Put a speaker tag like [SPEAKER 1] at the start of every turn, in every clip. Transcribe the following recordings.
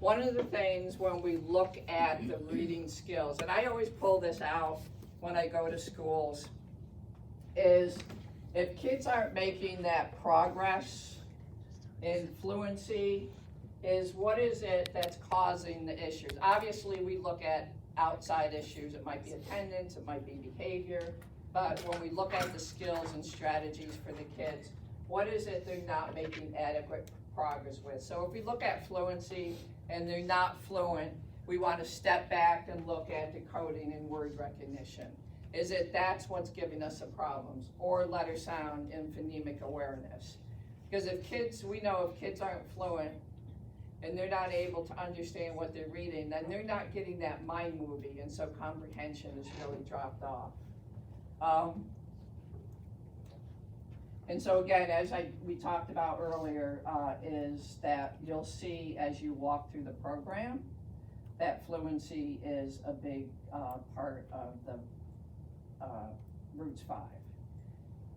[SPEAKER 1] one of the things when we look at the reading skills, and I always pull this out when I go to schools, is if kids aren't making that progress in fluency, is what is it that's causing the issues? Obviously, we look at outside issues. It might be attendance, it might be behavior, but when we look at the skills and strategies for the kids, what is it they're not making adequate progress with? So if we look at fluency and they're not fluent, we want to step back and look at decoding and word recognition. Is it that's what's giving us the problems? Or letter sound and phonemic awareness? Because if kids, we know if kids aren't fluent and they're not able to understand what they're reading, then they're not getting that mind moving, and so comprehension is really dropped off. And so again, as we talked about earlier, is that you'll see as you walk through the program that fluency is a big part of the Roots 5.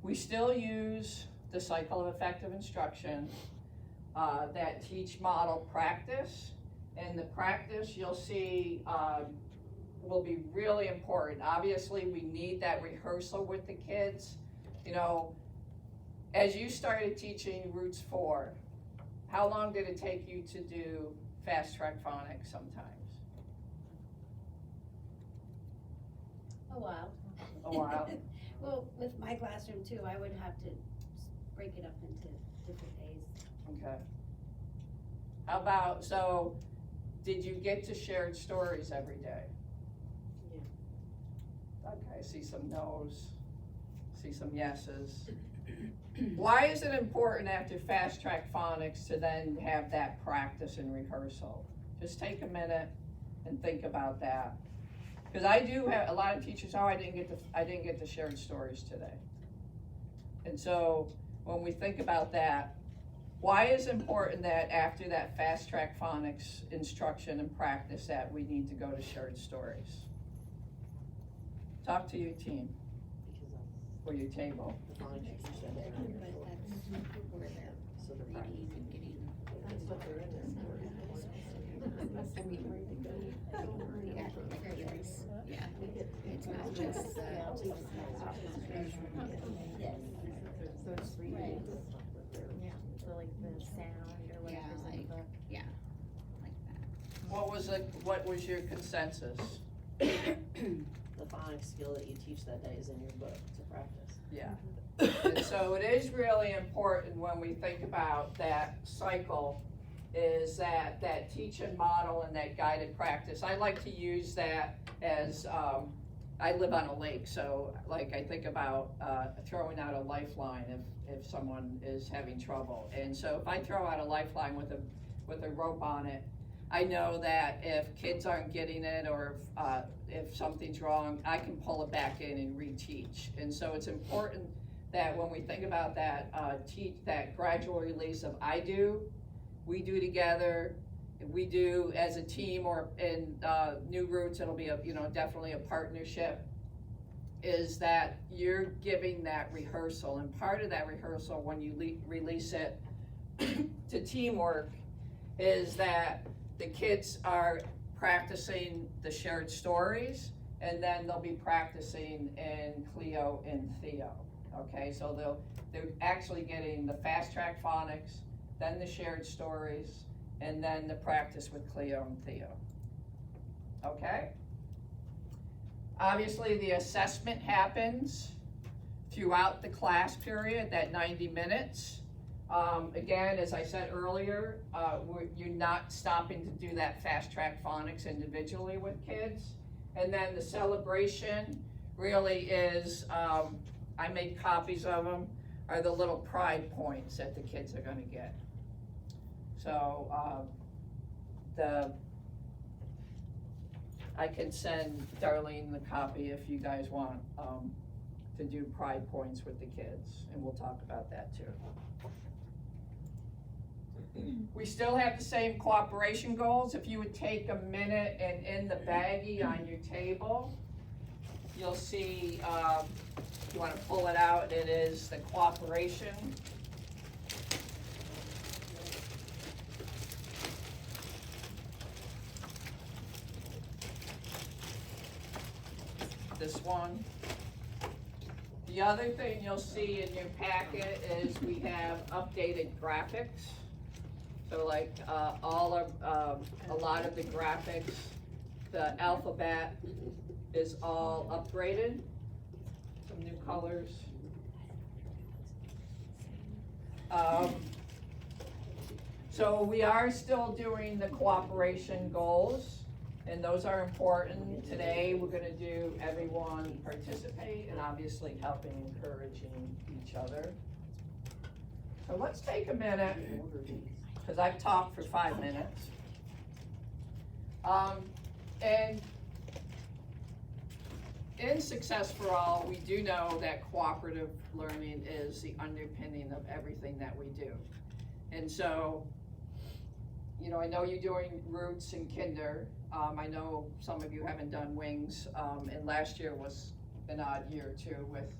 [SPEAKER 1] We still use the cycle of effective instruction, that teach, model, practice, and the practice you'll see will be really important. Obviously, we need that rehearsal with the kids. You know, as you started teaching Roots 4, how long did it take you to do fast track phonics sometimes?
[SPEAKER 2] A while.
[SPEAKER 1] A while.
[SPEAKER 2] Well, with my classroom too, I would have to break it up into different days.
[SPEAKER 1] Okay. How about, so did you get to shared stories every day?
[SPEAKER 2] Yeah.
[SPEAKER 1] Okay, I see some no's, see some yeses. Why is it important after fast track phonics to then have that practice and rehearsal? Just take a minute and think about that. Because I do have a lot of teachers, I didn't get to shared stories today. And so when we think about that, why is it important that after that fast track phonics instruction and practice that we need to go to shared stories? Talk to your team or your table.
[SPEAKER 2] But that's where they're
[SPEAKER 3] So the
[SPEAKER 2] reading and getting.
[SPEAKER 3] That's what they're in there for.
[SPEAKER 2] Yeah, it's not just,
[SPEAKER 4] So it's reading. Yeah, so like the sound or
[SPEAKER 2] yeah,
[SPEAKER 4] whatever's in
[SPEAKER 2] like,
[SPEAKER 4] the book.
[SPEAKER 2] yeah, like that.
[SPEAKER 1] What was your consensus?
[SPEAKER 3] The phonics skill that you teach that day is in your book to practice.
[SPEAKER 1] Yeah. And so it is really important when we think about that cycle, is that teach and model and that guided practice. I like to use that as, I live on a lake, so like I think about throwing out a lifeline if someone is having trouble. And so if I throw out a lifeline with a rope on it, I know that if kids aren't getting it or if something's wrong, I can pull it back in and reteach. And so it's important that when we think about that, teach that gradual release of I do, we do together, we do as a team, or in New Roots, it'll be definitely a partnership, is that you're giving that rehearsal. And part of that rehearsal when you release it to teamwork is that the kids are practicing the shared stories, and then they'll be practicing in Cleo and Theo. Okay, so they're actually getting the fast track phonics, then the shared stories, and then the practice with Cleo and Theo. Okay? Obviously, the assessment happens throughout the class period, that 90 minutes. Again, as I said earlier, you're not stopping to do that fast track phonics individually with kids. And then the celebration really is, I made copies of them, are the little pride points that the kids are gonna get. So I can send Darlene the copy if you guys want to do pride points with the kids, and we'll talk about that too. We still have the same cooperation goals. If you would take a minute and in the baggie on your table, you'll see, if you want to pull it out, it is the cooperation. this one. The other thing you'll see in your packet is we have updated graphics. So like, all of, a lot of the graphics, the alphabet is all upgraded, some new colors. So we are still doing the cooperation goals, and those are important. Today, we're gonna do everyone participate and obviously helping, encouraging each other. So let's take a minute, because I've talked for 5 minutes. And in Success for All, we do know that cooperative learning is the underpinning of everything that we do. And so, you know, I know you're doing Roots and Kinder. I know some of you haven't done Wings, and last year was an odd year too, with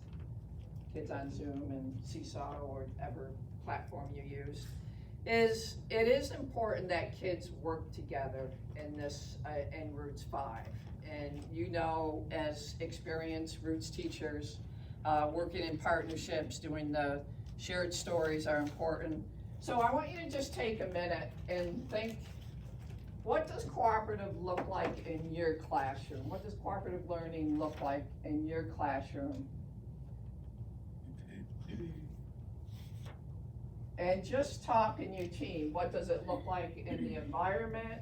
[SPEAKER 1] kids on Zoom and Seesaw or whatever platform you used. It is important that kids work together in this, in Roots 5. And you know, as experienced Roots teachers, working in partnerships, doing the shared stories are important. So I want you to just take a minute and think, what does cooperative look like in your classroom? What does cooperative learning look like in your classroom? And just talk in your team. What does it look like in the environment?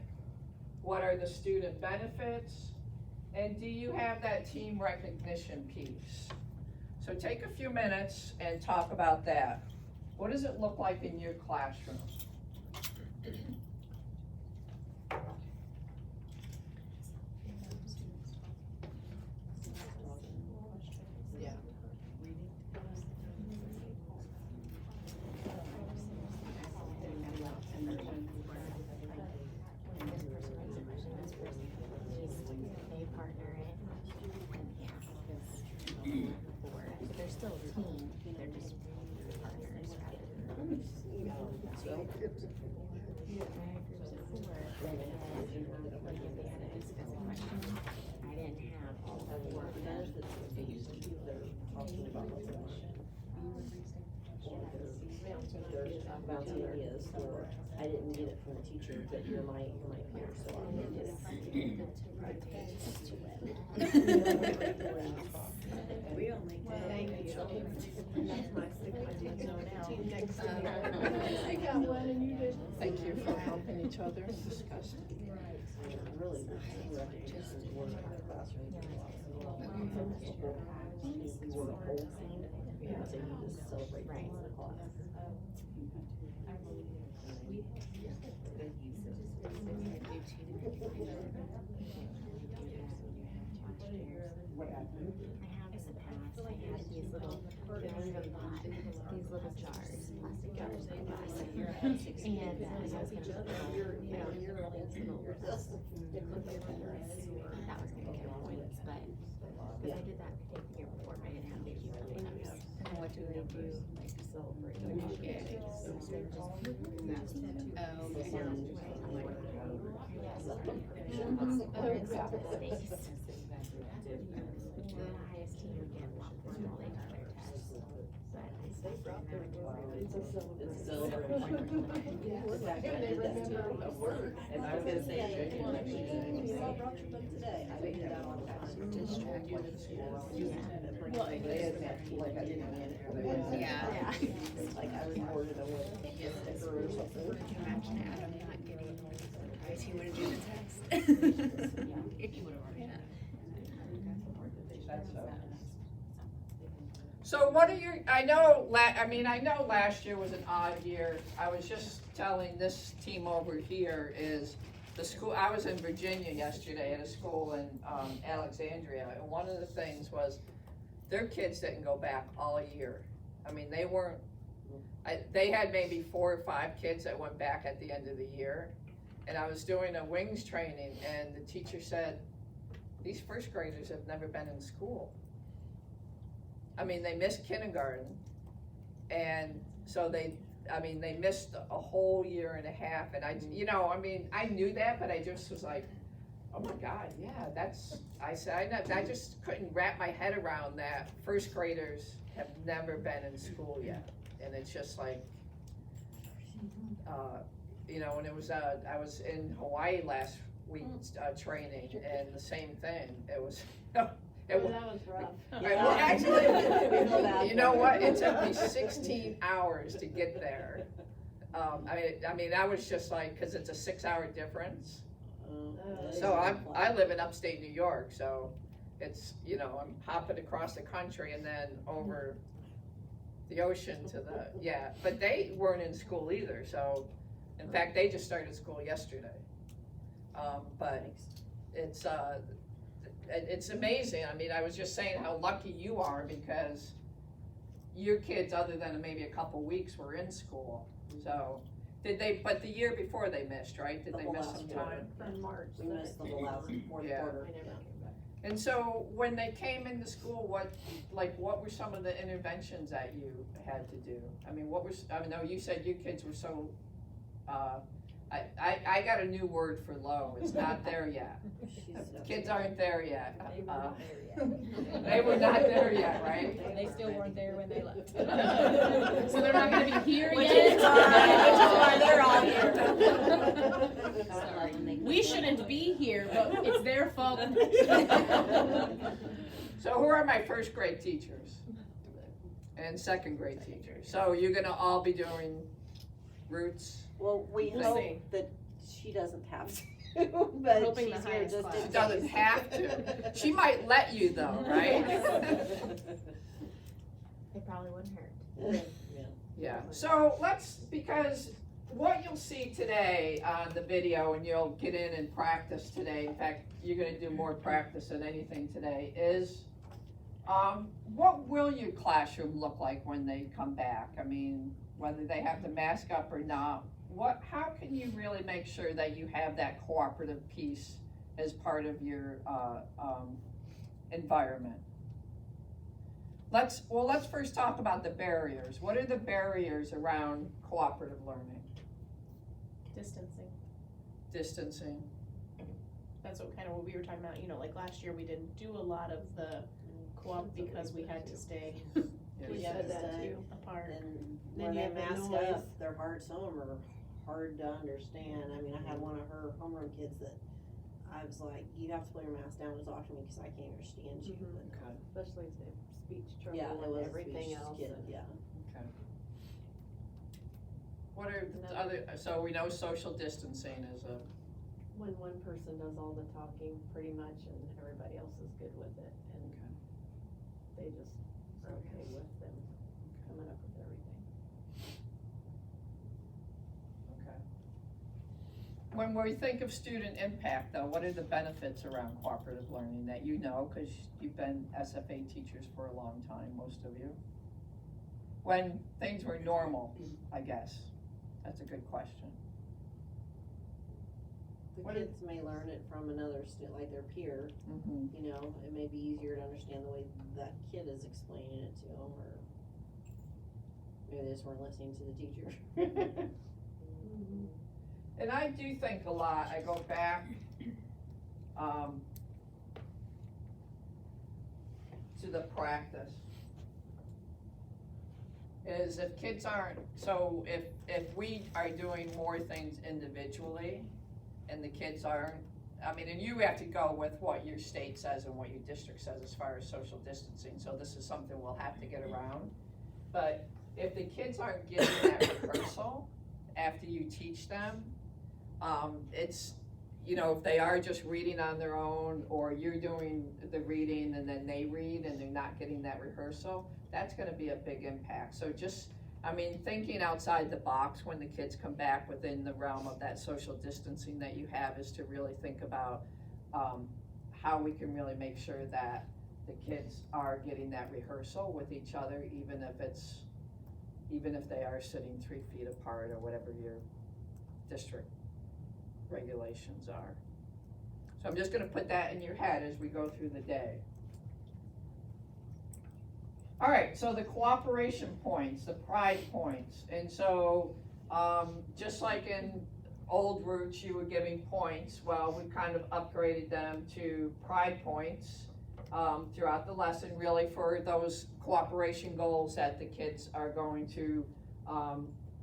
[SPEAKER 1] What are the student benefits? And do you have that team recognition piece? So take a few minutes and talk about that. What does it look like in your classroom?
[SPEAKER 4] They're still a team, they're just partners rather than. So. Like if they had to discuss a question, I didn't have all the work done.
[SPEAKER 3] Bouncing ideas, or I didn't get it from the teacher, but you're my peer, so I'm gonna just.
[SPEAKER 2] We only did.
[SPEAKER 4] Thank you. That's my
[SPEAKER 1] Thank you for helping each other discuss.
[SPEAKER 3] Really, just work in our classroom. We were a whole team, so you just celebrate things in the class.
[SPEAKER 4] I have in the past, I had these little, we even bought these little jars, plastic jars of glass. And, I was gonna put little, you know, that was gonna get points, but, cause I did that the year before, I didn't have the cucumbers. And what do they do, like celebrate? The highest team would get popcorn while they took their tests, but I still
[SPEAKER 3] It's celebration. And I was gonna say,
[SPEAKER 2] You all brought your book today. I figured that all out.
[SPEAKER 4] Yeah.
[SPEAKER 3] Like I recorded a little sticker or something.
[SPEAKER 4] Could you imagine Adam not getting the prize he would have given text?
[SPEAKER 1] So what are your, I know last year was an odd year. I was just telling this team over here is the school, I was in Virginia yesterday at a school in Alexandria, and one of the things was their kids didn't go back all year. I mean, they weren't, they had maybe 4 or 5 kids that went back at the end of the year. And I was doing a Wings training, and the teacher said, these first graders have never been in school. I mean, they missed kindergarten, and so they missed a whole year and a half, and I knew that, but I just was like, Oh my God, yeah, I said, I just couldn't wrap my head around that first graders have never been in school yet. And it's just like, when it was, I was in Hawaii last week, training, and the same thing, it was,
[SPEAKER 5] That was rough.
[SPEAKER 1] well, actually, you know what, it took me 16 hours to get there. I mean, I was just like, cause it's a 6-hour difference. So I live in upstate New York, so it's, I'm hopping across the country and then over the ocean to but they weren't in school either, so, in fact, they just started school yesterday. But it's amazing, I mean, I was just saying how lucky you are because your kids, other than maybe a couple weeks, were in school, so. But the year before they missed, right? Did they miss some time?
[SPEAKER 5] In March.
[SPEAKER 3] We missed the last fourth
[SPEAKER 1] Yeah.
[SPEAKER 3] quarter.
[SPEAKER 1] And so when they came into school, what were some of the interventions that you had to do? I mean, no, you said you kids were so, I got a new word for low, it's not there yet. Kids aren't there yet. They were not there yet, right?
[SPEAKER 5] They still weren't there when they left. So they're not gonna be here
[SPEAKER 3] Which
[SPEAKER 5] yet?
[SPEAKER 3] is why they're all here.
[SPEAKER 5] Sorry. We shouldn't be here, but it's their fault.
[SPEAKER 1] So who are my first grade teachers? And second grade teachers? So you're gonna all be doing roots?
[SPEAKER 3] Well, we
[SPEAKER 5] We'll
[SPEAKER 3] hope
[SPEAKER 5] see.
[SPEAKER 3] that she doesn't have to, but
[SPEAKER 5] Hoping the
[SPEAKER 3] she's here
[SPEAKER 5] highest
[SPEAKER 3] just
[SPEAKER 5] class.
[SPEAKER 3] in
[SPEAKER 1] She
[SPEAKER 3] case.
[SPEAKER 1] doesn't have to. She might let you though, right?
[SPEAKER 4] It probably wouldn't hurt.
[SPEAKER 1] Yeah, so because what you'll see today on the video, and you'll get in and practice today, in fact, you're gonna do more practice than anything today, is what will your classroom look like when they come back? I mean, whether they have to mask up or not, how can you really make sure that you have that cooperative piece as part of your environment? Let's first talk about the barriers. What are the barriers around cooperative learning? Distancing.
[SPEAKER 5] That's what we were talking about, like last year we didn't do a lot of the co-op because we had to stay.
[SPEAKER 3] We
[SPEAKER 5] Yeah,
[SPEAKER 3] said
[SPEAKER 5] that
[SPEAKER 3] that
[SPEAKER 5] too, apart.
[SPEAKER 3] And
[SPEAKER 5] Then
[SPEAKER 3] when
[SPEAKER 5] you
[SPEAKER 3] they
[SPEAKER 5] have the
[SPEAKER 3] mask
[SPEAKER 5] noise.
[SPEAKER 3] up, they're hard, some of them are hard to understand. I mean, I had one of her homeroom kids that I was like, you have to put your mask down and talk to me because I can't understand you.
[SPEAKER 5] Mhm.
[SPEAKER 3] But,
[SPEAKER 6] Especially the speech
[SPEAKER 3] yeah,
[SPEAKER 6] trouble
[SPEAKER 3] it
[SPEAKER 6] and
[SPEAKER 3] was a
[SPEAKER 6] everything
[SPEAKER 3] speech
[SPEAKER 6] else.
[SPEAKER 3] kid,
[SPEAKER 6] and-
[SPEAKER 3] yeah.
[SPEAKER 1] What are the other, so we know social distancing is a,
[SPEAKER 6] When one person does all the talking, pretty much, and everybody else is good with it, and they just are okay with them coming up with everything.
[SPEAKER 1] okay. When we think of student impact though, what are the benefits around cooperative learning that you know, cause you've been SFA teachers for a long time, most of you? When things were normal, I guess, that's a good question.
[SPEAKER 3] The
[SPEAKER 1] What
[SPEAKER 3] kids may learn it from another student, like their peer,
[SPEAKER 1] Mm-hmm.
[SPEAKER 3] you know, it may be easier to understand the way that kid is explaining it to them, or maybe they just weren't listening to the teacher.
[SPEAKER 1] And I do think a lot, I go back, to the practice. Is if kids aren't, so if we are doing more things individually and the kids aren't, I mean, and you have to go with what your state says and what your district says as far as social distancing, so this is something we'll have to get around. But if the kids aren't getting that rehearsal after you teach them, it's, if they are just reading on their own, or you're doing the reading and then they read and they're not getting that rehearsal, that's gonna be a big impact. So just, thinking outside the box when the kids come back within the realm of that social distancing that you have is to really think about, how we can really make sure that the kids are getting that rehearsal with each other, even if they are sitting 3 feet apart or whatever your district regulations are. So I'm just gonna put that in your head as we go through the day. All right, so the cooperation points, the pride points, and so, just like in old routes, you were giving points. Well, we kind of upgraded them to pride points throughout the lesson, really for those cooperation goals that the kids are going to,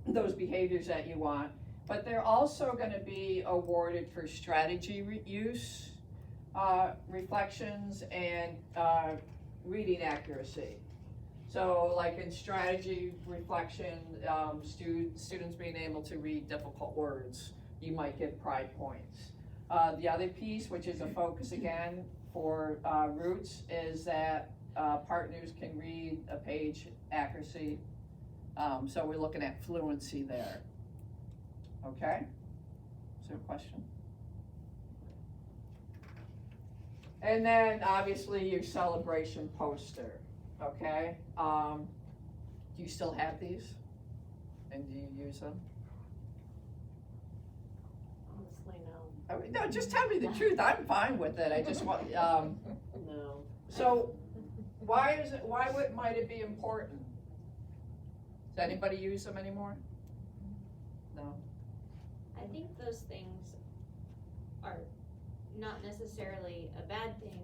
[SPEAKER 1] those behaviors that you want. But they're also gonna be awarded for strategy use, reflections, and reading accuracy. So like in strategy reflection, students being able to read difficult words, you might get pride points. The other piece, which is a focus again for roots, is that partners can read a page accuracy. So we're looking at fluency there. Okay? Is there a question? And then obviously your celebration poster, okay? Do you still have these? And do you use them?
[SPEAKER 6] Honestly, no.
[SPEAKER 1] I mean, no, just tell me the truth, I'm fine with it, I just want,
[SPEAKER 3] No.
[SPEAKER 1] so why might it be important? Does anybody use them anymore? No?
[SPEAKER 4] I think those things are not necessarily a bad thing,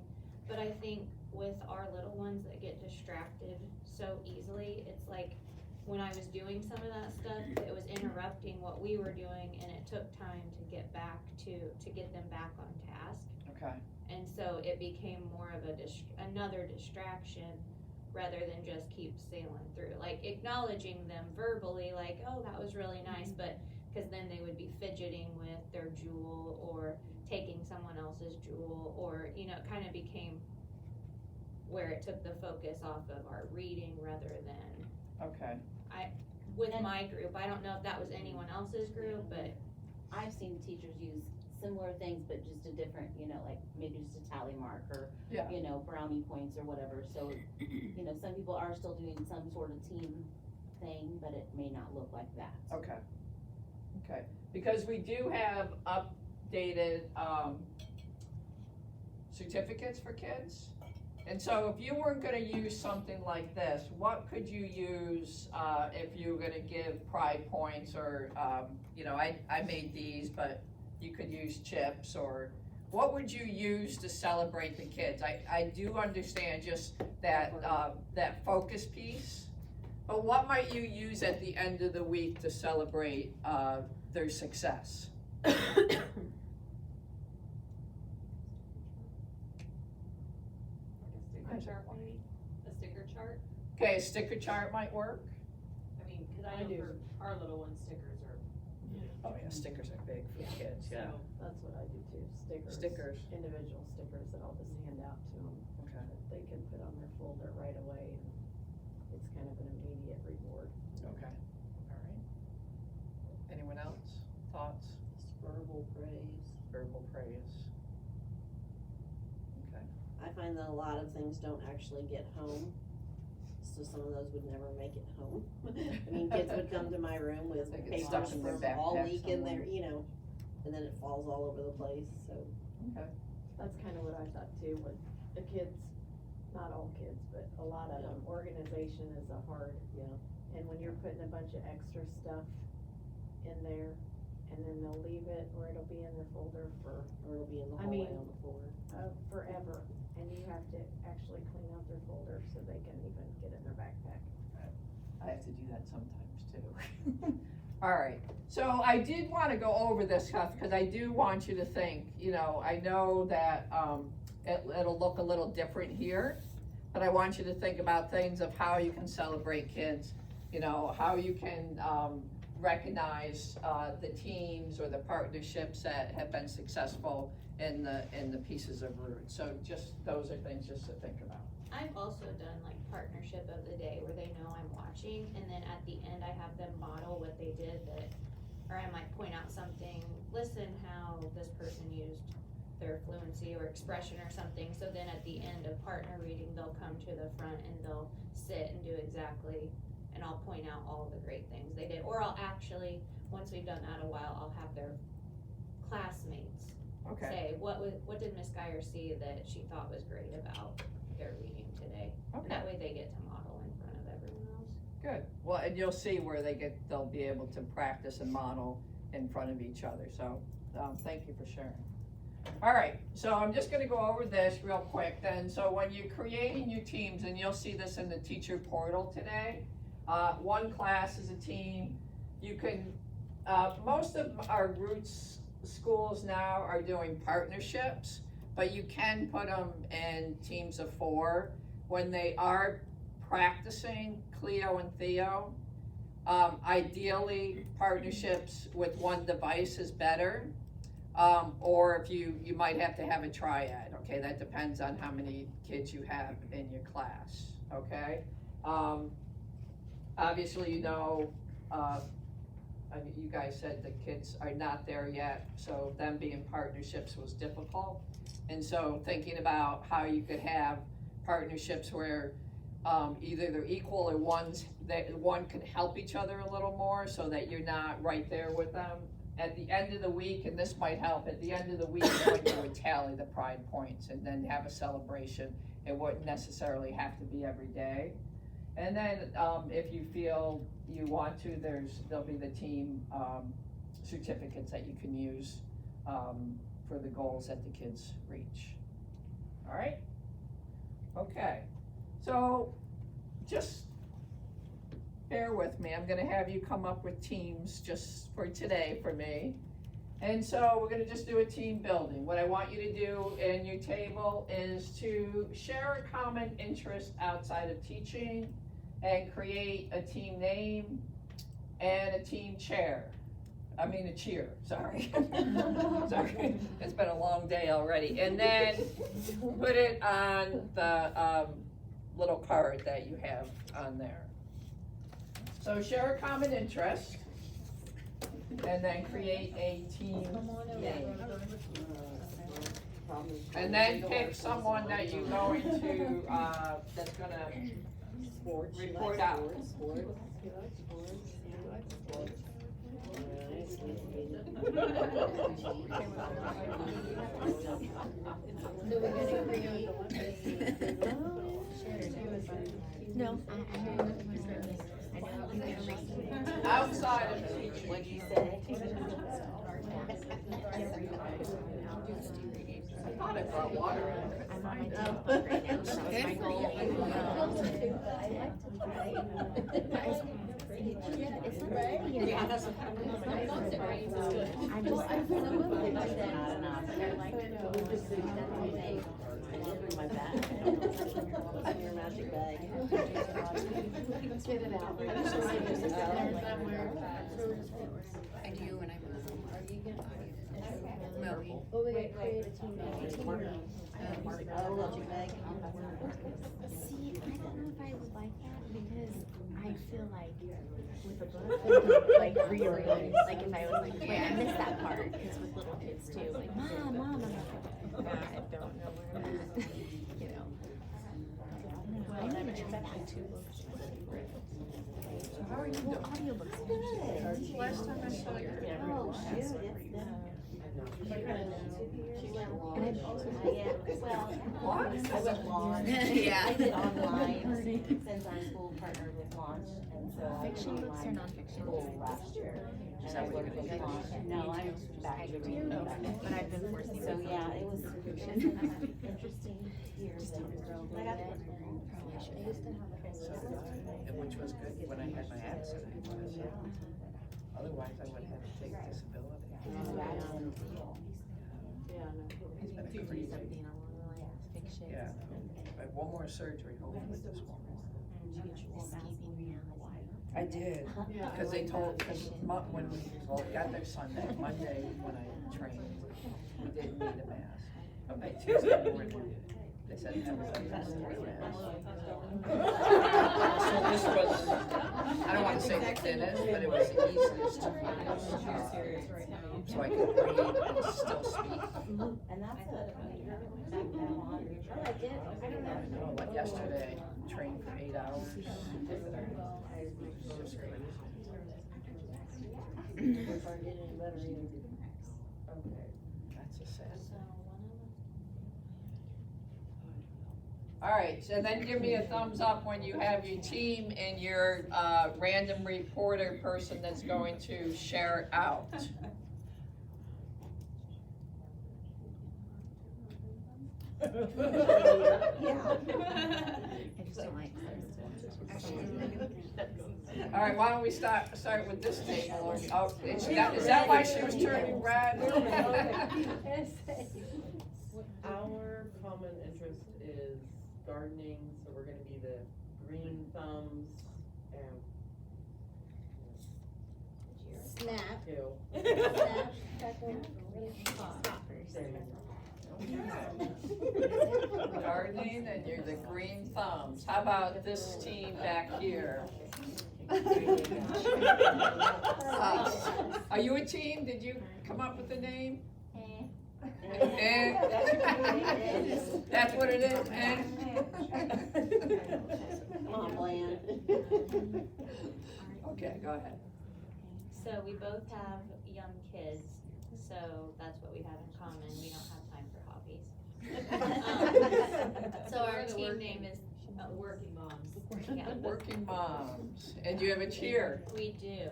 [SPEAKER 4] but I think with our little ones that get distracted so easily, it's like when I was doing some of that stuff, it was interrupting what we were doing, and it took time to get back to get them back on task.
[SPEAKER 1] Okay.
[SPEAKER 4] And so it became more of another distraction rather than just keep sailing through, like acknowledging them verbally, like, oh, that was really nice, but because then they would be fidgeting with their jewel or taking someone else's jewel, or, you know, it kind of became where it took the focus off of our reading rather than
[SPEAKER 1] Okay.
[SPEAKER 4] with my group. I don't know if that was anyone else's group, but
[SPEAKER 7] I've seen teachers use similar things, but just a different, you know, like maybe just a tally mark or,
[SPEAKER 1] Yeah.
[SPEAKER 7] you know, brownie points or whatever. So, you know, some people are still doing some sort of team thing, but it may not look like that.
[SPEAKER 1] Okay, okay, because we do have updated, certificates for kids. And so if you weren't gonna use something like this, what could you use, if you were gonna give pride points or, you know, I made these, but you could use chips, or what would you use to celebrate the kids? I do understand just that, that focus piece, but what might you use at the end of the week to celebrate, their success?
[SPEAKER 8] A chart maybe, a sticker chart.
[SPEAKER 1] Okay, a sticker chart might work.
[SPEAKER 8] I mean, cause I
[SPEAKER 6] I
[SPEAKER 8] know
[SPEAKER 6] do.
[SPEAKER 8] for our little ones, stickers are.
[SPEAKER 1] Oh yeah, stickers are big for kids, yeah.
[SPEAKER 8] So,
[SPEAKER 6] That's what I do too, stickers.
[SPEAKER 1] Stickers.
[SPEAKER 6] Individual stickers that I'll just hand out to them.
[SPEAKER 1] Okay.
[SPEAKER 6] That they can put on their folder right away, and it's kind of an immediate reward.
[SPEAKER 1] Okay, all right. Anyone else? Thoughts?
[SPEAKER 3] Just verbal praise.
[SPEAKER 1] Verbal praise? Okay.
[SPEAKER 3] I find that a lot of things don't actually get home, so some of those would never make it home. I mean, kids would come to my room with
[SPEAKER 1] They get
[SPEAKER 3] papers
[SPEAKER 1] stuck in their
[SPEAKER 3] from all
[SPEAKER 1] backpack
[SPEAKER 3] week in
[SPEAKER 1] somewhere.
[SPEAKER 3] there, you know, and then it falls all over the place, so.
[SPEAKER 1] Okay.
[SPEAKER 6] That's kind of what I thought too, with the kids, not all kids, but a lot of them, organization is a hard.
[SPEAKER 3] Yeah.
[SPEAKER 6] And when you're putting a bunch of extra stuff in there, and then they'll leave it, or it'll be in their folder for,
[SPEAKER 3] Or it'll be in the
[SPEAKER 6] I
[SPEAKER 3] hallway
[SPEAKER 6] mean-
[SPEAKER 3] on the floor.
[SPEAKER 6] forever, and you have to actually clean out their folder so they can even get in their backpack.
[SPEAKER 1] I have to do that sometimes too. All right, so I did wanna go over this stuff, cause I do want you to think, you know, I know that, it'll look a little different here, but I want you to think about things of how you can celebrate kids, you know, how you can, recognize, the teams or the partnerships that have been successful in the pieces of root. So just, those are things just to think about.
[SPEAKER 4] I've also done like partnership of the day where they know I'm watching, and then at the end I have them model what they did that, or I might point out something, listen how this person used their fluency or expression or something, so then at the end of partner reading, they'll come to the front and they'll sit and do exactly, and I'll point out all the great things they did, or I'll actually, once we've done that a while, I'll have their classmates
[SPEAKER 1] Okay,
[SPEAKER 4] say, what did Miss Geyer see that she thought was great about their reading today? And
[SPEAKER 1] okay,
[SPEAKER 4] that way they get to model in front of everyone else.
[SPEAKER 1] good. Well, and you'll see where they'll be able to practice and model in front of each other, so, thank you for sharing. All right, so I'm just gonna go over this real quick then. So when you're creating your teams, and you'll see this in the teacher portal today, one class is a team. You can, most of our roots schools now are doing partnerships, but you can put them in teams of 4 when they are practicing Cleo and Theo. Ideally, partnerships with one device is better. Or if you might have to have a triad, okay, that depends on how many kids you have in your class, okay? Obviously, you know, you guys said the kids are not there yet, so them being partnerships was difficult. And so thinking about how you could have partnerships where either they're equal or one can help each other a little more so that you're not right there with them. At the end of the week, and this might help, at the end of the week, when you would tally the pride points and then have a celebration, it wouldn't necessarily have to be every day. And then, if you feel you want to, there'll be the team, certificates that you can use, for the goals that the kids reach. All right? Okay, so just bear with me. I'm gonna have you come up with teams just for today for me. And so we're gonna just do a team building. What I want you to do in your table is to share a common interest outside of teaching and create a team name and a team chair. I mean a cheer, sorry. Sorry, it's been a long day already. And then put it on the little card that you have on there. So share a common interest, and then create a team name. And then pick someone that you're going to, that's gonna report out.
[SPEAKER 4] No.
[SPEAKER 1] Outside of teaching.
[SPEAKER 7] What'd you say?
[SPEAKER 1] I thought I brought water in.
[SPEAKER 4] I'm on my table right now, so that was my goal. It's not really an I'm just,
[SPEAKER 7] My bag. What's in your magic bag?
[SPEAKER 6] Get it out.
[SPEAKER 2] I do when I'm.
[SPEAKER 3] Well, we gotta create a team name. Oh, magic bag.
[SPEAKER 4] See, I don't know if I would like that because I feel like with a book, like reorganize, like if I was like, I miss that part, because with little kids too, like, mom, I'm like, I don't know where I'm at, you know. Well, I'm gonna try that too.
[SPEAKER 1] How are you
[SPEAKER 4] Well,
[SPEAKER 1] doing?
[SPEAKER 4] audiobooks.
[SPEAKER 1] Last time I saw you.
[SPEAKER 3] Oh, shoot,
[SPEAKER 7] She went long. Well, I went long.
[SPEAKER 2] Yeah.
[SPEAKER 7] I did online since our school partnered with Launch, and so I did
[SPEAKER 4] Fiction books or
[SPEAKER 7] online
[SPEAKER 4] nonfiction?
[SPEAKER 7] school last year. And I worked with Launch. No, I'm back to doing that.
[SPEAKER 4] But I've been forcing
[SPEAKER 7] So,
[SPEAKER 4] myself.
[SPEAKER 7] yeah, it was an interesting year. I got to
[SPEAKER 1] Which was good when I had my accident. Otherwise, I would have to take disability. It's been a crazy.
[SPEAKER 4] Something along the lines of fiction.
[SPEAKER 1] Yeah, I have one more surgery, hopefully this one.
[SPEAKER 4] Escaping reality.
[SPEAKER 1] I did, cause they told, when we, got there Sunday, Monday, when I trained, we didn't need a mask. But by Tuesday morning, they said that was unnecessary mask. So this was, I don't wanna say the thinnest, but it was the easiest to use. So I could breathe and still speak.
[SPEAKER 7] And that's
[SPEAKER 3] Oh, I did.
[SPEAKER 1] I know, like yesterday, trained for 8 hours. Just crazy.
[SPEAKER 3] If I did any better either.
[SPEAKER 1] Okay, that's a sad. All right, so then give me a thumbs up when you have your team and your random reporter person that's going to share it out.
[SPEAKER 4] I just don't like
[SPEAKER 1] All right, why don't we start with this table? Oh, is that why she was turning red?
[SPEAKER 6] Our common interest is gardening, so we're gonna be the green thumbs and
[SPEAKER 2] Snap.
[SPEAKER 6] two.
[SPEAKER 1] Gardening and you're the green thumbs. How about this team back here? Are you a team? Did you come up with the name? Eh? That's what it is, eh?
[SPEAKER 3] Come on, Bland.
[SPEAKER 1] Okay, go ahead.
[SPEAKER 9] So we both have young kids, so that's what we have in common, we don't have time for hobbies. So our team name is
[SPEAKER 8] Working moms.
[SPEAKER 9] Yeah.
[SPEAKER 1] Working moms. And you have a cheer.
[SPEAKER 9] We do.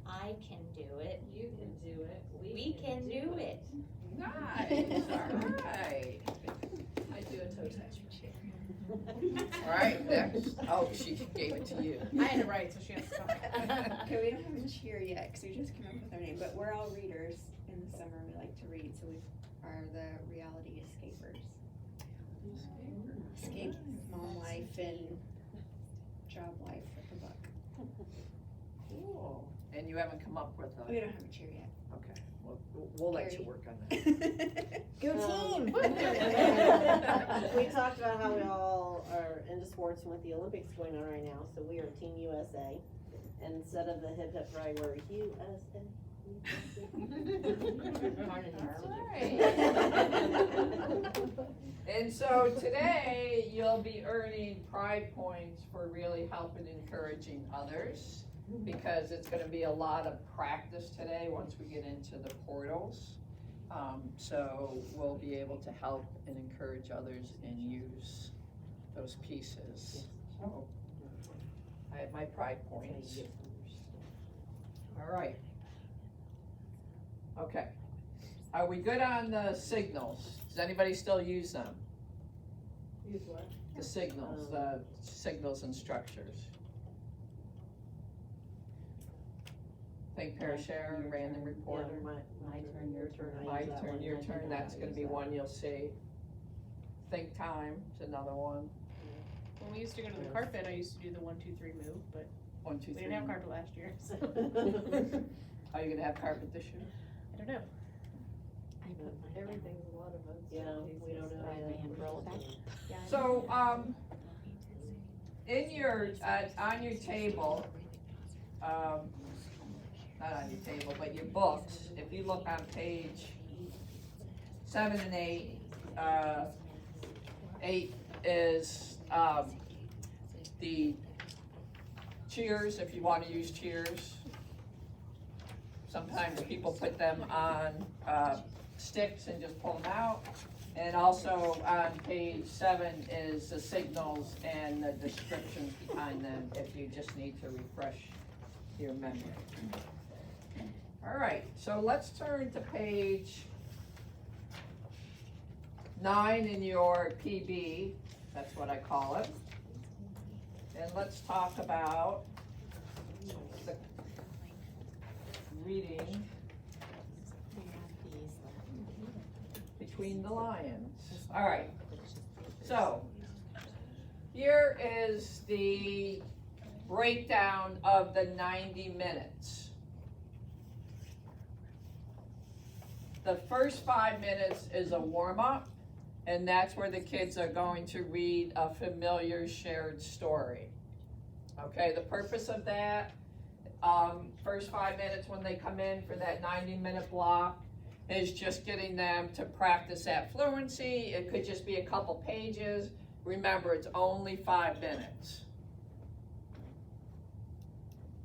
[SPEAKER 9] I can do it.
[SPEAKER 8] You can do it.
[SPEAKER 9] We can do it.
[SPEAKER 1] Nice, all right.
[SPEAKER 8] I do a toe touch.
[SPEAKER 1] All right, next. Oh, she gave it to you.
[SPEAKER 5] I had to write, so she has to talk.
[SPEAKER 10] Okay, we don't have a cheer yet, cause we just came up with our name, but we're all readers in the summer, we like to read, so we are the reality escapers. Escape mom life and job life with the book.
[SPEAKER 1] Cool. And you haven't come up with
[SPEAKER 10] We
[SPEAKER 1] a,
[SPEAKER 10] don't have a cheer yet.
[SPEAKER 1] okay, we'll let you work on that.
[SPEAKER 2] Go team.
[SPEAKER 3] We talked about how we all are into sports and with the Olympics going on right now, so we are Team USA. And instead of the hip hip hooray, we're USA.
[SPEAKER 1] And so today, you'll be earning pride points for really helping and encouraging others, because it's gonna be a lot of practice today once we get into the portals. So we'll be able to help and encourage others and use those pieces. So I have my pride points. All right. Okay. Are we good on the signals? Does anybody still use them?
[SPEAKER 6] Use what?
[SPEAKER 1] The signals and structures. Think, pair, share, random reporter.
[SPEAKER 3] Yeah, my turn, your turn. I
[SPEAKER 1] My
[SPEAKER 3] use that
[SPEAKER 1] turn,
[SPEAKER 3] one.
[SPEAKER 1] your
[SPEAKER 3] I
[SPEAKER 1] turn,
[SPEAKER 3] do
[SPEAKER 1] that's
[SPEAKER 3] not
[SPEAKER 1] gonna
[SPEAKER 3] use
[SPEAKER 1] be
[SPEAKER 3] that.
[SPEAKER 1] one you'll see. Think time is another one.
[SPEAKER 5] When we used to go to the carpet, I used to do the 1, 2, 3 move, but
[SPEAKER 1] 1, 2,
[SPEAKER 5] we
[SPEAKER 1] 3.
[SPEAKER 5] didn't have carpet last year, so
[SPEAKER 1] Are you gonna have carpet this year?
[SPEAKER 5] I don't know.
[SPEAKER 6] Everything's a lot of us.
[SPEAKER 3] Yeah, we don't know yet.
[SPEAKER 1] So, in your, on your table, not on your table, but your books, if you look on page 7 and 8, 8 is, the cheers, if you wanna use cheers. Sometimes people put them on, sticks and just pull them out. And also on page 7 is the signals and the descriptions behind them, if you just need to refresh your memory. All right, so let's turn to page 9 in your PB, that's what I call it. And let's talk about the reading between the lines. All right, so here is the breakdown of the 90 minutes. The first 5 minutes is a warm-up, and that's where the kids are going to read a familiar shared story. Okay, the purpose of that, first 5 minutes when they come in for that 90-minute block, is just getting them to practice that fluency. It could just be a couple pages. Remember, it's only 5 minutes.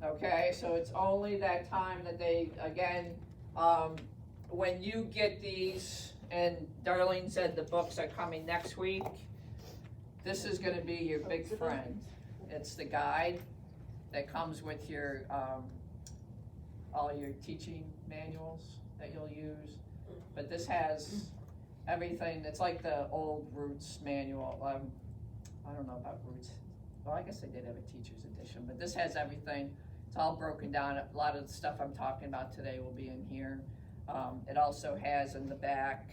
[SPEAKER 1] Okay, so it's only that time that they, again, when you get these, and Darlene said the books are coming next week, this is gonna be your big friend. It's the guide that comes with your, all your teaching manuals that you'll use. But this has everything, it's like the old Roots manual, I don't know about Roots. Well, I guess they did have a teacher's edition, but this has everything. It's all broken down. A lot of the stuff I'm talking about today will be in here. It also has in the back,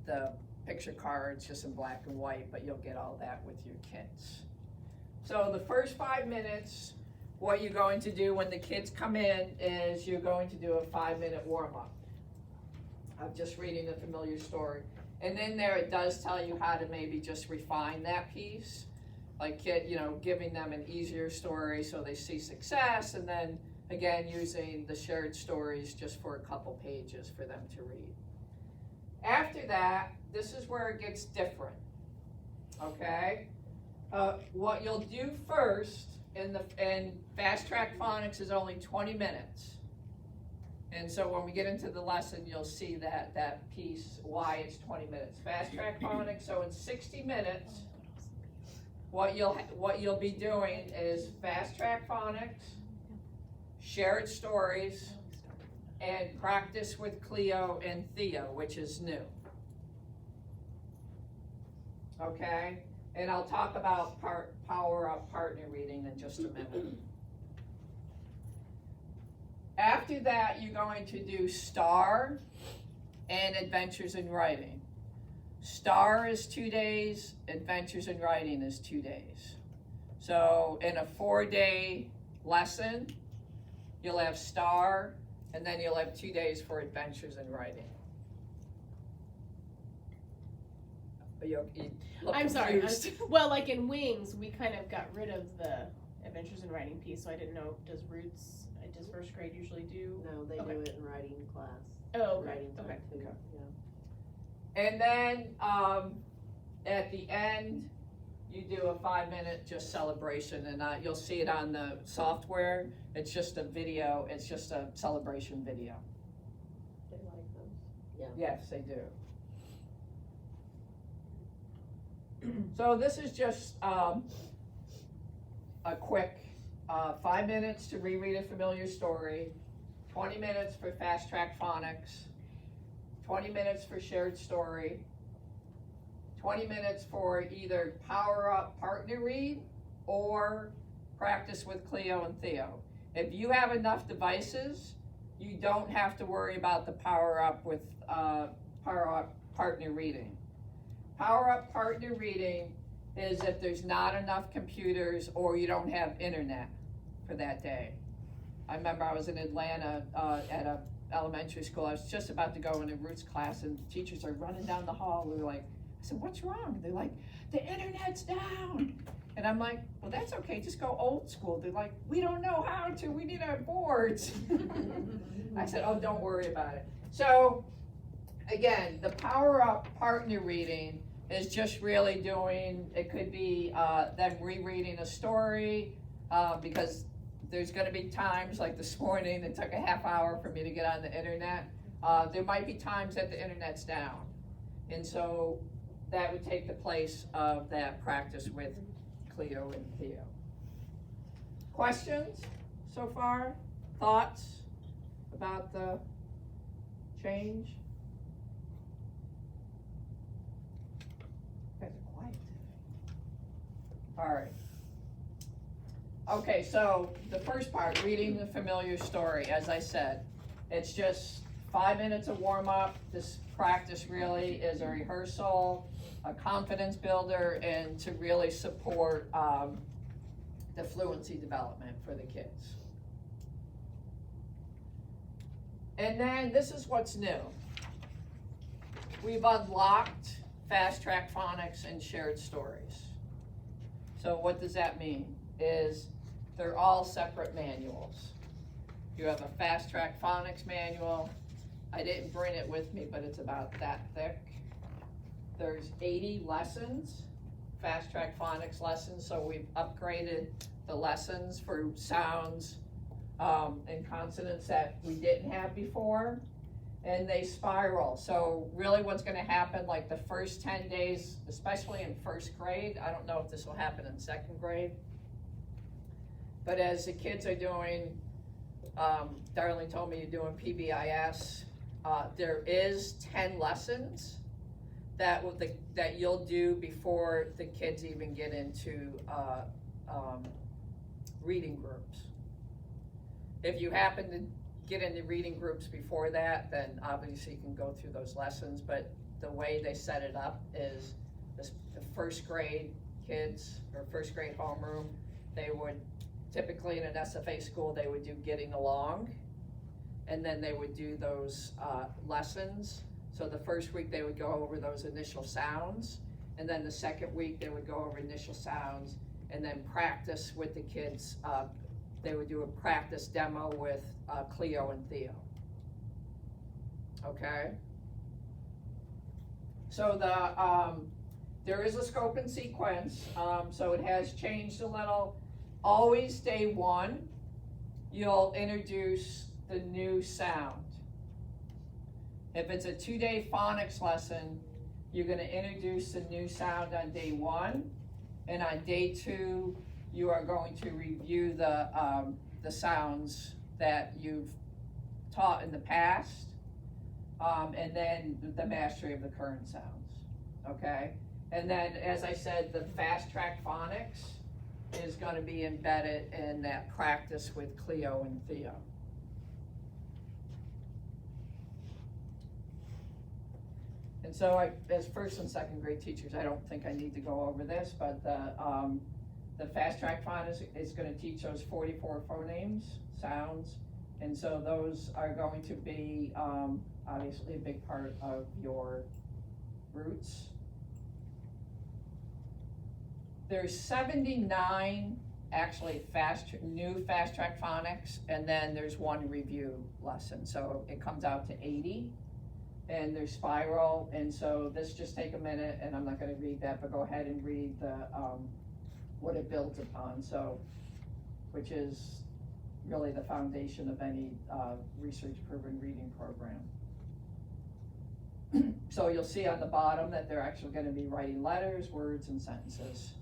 [SPEAKER 1] the picture cards, just in black and white, but you'll get all that with your kids. So the first 5 minutes, what you're going to do when the kids come in is you're going to do a 5-minute warm-up of just reading a familiar story. And in there it does tell you how to maybe just refine that piece, like giving them an easier story so they see success, and then again using the shared stories just for a couple pages for them to read. After that, this is where it gets different, okay? What you'll do first in Fast Track Phonics is only 20 minutes. And so when we get into the lesson, you'll see that piece, why it's 20 minutes. Fast Track Phonics, so in 60 minutes, what you'll be doing is Fast Track Phonics, shared stories, and practice with Cleo and Theo, which is new. Okay? And I'll talk about Power Up Partner Reading in just a minute. After that, you're going to do STAR and Adventures in Writing. STAR is 2 days, Adventures in Writing is 2 days. So in a 4-day lesson, you'll have STAR, and then you'll have 2 days for Adventures in Writing. You look
[SPEAKER 5] I'm sorry.
[SPEAKER 1] confused.
[SPEAKER 5] Well, like in Wings, we kind of got rid of the Adventures in Writing piece, so I didn't know, does first grade usually do?
[SPEAKER 3] No, they
[SPEAKER 5] Okay.
[SPEAKER 3] do it in writing class.
[SPEAKER 5] Oh, okay,
[SPEAKER 3] Writing time
[SPEAKER 5] okay.
[SPEAKER 3] too,
[SPEAKER 1] Okay.
[SPEAKER 3] yeah.
[SPEAKER 1] And then at the end, you do a 5-minute just celebration, and you'll see it on the software. It's just a video, it's just a celebration video.
[SPEAKER 6] They like those.
[SPEAKER 1] Yes, they do. So this is just a quick 5 minutes to reread a familiar story, 20 minutes for Fast Track Phonics, 20 minutes for shared story, 20 minutes for either Power Up Partner Read or Practice with Cleo and Theo. If you have enough devices, you don't have to worry about the Power Up with Power Up Partner Reading. Power Up Partner Reading is if there's not enough computers or you don't have internet for that day. I remember I was in Atlanta at a elementary school. I was just about to go into Roots class, and the teachers are running down the hall. We were like, I said, what's wrong? They're like, the internet's down. And I'm like, well, that's okay, just go old school. They're like, we don't know how to, we need our boards. I said, oh, don't worry about it. So, again, the Power Up Partner Reading is just really doing, it could be them rereading a story, because there's gonna be times, like this morning, it took a half hour for me to get on the internet. There might be times that the internet's down. And so that would take the place of that practice with Cleo and Theo. Questions so far? Thoughts about the change? You guys are quiet today. All right. Okay, so the first part, reading the familiar story, as I said, it's just 5 minutes of warm-up. This practice really is a rehearsal, a confidence builder, and to really support the fluency development for the kids. And then this is what's new. We've unlocked Fast Track Phonics and shared stories. So what does that mean? Is they're all separate manuals. You have a Fast Track Phonics manual. I didn't bring it with me, but it's about that thick. There's 80 lessons, Fast Track Phonics lessons, so we've upgraded the lessons for sounds and consonants that we didn't have before. and they spiral. So really what's gonna happen, like the first 10 days, especially in first grade, I don't know if this will happen in second grade, but as the kids are doing, Darlene told me you're doing PBIS, there is 10 lessons that you'll do before the kids even get into reading groups. If you happen to get into reading groups before that, then obviously you can go through those lessons, but the way they set it up is the first grade kids, or first grade homeroom, they would, typically in an SFA school, they would do getting along, and then they would do those lessons. So the first week they would go over those initial sounds, and then the second week they would go over initial sounds, and then practice with the kids. They would do a practice demo with Cleo and Theo. Okay? So there is a scope and sequence, so it has changed a little. Always day one, you'll introduce the new sound. If it's a 2-day phonics lesson, you're gonna introduce the new sound on day one, and on day two, you are going to review the sounds that you've taught in the past, and then the mastery of the current sounds, okay? And then, as I said, the fast track phonics is gonna be embedded in that practice with Cleo and Theo. And so as first and second grade teachers, I don't think I need to go over this, but the fast track phonics is gonna teach those 44 phonemes, sounds, and so those are going to be obviously a big part of your roots. There's 79 actually new fast track phonics, and then there's one review lesson, so it comes out to 80. And there's spiral, and so this just take a minute, and I'm not gonna read that, but go ahead and read the what it builds upon, so, which is really the foundation of any research-proven reading program. So you'll see on the bottom that they're actually gonna be writing letters, words, and sentences,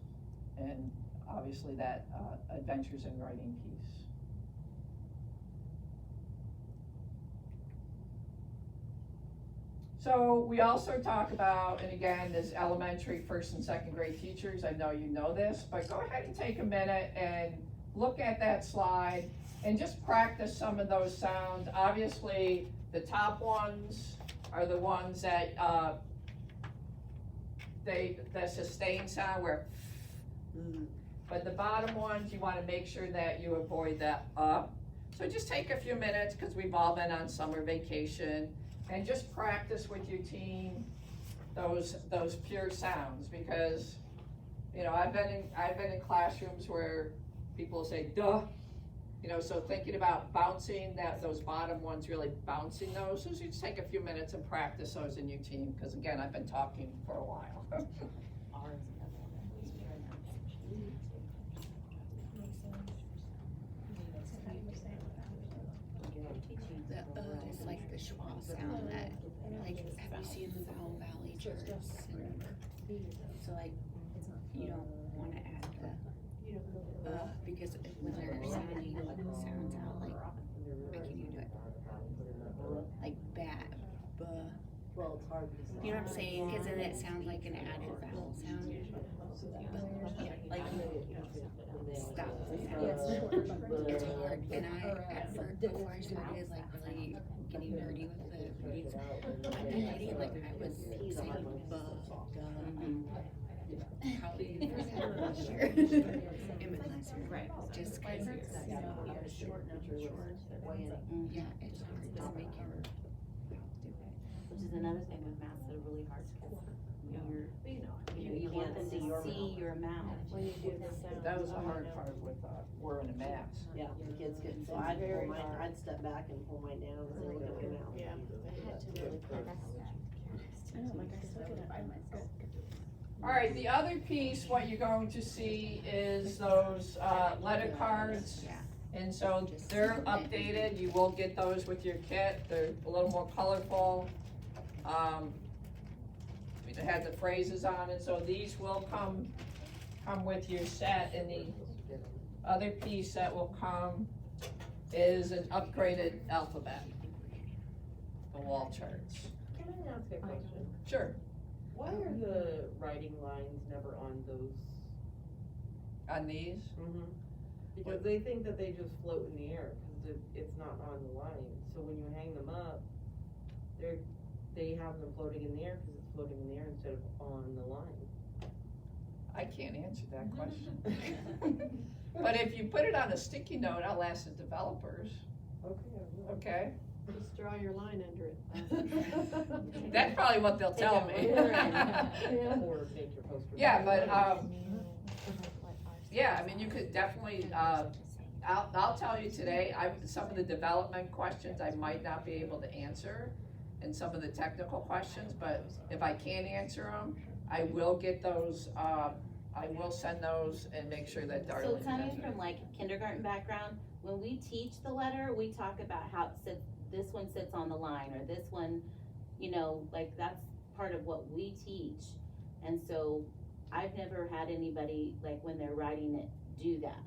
[SPEAKER 1] and obviously that adventures in writing piece. So we also talk about, and again, as elementary, first and second grade teachers, I know you know this, but go ahead and take a minute and look at that slide and just practice some of those sounds. Obviously, the top ones are the ones that the sustained sound where, but the bottom ones, you wanna make sure that you avoid that up. So just take a few minutes, because we've all been on summer vacation, and just practice with your team those pure sounds, because you know I've been in classrooms where people say duh, you know, so thinking about bouncing those bottom ones, really bouncing those. So just take a few minutes and practice those in your team, because again I've been talking for a while.
[SPEAKER 10] It's like the schwa sound that, like, have you seen the Vowel Valley charts? So like, you don't wanna add the, because when they're sounding sounds out, like can you do it? Like bat, buh.
[SPEAKER 3] Well, it's hard to say.
[SPEAKER 10] You know what I'm saying? Cause then it sounds like an added vowel sound. Yeah, like, stop the sound. It's hard, and before I started like really getting nerdy with the readings, I've been reading like I was saying buh, probably the first half of this year in my classroom.
[SPEAKER 5] Right.
[SPEAKER 10] Just cause it's,
[SPEAKER 3] Short.
[SPEAKER 10] yeah, it's hard to make your mouth do it.
[SPEAKER 7] Which is another thing with math that are really hard to get. You want them to see your mouth.
[SPEAKER 6] When you do the sound.
[SPEAKER 1] That was the hard part with wearing a mask.
[SPEAKER 3] Yeah, the kids couldn't, so I'd pull mine, I'd step back and pull mine down and say, look at my mouth.
[SPEAKER 6] Yeah.
[SPEAKER 1] All right, the other piece, what you're going to see is those letter cards And so they're updated, you will get those with your kit, they're a little more colorful. It had the phrases on it, so these will come with your set, and the other piece that will come is an upgraded alphabet, the wall charts.
[SPEAKER 6] Can I ask a question?
[SPEAKER 1] Sure.
[SPEAKER 6] Why are the writing lines never on those?
[SPEAKER 1] On these,
[SPEAKER 6] Because they think that they just float in the air, cause it's not on the line, so when you hang them up, they have them floating in the air, cause it's floating in the air instead of on the line.
[SPEAKER 1] I can't answer that question. But if you put it on a sticky note, I'll ask the developers, okay?
[SPEAKER 6] Just draw your line under it.
[SPEAKER 1] That's probably what they'll tell me.
[SPEAKER 6] Or make your poster.
[SPEAKER 1] Yeah, but, yeah, I mean, you could definitely, I'll tell you today, some of the development questions I might not be able to answer, and some of the technical questions, but if I can't answer them, I will get those, I will send those and make sure that Darlene
[SPEAKER 7] So
[SPEAKER 1] has
[SPEAKER 7] coming
[SPEAKER 1] it.
[SPEAKER 7] from like kindergarten background, when we teach the letter, we talk about how it sits, this one sits on the line, or this one, you know, like that's part of what we teach. And so I've never had anybody, like when they're writing it, do that.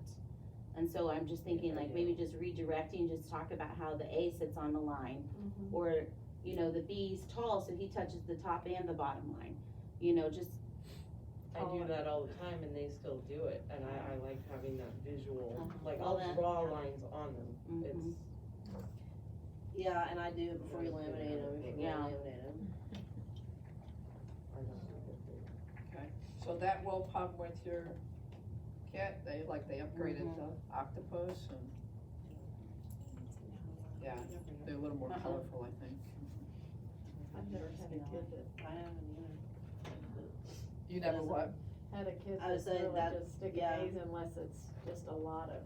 [SPEAKER 7] And so I'm just thinking like maybe just redirecting, just talk about how the A sits on the line, or, you know, the B's tall, so he touches the top and the bottom line, you know, just.
[SPEAKER 6] I do that all the time and they still do it, and I like having that visual, like
[SPEAKER 7] Well,
[SPEAKER 6] I'll
[SPEAKER 7] then-
[SPEAKER 6] draw lines on them,
[SPEAKER 7] Mhm.
[SPEAKER 6] it's.
[SPEAKER 3] Yeah, and I do it before you laminate them, if you
[SPEAKER 7] Yeah.
[SPEAKER 3] laminate them.
[SPEAKER 1] So that will come with your kit, they upgraded the octopus and, yeah, they're a little more colorful, I think.
[SPEAKER 6] I've never had a kid that,
[SPEAKER 3] I haven't either.
[SPEAKER 1] You never what?
[SPEAKER 6] had a kid
[SPEAKER 3] I would
[SPEAKER 6] that's
[SPEAKER 3] say
[SPEAKER 6] really
[SPEAKER 3] that-
[SPEAKER 6] just stick
[SPEAKER 3] yeah.
[SPEAKER 6] A's unless it's just a lot of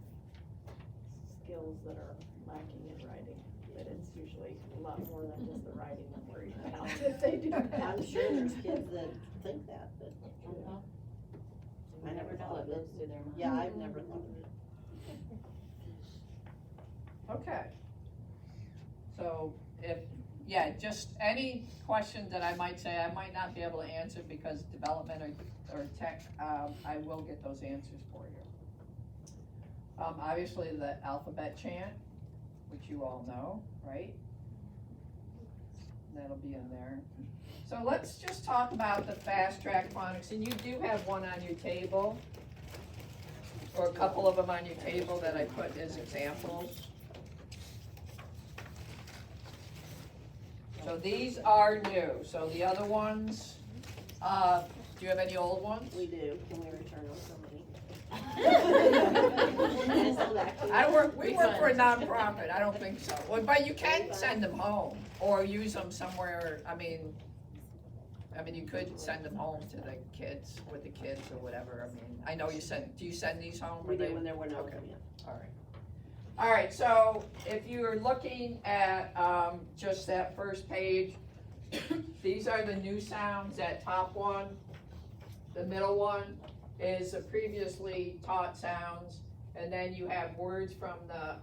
[SPEAKER 6] skills that are lacking in writing. But it's usually a lot more than just the writing I'm worried about if they do that.
[SPEAKER 3] I'm sure there's kids that think that, but
[SPEAKER 7] I never know what goes through their mind.
[SPEAKER 3] yeah, I've never thought of it.
[SPEAKER 1] Okay. So if, yeah, just any questions that I might say I might not be able to answer because development or tech, I will get those answers for you. Obviously the alphabet chant, which you all know, right? That'll be in there. So let's just talk about the fast track phonics, and you do have one on your table, or a couple of them on your table that I put as examples. So these are new, so the other ones, do you have any old ones?
[SPEAKER 3] We do, can we return them so many?
[SPEAKER 1] We work for a nonprofit, I don't think so. Well, but you can send them home, or use them somewhere, I mean, you could send them home to the kids, with the kids or whatever, I mean, I know do you send these home? or
[SPEAKER 3] We
[SPEAKER 1] they-
[SPEAKER 3] do when there were no
[SPEAKER 1] Okay.
[SPEAKER 3] coming in.
[SPEAKER 1] Alright. Alright, so if you're looking at, just that first page, these are the new sounds, that top one, the middle one is the previously taught sounds, and then you have words from the,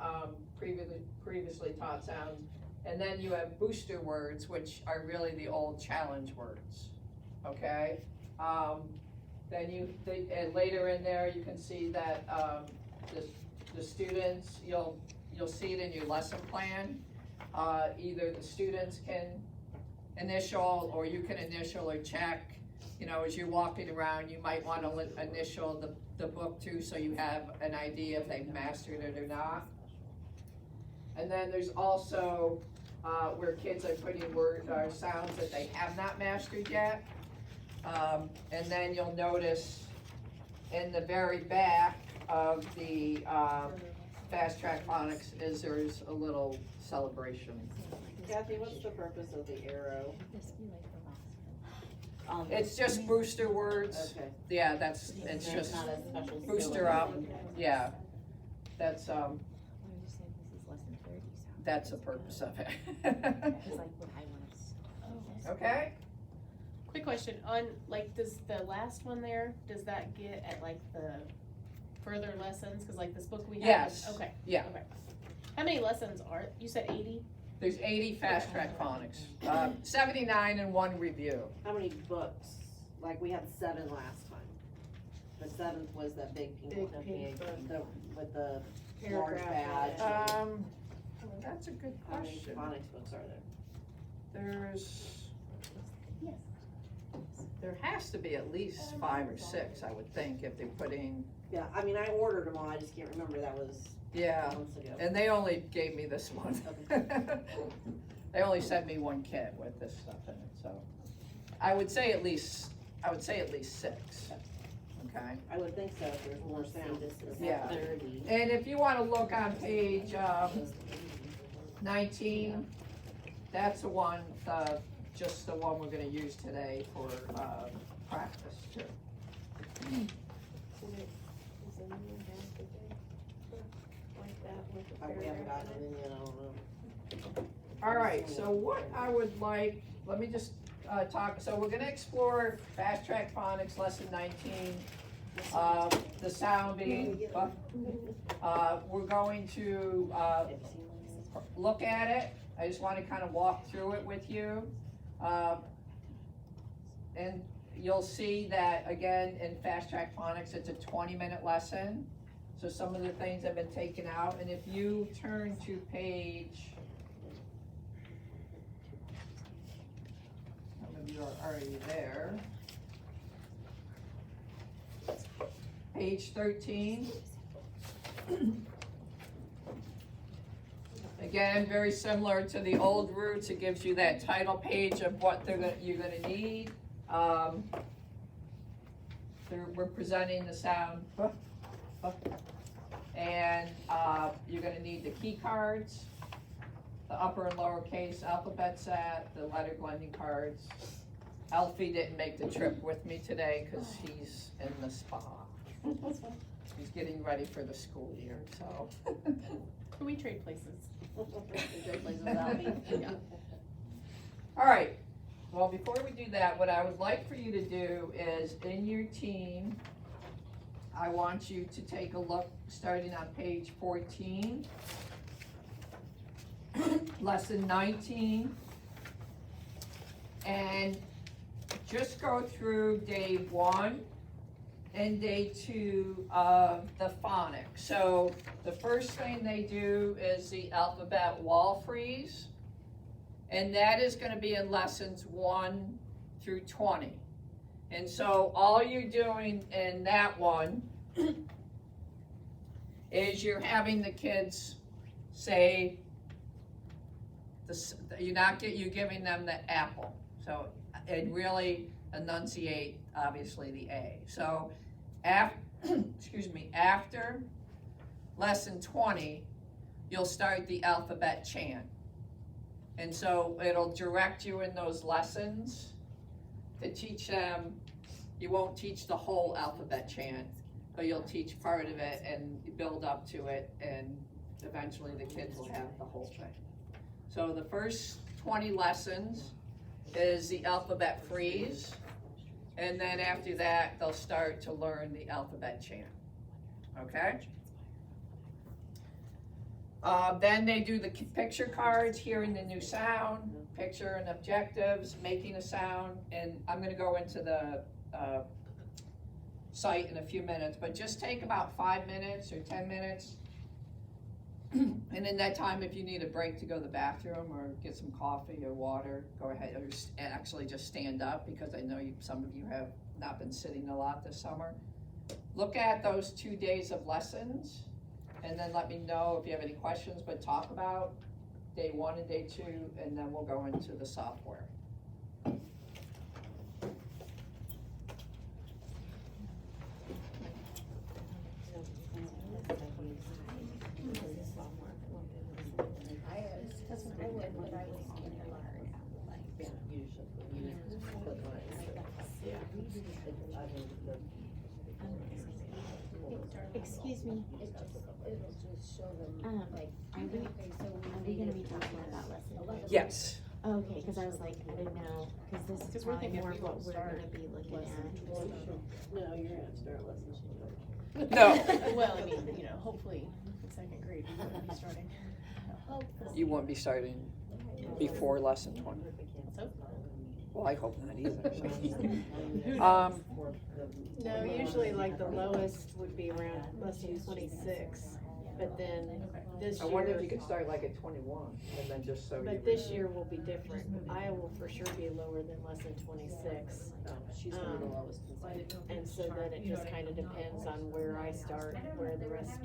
[SPEAKER 1] previously taught sounds, and then you have booster words, which are really the old challenge words, okay? And later in there, you can see that, the students, you'll see it in your lesson plan. Either the students can initial, or you can initial or check. You know, as you're walking around, you might wanna initial the book too, so you have an idea if they've mastered it or not. And then there's also, where kids are putting words or sounds that they have not mastered yet. And then you'll notice in the very back of the, Fast Track Phonics is there's a little celebration.
[SPEAKER 3] Kathy, what's the purpose of the arrow?
[SPEAKER 1] It's just booster words,
[SPEAKER 3] Okay.
[SPEAKER 1] yeah, it's
[SPEAKER 7] There's
[SPEAKER 1] just,
[SPEAKER 7] not a special skill
[SPEAKER 1] booster
[SPEAKER 7] or
[SPEAKER 1] up.
[SPEAKER 7] anything.
[SPEAKER 1] yeah, that's, that's the purpose of it. Okay,
[SPEAKER 5] Quick question, on, like, does the last one there, does that get at like the further lessons, cause like this book we have.
[SPEAKER 1] Yes.
[SPEAKER 5] Okay.
[SPEAKER 1] Yeah.
[SPEAKER 5] Okay. How many lessons are, you said 80?
[SPEAKER 1] There's 80 fast track phonics, 79 in one review.
[SPEAKER 3] How many books? Like, we had 7 last time. The 7th was that big pink
[SPEAKER 6] Big
[SPEAKER 3] one,
[SPEAKER 6] pink book.
[SPEAKER 3] with the large
[SPEAKER 6] Paragraph,
[SPEAKER 3] badge.
[SPEAKER 1] That's a good
[SPEAKER 3] How many
[SPEAKER 1] question.
[SPEAKER 3] phonics books are there?
[SPEAKER 1] There has to be at least 5 or 6, I would think, if they're putting,
[SPEAKER 3] Yeah, I mean, I ordered them all, I just can't remember, that was
[SPEAKER 1] yeah.
[SPEAKER 3] months ago.
[SPEAKER 1] And they only gave me this one. They only sent me one kit with this stuff in it, so. I would say at least 6, okay?
[SPEAKER 3] I would think so, if there's more sound.
[SPEAKER 1] Yeah.
[SPEAKER 7] 30.
[SPEAKER 1] And if you wanna look on page, 19, that's the one, just the one we're gonna use today for, practice too.
[SPEAKER 3] We haven't gotten it in yet, I don't know.
[SPEAKER 1] All right, so what I would like, let me just, talk, so we're gonna explore Fast Track Phonics Lesson 19, the sounding. We're going to, look at it. I just wanna kind of walk through it with you. And you'll see that, again, in Fast Track Phonics, it's a 20-minute lesson. So some of the things have been taken out, and if you turn to page, some of you are already there. Page 13. Again, very similar to the old routes, it gives you that title page of what you're gonna need. We're presenting the sound. And you're gonna need the key cards, the upper and lowercase alphabet set, the letter blending cards. Alfie didn't make the trip with me today because he's in the spa. He's getting ready for the school year, so.
[SPEAKER 5] Can we trade places?
[SPEAKER 3] Great places, Alfie.
[SPEAKER 5] Yeah.
[SPEAKER 1] All right, well, before we do that, what I would like for you to do is, in your team, I want you to take a look, starting on page 14, lesson 19, and just go through day 1 and day 2 of the phonics. So the first thing they do is the alphabet wall freeze, and that is gonna be in lessons 1 through 20. And so all you're doing in that one is you're having the kids say, you're giving them the apple. So, and really enunciate, obviously, the A. So, after lesson 20, you'll start the alphabet chant. And so it'll direct you in those lessons to teach them. You won't teach the whole alphabet chant, but you'll teach part of it and build up to it, and eventually the kids will have the whole thing. So the first 20 lessons is the alphabet freeze, and then after that, they'll start to learn the alphabet chant, okay? Then they do the picture cards, hearing the new sound, picture and objectives, making a sound, and I'm gonna go into the site in a few minutes, but just take about 5 minutes or 10 minutes. And in that time, if you need a break to go to the bathroom or get some coffee or water, go ahead, or actually just stand up, because I know some of you have not been sitting a lot this summer. Look at those 2 days of lessons, and then let me know if you have any questions, but talk about day 1 and day 2, and then we'll go into the software.
[SPEAKER 4] Excuse me,
[SPEAKER 2] It'll just show them, like,
[SPEAKER 4] are we gonna be talking about lessons?
[SPEAKER 1] Yes.
[SPEAKER 4] Okay, cause I was like, I didn't know, cause this is
[SPEAKER 5] Cause we're
[SPEAKER 4] probably
[SPEAKER 5] thinking
[SPEAKER 4] more
[SPEAKER 5] we
[SPEAKER 4] of what
[SPEAKER 5] won't
[SPEAKER 4] we're
[SPEAKER 5] start
[SPEAKER 4] gonna be looking
[SPEAKER 3] No, you're gonna start lessons.
[SPEAKER 1] No.
[SPEAKER 5] Well, I mean, you know, hopefully in second grade we won't be starting.
[SPEAKER 1] You won't be starting before lesson 20.
[SPEAKER 5] So,
[SPEAKER 1] Well, I hope not either.
[SPEAKER 11] No, usually like the lowest would be around lesson 26, but then this
[SPEAKER 1] I wonder if you
[SPEAKER 11] year,
[SPEAKER 1] could start like at 21 and then just so you.
[SPEAKER 11] but this year will be different. I will for sure be lower than lesson 26.
[SPEAKER 3] She's gonna be the lowest in sight.
[SPEAKER 11] And so then it just kind of depends on where I start, where the rest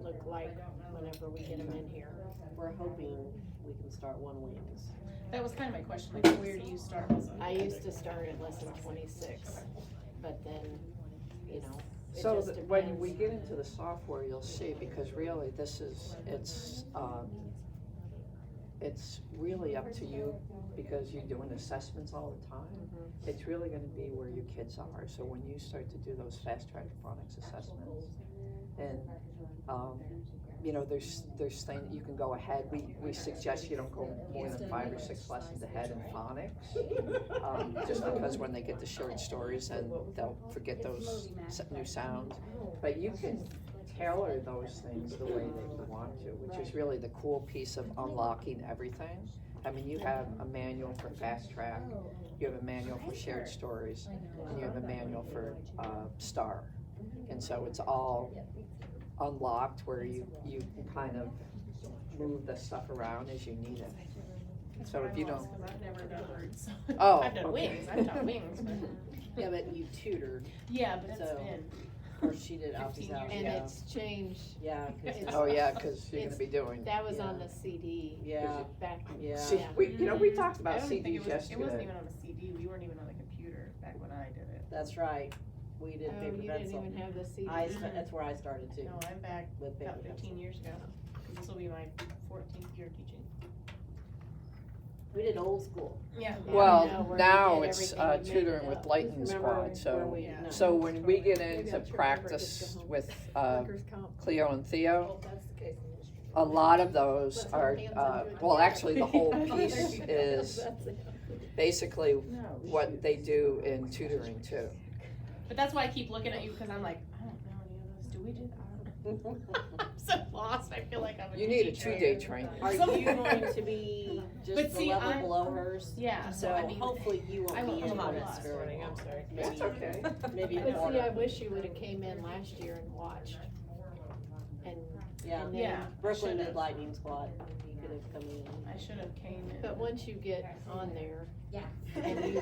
[SPEAKER 11] look like whenever we get them in here.
[SPEAKER 3] We're hoping we can start one wings.
[SPEAKER 5] that was kind of my question, like where do you start?
[SPEAKER 11] I used to start at lesson 26, but then, you know, it
[SPEAKER 1] So
[SPEAKER 11] just
[SPEAKER 1] that when
[SPEAKER 11] depends.
[SPEAKER 1] we get into the software, you'll see, because really this is, it's really up to you, because you're doing assessments all the time. It's really gonna be where your kids are, so when you start to do those fast track phonics assessments, and, you know, there's things, you can go ahead, we suggest you don't go more than 5 or 6 lessons ahead in phonics. Just because when they get the short stories, and they'll forget those new sounds. But you can tailor those things the way that you want to, which is really the cool piece of unlocking everything. I mean, you have a manual for fast track, you have a manual for shared stories, and you have a manual for STAR. And so it's all unlocked where you can kind of move the stuff around as you need it. So if you don't,
[SPEAKER 5] Because I've never done roots.
[SPEAKER 1] Oh,
[SPEAKER 5] I've done
[SPEAKER 1] okay.
[SPEAKER 5] wings, I've done wings, but,
[SPEAKER 3] Yeah, but you tutored,
[SPEAKER 5] yeah, but it's
[SPEAKER 3] So-
[SPEAKER 5] been,
[SPEAKER 3] or she did Alfie's
[SPEAKER 5] 15
[SPEAKER 3] out,
[SPEAKER 5] years
[SPEAKER 11] And
[SPEAKER 3] yeah.
[SPEAKER 11] it's changed.
[SPEAKER 3] Yeah, 'cause
[SPEAKER 11] It's-
[SPEAKER 1] oh yeah, cause you're gonna be doing.
[SPEAKER 11] That was
[SPEAKER 3] Yeah.
[SPEAKER 11] on the CD.
[SPEAKER 3] Yeah.
[SPEAKER 11] Back,
[SPEAKER 3] Yeah.
[SPEAKER 1] See,
[SPEAKER 11] yeah.
[SPEAKER 1] we talked
[SPEAKER 5] I
[SPEAKER 1] about
[SPEAKER 5] don't even think
[SPEAKER 1] CDs
[SPEAKER 5] it wasn't
[SPEAKER 1] yesterday.
[SPEAKER 5] even on a CD, we weren't even on the computer back when I did it.
[SPEAKER 3] That's right, we did
[SPEAKER 11] Oh,
[SPEAKER 3] paper
[SPEAKER 11] you
[SPEAKER 3] pencil.
[SPEAKER 11] didn't even have the CD.
[SPEAKER 3] That's where I started too,
[SPEAKER 5] No, I'm back
[SPEAKER 3] with paper
[SPEAKER 5] about 15
[SPEAKER 3] pencil.
[SPEAKER 5] years ago, 'cause this will be my 14th year teaching.
[SPEAKER 3] We did old school.
[SPEAKER 5] Yeah.
[SPEAKER 11] Yeah,
[SPEAKER 1] Well,
[SPEAKER 11] no, where you
[SPEAKER 1] now
[SPEAKER 11] did
[SPEAKER 1] it's
[SPEAKER 11] everything you made
[SPEAKER 1] tutoring with
[SPEAKER 11] up.
[SPEAKER 1] Lightning
[SPEAKER 3] Remember
[SPEAKER 1] Squad,
[SPEAKER 3] where
[SPEAKER 1] so,
[SPEAKER 3] we-
[SPEAKER 5] Yeah.
[SPEAKER 3] no.
[SPEAKER 1] so when we get
[SPEAKER 11] Maybe
[SPEAKER 1] into
[SPEAKER 11] I'll try
[SPEAKER 1] practice
[SPEAKER 11] to go home.
[SPEAKER 1] with,
[SPEAKER 11] Workers' comp.
[SPEAKER 1] Cleo and Theo,
[SPEAKER 11] Oh, that's the case in Michigan.
[SPEAKER 1] a lot of those
[SPEAKER 11] Let's
[SPEAKER 1] are,
[SPEAKER 11] hold hands and do it
[SPEAKER 1] well,
[SPEAKER 11] together.
[SPEAKER 1] actually, the whole piece is
[SPEAKER 11] That's it.
[SPEAKER 1] basically what they do in tutoring too.
[SPEAKER 5] But that's why I keep looking at you, because I'm like, I don't know any of those, do we do that? I'm so lost, I feel like I'm a
[SPEAKER 1] You need a
[SPEAKER 5] teacher.
[SPEAKER 1] 2-day training.
[SPEAKER 3] Are you going to be
[SPEAKER 5] But
[SPEAKER 3] just the
[SPEAKER 5] see,
[SPEAKER 3] level
[SPEAKER 5] I'm-
[SPEAKER 3] below hers?
[SPEAKER 5] Yeah, so
[SPEAKER 3] So
[SPEAKER 5] I mean,
[SPEAKER 3] hopefully you
[SPEAKER 5] I
[SPEAKER 3] won't be
[SPEAKER 5] won't
[SPEAKER 3] in
[SPEAKER 5] do a
[SPEAKER 3] this
[SPEAKER 5] lot.
[SPEAKER 3] very long.
[SPEAKER 1] That's okay.
[SPEAKER 3] Maybe a
[SPEAKER 11] But see,
[SPEAKER 3] quarter.
[SPEAKER 11] I wish you would've came in last year and watched. And,
[SPEAKER 3] Yeah.
[SPEAKER 11] and
[SPEAKER 5] Yeah.
[SPEAKER 11] then,
[SPEAKER 3] Brooklyn
[SPEAKER 5] Should've.
[SPEAKER 3] did Lightning Squad, you could have come in.
[SPEAKER 5] I should have came in.
[SPEAKER 11] but once you get on there.
[SPEAKER 9] Yeah.
[SPEAKER 11] And you,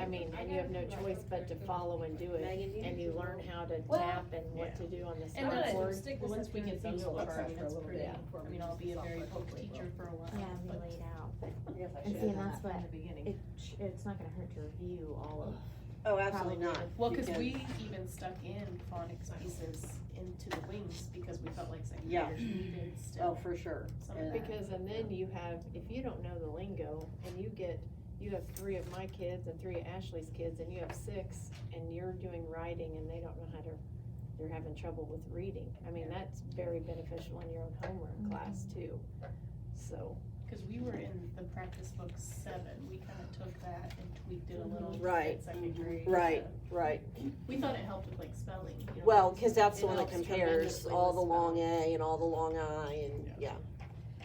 [SPEAKER 11] I mean, and you have no choice but to follow and do it, and you learn how to tap and what to do on the
[SPEAKER 5] And then
[SPEAKER 11] soundboard.
[SPEAKER 5] once we get these books, I mean, it's pretty,
[SPEAKER 11] Yeah.
[SPEAKER 5] I mean, I'll be a very book teacher for a while.
[SPEAKER 4] Yeah, and
[SPEAKER 5] but
[SPEAKER 4] be laid out, but,
[SPEAKER 3] I guess I
[SPEAKER 4] and
[SPEAKER 3] should.
[SPEAKER 4] see, and that's
[SPEAKER 5] from
[SPEAKER 4] what,
[SPEAKER 5] the beginning.
[SPEAKER 4] it's not gonna hurt to review all of.
[SPEAKER 3] Oh, absolutely not.
[SPEAKER 5] Well, cause we even stuck in phonics pieces into the wings, because we felt like second
[SPEAKER 3] Yeah.
[SPEAKER 5] graders needed
[SPEAKER 3] Oh,
[SPEAKER 5] still
[SPEAKER 3] for sure.
[SPEAKER 5] some of
[SPEAKER 3] And-
[SPEAKER 5] that.
[SPEAKER 11] Because, and then you have, if you don't know the lingo, and you have 3 of my kids and 3 of Ashley's kids, and you have 6, and you're doing writing and they don't know how to, they're having trouble with reading. I mean, that's very beneficial in your own homework class too, so.
[SPEAKER 5] Cause we were in the practice book 7, we kinda took that and tweaked it a little in
[SPEAKER 3] Right.
[SPEAKER 5] second grade.
[SPEAKER 3] Right, right.
[SPEAKER 5] We thought it helped with like spelling, you know.
[SPEAKER 3] Well, cause that's
[SPEAKER 11] It
[SPEAKER 3] the one that
[SPEAKER 11] helps
[SPEAKER 3] compares
[SPEAKER 11] tremendously
[SPEAKER 3] all
[SPEAKER 11] with
[SPEAKER 3] the long A and all the long I and, yeah.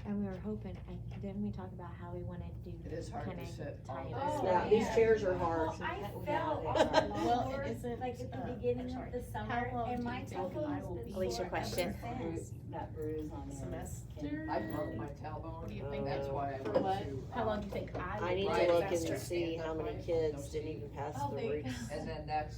[SPEAKER 4] And we were hoping, didn't we talk about how we wanted to
[SPEAKER 1] It is hard to
[SPEAKER 4] kinda
[SPEAKER 1] sit
[SPEAKER 4] tie
[SPEAKER 1] all
[SPEAKER 4] it
[SPEAKER 1] day.
[SPEAKER 4] all
[SPEAKER 3] Yeah,
[SPEAKER 4] in?
[SPEAKER 3] these chairs are hard.
[SPEAKER 9] I fell
[SPEAKER 5] Well,
[SPEAKER 9] more,
[SPEAKER 5] it isn't,
[SPEAKER 9] like at the
[SPEAKER 5] I'm
[SPEAKER 9] beginning
[SPEAKER 5] sorry.
[SPEAKER 9] of the
[SPEAKER 5] How
[SPEAKER 9] summer,
[SPEAKER 5] long
[SPEAKER 9] and
[SPEAKER 5] do
[SPEAKER 9] my
[SPEAKER 5] you think
[SPEAKER 9] tailbone's
[SPEAKER 5] I will
[SPEAKER 9] been
[SPEAKER 5] be?
[SPEAKER 9] sore
[SPEAKER 4] Alicia,
[SPEAKER 9] ever
[SPEAKER 4] question.
[SPEAKER 9] since.
[SPEAKER 3] That bruise on
[SPEAKER 5] Semester?
[SPEAKER 1] I broke my tailbone.
[SPEAKER 5] What do you think?
[SPEAKER 1] That's why I
[SPEAKER 11] For
[SPEAKER 1] went
[SPEAKER 11] what?
[SPEAKER 1] to.
[SPEAKER 5] How long do you think I will
[SPEAKER 3] I
[SPEAKER 5] be?
[SPEAKER 3] need
[SPEAKER 1] Right,
[SPEAKER 3] to look
[SPEAKER 1] that's
[SPEAKER 3] and
[SPEAKER 1] true.
[SPEAKER 3] see how many kids didn't even pass
[SPEAKER 9] Oh,
[SPEAKER 3] the
[SPEAKER 9] there you
[SPEAKER 3] reach.
[SPEAKER 1] And then that's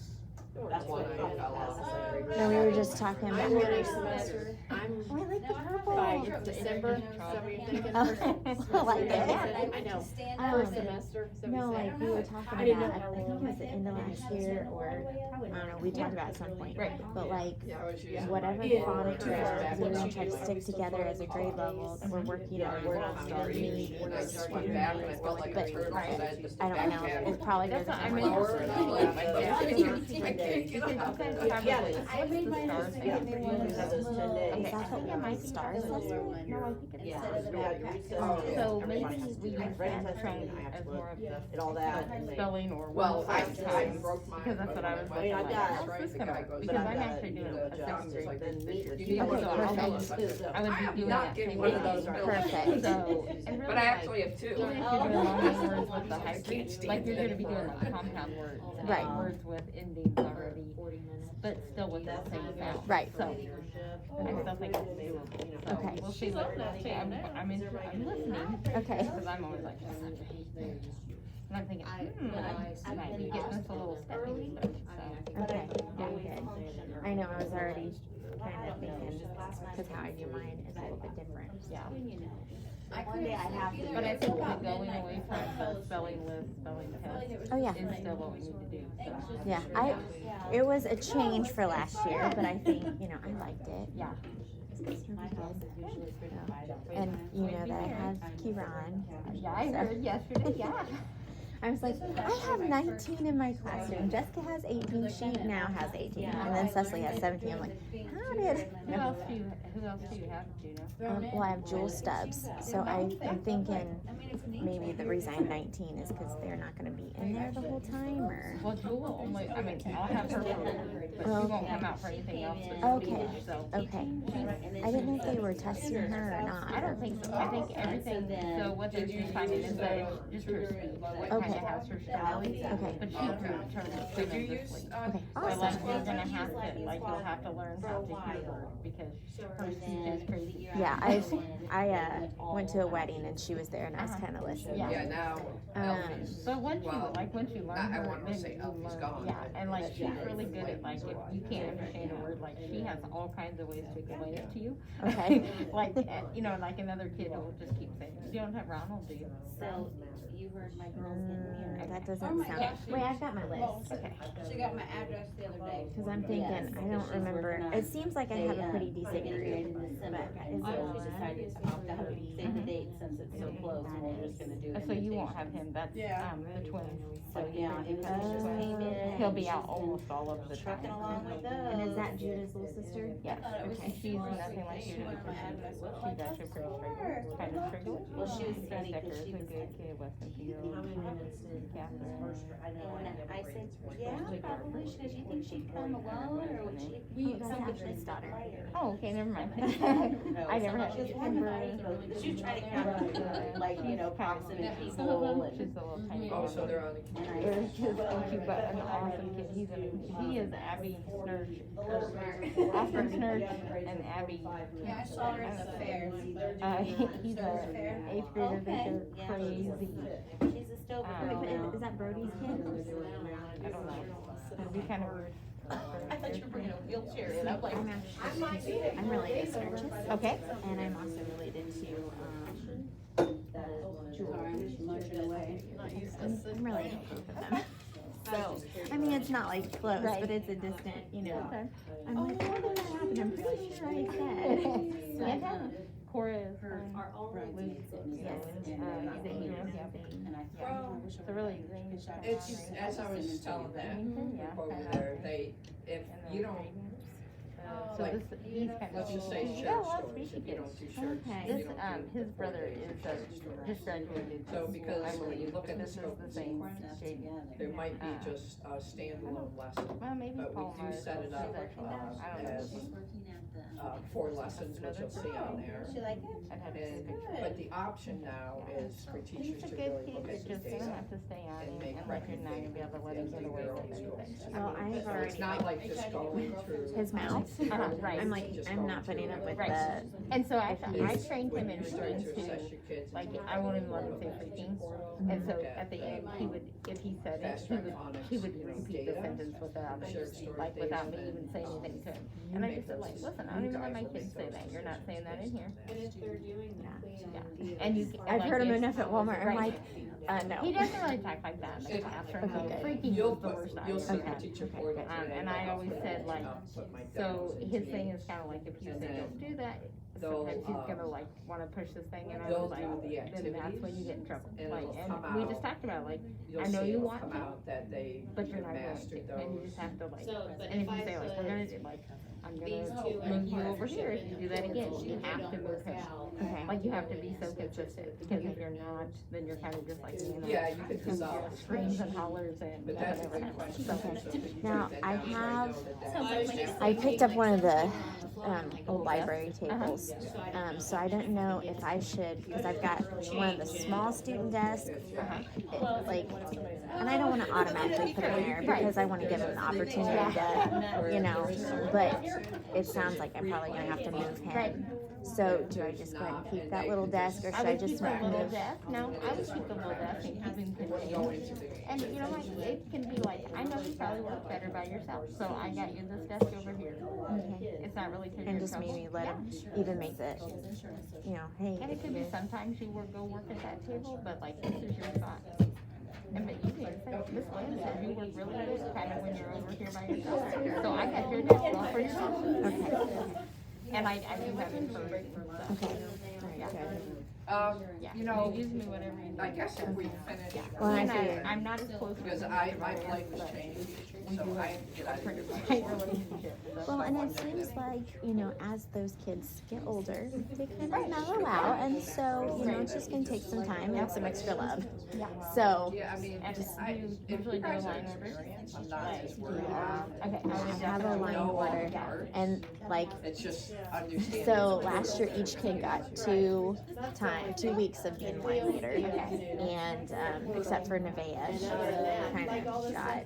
[SPEAKER 3] That's
[SPEAKER 1] when
[SPEAKER 3] what
[SPEAKER 1] I
[SPEAKER 3] probably
[SPEAKER 1] fell
[SPEAKER 3] passes
[SPEAKER 1] off.
[SPEAKER 3] every grade.
[SPEAKER 4] No, we were just talking about.
[SPEAKER 11] I'm getting semester, I'm
[SPEAKER 4] Oh, I like the purple.
[SPEAKER 11] by December, is that what you're thinking?
[SPEAKER 4] Oh,
[SPEAKER 11] First-
[SPEAKER 4] I like it.
[SPEAKER 11] I know,
[SPEAKER 9] Stand
[SPEAKER 4] Um,
[SPEAKER 9] up
[SPEAKER 11] first
[SPEAKER 9] and-
[SPEAKER 11] semester, so
[SPEAKER 4] No,
[SPEAKER 11] we say.
[SPEAKER 4] like we were talking
[SPEAKER 11] I didn't
[SPEAKER 4] about,
[SPEAKER 11] know
[SPEAKER 4] I think it was the end of last year, or, I don't know, we talked about it at some point.
[SPEAKER 5] Right.
[SPEAKER 4] But like,
[SPEAKER 1] Yeah, I was using
[SPEAKER 4] whatever
[SPEAKER 1] my
[SPEAKER 4] the
[SPEAKER 1] forward
[SPEAKER 4] phonics
[SPEAKER 1] track
[SPEAKER 4] are,
[SPEAKER 1] back
[SPEAKER 4] we
[SPEAKER 1] when
[SPEAKER 4] were
[SPEAKER 1] I
[SPEAKER 4] gonna try to
[SPEAKER 1] was
[SPEAKER 4] stick together as a grade level, we're working on
[SPEAKER 1] we're
[SPEAKER 4] word
[SPEAKER 1] not
[SPEAKER 4] on
[SPEAKER 1] starting.
[SPEAKER 4] me.
[SPEAKER 1] When I just went back and I felt like a
[SPEAKER 4] But
[SPEAKER 1] turtle, 'cause I had this
[SPEAKER 4] I don't know,
[SPEAKER 1] backpack
[SPEAKER 4] it's probably
[SPEAKER 1] with
[SPEAKER 4] doesn't
[SPEAKER 1] a
[SPEAKER 4] sound
[SPEAKER 1] flower,
[SPEAKER 4] like.
[SPEAKER 1] and I'm like, my
[SPEAKER 11] Yeah.
[SPEAKER 1] back hurts. I
[SPEAKER 3] days.
[SPEAKER 4] You can probably,
[SPEAKER 3] Yeah.
[SPEAKER 4] what's the stars?
[SPEAKER 3] Yeah, you only have those 10 days.
[SPEAKER 4] Okay, I think it might be stars
[SPEAKER 3] Little
[SPEAKER 4] assessment, no, I think it's.
[SPEAKER 3] Yeah.
[SPEAKER 2] Instead of the
[SPEAKER 3] Yeah,
[SPEAKER 2] backpack.
[SPEAKER 3] your research
[SPEAKER 4] So
[SPEAKER 3] is-
[SPEAKER 4] maybe
[SPEAKER 3] everybody has to
[SPEAKER 4] we
[SPEAKER 3] do
[SPEAKER 4] use
[SPEAKER 3] it. Brain
[SPEAKER 4] that
[SPEAKER 3] testing,
[SPEAKER 4] train
[SPEAKER 3] I have
[SPEAKER 4] as
[SPEAKER 3] to
[SPEAKER 4] more of the
[SPEAKER 3] and all that. and they-
[SPEAKER 4] spelling or
[SPEAKER 1] Well,
[SPEAKER 4] word
[SPEAKER 1] I
[SPEAKER 4] processing.
[SPEAKER 1] broke mine.
[SPEAKER 4] Because that's what I was
[SPEAKER 1] but
[SPEAKER 3] I mean,
[SPEAKER 4] looking
[SPEAKER 3] I've
[SPEAKER 4] like,
[SPEAKER 3] got-
[SPEAKER 4] how's this gonna work?
[SPEAKER 1] But
[SPEAKER 4] Because
[SPEAKER 3] I've
[SPEAKER 4] I'm
[SPEAKER 3] got,
[SPEAKER 4] actually
[SPEAKER 3] you
[SPEAKER 4] doing
[SPEAKER 3] know,
[SPEAKER 4] a
[SPEAKER 3] adjust,
[SPEAKER 4] second
[SPEAKER 3] just
[SPEAKER 4] grade.
[SPEAKER 3] like then meet with
[SPEAKER 1] You
[SPEAKER 3] you.
[SPEAKER 1] can
[SPEAKER 4] Okay,
[SPEAKER 1] go on
[SPEAKER 4] perfect.
[SPEAKER 1] all of them.
[SPEAKER 4] I would
[SPEAKER 1] I
[SPEAKER 4] be
[SPEAKER 1] am
[SPEAKER 4] doing
[SPEAKER 1] not
[SPEAKER 4] that
[SPEAKER 1] getting
[SPEAKER 4] same
[SPEAKER 1] one of
[SPEAKER 4] thing.
[SPEAKER 1] those right
[SPEAKER 4] Perfect, so, and really
[SPEAKER 1] But I
[SPEAKER 4] like,
[SPEAKER 1] actually have two.
[SPEAKER 4] even if you're doing long words with the hybrid, like you're gonna be doing like compound words, and
[SPEAKER 10] Right.
[SPEAKER 4] words with endings already, but still with the same sound.
[SPEAKER 10] Right.
[SPEAKER 4] So, I still think it's doable, so
[SPEAKER 10] Okay.
[SPEAKER 4] we'll see later, I'm listening,
[SPEAKER 10] Okay.
[SPEAKER 4] because I'm always like, and I'm thinking, I might be getting this a little stepping stone, so.
[SPEAKER 10] Okay, very good. I know, I was already kind of thinking, cause how I do mine is a little bit different.
[SPEAKER 4] Yeah.
[SPEAKER 7] One day I have to.
[SPEAKER 4] But I think that going away from the spelling list, spelling test
[SPEAKER 10] Oh, yeah.
[SPEAKER 4] is still what we need to do, so.
[SPEAKER 10] Yeah, it was a change for last year, but I think, you know, I liked it.
[SPEAKER 4] Yeah.
[SPEAKER 7] My house is usually pretty wide.
[SPEAKER 10] And you know that I have Kieran.
[SPEAKER 4] Yeah, I heard yesterday, yeah.
[SPEAKER 10] I was like, I have 19 in my classroom. Jessica has 18. She now has 18. And then Cecily has 17. I'm like, how did?
[SPEAKER 4] Who else do you have, do you know?
[SPEAKER 10] Well, I have Jewel Stubbs. So I'm thinking maybe the reason I'm 19 is because they're not going to be in there the whole time, or.
[SPEAKER 4] Well, Jewel will only, I mean, I'll have her for, but she won't come out for anything else this
[SPEAKER 10] Okay.
[SPEAKER 4] week, so.
[SPEAKER 10] Okay. I didn't know if they were testing her or not.
[SPEAKER 4] I don't think so, I think everything, so what they're just finding is that just her speed, what kind of has her spelling.
[SPEAKER 10] Okay.
[SPEAKER 4] But she's determined
[SPEAKER 1] Did you
[SPEAKER 4] this
[SPEAKER 1] use,
[SPEAKER 4] week.
[SPEAKER 10] Okay.
[SPEAKER 4] So
[SPEAKER 10] Awesome.
[SPEAKER 4] like, you're gonna have to, like, you'll have to learn how to hear her, because her speech is crazy.
[SPEAKER 10] Yeah, I went to a wedding and she was there and I was kind of listening.
[SPEAKER 4] Yeah.
[SPEAKER 1] yeah, now, Elfie's,
[SPEAKER 4] But once you,
[SPEAKER 1] well,
[SPEAKER 4] once you learn
[SPEAKER 1] I
[SPEAKER 4] her,
[SPEAKER 1] wanted to
[SPEAKER 4] then
[SPEAKER 1] say
[SPEAKER 4] you
[SPEAKER 1] Elfie's
[SPEAKER 4] learn,
[SPEAKER 1] gone,
[SPEAKER 4] yeah,
[SPEAKER 1] but
[SPEAKER 4] and like, she's
[SPEAKER 1] yeah.
[SPEAKER 4] really good at, like, if you can't understand a word, like, she has all kinds of ways to explain it to you.
[SPEAKER 10] Okay.
[SPEAKER 4] Like, you know, like another kid will just keep saying, you don't have Ronald, do you?
[SPEAKER 7] So, you heard my girls in here.
[SPEAKER 10] That doesn't sound. Wait, I've got my list.
[SPEAKER 4] Okay.
[SPEAKER 2] She got my address the other day.
[SPEAKER 10] Because I'm thinking, I don't remember. It seems like I have a pretty decent
[SPEAKER 7] Grade
[SPEAKER 10] group.
[SPEAKER 7] in December.
[SPEAKER 10] But is
[SPEAKER 7] So
[SPEAKER 10] it
[SPEAKER 7] we decided to opt out, save the date since it's so close, and we're just gonna do
[SPEAKER 4] So you won't have
[SPEAKER 7] invitations.
[SPEAKER 4] him, that's,
[SPEAKER 1] Yeah.
[SPEAKER 4] the twins, so
[SPEAKER 7] So,
[SPEAKER 4] you
[SPEAKER 7] yeah,
[SPEAKER 4] can
[SPEAKER 7] he
[SPEAKER 4] do
[SPEAKER 7] was just
[SPEAKER 4] that.
[SPEAKER 7] came in.
[SPEAKER 4] He'll be out
[SPEAKER 7] She's been
[SPEAKER 4] almost all of the time.
[SPEAKER 7] trucking along with those.
[SPEAKER 10] And is that Judah's little sister?
[SPEAKER 4] Yes,
[SPEAKER 10] Okay.
[SPEAKER 4] she's nothing like you, she's actually pretty straight, kind of straight.
[SPEAKER 7] Well, she was funny 'cause she was
[SPEAKER 4] a good kid, Weston Field, Catherine.
[SPEAKER 7] And I said, yeah, probably, she goes, you think she'd come alone, or would she?
[SPEAKER 10] That's
[SPEAKER 7] come with
[SPEAKER 10] Ashley's
[SPEAKER 7] this
[SPEAKER 10] daughter.
[SPEAKER 7] later?
[SPEAKER 4] Oh, okay, never mind. I never had.
[SPEAKER 7] She was she was trying to count, like, you know, proximate people, and.
[SPEAKER 4] She's a little tiny.
[SPEAKER 1] oh, so they're on the
[SPEAKER 7] And I
[SPEAKER 4] Eric
[SPEAKER 7] said,
[SPEAKER 4] is so cute, but an awesome kid. He is Abby Snurge, Oscar Snurge, and Abby.
[SPEAKER 2] Yeah, I saw her at the fair.
[SPEAKER 4] He's a 8th grader this year,
[SPEAKER 7] yeah,
[SPEAKER 4] crazy.
[SPEAKER 7] she's a Stover girl now.
[SPEAKER 10] Is that Brody's kid?
[SPEAKER 4] I don't know. It'd be kind of weird.
[SPEAKER 7] I thought you were bringing a wheelchair in, I'm like.
[SPEAKER 10] I'm actually, I'm related to Sturgis.
[SPEAKER 4] Okay.
[SPEAKER 10] And I'm also related to, Jewel. I'm related to both of them. So, I mean, it's not like close,
[SPEAKER 4] Right.
[SPEAKER 10] but it's a distant, you know.
[SPEAKER 4] Okay.
[SPEAKER 10] I'm like, how did that happen? I'm pretty sure I said.
[SPEAKER 4] Yeah. Cora is,
[SPEAKER 7] Are all
[SPEAKER 4] Luke,
[SPEAKER 10] Yes.
[SPEAKER 4] Zane, yeah. So really, Zane is.
[SPEAKER 1] It's, as I was telling them
[SPEAKER 4] Yeah.
[SPEAKER 1] over there, if you don't,
[SPEAKER 4] So
[SPEAKER 1] like,
[SPEAKER 4] this, he's kind of.
[SPEAKER 1] let's just say
[SPEAKER 4] Yeah,
[SPEAKER 1] short
[SPEAKER 4] well,
[SPEAKER 1] stories,
[SPEAKER 4] speaking
[SPEAKER 1] if you
[SPEAKER 4] of-
[SPEAKER 1] don't do short
[SPEAKER 10] Okay.
[SPEAKER 1] stories,
[SPEAKER 4] This,
[SPEAKER 1] you don't do.
[SPEAKER 4] his brother is, just graduated.
[SPEAKER 1] So because when you look at
[SPEAKER 4] this
[SPEAKER 1] this
[SPEAKER 4] is the same, Jaden.
[SPEAKER 1] There might be just a standalone lesson,
[SPEAKER 4] Well, maybe
[SPEAKER 1] but
[SPEAKER 4] Paul
[SPEAKER 1] we do
[SPEAKER 4] Myers,
[SPEAKER 1] set it up,
[SPEAKER 4] she's actually, I don't know.
[SPEAKER 1] as, four lessons, which you'll see on there.
[SPEAKER 2] She like it?
[SPEAKER 4] I'd have to
[SPEAKER 1] And,
[SPEAKER 4] see a picture.
[SPEAKER 1] but the option now is for teachers
[SPEAKER 4] He's a
[SPEAKER 1] to
[SPEAKER 4] good
[SPEAKER 1] really
[SPEAKER 4] kid,
[SPEAKER 1] look
[SPEAKER 4] you're
[SPEAKER 1] at the
[SPEAKER 4] just gonna
[SPEAKER 1] data.
[SPEAKER 4] have to stay on
[SPEAKER 1] and
[SPEAKER 4] him
[SPEAKER 1] make
[SPEAKER 4] and like you're not gonna be able to let him get away with anything.
[SPEAKER 10] Well, I've
[SPEAKER 1] So
[SPEAKER 10] already,
[SPEAKER 1] it's not like just going through.
[SPEAKER 10] his mouth.
[SPEAKER 4] Right.
[SPEAKER 10] I'm like,
[SPEAKER 1] Just
[SPEAKER 10] I'm
[SPEAKER 1] going
[SPEAKER 10] not putting
[SPEAKER 1] through
[SPEAKER 10] up with
[SPEAKER 4] Right.
[SPEAKER 10] the,
[SPEAKER 4] And so actually, I trained him
[SPEAKER 1] When
[SPEAKER 4] in
[SPEAKER 1] you start
[SPEAKER 4] reading
[SPEAKER 1] to
[SPEAKER 4] too.
[SPEAKER 1] assess your kids.
[SPEAKER 4] Like, I won't even let him say freaking, and so at the end, he would, if he said it, he would repeat the sentence without, like, without me even saying anything to him. And I just said, like, listen, I don't even let my kids say that, you're not saying that in here.
[SPEAKER 11] And if they're doing the
[SPEAKER 4] Yeah. And you.
[SPEAKER 10] I've
[SPEAKER 4] like,
[SPEAKER 10] heard him
[SPEAKER 4] if-
[SPEAKER 10] enough at Walmart, I'm
[SPEAKER 4] Right.
[SPEAKER 10] like, no.
[SPEAKER 4] He doesn't really talk like that in the classroom, though.
[SPEAKER 10] Okay.
[SPEAKER 4] Freaking
[SPEAKER 1] You'll
[SPEAKER 4] is the
[SPEAKER 1] put,
[SPEAKER 4] worst I
[SPEAKER 1] you'll see
[SPEAKER 4] ever
[SPEAKER 1] the
[SPEAKER 4] had.
[SPEAKER 1] teacher board.
[SPEAKER 4] And I always said, like, so his thing is kinda like, if you say don't do that,
[SPEAKER 1] they'll,
[SPEAKER 11] sometimes he's gonna like wanna push this thing and I
[SPEAKER 1] they'll
[SPEAKER 11] was like,
[SPEAKER 1] do the
[SPEAKER 11] then that's when you get in trouble.
[SPEAKER 1] and
[SPEAKER 11] Like,
[SPEAKER 1] it'll
[SPEAKER 11] and
[SPEAKER 1] come
[SPEAKER 11] we
[SPEAKER 1] out.
[SPEAKER 11] just talked about like,
[SPEAKER 1] You'll
[SPEAKER 11] I know
[SPEAKER 1] see
[SPEAKER 11] you
[SPEAKER 1] it'll
[SPEAKER 11] want
[SPEAKER 1] come
[SPEAKER 11] to,
[SPEAKER 1] out that they
[SPEAKER 11] but you're not going
[SPEAKER 1] mastered
[SPEAKER 11] to, and you
[SPEAKER 1] those.
[SPEAKER 11] just have to like,
[SPEAKER 9] So, but
[SPEAKER 11] and if
[SPEAKER 9] if I
[SPEAKER 11] you say like, we're
[SPEAKER 9] put
[SPEAKER 11] gonna do like, I'm
[SPEAKER 9] these
[SPEAKER 11] gonna
[SPEAKER 9] two in
[SPEAKER 11] move you over here, if
[SPEAKER 9] partnership
[SPEAKER 11] you do that again, you have to
[SPEAKER 9] don't
[SPEAKER 11] move
[SPEAKER 9] work
[SPEAKER 11] him.
[SPEAKER 9] out,
[SPEAKER 10] Okay.
[SPEAKER 11] Like you have to be so consistent, because if you're not, then you're kind of just like, you know.
[SPEAKER 1] Yeah, you could dissolve the
[SPEAKER 11] Screams and
[SPEAKER 1] spreadsheet.
[SPEAKER 11] hollers and
[SPEAKER 1] But that's a
[SPEAKER 11] whatever.
[SPEAKER 1] good question.
[SPEAKER 11] So-
[SPEAKER 1] So if you
[SPEAKER 10] Now,
[SPEAKER 1] break that
[SPEAKER 10] I
[SPEAKER 1] down, so
[SPEAKER 10] have-
[SPEAKER 1] know that
[SPEAKER 9] Sounds
[SPEAKER 1] that's-
[SPEAKER 9] like
[SPEAKER 10] I picked up one of the old library tables, so I don't know if I should, because I've got one of the small student desks, like, and I don't want to automatically put it in there because I want to give them the opportunity to, you know, but it sounds like I'm probably gonna have to move him. So do I just go ahead and keep that little desk, or should I
[SPEAKER 11] would keep
[SPEAKER 10] just
[SPEAKER 11] the little
[SPEAKER 10] move?
[SPEAKER 11] desk, no, I would keep the little desk and keep him contained. And you know, like, it can be like, I know you probably work better by yourself, so I got you this desk over here.
[SPEAKER 10] Okay.
[SPEAKER 11] It's not really taking
[SPEAKER 10] And
[SPEAKER 11] your
[SPEAKER 10] just
[SPEAKER 11] trouble.
[SPEAKER 10] maybe let him even make the, you know, hey.
[SPEAKER 11] And it could be sometimes you go work at that table, but like, this is your spot. And but you can say, Miss Lynn said you work really good, kind of when you're over here by yourself. So I got your desk all for yourself.
[SPEAKER 10] Okay.
[SPEAKER 11] And I do have encouragement, so.
[SPEAKER 10] Okay.
[SPEAKER 11] Yeah,
[SPEAKER 1] You know,
[SPEAKER 11] use me whatever you need.
[SPEAKER 1] I guess if we finish,
[SPEAKER 10] Well, I
[SPEAKER 11] And
[SPEAKER 10] figured.
[SPEAKER 11] I'm not as close.
[SPEAKER 1] because my life has changed, so I get out of
[SPEAKER 11] Pretty
[SPEAKER 1] here.
[SPEAKER 11] tight relationship. so.
[SPEAKER 10] Well, and it seems like, you know, as those kids get older, they kind of mellow out, and so, you know, it's just gonna take some time and some extra love. So,
[SPEAKER 1] Yeah, I mean,
[SPEAKER 11] And
[SPEAKER 1] I,
[SPEAKER 11] you
[SPEAKER 1] if
[SPEAKER 11] usually
[SPEAKER 1] you
[SPEAKER 11] do a
[SPEAKER 1] guys are
[SPEAKER 11] line order?
[SPEAKER 1] experienced, I'm not as worried about it.
[SPEAKER 11] Okay, I would
[SPEAKER 10] I have a
[SPEAKER 11] definitely.
[SPEAKER 10] line order, and like,
[SPEAKER 1] It's just understanding.
[SPEAKER 10] so last year each kid got 2 weeks of being line leader, and except for Nevaeh, she kind of got.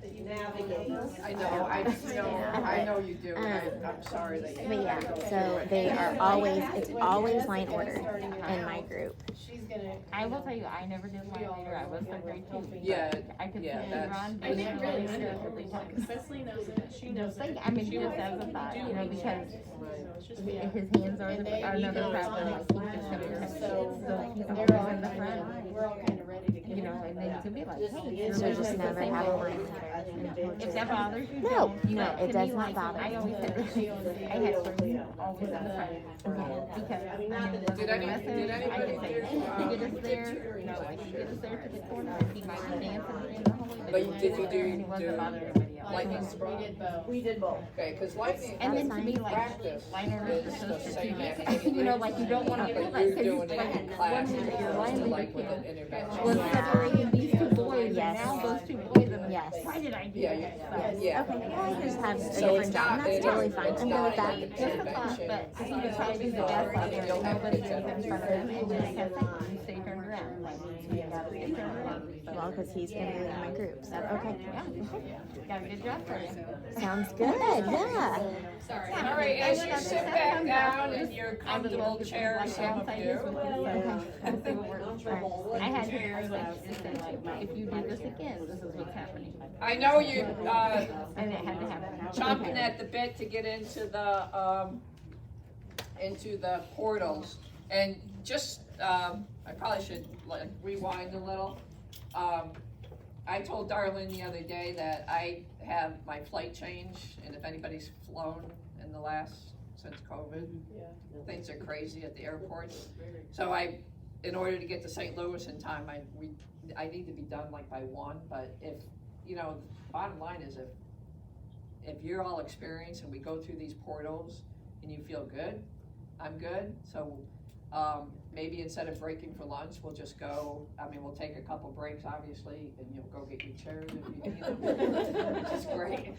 [SPEAKER 1] I know, I know you do, and I'm sorry that you.
[SPEAKER 10] But yeah, so they are always, it's always line order in my group.
[SPEAKER 11] I will tell you, I never did line leader, I was the grade 2. but
[SPEAKER 1] Yeah,
[SPEAKER 11] I could see
[SPEAKER 1] yeah,
[SPEAKER 11] later
[SPEAKER 1] that's-
[SPEAKER 11] on,
[SPEAKER 1] I
[SPEAKER 11] but
[SPEAKER 1] mean,
[SPEAKER 11] it really is really tough.
[SPEAKER 5] Cecily knows it, she knows it.
[SPEAKER 11] I mean, just as a thought, you know, because if his hands are another problem, like he's just gonna have to, so he's always in the front.
[SPEAKER 6] We're all kinda ready to
[SPEAKER 11] You know, and then to be like, hey, you're
[SPEAKER 10] So just
[SPEAKER 11] the
[SPEAKER 10] never
[SPEAKER 11] same
[SPEAKER 10] have a
[SPEAKER 11] way.
[SPEAKER 10] line leader.
[SPEAKER 11] If that bothers you,
[SPEAKER 10] No,
[SPEAKER 11] don't.
[SPEAKER 10] no,
[SPEAKER 11] But
[SPEAKER 10] it
[SPEAKER 11] to
[SPEAKER 10] does
[SPEAKER 11] me,
[SPEAKER 10] not
[SPEAKER 11] like,
[SPEAKER 10] bother
[SPEAKER 11] I
[SPEAKER 10] me.
[SPEAKER 11] always said, I had friends always in the front. Because, I mean, it wasn't
[SPEAKER 1] Did
[SPEAKER 11] a
[SPEAKER 1] any-
[SPEAKER 11] message,
[SPEAKER 1] did
[SPEAKER 11] I
[SPEAKER 1] anybody
[SPEAKER 11] could say,
[SPEAKER 1] do,
[SPEAKER 11] hey, get us there, you know, like, get us there to the corner, he might be dancing in the hallway.
[SPEAKER 1] But
[SPEAKER 11] he
[SPEAKER 1] did you
[SPEAKER 11] wasn't there,
[SPEAKER 1] do-
[SPEAKER 11] and he wasn't
[SPEAKER 1] do
[SPEAKER 11] bothering anybody else.
[SPEAKER 1] lightning
[SPEAKER 6] We did both.
[SPEAKER 1] Okay, cause lightning.
[SPEAKER 11] And then to me, like,
[SPEAKER 1] practice
[SPEAKER 11] line orders
[SPEAKER 1] is
[SPEAKER 11] are so
[SPEAKER 1] the same
[SPEAKER 11] strategic,
[SPEAKER 1] activity.
[SPEAKER 11] you know, like, you don't wanna feel
[SPEAKER 1] But
[SPEAKER 11] like,
[SPEAKER 1] you're
[SPEAKER 11] cause you,
[SPEAKER 1] doing it
[SPEAKER 11] like,
[SPEAKER 1] in
[SPEAKER 11] one
[SPEAKER 1] class
[SPEAKER 11] minute
[SPEAKER 1] as
[SPEAKER 11] you're
[SPEAKER 1] opposed
[SPEAKER 11] line
[SPEAKER 1] to
[SPEAKER 11] leader
[SPEAKER 1] like with an
[SPEAKER 11] kid
[SPEAKER 1] intervention.
[SPEAKER 11] was
[SPEAKER 10] Yeah.
[SPEAKER 11] separating these 2 boys, and
[SPEAKER 10] Yes.
[SPEAKER 11] now those 2 boys, and I'm
[SPEAKER 10] Yes.
[SPEAKER 11] like, why did I do
[SPEAKER 1] Yeah,
[SPEAKER 11] that?
[SPEAKER 1] yeah,
[SPEAKER 11] So-
[SPEAKER 1] yeah.
[SPEAKER 10] Okay, well, I can just have a
[SPEAKER 1] So
[SPEAKER 10] different
[SPEAKER 1] it's
[SPEAKER 10] job,
[SPEAKER 1] not,
[SPEAKER 10] and that's totally fine,
[SPEAKER 1] it's
[SPEAKER 10] I'm good
[SPEAKER 1] not
[SPEAKER 10] with that.
[SPEAKER 1] an
[SPEAKER 11] Just a thought,
[SPEAKER 1] intervention.
[SPEAKER 11] but if you try to do the best of it, nobody goes in front of them, and just have to stay turned around, like, you gotta stay turned around. So-
[SPEAKER 10] Well, because he's gonna be leading my group, so, okay.
[SPEAKER 11] Yeah, got a good job for you.
[SPEAKER 10] Sounds good, yeah.
[SPEAKER 8] Sorry.
[SPEAKER 1] All right, as you sit back down in your comfortable chair, some of you.
[SPEAKER 11] I had to, like, just say, like, if you do this again, this is what's happening.
[SPEAKER 1] I know you,
[SPEAKER 11] And it had to happen.
[SPEAKER 1] chomping at the bit to get into the portals. And just, I probably should like rewind a little. I told Darlene the other day that I have my flight change, and if anybody's flown in the since COVID, things are crazy at the airports. So in order to get to St. Louis in time, I need to be done like by 1, but if, you know, bottom line is if you're all experienced and we go through these portals and you feel good, I'm good. So maybe instead of breaking for lunch, we'll just go, we'll take a couple breaks, obviously, and you'll go get your chairs if you need them, which is great.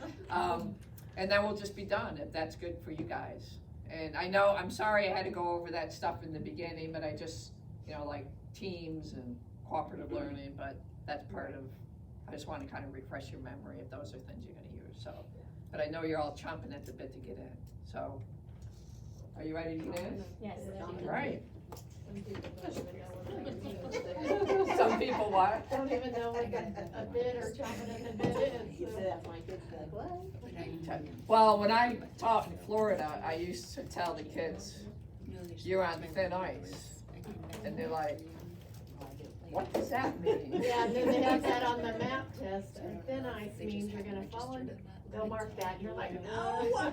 [SPEAKER 1] And then we'll just be done, if that's good for you guys. And I know, I'm sorry I had to go over that stuff in the beginning, but I just, like teams and cooperative learning, but that's part of, I just want to kind of refresh your memory if those are things you're gonna use, so. But I know you're all chomping at the bit to get in, so. Are you ready to get in?
[SPEAKER 9] Yes.
[SPEAKER 1] All right. Some people what?
[SPEAKER 11] Don't even know what a bid or chopping in the bid is.
[SPEAKER 1] Well, when I taught in Florida, I used to tell the kids, you're on thin ice. And they're like, what does that mean?
[SPEAKER 11] Yeah, and then they have that on the map test, and thin ice nice
[SPEAKER 10] They
[SPEAKER 11] means
[SPEAKER 10] just
[SPEAKER 11] you're gonna
[SPEAKER 10] haven't
[SPEAKER 11] fall in,
[SPEAKER 10] registered in that
[SPEAKER 11] they'll mark that, and you're like, no.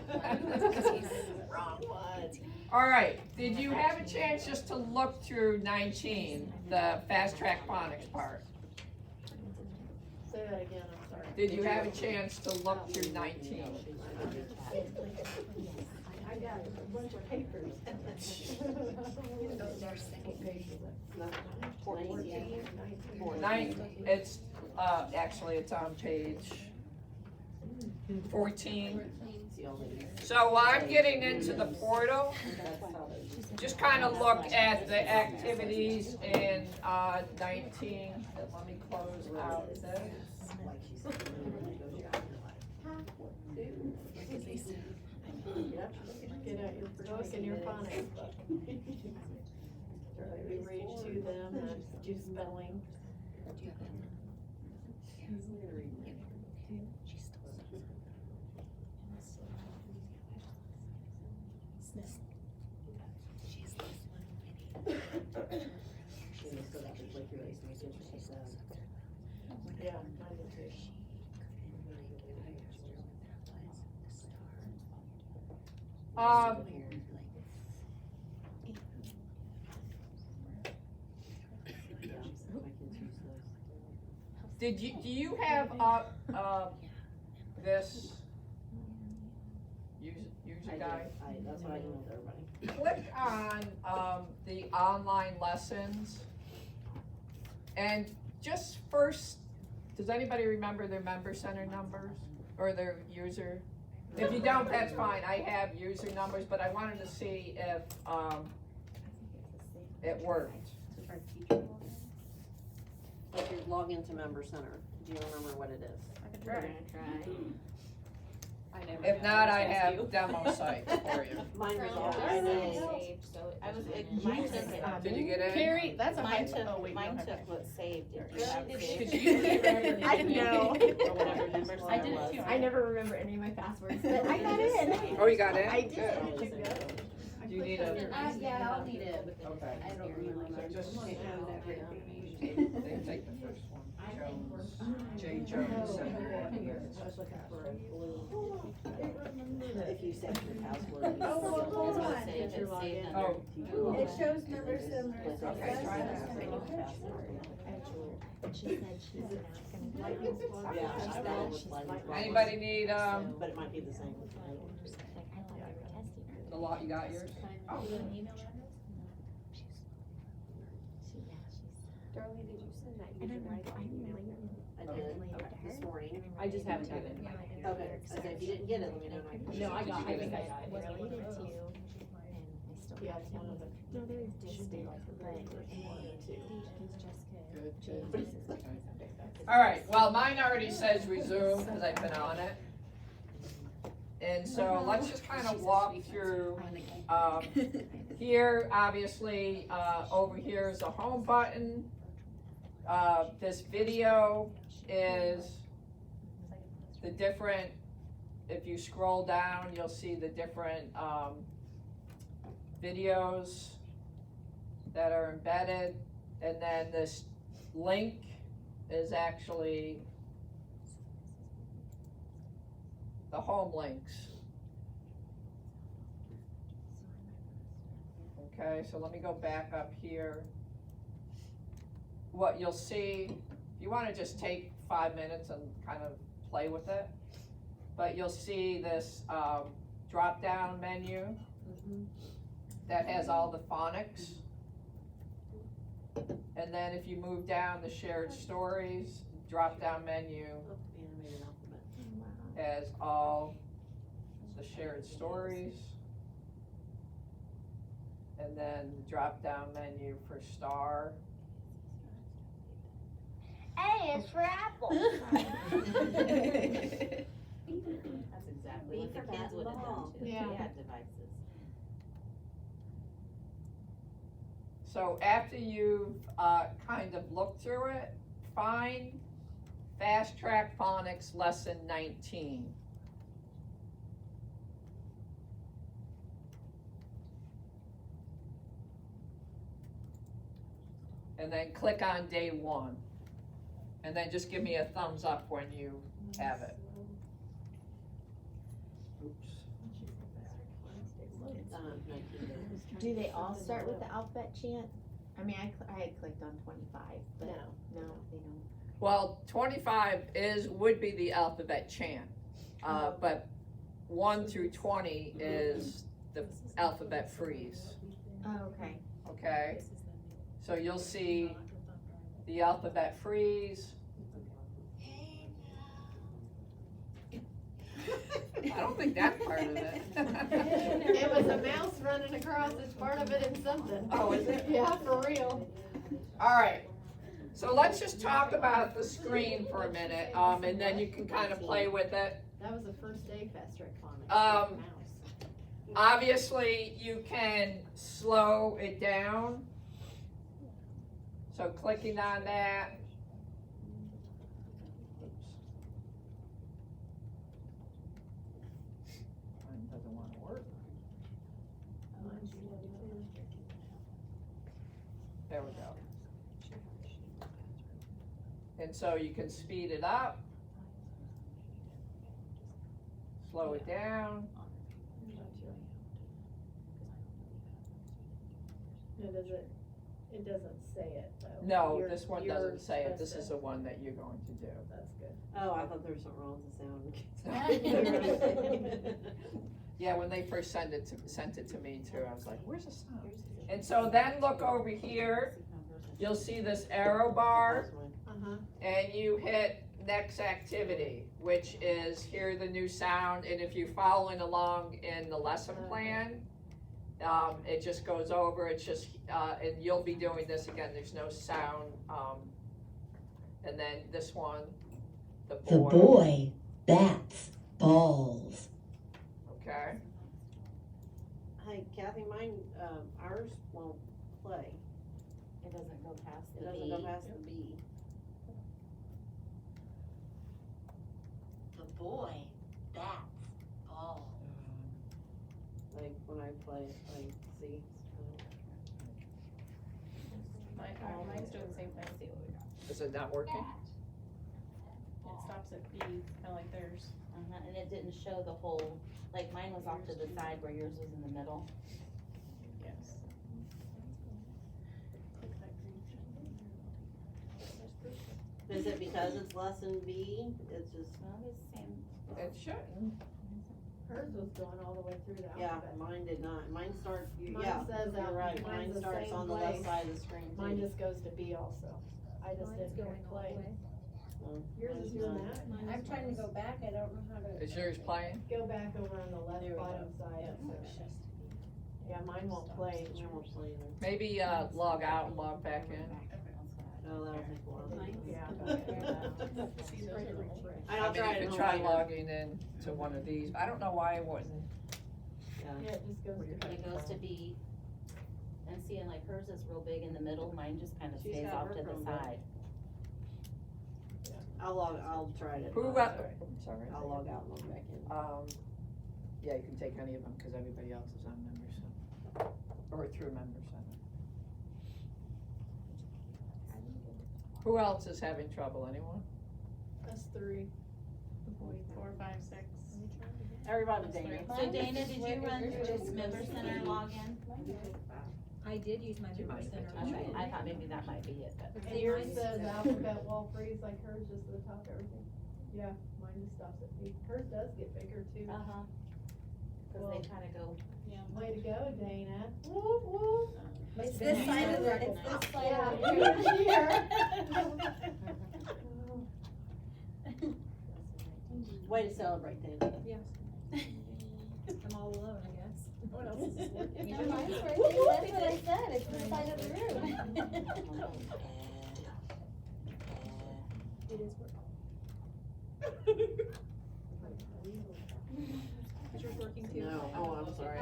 [SPEAKER 11] Wrong one.
[SPEAKER 1] All right, did you have a chance just to look through 19, the fast track phonics part?
[SPEAKER 11] Say that again, I'm sorry.
[SPEAKER 1] Did you have a chance to look through 19?
[SPEAKER 11] I got a bunch of papers.
[SPEAKER 10] Those are second grade.
[SPEAKER 1] 9, it's, actually, it's on page 14. So while I'm getting into the portal, just kind of look at the activities in 19. Let me close out this.
[SPEAKER 11] Get out your book and your phonics book. We read to them, do spelling. Yeah, I do too.
[SPEAKER 1] Do you have up, this user guide?
[SPEAKER 3] That's what I do with everybody.
[SPEAKER 1] Click on, the online lessons. And just first, does anybody remember their member center numbers or their user? If you don't, that's fine, I have user numbers, but I wanted to see if, it worked.
[SPEAKER 3] If you log into Member Center, do you remember what it is?
[SPEAKER 11] We're gonna try.
[SPEAKER 1] If not, I have demo sites for you.
[SPEAKER 3] Mine was all
[SPEAKER 7] Mine
[SPEAKER 3] saved.
[SPEAKER 7] saved, so I was, mine took,
[SPEAKER 1] Did you get it?
[SPEAKER 5] Carrie, that's a high,
[SPEAKER 7] mine took,
[SPEAKER 5] oh wait, you
[SPEAKER 7] mine
[SPEAKER 5] don't have
[SPEAKER 7] took
[SPEAKER 5] that.
[SPEAKER 7] what's saved, if you have
[SPEAKER 5] Could
[SPEAKER 7] saved.
[SPEAKER 5] you-
[SPEAKER 11] I know.
[SPEAKER 7] Or whatever Member
[SPEAKER 5] I
[SPEAKER 7] Center
[SPEAKER 5] did it
[SPEAKER 7] was.
[SPEAKER 5] too.
[SPEAKER 11] I never remember any of my passwords, but I got in.
[SPEAKER 1] Oh, you got it?
[SPEAKER 11] I did.
[SPEAKER 1] Good. Do you need a?
[SPEAKER 2] Yeah, I'll need it.
[SPEAKER 1] Okay.
[SPEAKER 2] I don't remember.
[SPEAKER 1] So just,
[SPEAKER 2] I know that right.
[SPEAKER 1] they take the first one. Jones, J. Jones.
[SPEAKER 3] If you set your password.
[SPEAKER 2] Oh, well, hold on.
[SPEAKER 7] Saved, it's saved
[SPEAKER 1] Oh.
[SPEAKER 7] under.
[SPEAKER 2] It shows member center.
[SPEAKER 1] Okay, try that.
[SPEAKER 4] She said she's not gonna.
[SPEAKER 3] Yeah, I spelled it like.
[SPEAKER 1] Anybody need,
[SPEAKER 3] But it might be the same.
[SPEAKER 1] the lot, you got yours? Oh.
[SPEAKER 2] Darlene, did you send that
[SPEAKER 4] And
[SPEAKER 2] user
[SPEAKER 4] I'm like,
[SPEAKER 2] guide?
[SPEAKER 3] I did, this morning.
[SPEAKER 8] I just haven't gotten it yet.
[SPEAKER 3] Okay, so if you didn't get it, let me know. and I can-
[SPEAKER 8] No, I think I got it.
[SPEAKER 4] Related to, and I still.
[SPEAKER 11] Yeah, it's one of the.
[SPEAKER 4] No, there is just, but Jessica,
[SPEAKER 1] Good. All right, well, mine already says resume, because I've been on it. And so let's just kind of walk through, here, obviously, over here is the home button. This video is the different, if you scroll down, you'll see the different, videos that are embedded. And then this link is actually the home links. Okay, so let me go back up here. What you'll see, you wanna just take 5 minutes and kind of play with it, but you'll see this, drop-down menu that has all the phonics. And then if you move down the shared stories, drop-down menu
[SPEAKER 3] Animated alphabet.
[SPEAKER 1] has all the shared stories. And then drop-down menu for star.
[SPEAKER 9] A is for apple.
[SPEAKER 7] That's exactly what the kids would have done too, if they
[SPEAKER 11] Yeah.
[SPEAKER 7] had devices.
[SPEAKER 1] So after you've, kind of looked through it, find Fast Track Phonics Lesson 19. And then click on day 1. And then just give me a thumbs up when you have it. Oops.
[SPEAKER 4] Do they all start with the alphabet chant? I mean, I had clicked on 25, but no, they don't.
[SPEAKER 1] Well, 25 would be the alphabet chant, but 1 through 20 is the alphabet freeze,
[SPEAKER 4] Oh, okay.
[SPEAKER 1] okay? So you'll see the alphabet freeze. I don't think that's part of it.
[SPEAKER 11] It was a mouse running across, it's part of it in something.
[SPEAKER 1] Oh, is it?
[SPEAKER 11] Yeah, for real.
[SPEAKER 1] All right, so let's just talk about the screen for a minute, and then you can kind of play with it.
[SPEAKER 11] That was the first day Fast Track Phonics.
[SPEAKER 1] Um,
[SPEAKER 11] Mouse.
[SPEAKER 1] Obviously, you can slow it down. So clicking on that. Oops. Mine doesn't want to work. There we go. And so you can speed it up, slow it down.
[SPEAKER 11] It doesn't say it though.
[SPEAKER 1] No,
[SPEAKER 11] You're-
[SPEAKER 1] this one
[SPEAKER 11] you're
[SPEAKER 1] doesn't say it. This
[SPEAKER 11] supposed
[SPEAKER 1] is
[SPEAKER 11] to-
[SPEAKER 1] the one that you're going to do.
[SPEAKER 11] That's good.
[SPEAKER 3] Oh, I thought there was something wrong with the sound.
[SPEAKER 1] Yeah, when they first sent it to me too, I was like, where's the sound? And so then look over here, you'll see this arrow bar,
[SPEAKER 11] Uh-huh.
[SPEAKER 1] and you hit next activity, which is hear the new sound, and if you're following along in the lesson plan, it just goes over, it's just, and you'll be doing this again, there's no sound, and then this one, the boy,
[SPEAKER 12] bats balls.
[SPEAKER 1] okay?
[SPEAKER 3] Hey Kathy, mine, ours won't play.
[SPEAKER 7] It doesn't go past
[SPEAKER 3] It
[SPEAKER 7] the
[SPEAKER 3] doesn't
[SPEAKER 7] B.
[SPEAKER 3] go past the B.
[SPEAKER 12] The boy bats balls.
[SPEAKER 3] Like when I play, like, see?
[SPEAKER 5] Mine's doing the same thing.
[SPEAKER 1] Is it not working?
[SPEAKER 5] It stops at B, kinda like theirs.
[SPEAKER 7] And it didn't show the whole, like mine was off to the side where yours was in the middle.
[SPEAKER 5] Yes.
[SPEAKER 3] Is it because it's lesson B? It's just,
[SPEAKER 7] Well, it's the same.
[SPEAKER 1] It shouldn't.
[SPEAKER 11] Hers was going all the way through the
[SPEAKER 3] yeah,
[SPEAKER 11] alphabet.
[SPEAKER 3] mine did not. Mine starts,
[SPEAKER 11] Mine
[SPEAKER 3] yeah,
[SPEAKER 11] says
[SPEAKER 3] you're right.
[SPEAKER 11] mine's
[SPEAKER 3] Mine
[SPEAKER 11] the
[SPEAKER 3] starts
[SPEAKER 11] same
[SPEAKER 3] on the left
[SPEAKER 11] place.
[SPEAKER 3] side of the screen too.
[SPEAKER 11] Mine just goes to B also. I just
[SPEAKER 2] Mine's
[SPEAKER 11] didn't
[SPEAKER 2] going
[SPEAKER 11] hit
[SPEAKER 2] all the
[SPEAKER 11] play.
[SPEAKER 2] way.
[SPEAKER 3] Oh,
[SPEAKER 11] Yours
[SPEAKER 3] mine's
[SPEAKER 11] is doing
[SPEAKER 3] not.
[SPEAKER 11] that?
[SPEAKER 2] I'm trying to go back, I don't know how to.
[SPEAKER 1] Is yours playing?
[SPEAKER 11] Go back over on the left
[SPEAKER 2] There we
[SPEAKER 11] bottom
[SPEAKER 2] go.
[SPEAKER 11] side.
[SPEAKER 2] Yeah.
[SPEAKER 11] Yeah, mine won't play.
[SPEAKER 3] Mine won't play either.
[SPEAKER 1] Maybe, log out and log back in.
[SPEAKER 3] No, that'll take a while.
[SPEAKER 11] Yeah.
[SPEAKER 3] I'll try it
[SPEAKER 1] You
[SPEAKER 3] at
[SPEAKER 1] could
[SPEAKER 3] home
[SPEAKER 1] try
[SPEAKER 3] later.
[SPEAKER 1] logging in to one of these. I don't know why it wouldn't.
[SPEAKER 11] Yeah, it just goes to
[SPEAKER 7] It goes to B. And seeing like hers is real big in the middle, mine just kind of
[SPEAKER 3] She's
[SPEAKER 7] stays
[SPEAKER 3] got
[SPEAKER 7] off
[SPEAKER 3] her
[SPEAKER 7] to the
[SPEAKER 3] Chromebook.
[SPEAKER 7] side.
[SPEAKER 3] I'll try it.
[SPEAKER 1] Who, sorry.
[SPEAKER 3] I'll log out and log back in.
[SPEAKER 1] Yeah, you can take any of them, cause everybody else is on Member Center. Or through Member Center. Who else is having trouble, anyone?
[SPEAKER 11] That's 3.
[SPEAKER 5] 4, 5, 6.
[SPEAKER 3] Everybody,
[SPEAKER 5] That's
[SPEAKER 3] Dana.
[SPEAKER 5] right.
[SPEAKER 7] So Dana, did you run through this member center login?
[SPEAKER 2] I did use my member center.
[SPEAKER 7] Okay, I thought maybe that might be it, but.
[SPEAKER 11] And yours says alphabet wall freeze like hers, just to the top of everything. Yeah, mine just stops at B. Hers does get bigger too.
[SPEAKER 7] Uh-huh. Cause
[SPEAKER 11] Well-
[SPEAKER 7] they kinda go.
[SPEAKER 11] Way to go, Dana. Whoop, whoop.
[SPEAKER 2] It's this side of the, it's this side of the.
[SPEAKER 3] Way to celebrate, Dana.
[SPEAKER 2] I'm all alone, I guess.
[SPEAKER 5] What else is working?
[SPEAKER 2] Yeah, mine's working, that's what I said, it's this side of the room. It is
[SPEAKER 5] Is yours working too?
[SPEAKER 3] No, oh, I'm sorry.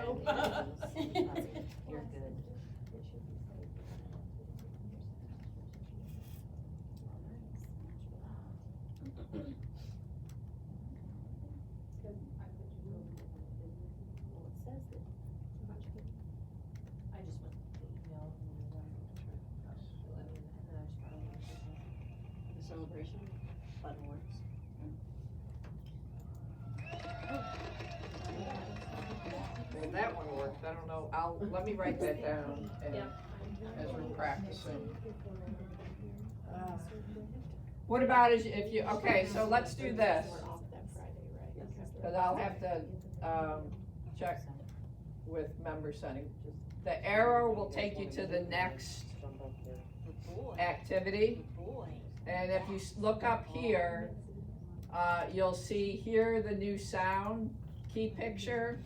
[SPEAKER 7] You're good. Well, it says that. I just went to the email
[SPEAKER 3] The celebration button works.
[SPEAKER 1] that one worked, I don't know, let me write that down and, as we're practicing. What about if you, okay, so let's do this,
[SPEAKER 11] We're off that Friday, right?
[SPEAKER 1] cause I'll have to, check with member setting. The arrow will take you to the next activity. And if you look up here, you'll see here the new sound key picture.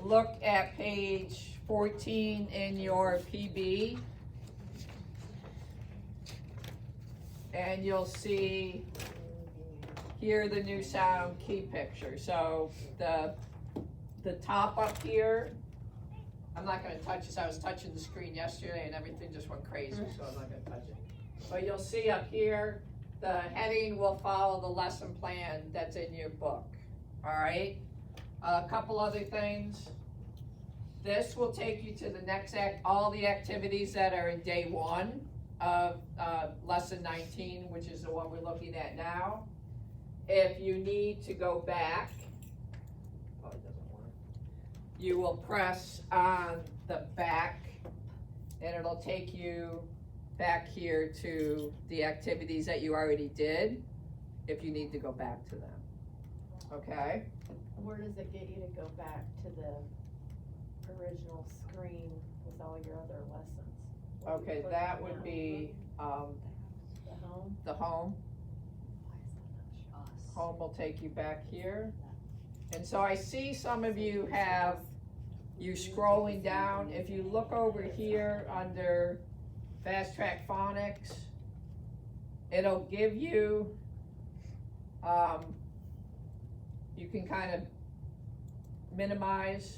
[SPEAKER 1] Look at page 14 in your PB. And you'll see here the new sound key picture. So the top up here, I'm not gonna touch this. I was touching the screen yesterday and everything just went crazy, so I'm not gonna touch it. But you'll see up here, the heading will follow the lesson plan that's in your book, all right? A couple other things. This will take you to the next all the activities that are in day 1 of lesson 19, which is the one we're looking at now. If you need to go back, probably doesn't work, you will press on the back and it'll take you back here to the activities that you already did, if you need to go back to them, okay?
[SPEAKER 11] Where does it get you to go back to the original screen with all your other lessons? What do you
[SPEAKER 1] Okay,
[SPEAKER 11] put
[SPEAKER 1] that
[SPEAKER 11] on
[SPEAKER 1] would
[SPEAKER 11] one?
[SPEAKER 1] be,
[SPEAKER 11] The home?
[SPEAKER 1] the home. Home will take you back here. And so I see some of you have, you scrolling down, if you look over here under Fast Track Phonics, it'll give you, you can kind of minimize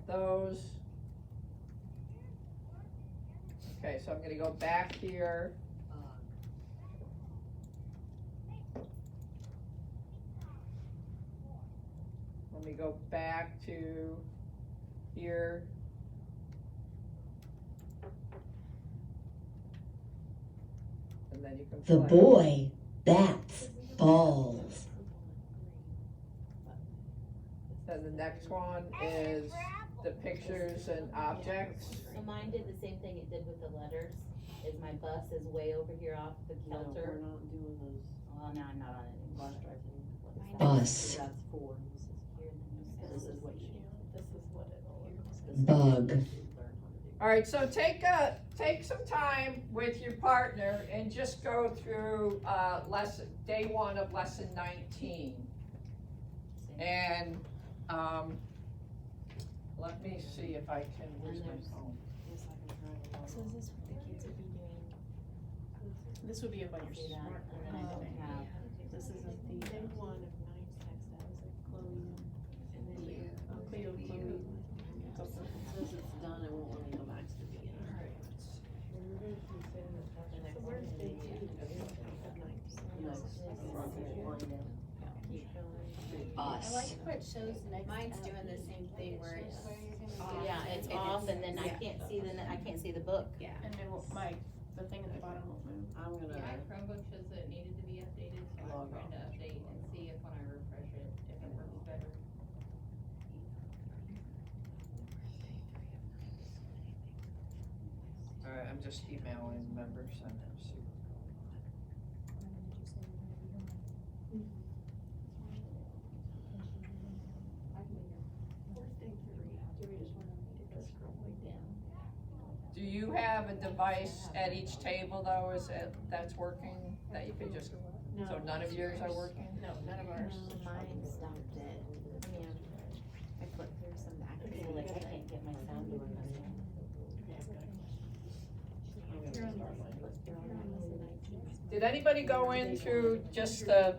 [SPEAKER 1] those. Okay, so I'm gonna go back here. Let me go back to here. And then you can
[SPEAKER 12] The
[SPEAKER 1] play.
[SPEAKER 12] boy bats balls.
[SPEAKER 1] Then the next one is the pictures and objects.
[SPEAKER 7] So mine did the same thing it did with the letters, is my bus is way over here off the
[SPEAKER 3] No,
[SPEAKER 7] kilter.
[SPEAKER 3] we're not doing those.
[SPEAKER 7] Well, now I'm not on it anymore.
[SPEAKER 12] Bus.
[SPEAKER 3] That's 4.
[SPEAKER 7] This is what you.
[SPEAKER 11] This is what it'll look
[SPEAKER 12] Bug.
[SPEAKER 1] All right, so take some time with your partner and just go through day 1 of lesson 19. And let me see if I can, where's my phone?
[SPEAKER 11] So is this what the kids would be doing?
[SPEAKER 5] This would be up on your
[SPEAKER 7] See that?
[SPEAKER 5] smart
[SPEAKER 7] And then I
[SPEAKER 5] board.
[SPEAKER 7] don't have.
[SPEAKER 11] This is the day 1 of 9 text, that was like Chloe, and then you,
[SPEAKER 5] Cleo, Chloe.
[SPEAKER 3] It says it's done, it won't let me go back to the beginning.
[SPEAKER 11] So where's day 2 of 9? Keep going.
[SPEAKER 12] Us.
[SPEAKER 2] I like how it shows, mine's doing the same thing where it's off.
[SPEAKER 7] Yeah, it's off and then I can't see the book.
[SPEAKER 2] Yeah.
[SPEAKER 5] And then the thing at the bottom won't move.
[SPEAKER 3] I'm gonna,
[SPEAKER 8] My Chromebook shows that it needed to be updated, so I'm trying to update and see if when I refresh it, if it works better.
[SPEAKER 1] All right, I'm just emailing members and see.
[SPEAKER 11] Where's day 3? Do we just wanna need it to scroll way down?
[SPEAKER 1] Do you have a device at each table though, that's working, that you can just, so none of yours are working?
[SPEAKER 5] No, none of ours.
[SPEAKER 11] Mine stopped it. I mean, I flipped through some back.
[SPEAKER 7] I feel like I can't get my sound to work.
[SPEAKER 1] Did anybody go into just a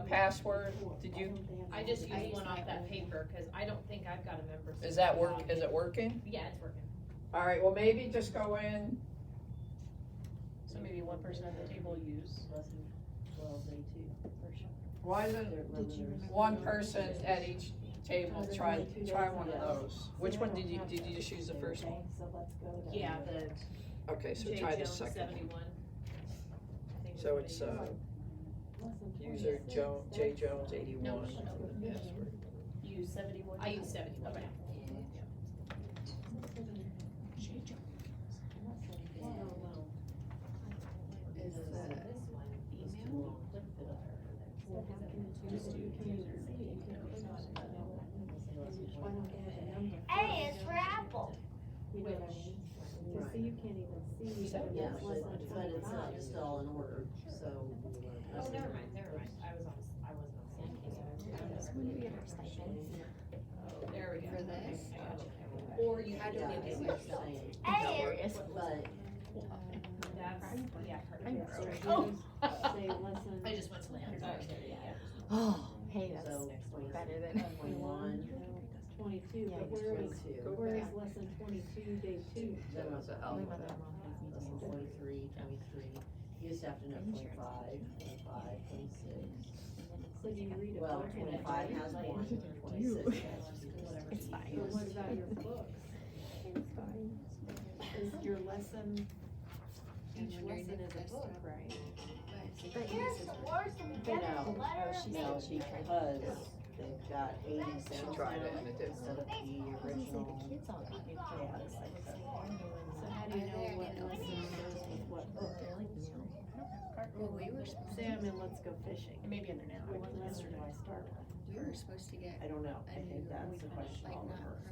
[SPEAKER 1] password? Did you,
[SPEAKER 8] I just used one off that paper, cause I don't think I've got a member.
[SPEAKER 1] is it working?
[SPEAKER 8] Yeah, it's working.
[SPEAKER 1] All right, well, maybe just go in,
[SPEAKER 5] So maybe one person at the table use.
[SPEAKER 1] why is it one person at each table, try one of those. Which one did you just use the first one?
[SPEAKER 11] So let's go to.
[SPEAKER 8] Yeah, the
[SPEAKER 1] Okay, so
[SPEAKER 8] J
[SPEAKER 1] try the
[SPEAKER 8] Jones
[SPEAKER 1] second.
[SPEAKER 8] 71. I think
[SPEAKER 1] So
[SPEAKER 8] what
[SPEAKER 1] it's,
[SPEAKER 8] they use.
[SPEAKER 1] user J Jones 81, password.
[SPEAKER 5] use 71?
[SPEAKER 8] I use 71.
[SPEAKER 5] Okay.
[SPEAKER 9] Hey, it's for Apple.
[SPEAKER 11] You know what I mean? So see, you can't even see. that
[SPEAKER 3] Yeah,
[SPEAKER 11] it's less than
[SPEAKER 3] but it's not
[SPEAKER 11] 25.
[SPEAKER 3] just all in order, so.
[SPEAKER 8] Oh, never mind. I wasn't on There we go.
[SPEAKER 10] For this?
[SPEAKER 8] Or you had to
[SPEAKER 3] Yeah,
[SPEAKER 8] do
[SPEAKER 3] I
[SPEAKER 8] this
[SPEAKER 3] see what
[SPEAKER 8] yourself.
[SPEAKER 3] you're saying.
[SPEAKER 9] Hey,
[SPEAKER 3] But,
[SPEAKER 8] That's, yeah.
[SPEAKER 11] So
[SPEAKER 8] Oh.
[SPEAKER 11] say less than.
[SPEAKER 8] I just went to Leonard's.
[SPEAKER 10] Oh.
[SPEAKER 11] Hey, that's
[SPEAKER 3] so,
[SPEAKER 11] better than.
[SPEAKER 3] 21,
[SPEAKER 11] 22,
[SPEAKER 3] Yeah,
[SPEAKER 11] but where is,
[SPEAKER 3] 22.
[SPEAKER 11] where is less than 22, day 2?
[SPEAKER 3] That was a
[SPEAKER 10] My
[SPEAKER 3] alpha.
[SPEAKER 10] mother-in-law pays me to do
[SPEAKER 3] 23, 23. You used to have to know 25, 25, 26.
[SPEAKER 11] So do you read a
[SPEAKER 3] Well,
[SPEAKER 11] book? in a
[SPEAKER 3] 25
[SPEAKER 11] day?
[SPEAKER 3] has one, 26 has two.
[SPEAKER 10] It's fine.
[SPEAKER 11] So what about your books? Is your lesson, each lesson is a book, right?
[SPEAKER 9] here's the words and
[SPEAKER 3] No,
[SPEAKER 9] get the letter.
[SPEAKER 3] no, because they've got 80 sounds now instead of the original.
[SPEAKER 10] kids all got new
[SPEAKER 3] phones.
[SPEAKER 11] So how do you know what lesson goes with what book?
[SPEAKER 10] Well, we were supposed
[SPEAKER 11] Say I'm in Let's Go Fishing.
[SPEAKER 5] It may be under now.
[SPEAKER 11] What lesson do I start with?
[SPEAKER 10] we were supposed to get
[SPEAKER 3] I don't know, I think that's the question
[SPEAKER 10] like
[SPEAKER 3] all
[SPEAKER 10] not
[SPEAKER 3] over.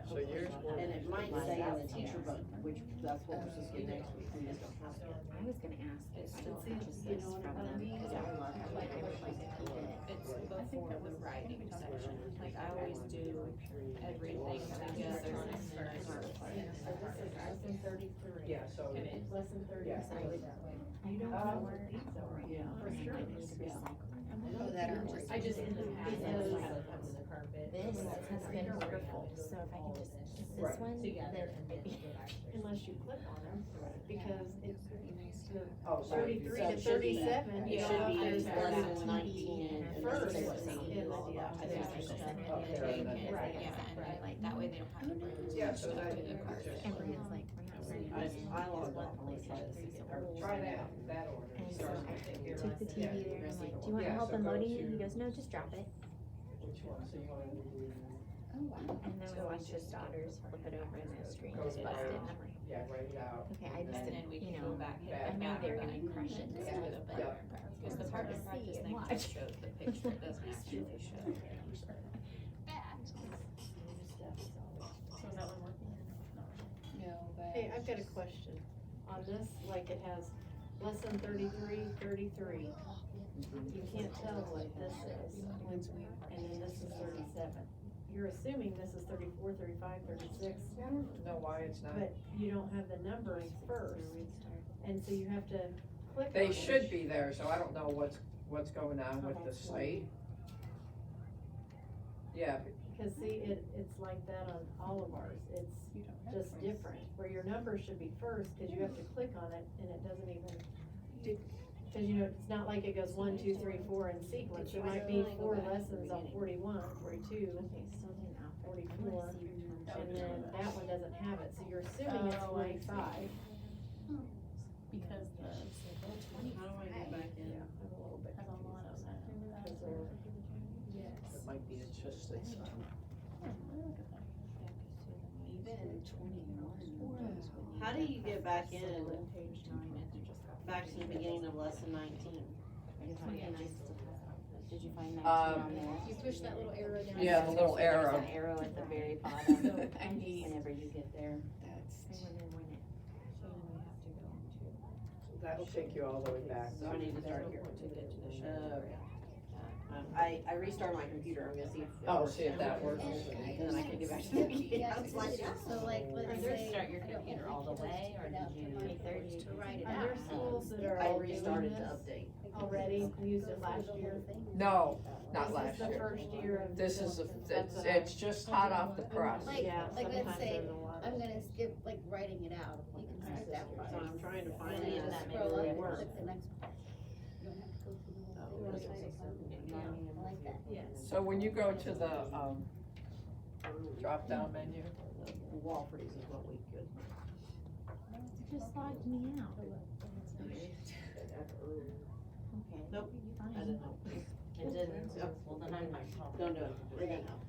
[SPEAKER 13] So yours will.
[SPEAKER 3] And it might say in the teacher book, which that's what we're supposed to get next week, we just don't have it.
[SPEAKER 10] I was gonna ask if I could purchase
[SPEAKER 11] You
[SPEAKER 10] this
[SPEAKER 11] know
[SPEAKER 10] from
[SPEAKER 11] what I
[SPEAKER 10] them,
[SPEAKER 11] mean?
[SPEAKER 10] cause I would like to keep it.
[SPEAKER 8] It's before the writing section. Like I always do everything together first.
[SPEAKER 11] So this is lesson 33.
[SPEAKER 13] Yeah, so.
[SPEAKER 11] Lesson 33.
[SPEAKER 13] Yeah.
[SPEAKER 11] You don't know where these are.
[SPEAKER 3] Yeah.
[SPEAKER 11] For sure.
[SPEAKER 10] Oh, that are.
[SPEAKER 8] I just in the past,
[SPEAKER 11] Because-
[SPEAKER 8] I have under the carpet.
[SPEAKER 10] This has been wonderful, so if I can just, this
[SPEAKER 13] Right.
[SPEAKER 10] one,
[SPEAKER 8] Together
[SPEAKER 10] then
[SPEAKER 8] and
[SPEAKER 10] maybe.
[SPEAKER 11] Unless you click on them, because it's the
[SPEAKER 13] Oh, so.
[SPEAKER 11] 33
[SPEAKER 3] So
[SPEAKER 11] to
[SPEAKER 3] it should be-
[SPEAKER 11] 37.
[SPEAKER 3] It
[SPEAKER 11] you
[SPEAKER 3] should
[SPEAKER 11] know,
[SPEAKER 3] be
[SPEAKER 11] there's
[SPEAKER 3] lesson
[SPEAKER 11] that
[SPEAKER 3] 19 and
[SPEAKER 11] First,
[SPEAKER 3] then
[SPEAKER 11] is,
[SPEAKER 3] yeah.
[SPEAKER 10] I think it's just send it
[SPEAKER 13] Oh,
[SPEAKER 10] in,
[SPEAKER 13] there,
[SPEAKER 10] and
[SPEAKER 13] then.
[SPEAKER 10] it's like, yeah, like, that way they don't have to bring.
[SPEAKER 13] Yeah, so that.
[SPEAKER 10] And Brian's like, we're not ready.
[SPEAKER 3] I logged off on this side.
[SPEAKER 13] Try that order.
[SPEAKER 10] And so
[SPEAKER 13] Start
[SPEAKER 10] I
[SPEAKER 13] with
[SPEAKER 10] took the TV
[SPEAKER 13] Yeah.
[SPEAKER 10] there and I'm like, do you want
[SPEAKER 13] Yeah,
[SPEAKER 10] help
[SPEAKER 13] so
[SPEAKER 10] in
[SPEAKER 13] go
[SPEAKER 10] loading it?
[SPEAKER 13] to-
[SPEAKER 10] He goes, no, just drop it.
[SPEAKER 13] Which one, so you wanna do?
[SPEAKER 10] Oh, wow. And then we watched his daughters flip it over and the screen
[SPEAKER 13] Go
[SPEAKER 10] just
[SPEAKER 13] to
[SPEAKER 10] busted.
[SPEAKER 13] our-
[SPEAKER 10] And I'm like,
[SPEAKER 13] Yeah, write it out.
[SPEAKER 10] okay, I just
[SPEAKER 8] And then
[SPEAKER 10] didn't,
[SPEAKER 8] we
[SPEAKER 10] you
[SPEAKER 8] can
[SPEAKER 10] know,
[SPEAKER 8] go back, hit
[SPEAKER 10] I
[SPEAKER 8] it
[SPEAKER 10] know
[SPEAKER 8] back,
[SPEAKER 10] they're
[SPEAKER 8] but
[SPEAKER 10] gonna crush it and
[SPEAKER 13] Yeah.
[SPEAKER 10] stuff, but.
[SPEAKER 13] Yeah.
[SPEAKER 8] Because the target practice thing just shows the picture, it doesn't actually show.
[SPEAKER 5] So is that one working?
[SPEAKER 10] No, but.
[SPEAKER 11] Hey, I've got a question. On this, like it has lesson 33, 33. You can't tell what this is. And then this is 37. You're assuming this is 34, 35, 36,
[SPEAKER 13] Know why it's not?
[SPEAKER 11] but you don't have the numbers first. And so you have to click on
[SPEAKER 1] They
[SPEAKER 11] it.
[SPEAKER 1] should be there, so I don't know what's going on with the site. Yeah,
[SPEAKER 11] Because see, it's like that on all of ours. It's just different, where your numbers should be first, cause you have to click on it and it doesn't even. Cause you know, it's not like it goes 1, 2, 3, 4 in sequence. There might be 4 lessons on 41, 42,
[SPEAKER 10] Okay, so then I'll.
[SPEAKER 11] 44, and then that one doesn't have it, so you're assuming it's
[SPEAKER 5] Oh, I see.
[SPEAKER 11] 45.
[SPEAKER 5] Because the
[SPEAKER 3] How do I get back in?
[SPEAKER 11] Yeah, I'm a little bit
[SPEAKER 5] has a lot of that.
[SPEAKER 11] confused, 'cause they're-
[SPEAKER 1] it might be, it's just, it's,
[SPEAKER 10] Even 21.
[SPEAKER 3] How do you get back in, back to the beginning of lesson 19?
[SPEAKER 10] Did you find that
[SPEAKER 1] Um,
[SPEAKER 10] on there?
[SPEAKER 9] You push that little arrow down.
[SPEAKER 1] yeah, the little
[SPEAKER 10] There's
[SPEAKER 1] arrow.
[SPEAKER 10] an arrow at the very bottom,
[SPEAKER 5] I need.
[SPEAKER 10] whenever you get there.
[SPEAKER 5] That's.
[SPEAKER 10] I wonder when it.
[SPEAKER 13] That'll take you all the way back.
[SPEAKER 3] So I need to start here.
[SPEAKER 8] To get to the show.
[SPEAKER 3] I restarted my computer, I'm gonna see if. it
[SPEAKER 1] Oh,
[SPEAKER 3] works
[SPEAKER 1] see if
[SPEAKER 3] now.
[SPEAKER 1] that works.
[SPEAKER 3] And then I can get back to the meeting. I was like,
[SPEAKER 9] So like, let's
[SPEAKER 7] Did
[SPEAKER 9] say.
[SPEAKER 7] you start your computer all the way, or did you?
[SPEAKER 9] To write it
[SPEAKER 11] Are
[SPEAKER 9] out.
[SPEAKER 11] there schools that are
[SPEAKER 3] I
[SPEAKER 11] all doing
[SPEAKER 3] restarted to
[SPEAKER 11] this
[SPEAKER 3] update.
[SPEAKER 11] already, used it last year?
[SPEAKER 1] No, not last
[SPEAKER 11] This is the
[SPEAKER 1] year.
[SPEAKER 11] first year of.
[SPEAKER 1] This is,
[SPEAKER 11] That's
[SPEAKER 1] it's just hot off the press.
[SPEAKER 9] Like-
[SPEAKER 11] Yeah,
[SPEAKER 9] like, let's
[SPEAKER 11] sometimes
[SPEAKER 9] say,
[SPEAKER 11] there's a lot.
[SPEAKER 9] I'm gonna skip like writing it out. You can start that
[SPEAKER 3] So
[SPEAKER 9] part.
[SPEAKER 3] I'm trying to
[SPEAKER 9] And
[SPEAKER 3] find
[SPEAKER 9] then you
[SPEAKER 3] it.
[SPEAKER 9] just
[SPEAKER 3] That
[SPEAKER 9] scroll
[SPEAKER 3] may
[SPEAKER 9] up
[SPEAKER 3] really
[SPEAKER 9] and
[SPEAKER 3] work.
[SPEAKER 9] click the next part. You don't have to go through the whole thing. I like that.
[SPEAKER 1] So when you go to the, drop-down menu,
[SPEAKER 3] The wall freeze is what we could.
[SPEAKER 10] It just logged me out. Okay.
[SPEAKER 3] Nope, I
[SPEAKER 10] Fine.
[SPEAKER 3] didn't know. It didn't,
[SPEAKER 7] Well, then I'm not.
[SPEAKER 3] Don't do it, we're gonna help.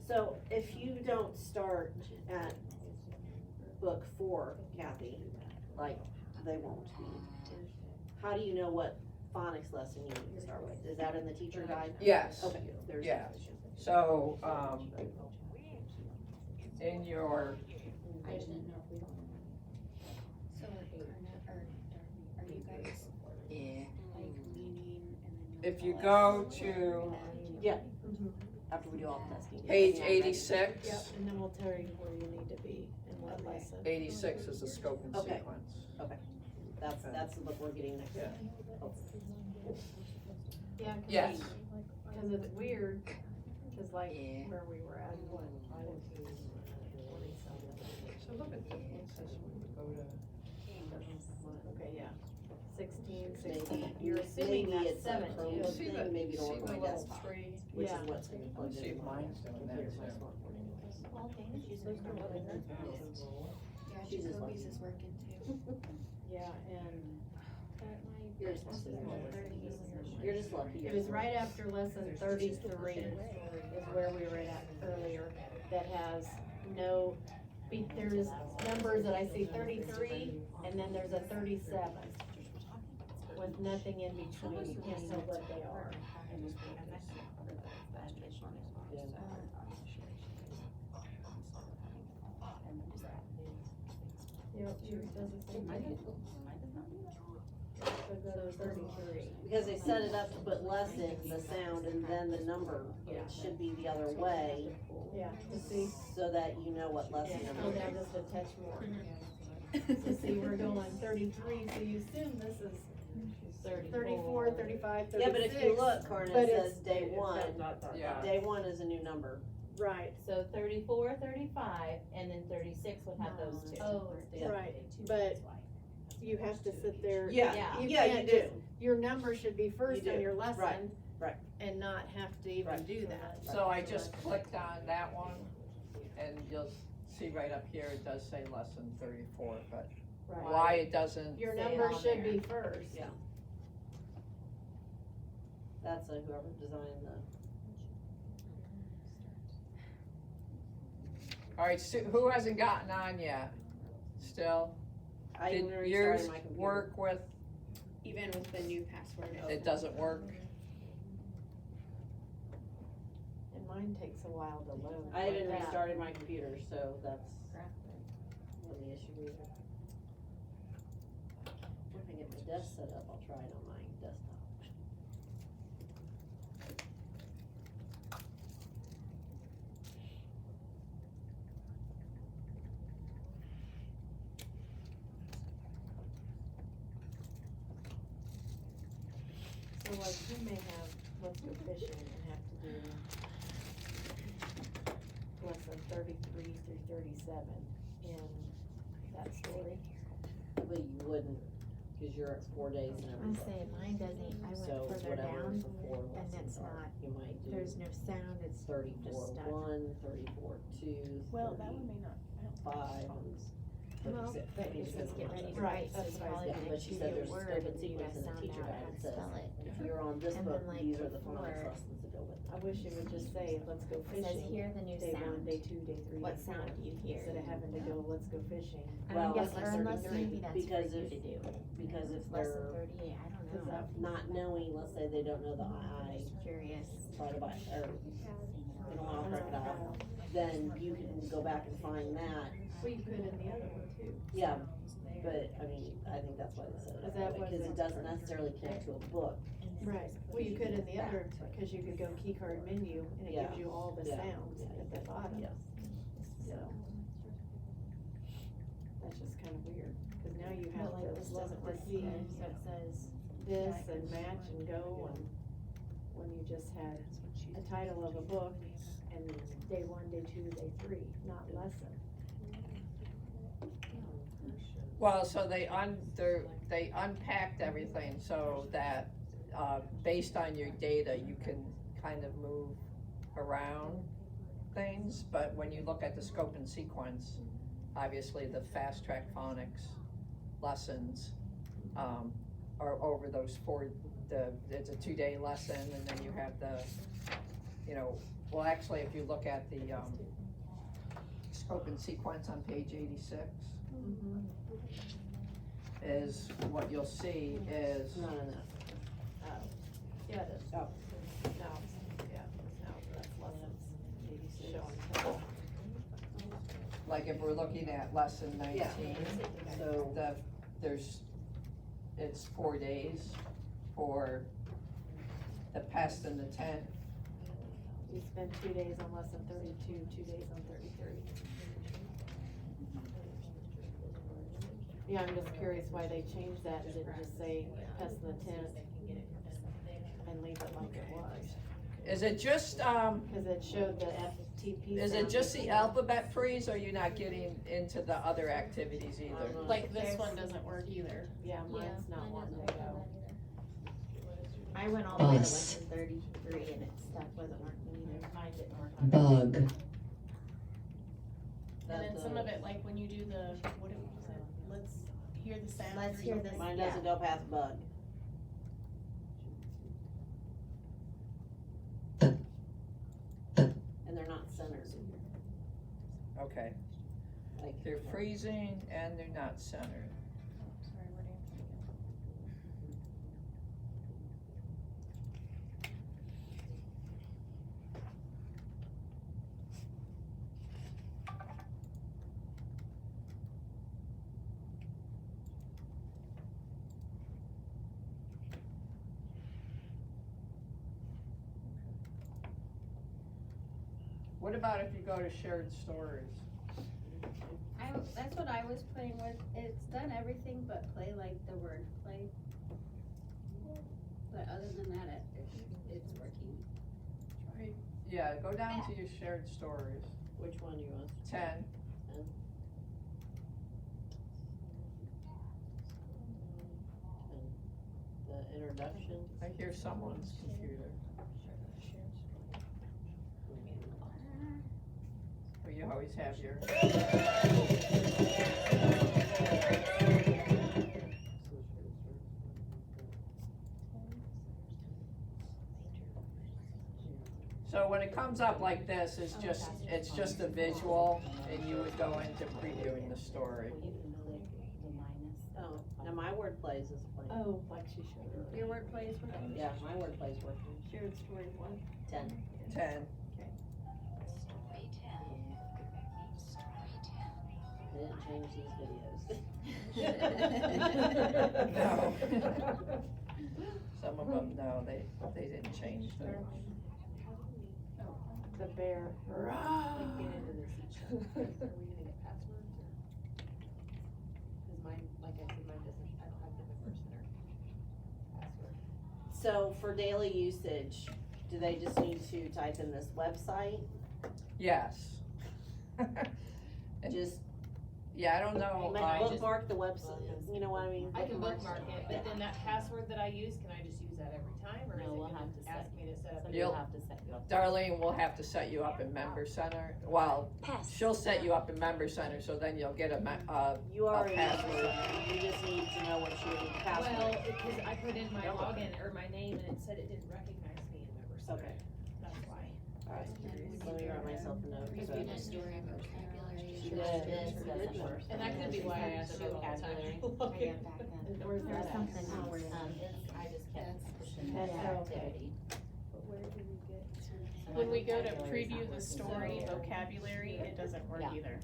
[SPEAKER 3] So if you don't start at book 4, Kathy, like they won't be, how do you know what phonics lesson you need to start with? Is that in the teacher guide?
[SPEAKER 1] Yes.
[SPEAKER 3] Okay, there's.
[SPEAKER 1] Yeah. So, in your,
[SPEAKER 9] I just didn't know if we don't.
[SPEAKER 10] So are you guys
[SPEAKER 12] Yeah.
[SPEAKER 10] like meeting and then?
[SPEAKER 1] if you go to
[SPEAKER 3] After we do all the testing.
[SPEAKER 1] page 86,
[SPEAKER 11] Yep, and then we'll tell you where you need to be and what lesson.
[SPEAKER 1] 86 is the scope and
[SPEAKER 3] Okay.
[SPEAKER 1] sequence.
[SPEAKER 3] That's the book we're getting next
[SPEAKER 1] Yeah.
[SPEAKER 3] week.
[SPEAKER 11] Yeah,
[SPEAKER 1] Yes.
[SPEAKER 11] cause it's weird, cause like
[SPEAKER 12] Yeah.
[SPEAKER 11] where we were at, what,
[SPEAKER 13] So look at the, it says we would go to.
[SPEAKER 11] okay, yeah, 16,
[SPEAKER 3] Maybe,
[SPEAKER 11] 16, you're assuming
[SPEAKER 3] maybe
[SPEAKER 11] that's
[SPEAKER 3] it's a
[SPEAKER 11] 17.
[SPEAKER 3] Chrome
[SPEAKER 1] See
[SPEAKER 3] thing,
[SPEAKER 1] the-
[SPEAKER 3] maybe
[SPEAKER 1] see
[SPEAKER 3] it'll work
[SPEAKER 1] the
[SPEAKER 3] on my
[SPEAKER 1] little
[SPEAKER 3] desktop,
[SPEAKER 1] tree?
[SPEAKER 3] which is
[SPEAKER 11] Yeah.
[SPEAKER 3] what's gonna be plugged
[SPEAKER 1] See if
[SPEAKER 3] into my
[SPEAKER 1] mine's doing that
[SPEAKER 3] computer, my
[SPEAKER 1] too.
[SPEAKER 3] smartphone anyways.
[SPEAKER 10] Well, Dana's using Jacoby's. Yeah,
[SPEAKER 3] She's just
[SPEAKER 10] Jacoby's
[SPEAKER 3] lucky.
[SPEAKER 10] is working too.
[SPEAKER 11] Yeah, and
[SPEAKER 3] You're just lucky. You're just lucky.
[SPEAKER 11] it was right after lesson 33 is where we were at earlier, that has no, there's numbers that I see 33, and then there's a 37, with nothing in between, you can't tell what they are. Yep, yours does the same thing. So go to 33.
[SPEAKER 3] Because they set it up to put less in the sound and then the number, it should be the other way,
[SPEAKER 11] Yeah, to see,
[SPEAKER 3] so that you know what lesson
[SPEAKER 11] yeah,
[SPEAKER 3] number
[SPEAKER 11] go
[SPEAKER 3] it
[SPEAKER 11] down
[SPEAKER 3] is.
[SPEAKER 11] just a touch more. So see, we're going 33, so you assume this is 34, 35, 36.
[SPEAKER 3] Yeah, but if you look, Corin,
[SPEAKER 11] but
[SPEAKER 3] it
[SPEAKER 11] it's-
[SPEAKER 3] says day one,
[SPEAKER 1] Yeah.
[SPEAKER 3] day one is a new number.
[SPEAKER 11] Right,
[SPEAKER 7] So 34, 35, and then 36 would have those two.
[SPEAKER 9] Oh, it's
[SPEAKER 3] Yeah.
[SPEAKER 11] right, but you have to sit there.
[SPEAKER 3] Yeah,
[SPEAKER 11] You
[SPEAKER 3] yeah, you
[SPEAKER 11] can't
[SPEAKER 3] do.
[SPEAKER 11] just- Your number should be first
[SPEAKER 3] You
[SPEAKER 11] on
[SPEAKER 3] do.
[SPEAKER 11] your lesson.
[SPEAKER 3] right.
[SPEAKER 11] And not have to even
[SPEAKER 3] Right.
[SPEAKER 11] do that.
[SPEAKER 1] So I just clicked on that one, and you'll see right up here, it does say lesson 34, but
[SPEAKER 11] Right.
[SPEAKER 1] why it doesn't,
[SPEAKER 11] Your
[SPEAKER 7] Say it
[SPEAKER 11] number
[SPEAKER 7] on
[SPEAKER 11] should
[SPEAKER 7] there.
[SPEAKER 11] be first.
[SPEAKER 3] Yeah. That's whoever designed the.
[SPEAKER 1] all right, so who hasn't gotten on yet? Still?
[SPEAKER 3] I
[SPEAKER 1] Did
[SPEAKER 3] even
[SPEAKER 1] yours
[SPEAKER 3] restarted my computer.
[SPEAKER 1] work with,
[SPEAKER 10] Even with the new password.
[SPEAKER 1] it doesn't work?
[SPEAKER 11] And mine takes a while to load.
[SPEAKER 3] I even
[SPEAKER 11] like that.
[SPEAKER 3] restarted my computer, so that's not the issue either. If I get my desk set up, I'll try it on my desktop.
[SPEAKER 11] So like you may have, let's go fishing and have to do lesson 33 through 37 in that story.
[SPEAKER 3] But you wouldn't, cause you're at 4 days and
[SPEAKER 4] I
[SPEAKER 3] everything.
[SPEAKER 4] say mine doesn't, I
[SPEAKER 3] So
[SPEAKER 4] went further
[SPEAKER 3] whatever
[SPEAKER 4] down,
[SPEAKER 3] the 4
[SPEAKER 4] and
[SPEAKER 3] lessons
[SPEAKER 4] it's
[SPEAKER 3] are,
[SPEAKER 4] not,
[SPEAKER 3] you might do
[SPEAKER 4] there's no sound, it's
[SPEAKER 3] 34
[SPEAKER 4] just stuck.
[SPEAKER 3] 1, 34 2,
[SPEAKER 5] Well, that one may not, I don't.
[SPEAKER 3] 5, and
[SPEAKER 4] Well,
[SPEAKER 3] 36.
[SPEAKER 4] but you're supposed to get ready to
[SPEAKER 11] Right,
[SPEAKER 4] write, so
[SPEAKER 11] that's
[SPEAKER 4] it's
[SPEAKER 11] what I
[SPEAKER 4] probably
[SPEAKER 3] Yeah,
[SPEAKER 4] gonna
[SPEAKER 3] but she
[SPEAKER 4] give
[SPEAKER 3] said
[SPEAKER 4] you a
[SPEAKER 3] there's
[SPEAKER 4] word
[SPEAKER 3] scope and
[SPEAKER 4] and you
[SPEAKER 3] sequence
[SPEAKER 4] gotta
[SPEAKER 3] in the
[SPEAKER 4] sound
[SPEAKER 3] teacher
[SPEAKER 4] out
[SPEAKER 3] guide.
[SPEAKER 4] how
[SPEAKER 3] It
[SPEAKER 4] to
[SPEAKER 3] says,
[SPEAKER 4] spell it.
[SPEAKER 3] if you're on this
[SPEAKER 4] And
[SPEAKER 3] book,
[SPEAKER 4] then, like,
[SPEAKER 3] these are the
[SPEAKER 4] for-
[SPEAKER 3] phonics lessons to go with it.
[SPEAKER 11] I wish it would just say, let's go
[SPEAKER 4] It says
[SPEAKER 11] fishing,
[SPEAKER 4] here the new
[SPEAKER 11] day 1,
[SPEAKER 4] sound.
[SPEAKER 11] day 2, day 3,
[SPEAKER 4] What
[SPEAKER 11] day
[SPEAKER 4] sound
[SPEAKER 11] 4,
[SPEAKER 4] do you hear?
[SPEAKER 11] instead of having to go, let's go fishing.
[SPEAKER 3] Well,
[SPEAKER 4] I guess,
[SPEAKER 3] lesson
[SPEAKER 4] or unless
[SPEAKER 3] 33,
[SPEAKER 4] maybe that's for
[SPEAKER 3] because
[SPEAKER 4] you
[SPEAKER 3] if-
[SPEAKER 4] to do.
[SPEAKER 3] Because if
[SPEAKER 4] Lesson
[SPEAKER 3] they're
[SPEAKER 4] 38, I don't know.
[SPEAKER 3] not knowing, let's say they don't know the I,
[SPEAKER 4] Just curious.
[SPEAKER 3] try to buy, or they don't want to crocodile, then you can go back and find that.
[SPEAKER 11] Well, you could in the other one too.
[SPEAKER 3] Yeah, but, I mean, I think that's why they said it
[SPEAKER 11] Is
[SPEAKER 3] that
[SPEAKER 11] that
[SPEAKER 3] way,
[SPEAKER 11] what
[SPEAKER 3] because
[SPEAKER 11] the-
[SPEAKER 3] it doesn't necessarily connect to a book.
[SPEAKER 11] Right, well, you could in the other, cause you could go key card menu and it
[SPEAKER 3] Yeah.
[SPEAKER 11] gives you all the
[SPEAKER 3] Yeah.
[SPEAKER 11] sounds
[SPEAKER 3] Yeah.
[SPEAKER 11] at the bottom.
[SPEAKER 3] Yes.
[SPEAKER 11] So. That's just kinda weird, cause now you have
[SPEAKER 4] But like this
[SPEAKER 11] to look
[SPEAKER 4] doesn't
[SPEAKER 11] to
[SPEAKER 4] work
[SPEAKER 11] see
[SPEAKER 4] either, so it says.
[SPEAKER 11] this and match and go and when you just had a title of a book and day 1, day 2, day 3, not lesson.
[SPEAKER 1] Well, so they unpacked everything so that, based on your data, you can kind of move around things, but when you look at the scope and sequence, obviously the fast track phonics lessons, are over those it's a 2-day lesson, and then you have the, well, actually, if you look at the, scope and sequence on page 86, is what you'll see is,
[SPEAKER 3] None of that.
[SPEAKER 11] Yeah, it is.
[SPEAKER 3] Oh.
[SPEAKER 11] No, yeah, no, that's lessons, showing.
[SPEAKER 1] like, if we're looking at lesson 19,
[SPEAKER 3] Yeah. So,
[SPEAKER 1] it's 4 days for the pest and the tent.
[SPEAKER 11] You spend 2 days on lesson 32, 2 days on 33. Yeah, I'm just curious why they changed that and didn't just say pest in the tent and leave it like it was.
[SPEAKER 1] Is it just,
[SPEAKER 11] Cause it showed the FTP.
[SPEAKER 1] is it
[SPEAKER 11] sound
[SPEAKER 1] just the
[SPEAKER 11] before.
[SPEAKER 1] alphabet freeze, or you're not getting into the other activities either?
[SPEAKER 5] Like this one doesn't work either.
[SPEAKER 11] Yeah, mine's not wanting to go.
[SPEAKER 4] I went all the way to
[SPEAKER 12] Bus.
[SPEAKER 4] lesson 33 and it stuff wasn't working either, mine didn't work on
[SPEAKER 12] Bug.
[SPEAKER 5] And then some of it, like when you do the, what it was it, let's hear the sound.
[SPEAKER 4] Let's
[SPEAKER 5] or
[SPEAKER 4] hear
[SPEAKER 5] something.
[SPEAKER 4] this.
[SPEAKER 3] mine doesn't go past bug. And they're not centered,
[SPEAKER 1] Okay,
[SPEAKER 3] like.
[SPEAKER 1] they're freezing and they're not centered.
[SPEAKER 5] Sorry, where do you have to begin?
[SPEAKER 1] What about if you go to shared stories?
[SPEAKER 2] That's what I was playing with. It's done everything but play like the word play. But other than that, it's working.
[SPEAKER 1] Yeah, go down to your shared stories,
[SPEAKER 3] Which one do you want?
[SPEAKER 1] 10.
[SPEAKER 3] The introduction?
[SPEAKER 1] I hear someone's computer. Oh, you always have your. So when it comes up like this, it's just a visual, and you would go into previewing the story.
[SPEAKER 3] Oh, now my word plays is playing.
[SPEAKER 11] Oh, like she showed earlier.
[SPEAKER 2] Your word play is working?
[SPEAKER 3] Yeah, my word plays working.
[SPEAKER 11] Shared story one.
[SPEAKER 3] 10.
[SPEAKER 1] 10.
[SPEAKER 3] They didn't change these videos.
[SPEAKER 1] No. Some of them, no, they didn't change them.
[SPEAKER 11] The bear.
[SPEAKER 5] Hurrah!
[SPEAKER 13] Get into this each time. Are we gonna get passwords or? Cause mine, like I said, mine doesn't, I don't have the first or password.
[SPEAKER 3] So for daily usage, do they just need to type in this website?
[SPEAKER 1] Yes.
[SPEAKER 3] Just
[SPEAKER 1] Yeah, I don't know.
[SPEAKER 3] bookmark the website, you know what I mean?
[SPEAKER 8] I can bookmark it, but then that password that I use, can I just use that every time, or is it
[SPEAKER 7] No, we'll
[SPEAKER 8] gonna
[SPEAKER 7] have to
[SPEAKER 8] ask me to set up?
[SPEAKER 7] Somebody
[SPEAKER 1] You'll-
[SPEAKER 7] will have to set you up.
[SPEAKER 1] Darlene will have to set you up in Member Center. Well, she'll set you up in Member Center, so then you'll get
[SPEAKER 3] You already know,
[SPEAKER 1] password.
[SPEAKER 3] you just need to know what your
[SPEAKER 8] Well,
[SPEAKER 3] password.
[SPEAKER 8] because I put in my login or my name and it said it didn't recognize me in Member Center.
[SPEAKER 3] Okay.
[SPEAKER 8] That's why.
[SPEAKER 3] Alright, let me write myself a note. so-
[SPEAKER 10] Previewed story vocabulary.
[SPEAKER 3] She did.
[SPEAKER 7] This
[SPEAKER 3] She
[SPEAKER 7] doesn't
[SPEAKER 3] did.
[SPEAKER 7] work.
[SPEAKER 8] And that could be why I asked you all the time.
[SPEAKER 7] Vocabulary. Or is there something else? I just kept pushing that
[SPEAKER 11] That's so-
[SPEAKER 7] activity.
[SPEAKER 5] When we go to preview the story vocabulary, it doesn't work
[SPEAKER 7] Yeah.
[SPEAKER 5] either.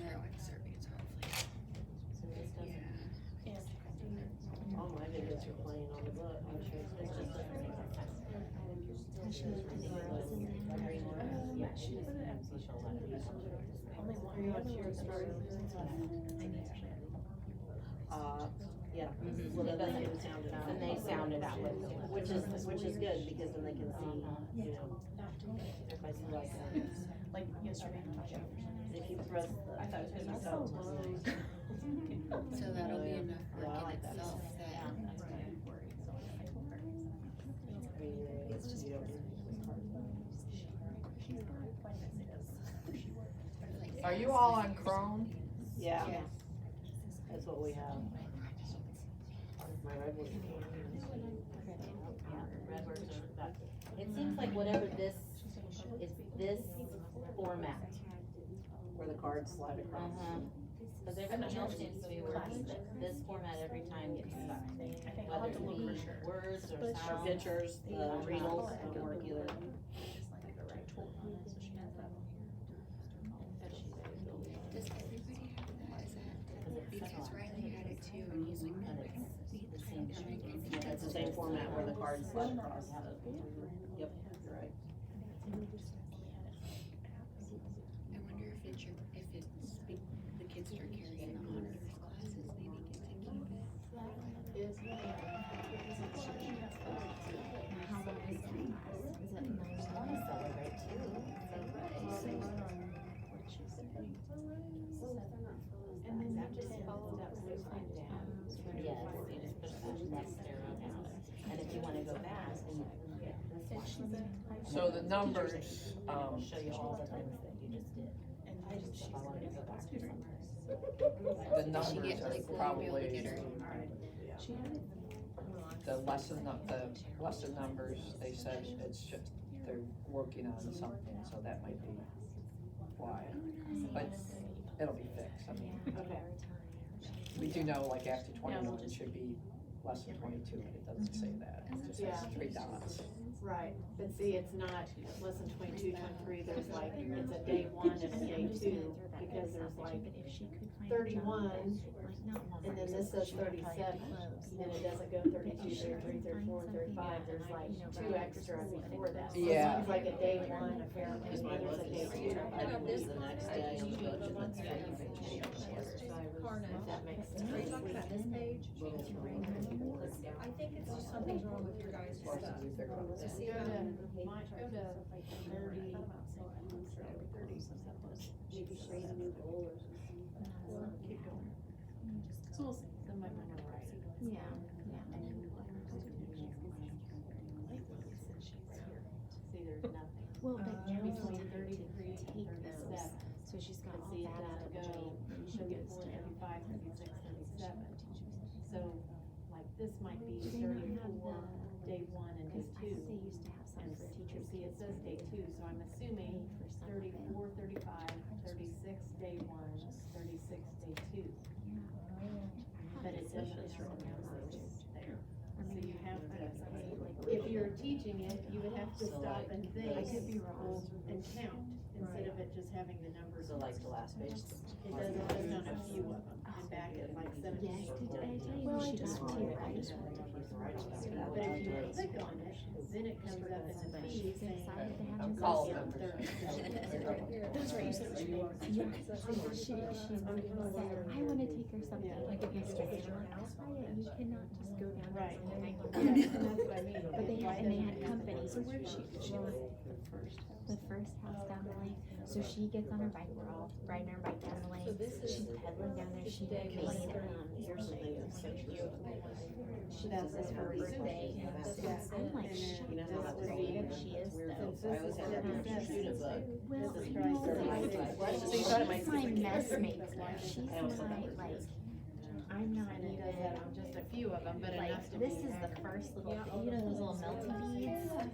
[SPEAKER 10] they're observing, so hopefully,
[SPEAKER 7] So this doesn't,
[SPEAKER 10] yeah.
[SPEAKER 3] All my videos are playing on the book, I'm sure it's
[SPEAKER 7] this just doesn't make sense. Yeah, she just has social letters.
[SPEAKER 3] Yeah,
[SPEAKER 7] Mhm.
[SPEAKER 3] well, then they
[SPEAKER 7] Doesn't-
[SPEAKER 3] can sound it out.
[SPEAKER 7] And they sound it out with.
[SPEAKER 3] Which is good, because then they can see, you know, by some like,
[SPEAKER 5] Like yesterday.
[SPEAKER 3] if you press the.
[SPEAKER 5] I thought it was gonna be
[SPEAKER 3] so.
[SPEAKER 10] So that'll be enough
[SPEAKER 3] Yeah, I
[SPEAKER 10] work
[SPEAKER 3] like
[SPEAKER 10] in
[SPEAKER 3] that.
[SPEAKER 10] itself that,
[SPEAKER 3] It's just, you don't do
[SPEAKER 1] Are you all on Chrome?
[SPEAKER 3] Yeah,
[SPEAKER 10] yeah.
[SPEAKER 3] that's what we have. My red was.
[SPEAKER 7] Yeah, red words are that. It seems like whatever this, is this format.
[SPEAKER 3] Where the cards slide across.
[SPEAKER 7] Cause everything else seems to be working, but this format every time gets stuck.
[SPEAKER 5] I'll
[SPEAKER 7] Whether
[SPEAKER 5] have to look
[SPEAKER 7] it
[SPEAKER 5] for
[SPEAKER 7] be
[SPEAKER 5] sure.
[SPEAKER 7] words or
[SPEAKER 3] Or
[SPEAKER 7] sounds.
[SPEAKER 3] pictures, the readals, don't work either.
[SPEAKER 10] Does everybody have that? Is that, because Riley had it too, and he's like, no, I don't see the same thing.
[SPEAKER 3] Yeah, it's the same format where the cards slide across. Yep, you're right.
[SPEAKER 10] I wonder if it's your, if it's, the kids start carrying the honors classes, maybe get to keep it.
[SPEAKER 4] How long is that class? Is it 9
[SPEAKER 7] I celebrate too.
[SPEAKER 11] And then you just follow that blueprint down.
[SPEAKER 7] Yes, you just push that next arrow down, and if you wanna go back, then you get this one.
[SPEAKER 1] So the numbers,
[SPEAKER 7] And it'll show you all the things that you just did. If I wanted to go back to something.
[SPEAKER 1] the
[SPEAKER 10] She
[SPEAKER 1] numbers
[SPEAKER 10] get, like,
[SPEAKER 1] are
[SPEAKER 10] will we be able to
[SPEAKER 1] probably
[SPEAKER 10] get her?
[SPEAKER 1] the lesson numbers, they said it's just, they're working on something, so that might be why. But it'll be fixed, I mean,
[SPEAKER 3] Okay.
[SPEAKER 1] we do know like after 21 it should be lesson 22, but it doesn't say that, it just has 3 dots.
[SPEAKER 11] Right, but see, it's not lesson 22, 23, there's like, it's a day 1 and a day 2, because there's like 31, and then this says 37, and it doesn't go 32, 33, 34, 35, there's like 2 extra before that. So
[SPEAKER 1] Yeah.
[SPEAKER 11] it's like a day 1, and there's a day 2.
[SPEAKER 3] I don't leave the next day on the budget, that's
[SPEAKER 11] If that makes sense.
[SPEAKER 13] This page, I think it's just something's wrong with your guys' stuff.
[SPEAKER 11] See, go to 30.
[SPEAKER 2] Maybe create a new goal or something.
[SPEAKER 11] Keep going. So we'll see, some might wanna write it.
[SPEAKER 4] Yeah,
[SPEAKER 11] See, there's nothing.
[SPEAKER 4] well, but
[SPEAKER 11] Between 33 and
[SPEAKER 4] take
[SPEAKER 11] 37.
[SPEAKER 4] those, so she's got all
[SPEAKER 11] See, it
[SPEAKER 4] that out
[SPEAKER 11] doesn't
[SPEAKER 4] of
[SPEAKER 11] go, she'll get 35, 36, 37. So, like, this might be
[SPEAKER 4] Do they not have
[SPEAKER 11] 34, day 1 and day
[SPEAKER 4] Cause I
[SPEAKER 11] 2.
[SPEAKER 4] think they used to have some
[SPEAKER 11] And
[SPEAKER 4] for teachers.
[SPEAKER 11] see, it says day 2, so I'm assuming
[SPEAKER 4] For some of it.
[SPEAKER 11] 34, 35, 36, day 1, 36, day 2. But it doesn't show those there. So you have to, if you're teaching it, you would have to
[SPEAKER 3] So
[SPEAKER 11] stop
[SPEAKER 3] like
[SPEAKER 11] and think.
[SPEAKER 3] I could
[SPEAKER 4] be wrong.
[SPEAKER 11] And count, instead of it just having the numbers.
[SPEAKER 3] So like the last page.
[SPEAKER 11] It does it just on a few of them, and back at like 17.
[SPEAKER 4] Yes, did I tell you
[SPEAKER 11] Well,
[SPEAKER 4] she
[SPEAKER 11] I
[SPEAKER 4] got
[SPEAKER 11] just
[SPEAKER 4] two,
[SPEAKER 11] wanted- I
[SPEAKER 4] right?
[SPEAKER 11] just wanted to keep writing about it. But if you click on it, then it comes up in the feed saying.
[SPEAKER 4] Decided to have
[SPEAKER 1] I'm
[SPEAKER 4] them
[SPEAKER 1] calling
[SPEAKER 4] go
[SPEAKER 1] them.
[SPEAKER 11] That's right, you said what you want.
[SPEAKER 4] Yeah, she said, I wanna take her something, like if you start, I'm like, that's why you cannot just go down.
[SPEAKER 11] Right.
[SPEAKER 4] And I go,
[SPEAKER 11] Yeah, that's what I mean.
[SPEAKER 4] But they
[SPEAKER 11] Why
[SPEAKER 4] had, and they
[SPEAKER 11] doesn't
[SPEAKER 4] had
[SPEAKER 11] it have
[SPEAKER 4] company,
[SPEAKER 11] the
[SPEAKER 4] so where did she, the first house down the lane, so she gets on her bike, we're all riding our bike down the lane, she's pedaling down there, she made, here's the thing, so cute. She does this for her birthday, and I'm like, shut
[SPEAKER 3] You know
[SPEAKER 4] up,
[SPEAKER 3] how
[SPEAKER 4] how
[SPEAKER 3] that's
[SPEAKER 4] creative she is though.
[SPEAKER 3] I always have that in your student book.
[SPEAKER 4] Well,
[SPEAKER 3] This is
[SPEAKER 4] I know,
[SPEAKER 3] Christ,
[SPEAKER 4] like,
[SPEAKER 3] So you thought it might
[SPEAKER 4] she's
[SPEAKER 3] be
[SPEAKER 4] my
[SPEAKER 3] like-
[SPEAKER 4] messmate, she's
[SPEAKER 3] I always thought
[SPEAKER 4] my,
[SPEAKER 3] that was
[SPEAKER 4] like, I'm not
[SPEAKER 11] And it does that on just a few of them, but
[SPEAKER 4] like,
[SPEAKER 11] enough to be.
[SPEAKER 4] this is the first little, you know, those little melty beads? Yeah,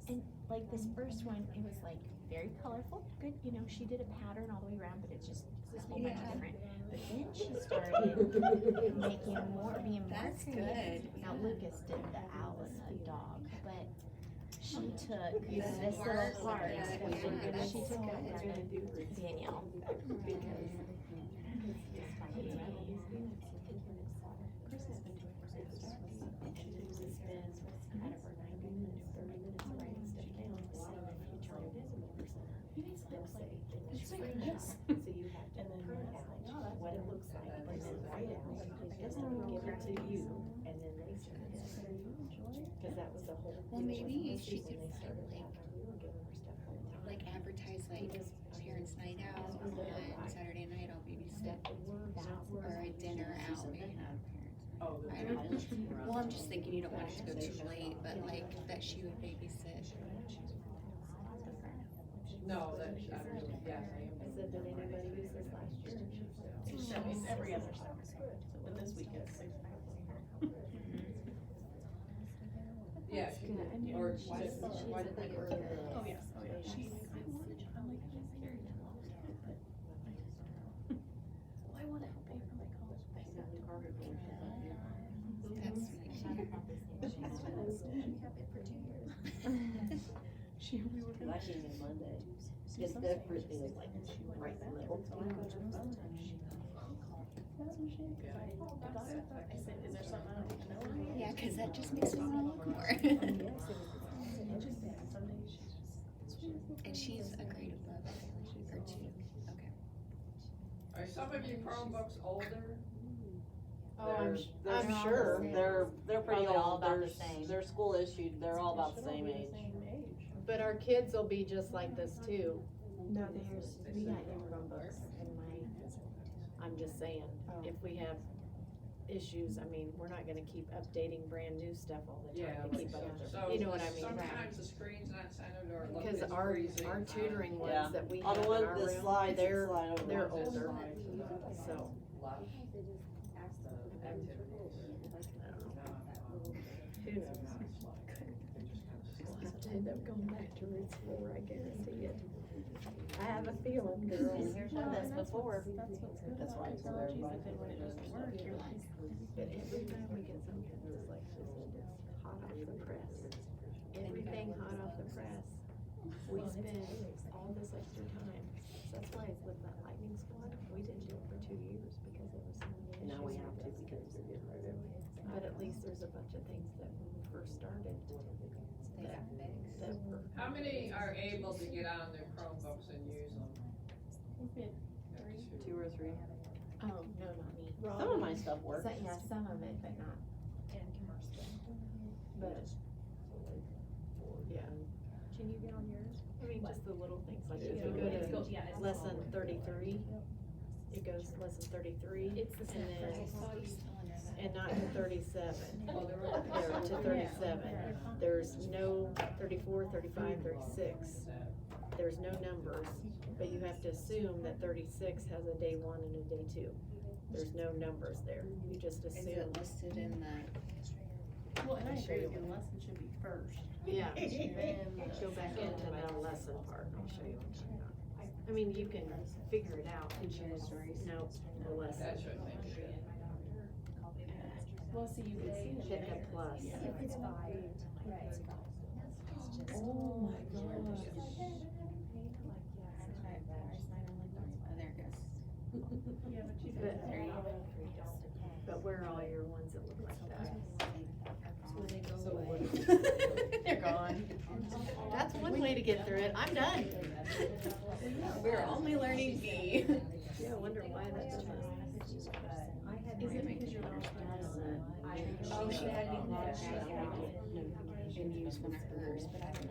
[SPEAKER 4] and like this first one, it was like very colorful, good, you know, she did a pattern all the way around, but it's just a whole bunch of different. But then she started making more, being more
[SPEAKER 10] That's
[SPEAKER 4] creative.
[SPEAKER 10] good.
[SPEAKER 4] Now Lucas did the owl and the dog, but she took this little part, she took that down to Danielle.
[SPEAKER 11] So you have to print out what it looks like, and then write out, and then give it to you, and then they send it. Cause that was the whole.
[SPEAKER 10] Well, maybe she
[SPEAKER 11] issue when
[SPEAKER 10] could
[SPEAKER 11] they started
[SPEAKER 10] like-
[SPEAKER 11] having, we were giving her stuff all the time.
[SPEAKER 10] Like advertise like parents' night out on Saturday night, I'll babysit, or a dinner out, maybe not parents' night.
[SPEAKER 1] Oh,
[SPEAKER 10] I don't know. Well, I'm just thinking you don't want it to go too late, but like that she would babysit.
[SPEAKER 1] No, that, yeah, I
[SPEAKER 11] I said, did anybody use this last year?
[SPEAKER 5] It's every other Saturday, but this week is 6.
[SPEAKER 1] yeah, or just, why did they?
[SPEAKER 5] Oh, yes, oh, yeah. She's. I wanna help pay for my college.
[SPEAKER 10] That's sweet.
[SPEAKER 5] She, we were gonna.
[SPEAKER 3] I came in Monday, just everything was like right in the middle.
[SPEAKER 5] I said, is there something I don't need to know?
[SPEAKER 10] Yeah, cause that just makes me want to look more. And she's a grade above or 2, okay.
[SPEAKER 1] Are some of you Chromebooks older?
[SPEAKER 11] Oh,
[SPEAKER 3] I'm
[SPEAKER 11] I'm
[SPEAKER 3] sure,
[SPEAKER 11] sure.
[SPEAKER 3] they're pretty
[SPEAKER 7] Probably all
[SPEAKER 3] old,
[SPEAKER 7] about the
[SPEAKER 3] they're,
[SPEAKER 7] same.
[SPEAKER 3] they're school issued, they're all about the same age.
[SPEAKER 11] But our kids will be just like this too. No, we got new Chromebooks in I'm just saying, if we have issues, I mean, we're not gonna keep updating brand new stuff all the time to keep up with,
[SPEAKER 1] So
[SPEAKER 11] you know what I mean?
[SPEAKER 1] sometimes the screen's not centered or look
[SPEAKER 11] Because
[SPEAKER 1] it's
[SPEAKER 11] our
[SPEAKER 1] freezing.
[SPEAKER 11] tutoring
[SPEAKER 3] Yeah.
[SPEAKER 11] ones that we
[SPEAKER 3] On
[SPEAKER 11] have
[SPEAKER 3] the
[SPEAKER 11] in
[SPEAKER 3] one,
[SPEAKER 11] our
[SPEAKER 3] the
[SPEAKER 11] room,
[SPEAKER 3] slides, that
[SPEAKER 11] they're,
[SPEAKER 3] slide over.
[SPEAKER 11] they're
[SPEAKER 1] Just
[SPEAKER 11] older,
[SPEAKER 1] slides.
[SPEAKER 11] so.
[SPEAKER 1] Lush.
[SPEAKER 11] Who knows? We'll have to end up going back to Roots 4, I guarantee it. I have a feeling, girls.
[SPEAKER 7] And here's one that's before.
[SPEAKER 3] That's why I told everybody.
[SPEAKER 5] But then when it doesn't work, you're like.
[SPEAKER 11] But every time we get something that's like this, it's hot off the press. Everything hot off the press. We spend all this extra time. So that's why with that lightning squad, we didn't do it for 2 years because there was so many issues.
[SPEAKER 3] Now we have to
[SPEAKER 11] with
[SPEAKER 3] because
[SPEAKER 11] us.
[SPEAKER 3] we're getting rid of it.
[SPEAKER 11] But at least there's a bunch of things that when we first started, that were.
[SPEAKER 1] How many are able to get on their Chromebooks and use them?
[SPEAKER 3] 2 or 3.
[SPEAKER 4] Oh, no, not me.
[SPEAKER 3] Some of my stuff works.
[SPEAKER 4] Yeah, some of it, but not.
[SPEAKER 11] But, yeah.
[SPEAKER 13] Can you get on yours?
[SPEAKER 11] I mean, just the little things, like if
[SPEAKER 1] Yeah.
[SPEAKER 11] you
[SPEAKER 13] It's
[SPEAKER 11] go
[SPEAKER 13] go-
[SPEAKER 11] to
[SPEAKER 13] yeah, it's
[SPEAKER 11] lesson 33, it goes lesson 33,
[SPEAKER 13] It's the same.
[SPEAKER 11] and then, and not to 37.
[SPEAKER 1] Oh, they're
[SPEAKER 11] There
[SPEAKER 1] all-
[SPEAKER 11] to 37. There's no 34, 35, 36. There's no numbers, but you have to assume that 36 has a day 1 and a day 2. There's no numbers there. You just
[SPEAKER 10] Is
[SPEAKER 11] assume.
[SPEAKER 10] it listed in the,
[SPEAKER 5] Well, and I agree with you, the lesson should be first.
[SPEAKER 11] Yeah.
[SPEAKER 5] Then
[SPEAKER 11] Go back into the lesson part, and I'll show you what I'm talking about. I mean, you can figure it out and choose, no, the lesson.
[SPEAKER 1] That should make it.
[SPEAKER 5] Well, see, you can see the
[SPEAKER 11] Pick a
[SPEAKER 5] there.
[SPEAKER 11] plus.
[SPEAKER 13] If it's 5, right.
[SPEAKER 5] Oh my gosh.
[SPEAKER 10] oh, there it goes.
[SPEAKER 5] Yeah, but you
[SPEAKER 11] But-
[SPEAKER 5] can.
[SPEAKER 11] But where are all your ones that look like that?
[SPEAKER 5] They're gone.
[SPEAKER 11] That's one way to get through it. I'm done.
[SPEAKER 10] We're only learning B.
[SPEAKER 11] Yeah, I wonder why that doesn't.
[SPEAKER 5] Is it because you're not doesn't?
[SPEAKER 10] Oh, she had me and use one of hers, but I don't.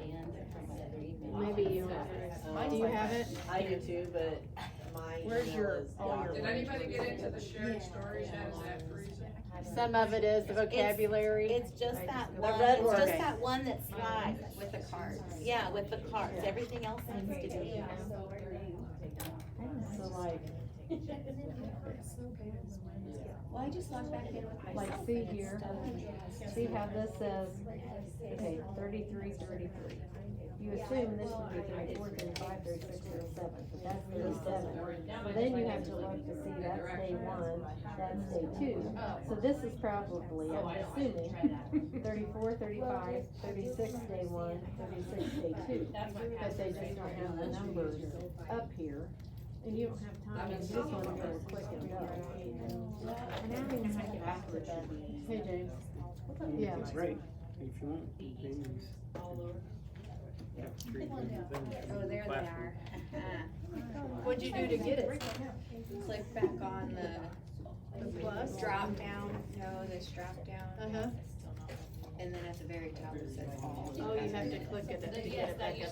[SPEAKER 11] Maybe you have it. Do you have it?
[SPEAKER 3] I do too, but my
[SPEAKER 11] Where's
[SPEAKER 3] email
[SPEAKER 11] your-
[SPEAKER 3] is
[SPEAKER 11] all your-
[SPEAKER 1] Did anybody get into the shared stories yet? Is that freezing?
[SPEAKER 11] Some of it is the vocabulary.
[SPEAKER 7] It's just that
[SPEAKER 3] The
[SPEAKER 7] one,
[SPEAKER 3] red
[SPEAKER 7] it's
[SPEAKER 3] word.
[SPEAKER 7] just that one that slides.
[SPEAKER 10] With the cards.
[SPEAKER 7] Yeah, with the cards, everything else needs to be.
[SPEAKER 3] So like,
[SPEAKER 10] Well, I just logged back in with myself.
[SPEAKER 14] Like, see
[SPEAKER 10] and it's
[SPEAKER 14] here,
[SPEAKER 10] still-
[SPEAKER 14] see how this says, okay, 33, 33. You assume this would be 34, 35, 36, 37, but that's
[SPEAKER 11] 37. So then you have to look to see that's day 1, that's day 2. So this is probably, I'm assuming, 34, 35, 36 day 1, 36 day 2. But they just don't have the numbers up here. And you don't have time, you just wanna go quick and go.
[SPEAKER 4] And I don't even know how to get back to that.
[SPEAKER 11] Hey, James. Yeah.
[SPEAKER 15] It's great, if you want, things. Yeah, street things.
[SPEAKER 10] Oh, there they are.
[SPEAKER 11] What'd you do to get it?
[SPEAKER 10] Click back on the
[SPEAKER 11] plus?
[SPEAKER 10] drop down, no, this drop down.
[SPEAKER 11] Uh-huh.
[SPEAKER 10] And then at the very top it says all.
[SPEAKER 11] Oh, you have to click it to get it back up.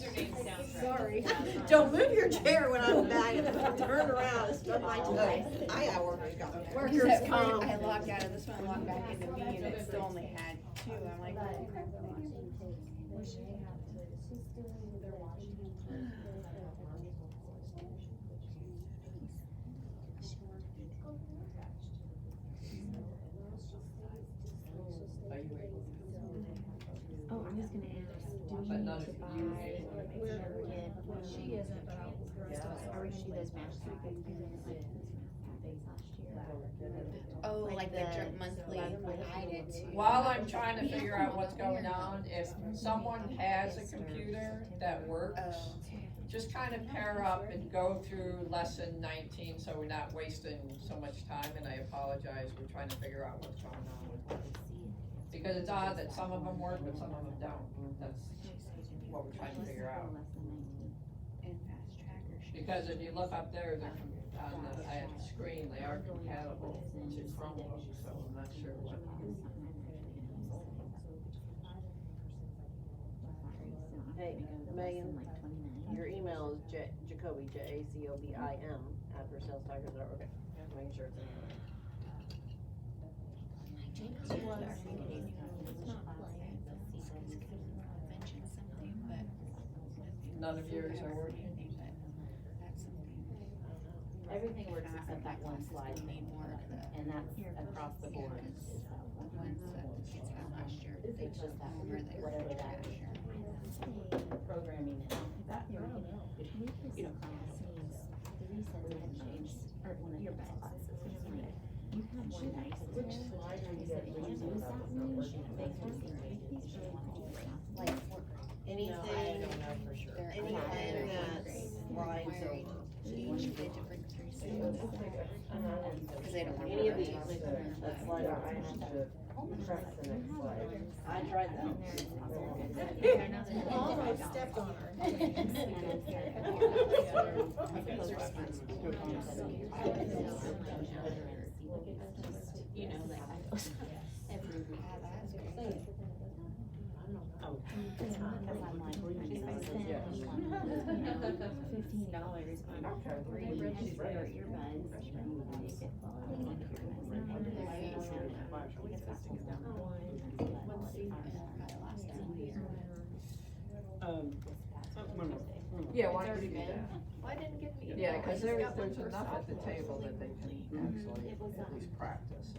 [SPEAKER 3] Sorry. Don't move your chair when I'm back, turn around, it's not my time. I got workers'
[SPEAKER 10] Except
[SPEAKER 3] comp.
[SPEAKER 10] I logged out of this one, logged back into me, and it still only had 2. I'm like, oh, crap.
[SPEAKER 4] Oh, I was gonna ask, do we
[SPEAKER 1] But
[SPEAKER 4] need
[SPEAKER 1] none
[SPEAKER 4] to
[SPEAKER 1] of
[SPEAKER 4] buy,
[SPEAKER 1] you-
[SPEAKER 4] well,
[SPEAKER 2] She isn't, but I'll.
[SPEAKER 4] are we gonna do those match things last year?
[SPEAKER 10] Oh, like the
[SPEAKER 4] the
[SPEAKER 10] monthly, I did too.
[SPEAKER 1] While I'm trying to figure out what's going on, if someone has a computer that works,
[SPEAKER 10] Oh,
[SPEAKER 1] just kind of pair up and go through lesson 19, so we're not wasting so much time, and I apologize, we're trying to figure out what's going on. Because it's odd that some of them work, but some of them don't, that's what we're trying to figure out.
[SPEAKER 10] and fast tracker.
[SPEAKER 1] Because if you look up there, they're on the screen, they are compatible to Chromebook, so I'm not sure what.
[SPEAKER 3] Hey, Megan, your email is Jacoby, Jacobim, @versaillestigers.org. Okay, making sure it's in there.
[SPEAKER 10] James was mentioned something, but.
[SPEAKER 1] None of yours are working?
[SPEAKER 10] That's something.
[SPEAKER 7] Everything works except that one slide,
[SPEAKER 10] Need more of the
[SPEAKER 7] and that's across the board.
[SPEAKER 10] ones that the kids had last year.
[SPEAKER 7] It's just that,
[SPEAKER 10] Where they were
[SPEAKER 7] whatever that programming is.
[SPEAKER 4] You know, the reason had changed, or one of your best classes, you have one nice.
[SPEAKER 6] Which slide are you
[SPEAKER 4] Is it
[SPEAKER 6] guys
[SPEAKER 4] if you
[SPEAKER 6] looking
[SPEAKER 4] use
[SPEAKER 6] at?
[SPEAKER 4] that one, they can see like,
[SPEAKER 3] Anything,
[SPEAKER 6] for sure.
[SPEAKER 10] They're
[SPEAKER 3] anything
[SPEAKER 10] all
[SPEAKER 3] that slides
[SPEAKER 10] requiring
[SPEAKER 3] over.
[SPEAKER 10] each kid to bring 3 students. Cause they don't want to.
[SPEAKER 3] Any of these,
[SPEAKER 10] That
[SPEAKER 3] that slide over.
[SPEAKER 6] I have to press the next slide.
[SPEAKER 3] I tried that.
[SPEAKER 11] Almost stepped on her.
[SPEAKER 4] You know, like, every week. Cause I'm like, if I spend $15 on 3 headsets or earbuds, they get
[SPEAKER 1] Yeah, why don't you do that?
[SPEAKER 11] Why didn't get me?
[SPEAKER 1] Yeah, cause there's enough at the table that they can actually at least practice.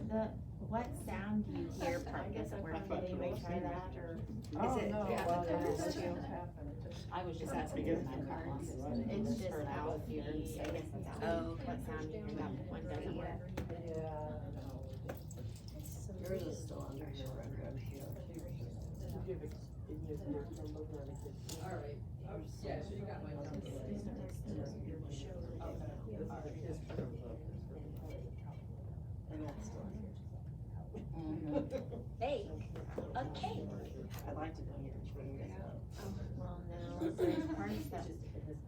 [SPEAKER 4] What sound do you hear part doesn't work? Did anybody try that or?
[SPEAKER 1] Oh,
[SPEAKER 10] it-
[SPEAKER 1] no,
[SPEAKER 10] yeah,
[SPEAKER 1] well,
[SPEAKER 10] the
[SPEAKER 1] yeah,
[SPEAKER 10] cards
[SPEAKER 1] those
[SPEAKER 10] too.
[SPEAKER 1] things happen, it just.
[SPEAKER 7] I was just
[SPEAKER 10] That's
[SPEAKER 7] asking
[SPEAKER 10] because
[SPEAKER 7] my cards.
[SPEAKER 4] It's just Alfie, I guess it's Alfie.
[SPEAKER 10] Oh, okay.
[SPEAKER 4] What sound do you hear that one doesn't work?
[SPEAKER 3] Yours is still under here.
[SPEAKER 1] Alright, yeah, so you got my number.
[SPEAKER 3] Hey, a cake. I'd like to go here.
[SPEAKER 4] Well, no, there's parts that,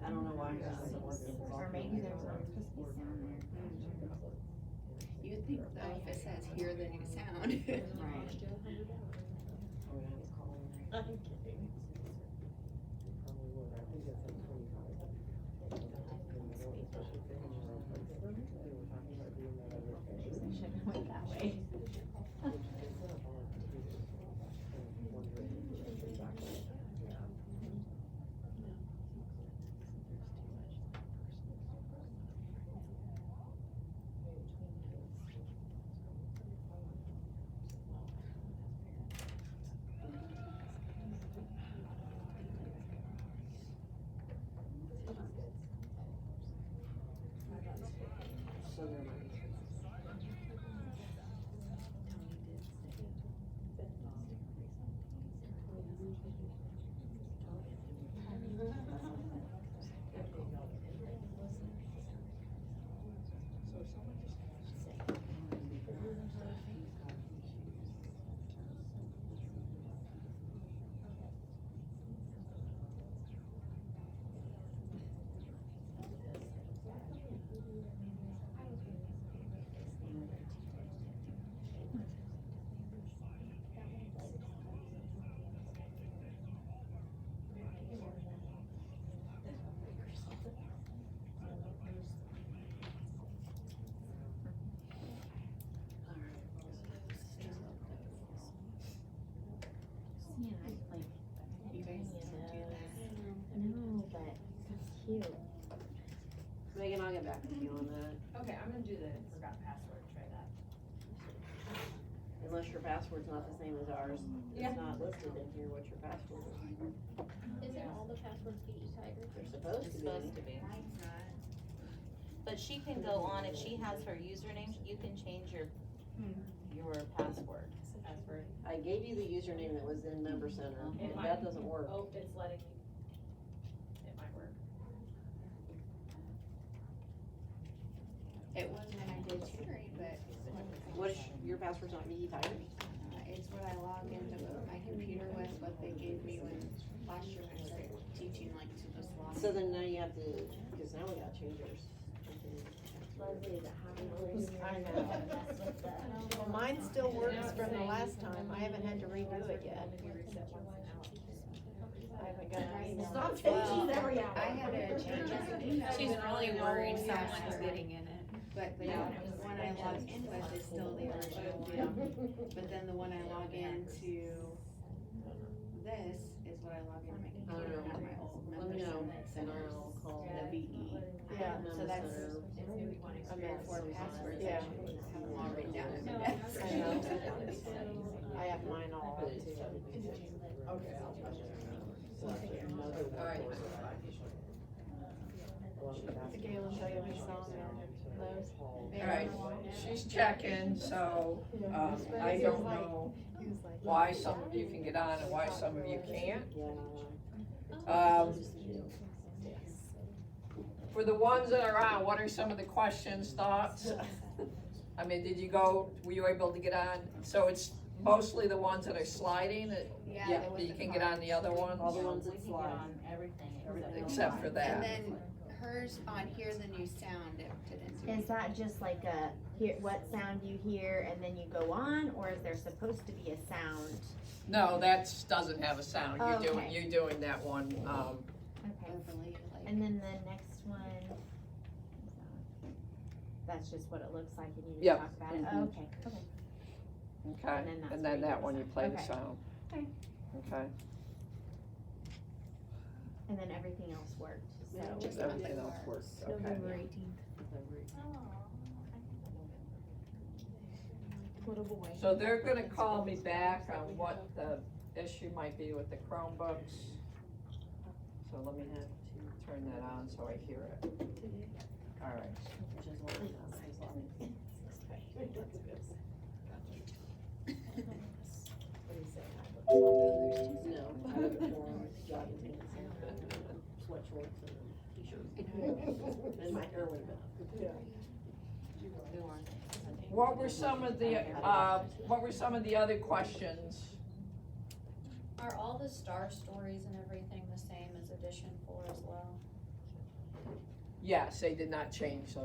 [SPEAKER 3] I don't know why it doesn't work.
[SPEAKER 4] or maybe there's not supposed to be sound there.
[SPEAKER 10] You would think though, if it says hear the new sound.
[SPEAKER 4] Right.
[SPEAKER 3] I'm kidding.
[SPEAKER 4] I shouldn't have went that way.
[SPEAKER 3] so they're mine.
[SPEAKER 4] Yeah, like,
[SPEAKER 10] You guys do that.
[SPEAKER 4] no, but it's cute.
[SPEAKER 3] Megan, I'll get back with you on that,
[SPEAKER 13] Okay, I'm gonna do the forgot password, try that.
[SPEAKER 3] unless your password's not the same as ours.
[SPEAKER 13] Yeah.
[SPEAKER 3] It's not listed in here what your password is.
[SPEAKER 9] Isn't all the passwords be e-tiger?
[SPEAKER 3] They're supposed
[SPEAKER 7] It's
[SPEAKER 3] to be.
[SPEAKER 7] supposed to be. But she can go on, if she has her username, you can change your password.
[SPEAKER 13] Password.
[SPEAKER 3] I gave you the username that was in Member Center,
[SPEAKER 13] It
[SPEAKER 3] if
[SPEAKER 13] might-
[SPEAKER 3] that doesn't work.
[SPEAKER 13] Oh, it's letting me. It might work.
[SPEAKER 10] It was when I did tutoring, but
[SPEAKER 3] What is, your password's not me, Tiger?
[SPEAKER 10] it's what I log into my computer with, what they gave me when last year when I started teaching like to the SWAT.
[SPEAKER 3] So then now you have to, because now we gotta change ours.
[SPEAKER 11] I know. Well, mine still works from the last time, I haven't had to redo it yet. I haven't got an email.
[SPEAKER 3] Stop changing every hour.
[SPEAKER 10] I had to change it. She's really worried someone's getting in it. But the one I log in with is still the original one. But then the one I log into this is what I log into my computer, not my old
[SPEAKER 3] Let
[SPEAKER 10] member
[SPEAKER 3] me know,
[SPEAKER 10] center.
[SPEAKER 3] and I'll call
[SPEAKER 10] The VE.
[SPEAKER 11] Yeah.
[SPEAKER 10] So that's a for password
[SPEAKER 11] Yeah.
[SPEAKER 10] section. I have them all written down in my desk.
[SPEAKER 11] I know. I have mine all up too. Galen, show you his song now, those.
[SPEAKER 1] Alright, she's checking, so, I don't know why some of you can get on and why some of you can't. For the ones that are on, what are some of the questions, thoughts? I mean, were you able to get on? So it's mostly the ones that are sliding,
[SPEAKER 10] Yeah.
[SPEAKER 1] you can get on the other ones?
[SPEAKER 3] All the ones
[SPEAKER 7] We
[SPEAKER 3] that
[SPEAKER 7] can get
[SPEAKER 3] slide.
[SPEAKER 7] on everything
[SPEAKER 1] Except for
[SPEAKER 10] And
[SPEAKER 1] that.
[SPEAKER 10] then hers on Hear the New Sound, it didn't do.
[SPEAKER 4] Is that just like a, hear, what sound you hear and then you go on, or is there supposed to be a sound?
[SPEAKER 1] No, that doesn't have a sound,
[SPEAKER 4] Okay.
[SPEAKER 1] you're doing that one,
[SPEAKER 4] Okay,
[SPEAKER 10] Verbally, like.
[SPEAKER 4] and then the next one, that's just what it looks like and you
[SPEAKER 1] Yep.
[SPEAKER 4] just talk about it,
[SPEAKER 1] Mhm.
[SPEAKER 4] okay, okay.
[SPEAKER 1] okay,
[SPEAKER 4] And then that's
[SPEAKER 1] and
[SPEAKER 4] where
[SPEAKER 1] then
[SPEAKER 4] you
[SPEAKER 1] that
[SPEAKER 4] do
[SPEAKER 1] one
[SPEAKER 4] the
[SPEAKER 1] you play the
[SPEAKER 4] Okay.
[SPEAKER 1] sound.
[SPEAKER 4] Okay.
[SPEAKER 1] Okay,
[SPEAKER 4] And then everything else worked, so.
[SPEAKER 1] just everything else works, okay.
[SPEAKER 4] November 18th. Little boy.
[SPEAKER 1] So they're gonna call me back on what the issue might be with the Chromebooks. So let me turn that on so I hear it. Alright.
[SPEAKER 3] No, I would have worn jogging pants and sweatshorts and a t-shirt. And my hair would have been.
[SPEAKER 1] What were some of the other questions?
[SPEAKER 9] Are all the star stories and everything the same as edition 4 as well?
[SPEAKER 1] Yes, they did not change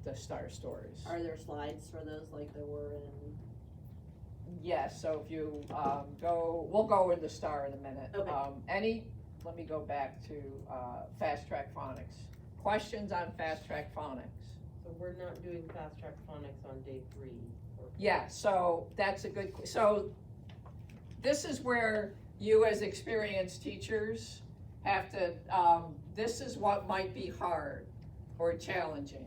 [SPEAKER 1] the star stories.
[SPEAKER 3] Are there slides for those like there were in?
[SPEAKER 1] Yes, so if you, we'll go into star in a minute.
[SPEAKER 3] Okay.
[SPEAKER 1] Let me go back to, Fast Track Phonics. Questions on Fast Track Phonics?
[SPEAKER 6] So we're not doing fast track phonics on day 3?
[SPEAKER 1] Yeah, so that's a good, so this is where you as experienced teachers have to, this is what might be hard or challenging,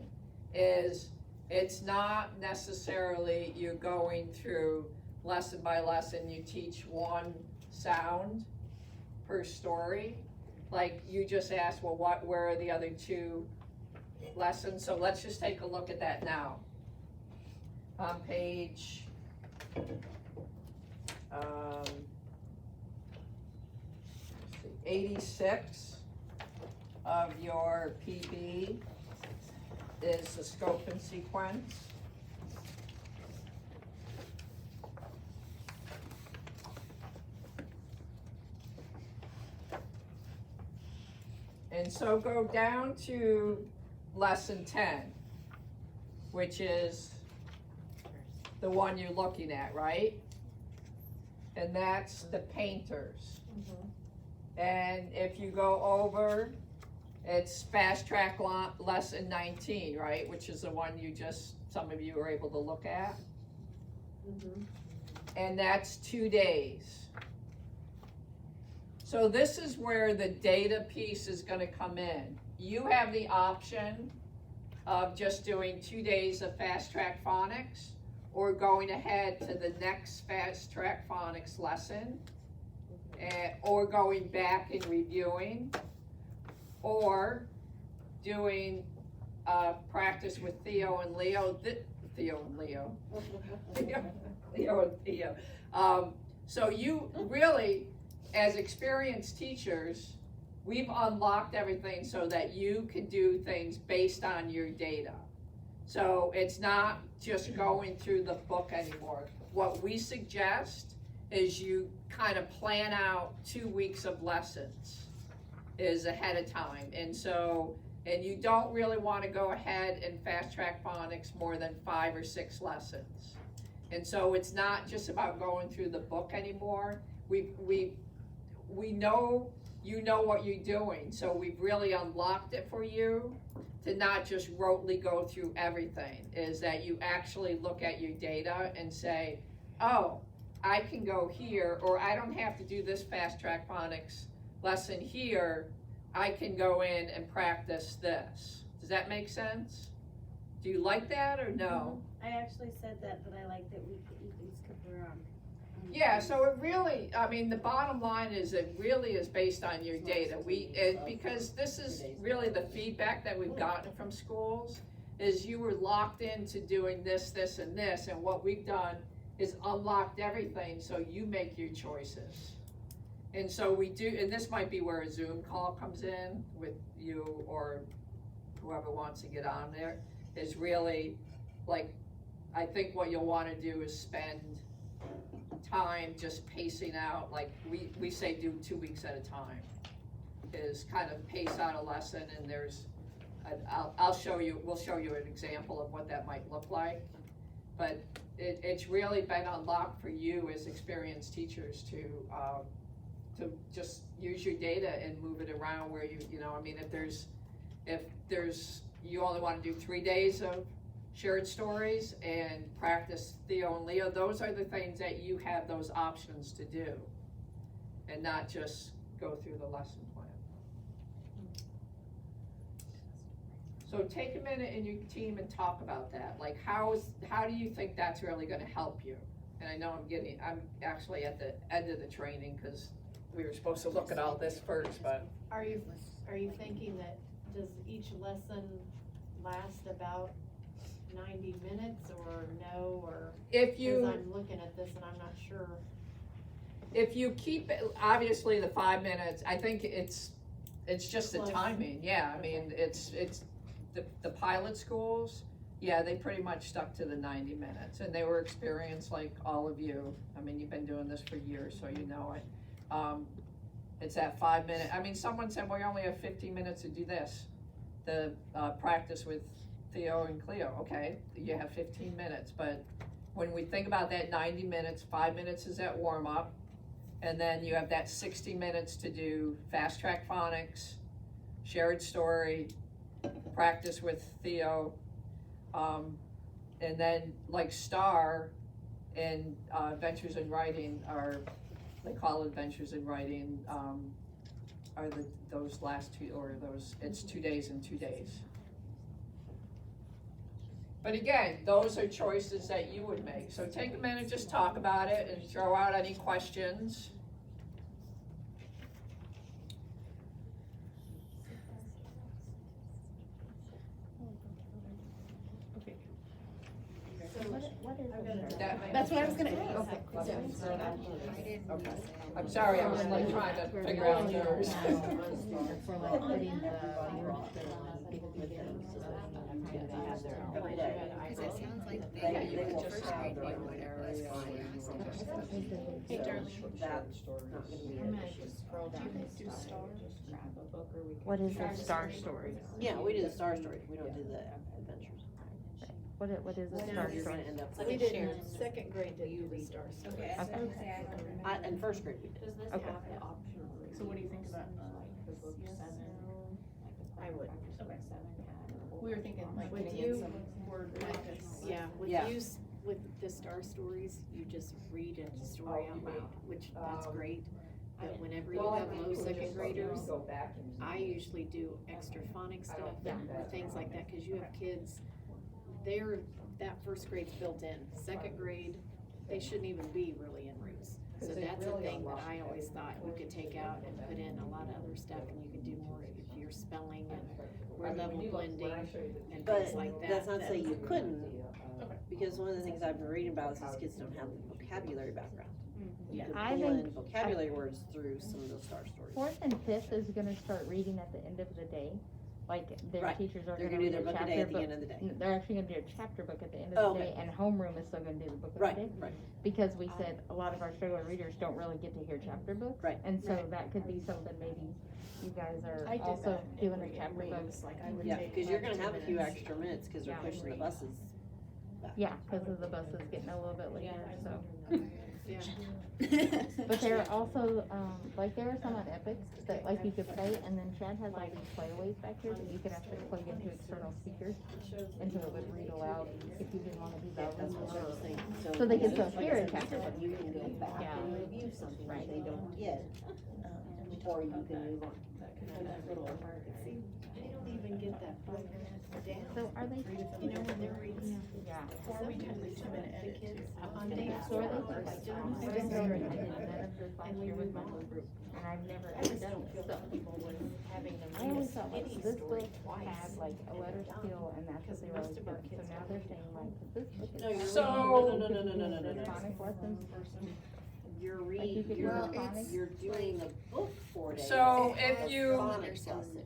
[SPEAKER 1] is it's not necessarily you going through lesson by lesson, you teach one sound per story. Like you just asked, well, where are the other two lesson, so let's just take a look at that now. On page, 86 of your PB is the scope and sequence. And so go down to lesson 10, which is the one you're looking at, right? And that's the painters. And if you go over, it's fast track lesson 19, right? Which is the one some of you were able to look at. And that's 2 days. So this is where the data piece is gonna come in. You have the option of just doing 2 days of fast track phonics or going ahead to the next fast track phonics lesson, or going back and reviewing, or doing practice with Theo and Leo. So you really, as experienced teachers, we've unlocked everything so that you can do things based on your data. So it's not just going through the book anymore. What we suggest is you kind of plan out 2 weeks of lessons is ahead of time. And you don't really want to go ahead and fast track phonics more than 5 or 6 lessons. And so it's not just about going through the book anymore. We know you know what you're doing, so we've really unlocked it for you to not just rotely go through everything, is that you actually look at your data and say, oh, I can go here, or I don't have to do this fast track phonics lesson here, I can go in and practice this. Does that make sense? Do you like that or no?
[SPEAKER 2] I actually said that, but I like that you can skip around.
[SPEAKER 1] Yeah, so it really, I mean, the bottom line is it really is based on your data. Because this is really the feedback that we've gotten from schools, is you were locked into doing this, this, and this, and what we've done is unlocked everything so you make your choices. And so we do, and this might be where a Zoom call comes in with you or whoever wants to get on there, is really, like, I think what you'll want to do is spend time just pacing out, like we say do 2 weeks at a time, is kind of pace out a lesson, and we'll show you an example of what that might look like. But it's really been unlocked for you as experienced teachers to just use your data and move it around where you know, I mean, if you only want to do 3 days of shared stories and practice Theo and Leo, those are the things that you have those options to do, and not just go through the lesson plan. So take a minute in your team and talk about that. Like, how do you think that's really gonna help you? And I know I'm actually at the end of the training, because we were supposed to look at all this first, but.
[SPEAKER 11] Are you thinking that, does each lesson last about 90 minutes or no, or?
[SPEAKER 1] If you.
[SPEAKER 11] Because I'm looking at this and I'm not sure.
[SPEAKER 1] If you keep it, obviously the 5 minutes, I think it's just the timing, yeah, I mean, it's the pilot schools, yeah, they pretty much stuck to the 90 minutes, and they were experienced like all of you. I mean, you've been doing this for years, so you know it. It's that 5 minute, I mean, someone said, well, you only have 15 minutes to do this, the practice with Theo and Cleo. Okay, you have 15 minutes, but when we think about that 90 minutes, 5 minutes is that warm up, and then you have that 60 minutes to do fast track phonics, shared story, practice with Theo, and then like STAR and Adventures in Writing they call Adventures in Writing, are those last two, or it's 2 days and 2 days. But again, those are choices that you would make. So take a minute, just talk about it and throw out any questions.
[SPEAKER 4] What is
[SPEAKER 5] That's what I was gonna ask.
[SPEAKER 1] Okay. I'm sorry, I was like trying to figure out yours.
[SPEAKER 10] For like putting the roof on because it sounds like they first grade knew what it was going on.
[SPEAKER 5] Hey, darling.
[SPEAKER 3] That's not gonna be an issue.
[SPEAKER 11] Scroll down and grab a book or we can.
[SPEAKER 4] What is the Star Stories?
[SPEAKER 3] Yeah, we do the Star Stories, we don't do the adventures.
[SPEAKER 4] What is the
[SPEAKER 3] Then
[SPEAKER 4] Star
[SPEAKER 3] you're
[SPEAKER 4] Stories?
[SPEAKER 3] gonna end up
[SPEAKER 11] We
[SPEAKER 3] like
[SPEAKER 11] did,
[SPEAKER 3] sharing.
[SPEAKER 11] second grade did you read Star Stories.
[SPEAKER 2] Okay, I was gonna say, I don't remember.
[SPEAKER 3] In first grade we did.
[SPEAKER 11] Does this
[SPEAKER 4] Okay.
[SPEAKER 11] have the optional reading?
[SPEAKER 5] So what do you think about,
[SPEAKER 11] The book seven, I would.
[SPEAKER 5] Okay. we were thinking like
[SPEAKER 11] With
[SPEAKER 5] getting
[SPEAKER 11] you-
[SPEAKER 5] in some word practice.
[SPEAKER 11] Yeah,
[SPEAKER 3] Yeah.
[SPEAKER 11] with the Star Stories, you just read a story out loud, which that's great. But whenever you have low second graders, I usually do extra phonics stuff or things like that, cause you have kids, that first grade's built in. Second grade, they shouldn't even be really in roots. So that's a thing that I always thought you could take out and put in a lot of other stuff, and you could do more of your spelling and word level blending and
[SPEAKER 3] But
[SPEAKER 11] things like that.
[SPEAKER 3] that's not to say you couldn't,
[SPEAKER 5] Okay.
[SPEAKER 3] because one of the things I've been reading about is these kids don't have the vocabulary background. You
[SPEAKER 5] Yeah.
[SPEAKER 3] could
[SPEAKER 4] I
[SPEAKER 3] pull in
[SPEAKER 4] think-
[SPEAKER 3] vocabulary words through some of those Star Stories.
[SPEAKER 4] Fourth and fifth is gonna start reading at the end of the day, like their
[SPEAKER 3] Right.
[SPEAKER 4] teachers are
[SPEAKER 3] They're
[SPEAKER 4] gonna
[SPEAKER 3] gonna do
[SPEAKER 4] read
[SPEAKER 3] their
[SPEAKER 4] a
[SPEAKER 3] book a day
[SPEAKER 4] chapter
[SPEAKER 3] at the
[SPEAKER 4] book.
[SPEAKER 3] end of the day.
[SPEAKER 4] They're actually gonna do a chapter book at the end
[SPEAKER 3] Oh,
[SPEAKER 4] of the
[SPEAKER 3] okay.
[SPEAKER 4] day, and homeroom is still gonna do the book of
[SPEAKER 3] Right,
[SPEAKER 4] the day.
[SPEAKER 3] right.
[SPEAKER 4] Because we said a lot of our regular readers don't really get to hear chapter books.
[SPEAKER 3] Right.
[SPEAKER 4] And so that could be something maybe you guys are
[SPEAKER 5] I did
[SPEAKER 4] also
[SPEAKER 5] that
[SPEAKER 4] doing a
[SPEAKER 5] every
[SPEAKER 4] chapter book.
[SPEAKER 5] week, like I would
[SPEAKER 3] Yeah,
[SPEAKER 5] take
[SPEAKER 3] cause you're
[SPEAKER 5] like
[SPEAKER 3] gonna
[SPEAKER 5] 2
[SPEAKER 3] have a few
[SPEAKER 5] minutes.
[SPEAKER 3] extra minutes, cause they're
[SPEAKER 5] Yeah.
[SPEAKER 3] pushing the buses back.
[SPEAKER 4] Yeah, cause of the buses getting a little bit later, so.
[SPEAKER 11] Yeah.
[SPEAKER 4] But there are also, like there are some on Epics that like you could play, and then Chad has all these playaways back here that you could actually plug into external speakers, and so it would read aloud if you didn't wanna do that.
[SPEAKER 3] That's what I was saying.
[SPEAKER 4] So they can still
[SPEAKER 3] like I
[SPEAKER 4] hear
[SPEAKER 3] said,
[SPEAKER 4] it chapter book.
[SPEAKER 3] You can go back
[SPEAKER 4] Yeah.
[SPEAKER 3] and review something that
[SPEAKER 4] Right.
[SPEAKER 3] they don't get, or you can move on.
[SPEAKER 11] See, they don't even get that book down.
[SPEAKER 4] So are they,
[SPEAKER 11] You know, when they're reading.
[SPEAKER 4] yeah.
[SPEAKER 5] Or we do the 2-minute
[SPEAKER 11] The
[SPEAKER 5] edit
[SPEAKER 11] kids
[SPEAKER 5] too.
[SPEAKER 11] on day
[SPEAKER 4] So are
[SPEAKER 11] four
[SPEAKER 4] they
[SPEAKER 11] are still.
[SPEAKER 4] I did none of this last year with my whole group, and I've never
[SPEAKER 11] I
[SPEAKER 4] ever
[SPEAKER 11] just
[SPEAKER 4] done
[SPEAKER 11] don't
[SPEAKER 4] it,
[SPEAKER 11] feel
[SPEAKER 4] so.
[SPEAKER 11] comfortable with having them
[SPEAKER 4] I
[SPEAKER 11] read
[SPEAKER 4] always
[SPEAKER 11] a
[SPEAKER 4] thought like
[SPEAKER 11] skinny
[SPEAKER 4] this
[SPEAKER 11] story
[SPEAKER 4] book
[SPEAKER 11] twice.
[SPEAKER 4] had like a letter skill, and that's what they were always doing, so now they're saying like, this book is.
[SPEAKER 3] No, you're
[SPEAKER 1] So-
[SPEAKER 3] no, no.
[SPEAKER 4] Phonics lessons.
[SPEAKER 3] You're
[SPEAKER 4] Like you could do
[SPEAKER 3] you're,
[SPEAKER 4] the phonics.
[SPEAKER 3] you're doing the book 4 days.
[SPEAKER 1] So
[SPEAKER 3] of
[SPEAKER 1] if you
[SPEAKER 3] phonics lesson.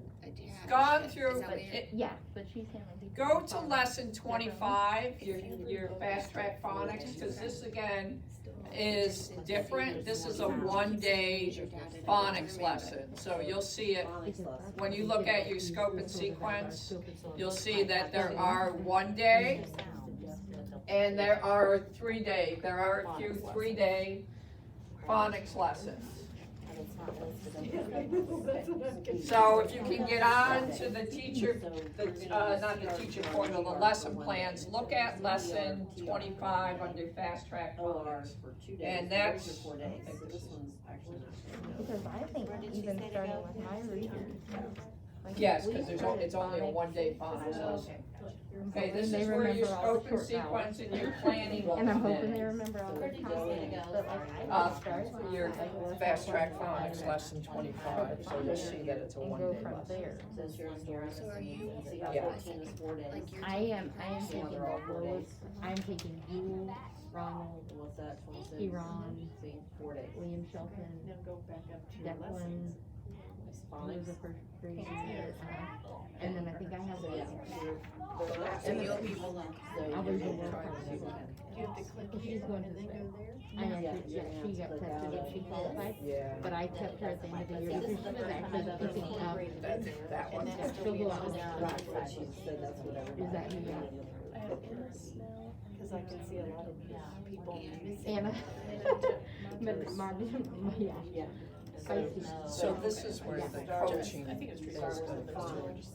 [SPEAKER 1] gone through,
[SPEAKER 4] Yeah, but she's saying like. you
[SPEAKER 1] go
[SPEAKER 4] could
[SPEAKER 1] to
[SPEAKER 4] do
[SPEAKER 1] lesson 25, your fast track phonics, cause this again is different. This is a 1-day phonics lesson, so you'll see it
[SPEAKER 3] Phonics lesson.
[SPEAKER 1] when you look at your scope and sequence. You'll see that there are 1 day and there are 3 day. There are a few 3-day phonics lessons. So if you can get on to the teacher, not the teacher portal, the lesson plans, look at lesson 25 under fast track phonics.
[SPEAKER 3] For 2 days.
[SPEAKER 1] And that's-
[SPEAKER 3] Yours are 4 days. This one's actually not.
[SPEAKER 4] Because I think even starting with my readers. like,
[SPEAKER 1] Yes,
[SPEAKER 4] we
[SPEAKER 1] cause
[SPEAKER 4] started
[SPEAKER 1] it's only a
[SPEAKER 4] phonics,
[SPEAKER 1] 1-day phonics lesson. Okay, this
[SPEAKER 4] They
[SPEAKER 1] is where your
[SPEAKER 4] remember all the
[SPEAKER 1] scope and
[SPEAKER 4] short
[SPEAKER 1] sequence and your planning will
[SPEAKER 4] And I'm
[SPEAKER 1] come
[SPEAKER 4] hoping they
[SPEAKER 1] in.
[SPEAKER 4] remember all the
[SPEAKER 7] Where did you say to
[SPEAKER 4] concepts,
[SPEAKER 7] go?
[SPEAKER 4] but like I
[SPEAKER 1] Uh,
[SPEAKER 4] would start with
[SPEAKER 1] your
[SPEAKER 4] like,
[SPEAKER 1] fast track phonics lesson 25, so you'll see that it's a
[SPEAKER 4] and go
[SPEAKER 1] 1-day
[SPEAKER 4] from
[SPEAKER 1] lesson.
[SPEAKER 4] there.
[SPEAKER 3] Says your story.
[SPEAKER 10] So are you-
[SPEAKER 3] See how
[SPEAKER 1] Yeah.
[SPEAKER 3] 14 is 4 days.
[SPEAKER 4] I am taking the lowest, I'm taking you, Ronald,
[SPEAKER 3] And what's that, 26?
[SPEAKER 4] Iran,
[SPEAKER 3] See, 4 days.
[SPEAKER 4] William Shelton,
[SPEAKER 11] Now go back up to your
[SPEAKER 4] Declan,
[SPEAKER 11] lessons.
[SPEAKER 4] who was the first grade, and then I think I have
[SPEAKER 3] So,
[SPEAKER 4] a,
[SPEAKER 3] yeah,
[SPEAKER 10] So you'll be below.
[SPEAKER 4] I'll be the world part.
[SPEAKER 11] Do you have to click
[SPEAKER 4] She's
[SPEAKER 11] here
[SPEAKER 4] going to
[SPEAKER 11] and then
[SPEAKER 4] Spain.
[SPEAKER 11] go there?
[SPEAKER 4] I know,
[SPEAKER 3] Yeah,
[SPEAKER 4] she got
[SPEAKER 3] click
[SPEAKER 4] tested
[SPEAKER 3] out
[SPEAKER 4] and she qualified,
[SPEAKER 1] Yeah.
[SPEAKER 4] but I kept her at the end of the year because she was actually picking up,
[SPEAKER 1] That one.
[SPEAKER 4] yeah, she'll go out now.
[SPEAKER 3] Right, right, she said that's what everybody.
[SPEAKER 4] Is that who you got?
[SPEAKER 11] I have Anna's now, cause I can see a lot of people missing.
[SPEAKER 4] Anna. Yeah.
[SPEAKER 3] Yeah.
[SPEAKER 4] Spicy.
[SPEAKER 1] So this is where the coaching
[SPEAKER 5] I think it's
[SPEAKER 1] is
[SPEAKER 5] true.
[SPEAKER 1] gonna
[SPEAKER 7] It really is.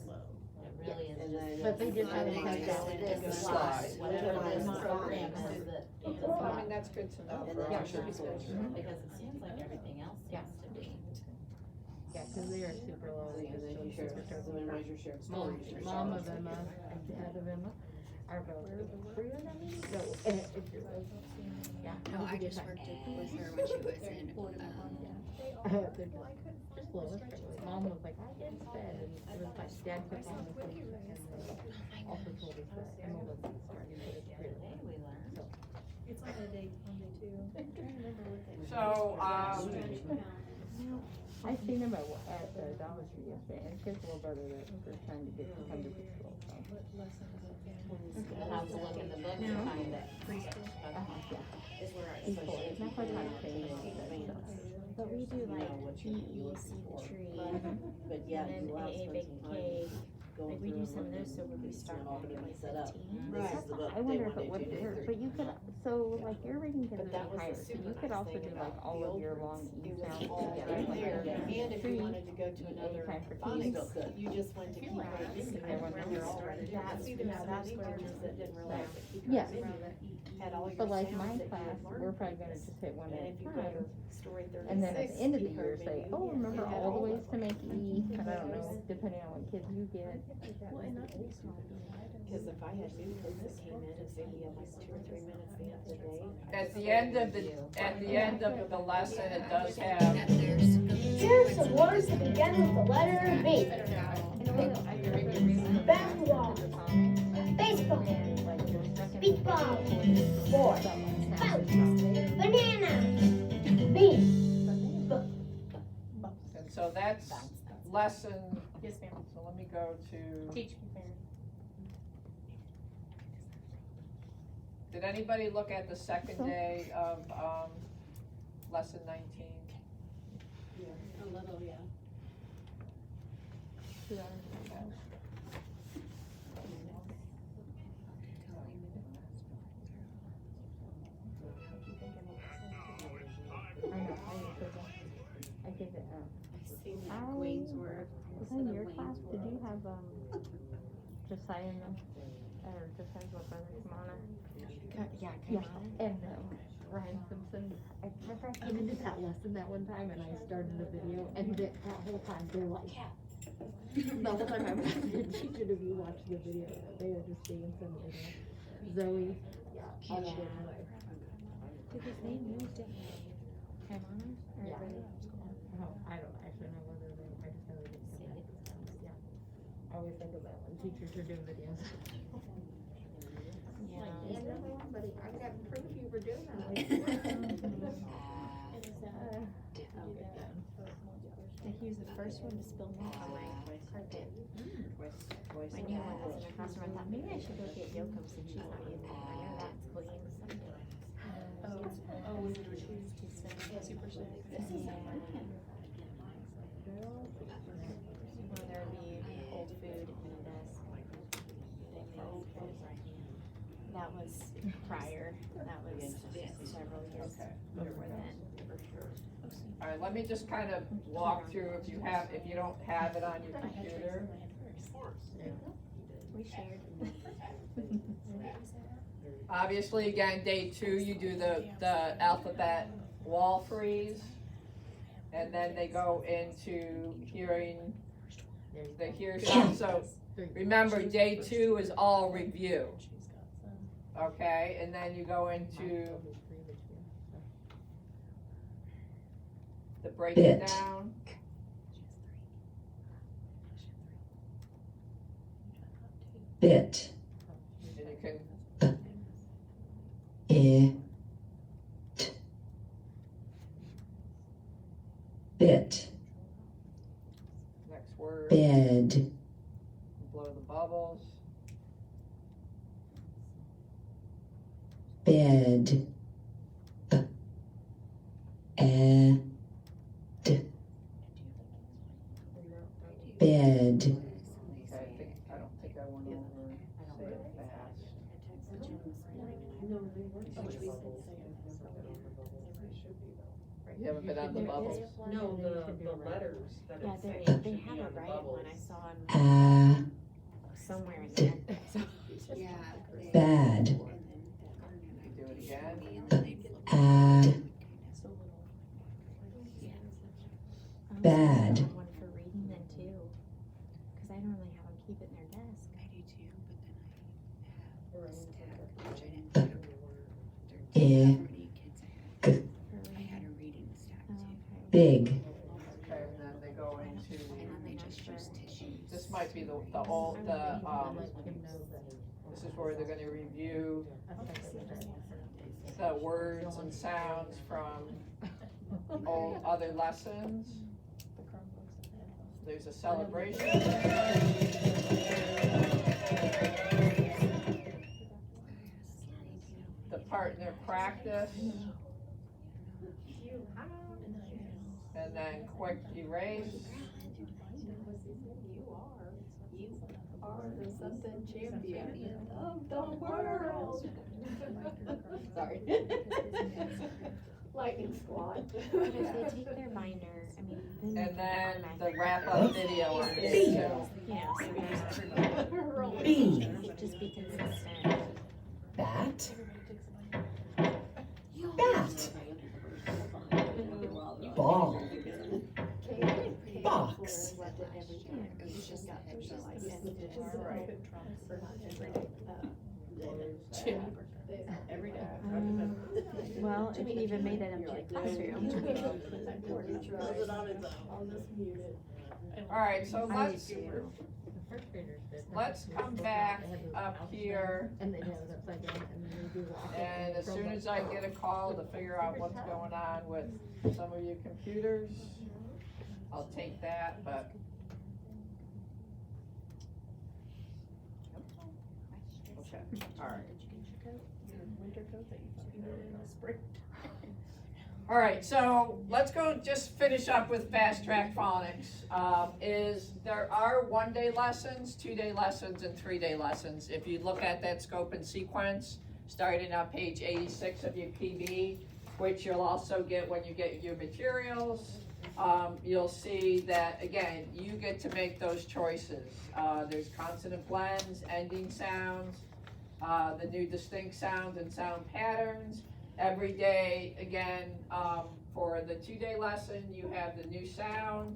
[SPEAKER 3] And then.
[SPEAKER 4] But they just haven't had that.
[SPEAKER 1] The slide.
[SPEAKER 7] Whatever this
[SPEAKER 3] Slide.
[SPEAKER 7] program is that.
[SPEAKER 1] I mean, that's good to know.
[SPEAKER 3] And
[SPEAKER 1] for
[SPEAKER 3] then
[SPEAKER 1] our
[SPEAKER 3] sure.
[SPEAKER 1] children.
[SPEAKER 7] Because it seems like everything else
[SPEAKER 4] Yeah.
[SPEAKER 7] seems to be.
[SPEAKER 4] Yeah, cause they are super low.
[SPEAKER 3] And then you share, so memorize your shared
[SPEAKER 4] Mom,
[SPEAKER 3] stories.
[SPEAKER 4] mom of Emma and dad of Emma are both, were you in that meeting? No, yeah.
[SPEAKER 10] No, I just worked with her when she was in,
[SPEAKER 4] Just blow us. Mom was like, I get fed, and it was like, dad took on the food, and they also told us that Emma was starting to get
[SPEAKER 7] Today we learned.
[SPEAKER 4] So,
[SPEAKER 1] So,
[SPEAKER 14] I seen him at the Dollar Tree yesterday, and his little brother that they're trying to get to come to preschool, so.
[SPEAKER 7] We'll have to look in the book to find it.
[SPEAKER 14] He's four, he's not quite out of training yet,
[SPEAKER 4] But we do like PE, see the tree,
[SPEAKER 3] But yeah,
[SPEAKER 4] and
[SPEAKER 3] you
[SPEAKER 4] then
[SPEAKER 3] will have to
[SPEAKER 4] AA,
[SPEAKER 3] spend
[SPEAKER 4] big
[SPEAKER 3] some
[SPEAKER 4] K.
[SPEAKER 3] time going
[SPEAKER 4] Like we
[SPEAKER 3] through
[SPEAKER 4] do
[SPEAKER 3] and
[SPEAKER 4] some of
[SPEAKER 3] looking
[SPEAKER 4] those, so when we
[SPEAKER 3] and
[SPEAKER 4] start
[SPEAKER 3] all
[SPEAKER 4] back
[SPEAKER 3] getting
[SPEAKER 4] at like
[SPEAKER 3] set up.
[SPEAKER 4] 15.
[SPEAKER 3] This is the book
[SPEAKER 14] I
[SPEAKER 3] day
[SPEAKER 14] wonder
[SPEAKER 3] one,
[SPEAKER 14] if it
[SPEAKER 3] day
[SPEAKER 14] would
[SPEAKER 3] two, day
[SPEAKER 14] hurt,
[SPEAKER 3] three.
[SPEAKER 14] but you could, so like your reading can
[SPEAKER 11] But
[SPEAKER 14] be
[SPEAKER 11] that was the
[SPEAKER 14] higher, so
[SPEAKER 11] super
[SPEAKER 14] you could
[SPEAKER 11] nice
[SPEAKER 14] also
[SPEAKER 11] thing
[SPEAKER 14] do like
[SPEAKER 11] about
[SPEAKER 14] all
[SPEAKER 11] the
[SPEAKER 14] of
[SPEAKER 11] old
[SPEAKER 14] your
[SPEAKER 11] roots.
[SPEAKER 14] long E
[SPEAKER 11] It was
[SPEAKER 14] sounds
[SPEAKER 11] all
[SPEAKER 14] together,
[SPEAKER 11] right
[SPEAKER 14] like
[SPEAKER 11] there,
[SPEAKER 14] a
[SPEAKER 11] and if you
[SPEAKER 14] tree,
[SPEAKER 11] wanted to go to another
[SPEAKER 14] time for
[SPEAKER 11] phonics,
[SPEAKER 3] still could.
[SPEAKER 11] you just went to keywords, and
[SPEAKER 14] Everyone
[SPEAKER 11] when
[SPEAKER 14] else
[SPEAKER 11] they're all right there.
[SPEAKER 4] That's-
[SPEAKER 11] See, there's
[SPEAKER 4] now
[SPEAKER 11] some
[SPEAKER 4] that's where
[SPEAKER 11] teachers that didn't realize
[SPEAKER 14] Right.
[SPEAKER 11] that keywords
[SPEAKER 14] Yeah.
[SPEAKER 11] had all your
[SPEAKER 14] but like
[SPEAKER 11] sounds
[SPEAKER 14] my
[SPEAKER 11] that you
[SPEAKER 14] class,
[SPEAKER 11] had learned
[SPEAKER 14] we're probably
[SPEAKER 11] from
[SPEAKER 14] gonna
[SPEAKER 11] this.
[SPEAKER 14] just hit one
[SPEAKER 11] And
[SPEAKER 14] at a
[SPEAKER 11] if you go to
[SPEAKER 14] time.
[SPEAKER 11] story 36,
[SPEAKER 14] And then at the end of the year,
[SPEAKER 11] keycard
[SPEAKER 14] say,
[SPEAKER 11] menu,
[SPEAKER 14] oh, remember
[SPEAKER 11] it had
[SPEAKER 14] all the
[SPEAKER 11] of
[SPEAKER 14] ways to
[SPEAKER 11] them.
[SPEAKER 14] make E, and I don't know, depending on what kids you get.
[SPEAKER 11] Cause if I had new kids that came in and say we had like 2 or 3 minutes the end of the day.
[SPEAKER 1] at the end of the lesson, it does have,
[SPEAKER 16] Here are some words that begin with the letter B. Basketball, baseball, beach ball, board, boat, banana, bean, book.
[SPEAKER 1] and so that's lesson,
[SPEAKER 5] Yes, ma'am.
[SPEAKER 1] so let me go to,
[SPEAKER 5] Teach me fair.
[SPEAKER 1] did anybody look at the second day of, lesson 19?
[SPEAKER 2] A little, yeah.
[SPEAKER 14] I know, I did it,
[SPEAKER 2] Seen
[SPEAKER 14] I,
[SPEAKER 2] that Waynesworth.
[SPEAKER 14] was in your class, did you have, Josiah in them, or Josiah's little brother, Kamana?
[SPEAKER 10] Yeah,
[SPEAKER 14] Yeah, and, Ryan Simpson, I remember I came into that lesson that one time and I started a video, and that whole time they're like, the whole time I was the teacher to be watching the video, they were just dancing, Zoe, yeah, all that.
[SPEAKER 4] Because they moved it. Carolina? Or
[SPEAKER 14] Yeah.
[SPEAKER 4] really?
[SPEAKER 14] Oh, I don't actually know whether they, I just know they didn't come back this time, yeah. I always think of that when teachers are doing videos.
[SPEAKER 4] Yeah.
[SPEAKER 14] Buddy, I got proof you were doing that.
[SPEAKER 4] Like he was the first one to spill milk on my carpet. My new one was in the classroom. I thought maybe I should go get Yoko since she's not using it. I know that's clean.
[SPEAKER 5] Super sick.
[SPEAKER 4] This is so fun. Well, there would be old food in the desk. That was prior. That was several years before then.
[SPEAKER 1] All right, let me just kind of walk through, if you don't have it on your computer.
[SPEAKER 4] We shared.
[SPEAKER 1] Obviously, again, day 2, you do the alphabet wall freeze. And then they go into hearing, the hear sound. So remember, day 2 is all review. Okay, and then you go into the breaking
[SPEAKER 12] Bit.
[SPEAKER 1] down.
[SPEAKER 12] Bit.
[SPEAKER 1] And you can,
[SPEAKER 12] Bit.
[SPEAKER 1] next word,
[SPEAKER 12] Bed.
[SPEAKER 1] blow the bubbles.
[SPEAKER 12] Bed. Bed.
[SPEAKER 1] Okay, I don't think I went over, say it fast. You haven't been on the bubbles?
[SPEAKER 6] No, the letters that
[SPEAKER 4] Yeah,
[SPEAKER 6] it's
[SPEAKER 4] they,
[SPEAKER 6] saying
[SPEAKER 4] they
[SPEAKER 6] should
[SPEAKER 4] have
[SPEAKER 6] be
[SPEAKER 4] a
[SPEAKER 6] on the
[SPEAKER 4] right
[SPEAKER 6] bubbles.
[SPEAKER 4] one I saw on somewhere in there. So,
[SPEAKER 10] Yeah.
[SPEAKER 12] Bad.
[SPEAKER 1] You do it again.
[SPEAKER 12] Bad.
[SPEAKER 4] One for reading then too, cause I normally have them keep it in their desk.
[SPEAKER 10] I do too, but then I have this tag, which I didn't put over. How many kids I had. I had a reading stack too.
[SPEAKER 12] Big.
[SPEAKER 1] Okay, and then they go into,
[SPEAKER 10] And then they just use tissues.
[SPEAKER 1] this might be this is where they're gonna review the words and sounds from all other lessons.
[SPEAKER 5] The Chromebooks and headphones.
[SPEAKER 1] There's a celebration. The partner practice. And then quick erase.
[SPEAKER 11] You are the something champion of the world. Sorry. Lightning squad.
[SPEAKER 4] But if they take their binder, I mean.
[SPEAKER 1] And then the wrap up video on day 2.
[SPEAKER 4] Yeah, so
[SPEAKER 12] B.
[SPEAKER 4] just be consistent.
[SPEAKER 12] Bat. Bat. Ball. Box.
[SPEAKER 5] Every day.
[SPEAKER 11] Well, if you even made it into the classroom.
[SPEAKER 1] Alright, so let's come back up here.
[SPEAKER 14] And they have it upside down and then they do walk.
[SPEAKER 1] And as soon as I get a call to figure out what's going on with some of your computers, I'll take that, but. Okay, alright.
[SPEAKER 5] Your winter coat that you needed in the spring.
[SPEAKER 1] Alright, so let's go just finish up with Fast Track Phonics. There are 1-day lessons, 2-day lessons, and 3-day lessons. If you look at that scope and sequence, starting on page 86 of your PB, which you'll also get when you get your materials, you'll see that, again, you get to make those choices. There's consonant blends, ending sounds, the new distinct sounds and sound patterns. Every day, again, for the 2-day lesson, you have the new sound,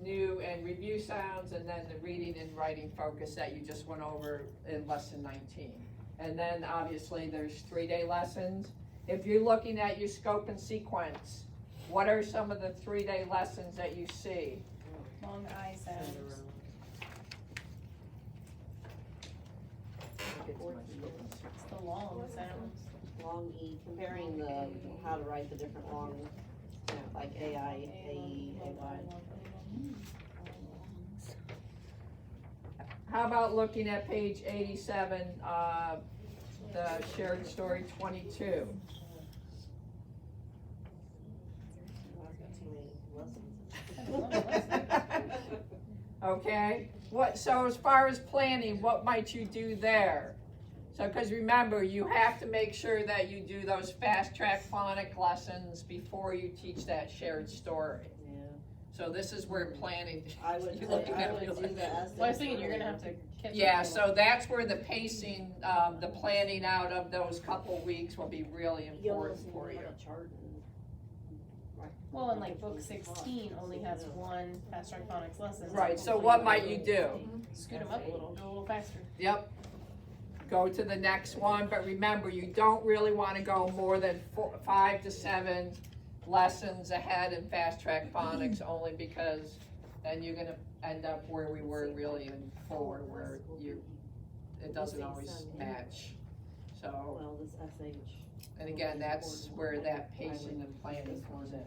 [SPEAKER 1] new and review sounds, and then the reading and writing focus that you just went over in lesson 19. And then obviously there's 3-day lessons. If you're looking at your scope and sequence, what are some of the 3-day lessons that you see?
[SPEAKER 5] Long I sounds. It's the long sounds.
[SPEAKER 3] Long E, comparing the, how to write the different long, you know, like AI, AE, AY.
[SPEAKER 1] How about looking at page 87, the shared story 22? Okay, so as far as planning, what might you do there? So, because remember, you have to make sure that you do those fast track phonic lessons before you teach that shared story.
[SPEAKER 3] Yeah.
[SPEAKER 1] So this is where planning.
[SPEAKER 3] I would
[SPEAKER 1] you're
[SPEAKER 3] say,
[SPEAKER 1] looking
[SPEAKER 3] I
[SPEAKER 1] at
[SPEAKER 3] would
[SPEAKER 1] real-
[SPEAKER 3] do the essay.
[SPEAKER 5] Well, I was thinking you're gonna have to catch.
[SPEAKER 1] Yeah,
[SPEAKER 5] up.
[SPEAKER 1] so that's where the pacing, the planning out of those couple weeks will be really important for you.
[SPEAKER 5] Well, and like book 16 only has one fast track phonics lesson.
[SPEAKER 1] Right, so what might you do?
[SPEAKER 5] Scoot them up a little, go a little faster.
[SPEAKER 1] Yep. Go to the next one, but remember, you don't really want to go more than 5 to 7 lessons ahead in fast track phonics, only because then you're gonna end up where we were really in 4, where it doesn't always match. So,
[SPEAKER 3] Well, this SH.
[SPEAKER 1] and again, that's where that pacing and planning comes in.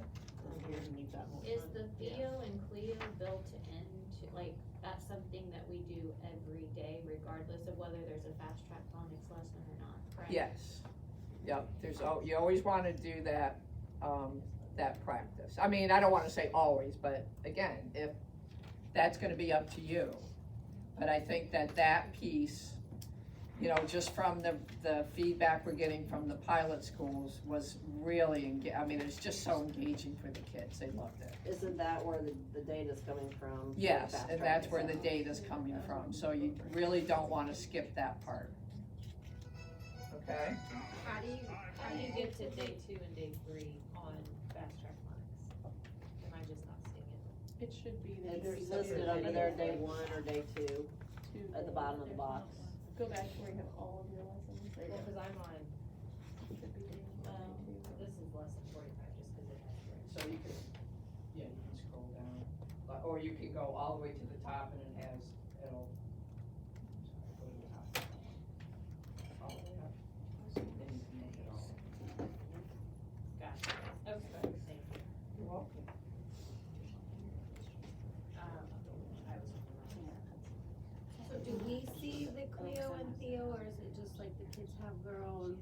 [SPEAKER 9] Is the Theo and Cleo built into, like, that's something that we do every day regardless of whether there's a fast track phonics lesson or not, correct?
[SPEAKER 1] Yes, yep, you always wanna do that, that practice. I mean, I don't wanna say always, but again, if, that's gonna be up to you. But I think that piece, you know, just from the feedback we're getting from the pilot schools was really, I mean, it's just so engaging for the kids, they loved it.
[SPEAKER 3] Isn't that where the data's coming from?
[SPEAKER 1] Yes,
[SPEAKER 3] Fast
[SPEAKER 1] and
[SPEAKER 3] track
[SPEAKER 1] that's where the
[SPEAKER 3] itself.
[SPEAKER 1] data's coming from, so you really don't wanna skip that part. Okay?
[SPEAKER 8] How do you get to day 2 and day 3 on fast track phonics? Am I just not seeing it?
[SPEAKER 5] It should be there.
[SPEAKER 3] It's listed under there, day 1 or day 2, at the bottom of the box.
[SPEAKER 5] Go back to where you have all of your lessons. There you
[SPEAKER 8] Well,
[SPEAKER 5] go.
[SPEAKER 8] cause I'm on,
[SPEAKER 5] Should be day one, day two.
[SPEAKER 8] this is lesson 45, just cause it has.
[SPEAKER 1] So you can, yeah, you can scroll down, or you can go all the way to the top and it has, it'll, sorry, go to the top. All the way up, then you can make it all.
[SPEAKER 8] Gotcha, okay,
[SPEAKER 2] their own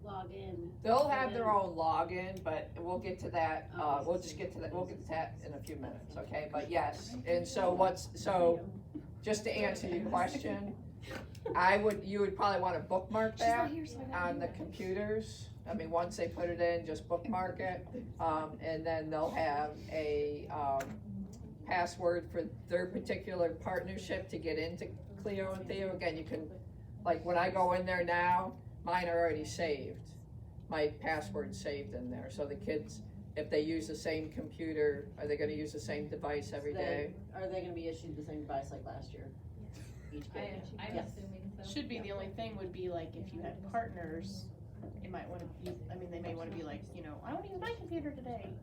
[SPEAKER 2] login.
[SPEAKER 1] They'll have their own login, but we'll get to that, we'll just get to that, we'll get to that in a few minutes, okay? But yes, and so just to answer your question, you would probably wanna bookmark that on the computers. I mean, once they put it in, just bookmark it, and then they'll have a, password for their particular partnership to get into Clio and Theo. Again, you can, like, when I go in there now, mine are already saved. My password's saved in there, so the kids, if they use the same computer, are they gonna use the same device every day?
[SPEAKER 3] Are they gonna be issued the same device like last year? Each kid?
[SPEAKER 9] I'm
[SPEAKER 3] Yes.
[SPEAKER 9] assuming so.
[SPEAKER 5] Should be, the only thing would be like if you had partners, you might wanna use, I mean, they may wanna be like, you know, I wanna use my computer today.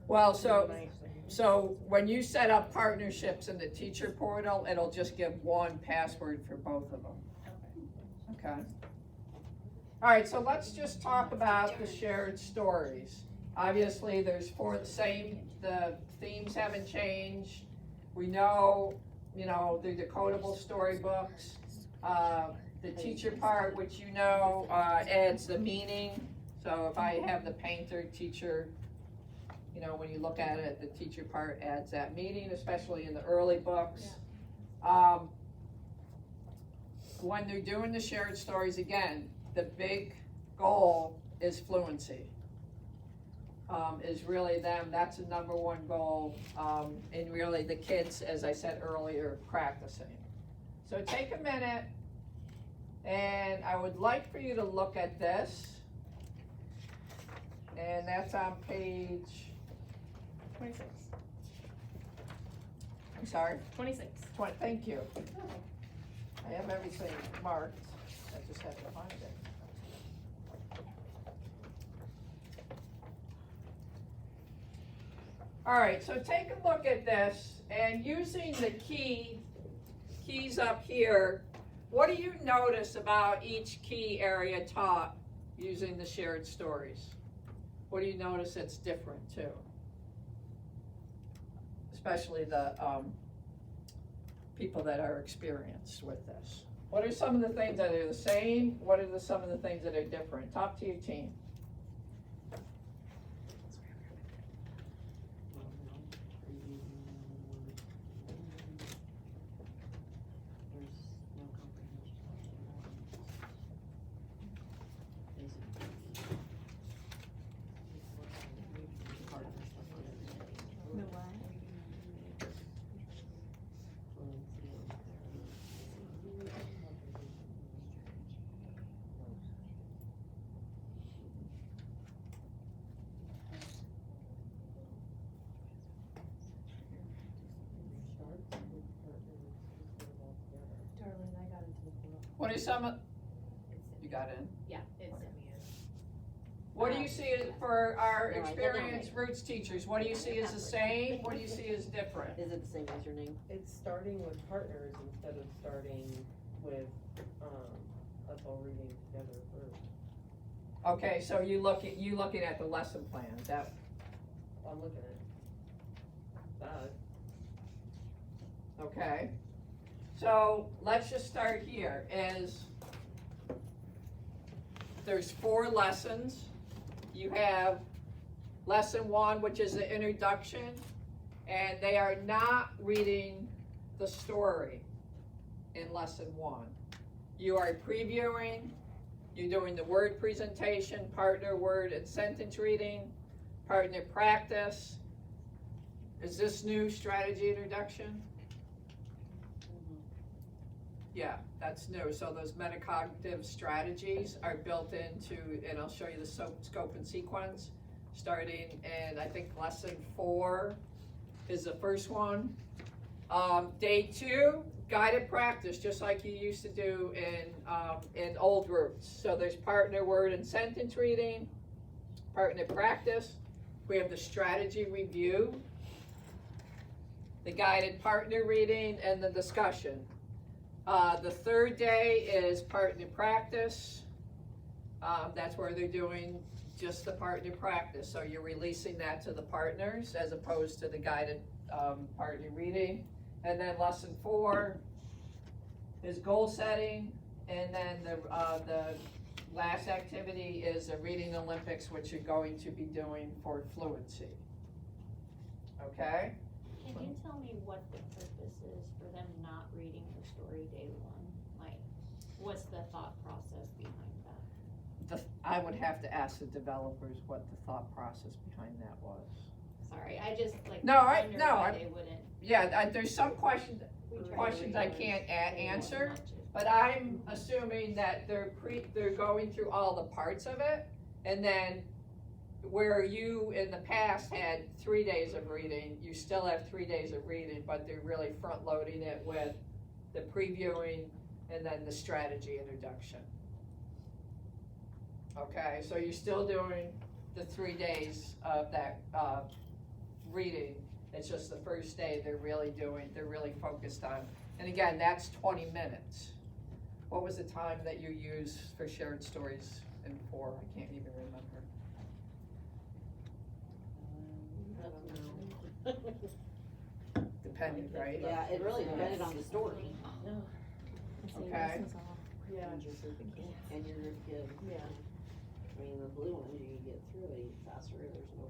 [SPEAKER 1] Well, so when you set up partnerships in the teacher portal, it'll just give one password for both of them. Okay. All right, so let's just talk about the shared stories. Obviously, there's the themes haven't changed. We know, the decodable storybooks. The teacher part, which adds the meaning. So if I have the painter teacher, when you look at it, the teacher part adds that meaning, especially in the early books. When they're doing the shared stories, again, the big goal is fluency. Is really them, that's the number one goal, and really the kids, as I said earlier, practicing. So take a minute, and I would like for you to look at this, and that's on page
[SPEAKER 5] 26.
[SPEAKER 1] I'm sorry?
[SPEAKER 5] 26.
[SPEAKER 1] Thank you. I have everything marked, I just have to find it. All right, so take a look at this, and using the keys up here, what do you notice about each key area taught using the shared stories? What do you notice that's different too? Especially the people that are experienced with this. What are some of the things that are the same? What are some of the things that are different? Talk to your team. What are some of, you got in?
[SPEAKER 8] Yeah, it sent me in.
[SPEAKER 1] What do you see for our
[SPEAKER 3] No, I
[SPEAKER 1] experienced roots teachers? What do you see as the same? What do you see as different?
[SPEAKER 3] Is it the same as your name?
[SPEAKER 6] It's starting with partners instead of starting with, us all reading together first.
[SPEAKER 1] Okay, so you looking at the lesson plan, that,
[SPEAKER 6] I'm looking at that.
[SPEAKER 1] okay? So let's just start here, there's 4 lessons. You have lesson 1, which is the introduction, and they are not reading the story in lesson 1. You are previewing, you're doing the word presentation, partner word and sentence reading, partner practice. Is this new strategy introduction? Yeah, that's new. So those metacognitive strategies are built into, and I'll show you the scope and sequence, starting in, I think, lesson 4 is the first one. Day 2, guided practice, just like you used to do in old roots. So there's partner word and sentence reading, partner practice. We have the strategy review, the guided partner reading, and the discussion. The 3rd day is partner practice. That's where they're doing just the partner practice. So you're releasing that to the partners as opposed to the guided partner reading. And then lesson 4 is goal setting. And then the last activity is a reading Olympics, which you're going to be doing for fluency. Okay?
[SPEAKER 9] Can you tell me what the purpose is for them not reading her story day one? Like, what's the thought process behind that?
[SPEAKER 1] I would have to ask the developers what the thought process behind that was.
[SPEAKER 9] Sorry, I just like
[SPEAKER 1] No,
[SPEAKER 9] wonder why they wouldn't.
[SPEAKER 1] Yeah, there's some questions I can't answer, but I'm assuming that they're going through all the parts of it, and then where you in the past had 3 days of reading, you still have 3 days of reading, but they're really front loading it with the previewing and then the strategy introduction. Okay, so you're still doing the 3 days of that reading. It's just the first day they're really focused on. And again, that's 20 minutes. What was the time that you used for shared stories and for? I can't even remember. Depended, right?
[SPEAKER 3] Yeah, it really depended on the story.
[SPEAKER 1] Okay.
[SPEAKER 11] Yeah.
[SPEAKER 3] And your kid.
[SPEAKER 11] Yeah.
[SPEAKER 3] I mean, the blue ones, you can get through it faster, there's no.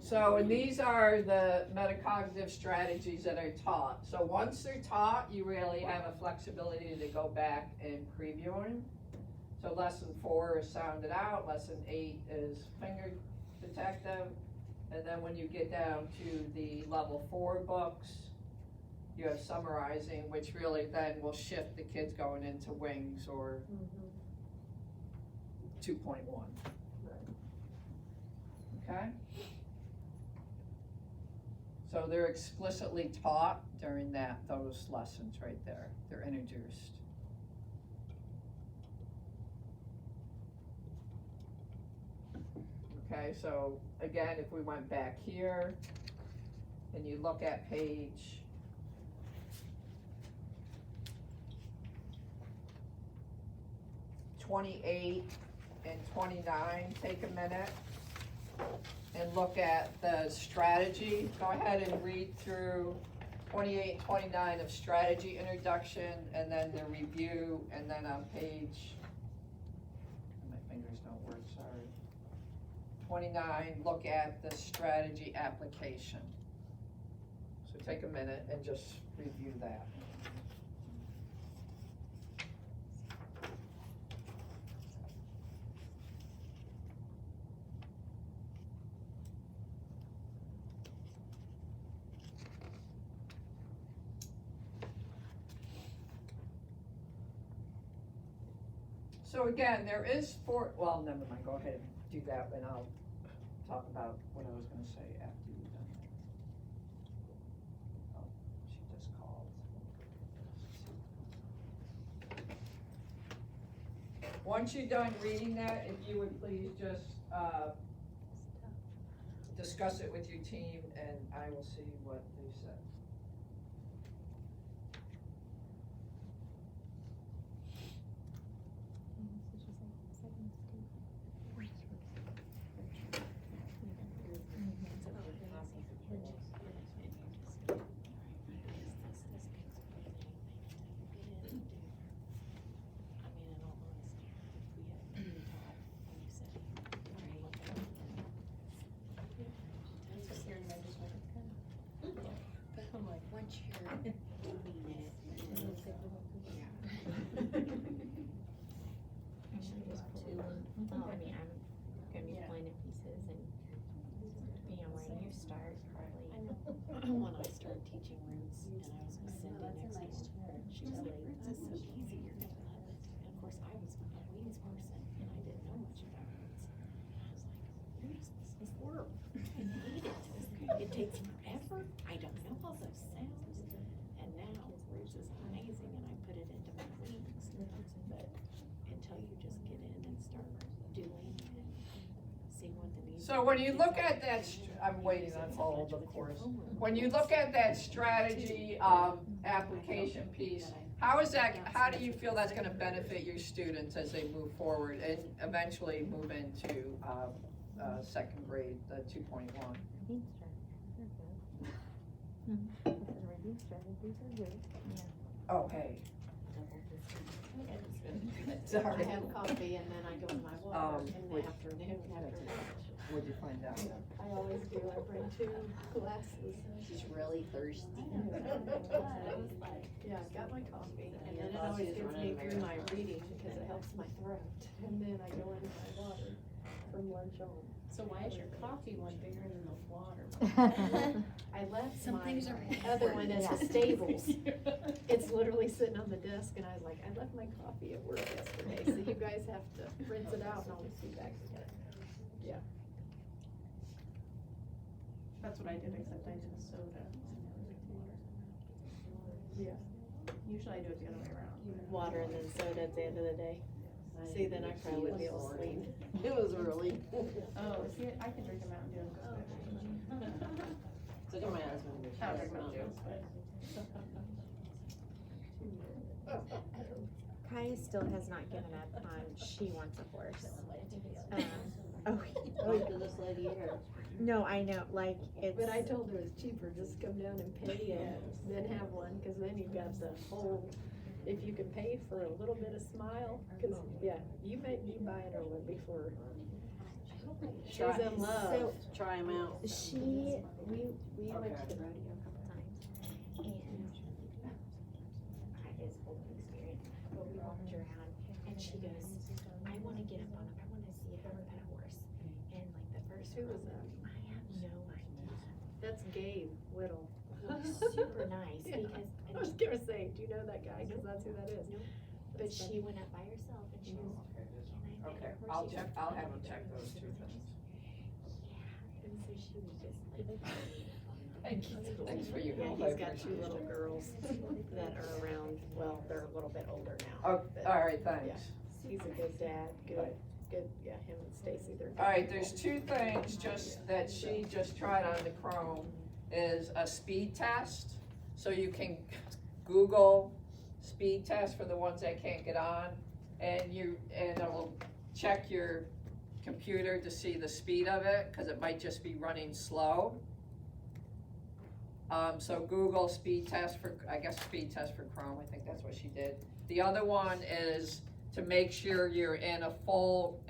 [SPEAKER 1] So, and these are the metacognitive strategies that are taught. So once they're taught, you really have a flexibility to go back and preview them. So lesson 4 is sounded out, lesson 8 is finger detective, and then when you get down to the level 4 books, you have summarizing, which really then will shift the kids going into wings or 2.1. Okay? So they're explicitly taught during those lessons right there. They're introduced. Okay, so again, if we went back here and you look at page 28 and 29, take a minute and look at the strategy. Go ahead and read through 28 and 29 of strategy introduction, and then the review, and then on page, my fingers don't work, sorry. 29, look at the strategy application. So take a minute and just review that. So again, there is well, never mind, go ahead and do that, and I'll talk about what I was gonna say after you've done that. Oh, she just called. Once you're done reading that, if you would please just, discuss it with your team, and I will see what they said.
[SPEAKER 10] I'm like, once you're
[SPEAKER 4] I mean, I'm gonna be playing in pieces and, you know, when you start probably.
[SPEAKER 11] When I started teaching roots and I was with Cindy next door, she was like, roots is so easy, you're gonna love it. And of course, I was a wings person and I didn't know much about roots. And I was like, you're just a squirrel. I hate it. It takes forever. I don't know all those sounds. And now roots is amazing and I put it into my wings. But until you just get in and start doing and see what the needs.
[SPEAKER 1] So when you look at that, I'm waiting on hold, of course. When you look at that strategy application piece, how do you feel that's gonna benefit your students as they move forward and eventually move into second grade, the 2.1?
[SPEAKER 14] Strategies are good.
[SPEAKER 1] Oh, hey.
[SPEAKER 11] I have coffee and then I go in my water in the
[SPEAKER 15] wait.
[SPEAKER 11] afternoon after lunch.
[SPEAKER 15] What'd you find out?
[SPEAKER 11] I always do, I bring 2 glasses.
[SPEAKER 10] She's really thirsty.
[SPEAKER 11] Yeah, I've got my coffee, and then it always gets me through my reading, because it helps my throat, and then I go into my water from lunch on.
[SPEAKER 5] So why is your coffee one bigger than the water?
[SPEAKER 11] I left
[SPEAKER 10] Some
[SPEAKER 11] my
[SPEAKER 10] things are
[SPEAKER 11] other one at
[SPEAKER 10] Yeah.
[SPEAKER 11] the stables. It's literally sitting on the desk, and I was like, I left my coffee at work yesterday, so you guys have to rinse it out, and I'll be back here. Yeah.
[SPEAKER 5] That's what I did, except I did soda.
[SPEAKER 11] Yeah.
[SPEAKER 5] Usually I do it the other way around.
[SPEAKER 11] Water and then soda at the end of the day. See, then I probably would be able to sleep.
[SPEAKER 3] It was early.
[SPEAKER 5] Oh, see, I can drink a Mountain Dew and go to bed.
[SPEAKER 3] So do my husband.
[SPEAKER 5] I don't drink Mountain Dew, but.
[SPEAKER 4] Kaya still has not given up on she wants a horse.
[SPEAKER 3] Oh, to this lady here.
[SPEAKER 4] No, I know, like, it's.
[SPEAKER 11] But I told her it's cheaper, just come down and pay and then have one, cause then you've got the whole, if you can pay for a little bit of smile, cause, yeah, you made me buy her one before. She's in love.
[SPEAKER 4] So-
[SPEAKER 3] Try 'em out.
[SPEAKER 4] She, we went to the rodeo a couple times, and it's a whole experience, but we walked around, and she goes, I wanna get up on it, I wanna see how to pet a horse, and like the first.
[SPEAKER 11] Who was that?
[SPEAKER 4] I have no idea.
[SPEAKER 11] That's Gabe Whittle.
[SPEAKER 4] He's super nice,
[SPEAKER 11] Yeah.
[SPEAKER 4] because,
[SPEAKER 11] I was gonna say, do you know that guy, cause that's who that is.
[SPEAKER 4] but she went up by herself, and she was, can I
[SPEAKER 1] Okay,
[SPEAKER 4] pet a horse?
[SPEAKER 1] I'll
[SPEAKER 4] She
[SPEAKER 1] check,
[SPEAKER 4] goes,
[SPEAKER 1] I'll have them check those 2 things.
[SPEAKER 4] and so she was just like.
[SPEAKER 1] Thank you, thanks for your
[SPEAKER 11] Yeah,
[SPEAKER 1] help.
[SPEAKER 11] he's
[SPEAKER 1] I
[SPEAKER 11] got 2
[SPEAKER 1] appreciate
[SPEAKER 11] little
[SPEAKER 1] it.
[SPEAKER 11] girls that are around, well, they're a little bit older now.
[SPEAKER 1] Oh,
[SPEAKER 11] but-
[SPEAKER 1] all right, thanks.
[SPEAKER 11] He's a good dad, good, yeah, him and Stacy, they're. good
[SPEAKER 1] All right,
[SPEAKER 11] people.
[SPEAKER 1] there's 2 things just that she just tried on the Chrome, is a speed test. So you can Google speed test for the ones that can't get on, and it'll check your computer to see the speed of it, cause it might just be running slow. So Google speed test for, I guess speed test for Chrome, I think that's what she did. The other one is to make sure you're in the full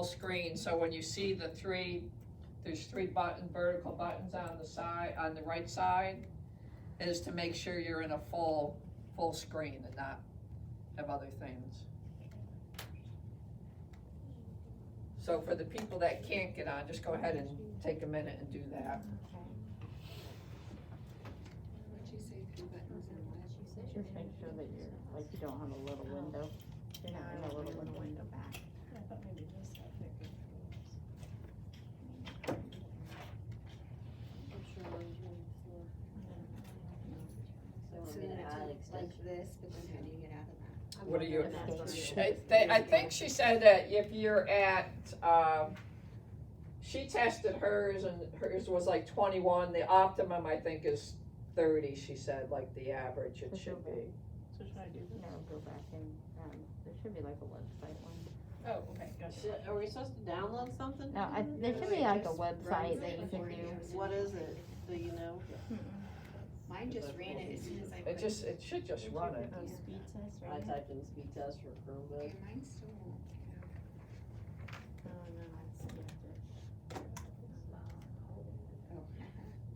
[SPEAKER 1] screen, so when you see there's 3 vertical buttons on the side, on the right side, is to make sure you're in a full screen and not have other things. So for the people that can't get on, just go ahead and take a minute and do that.
[SPEAKER 10] Just make sure that you're, like, you don't have a little window. You're not in a little window back.
[SPEAKER 5] I thought maybe this stuff might be.
[SPEAKER 3] So we're gonna add extension.
[SPEAKER 10] this, but then how do you get out of that?
[SPEAKER 1] What are you,
[SPEAKER 11] That's
[SPEAKER 1] I think she said that if you're at, she tested hers and hers was like 21, the optimum I think is 30, she said, like the average it should be.
[SPEAKER 5] So should I do this?
[SPEAKER 10] No, go back and, there should be like a website one.
[SPEAKER 5] Oh, okay, gotcha.
[SPEAKER 3] Are we supposed to download something?
[SPEAKER 10] No, there should be like a website that you can do.
[SPEAKER 3] What is it? Do you know?
[SPEAKER 10] Mine just ran it as soon as I.
[SPEAKER 1] It should just run it.
[SPEAKER 10] Speed test,
[SPEAKER 3] I typed in speed test for Chromebook.
[SPEAKER 10] mine still won't.
[SPEAKER 11] Oh, no,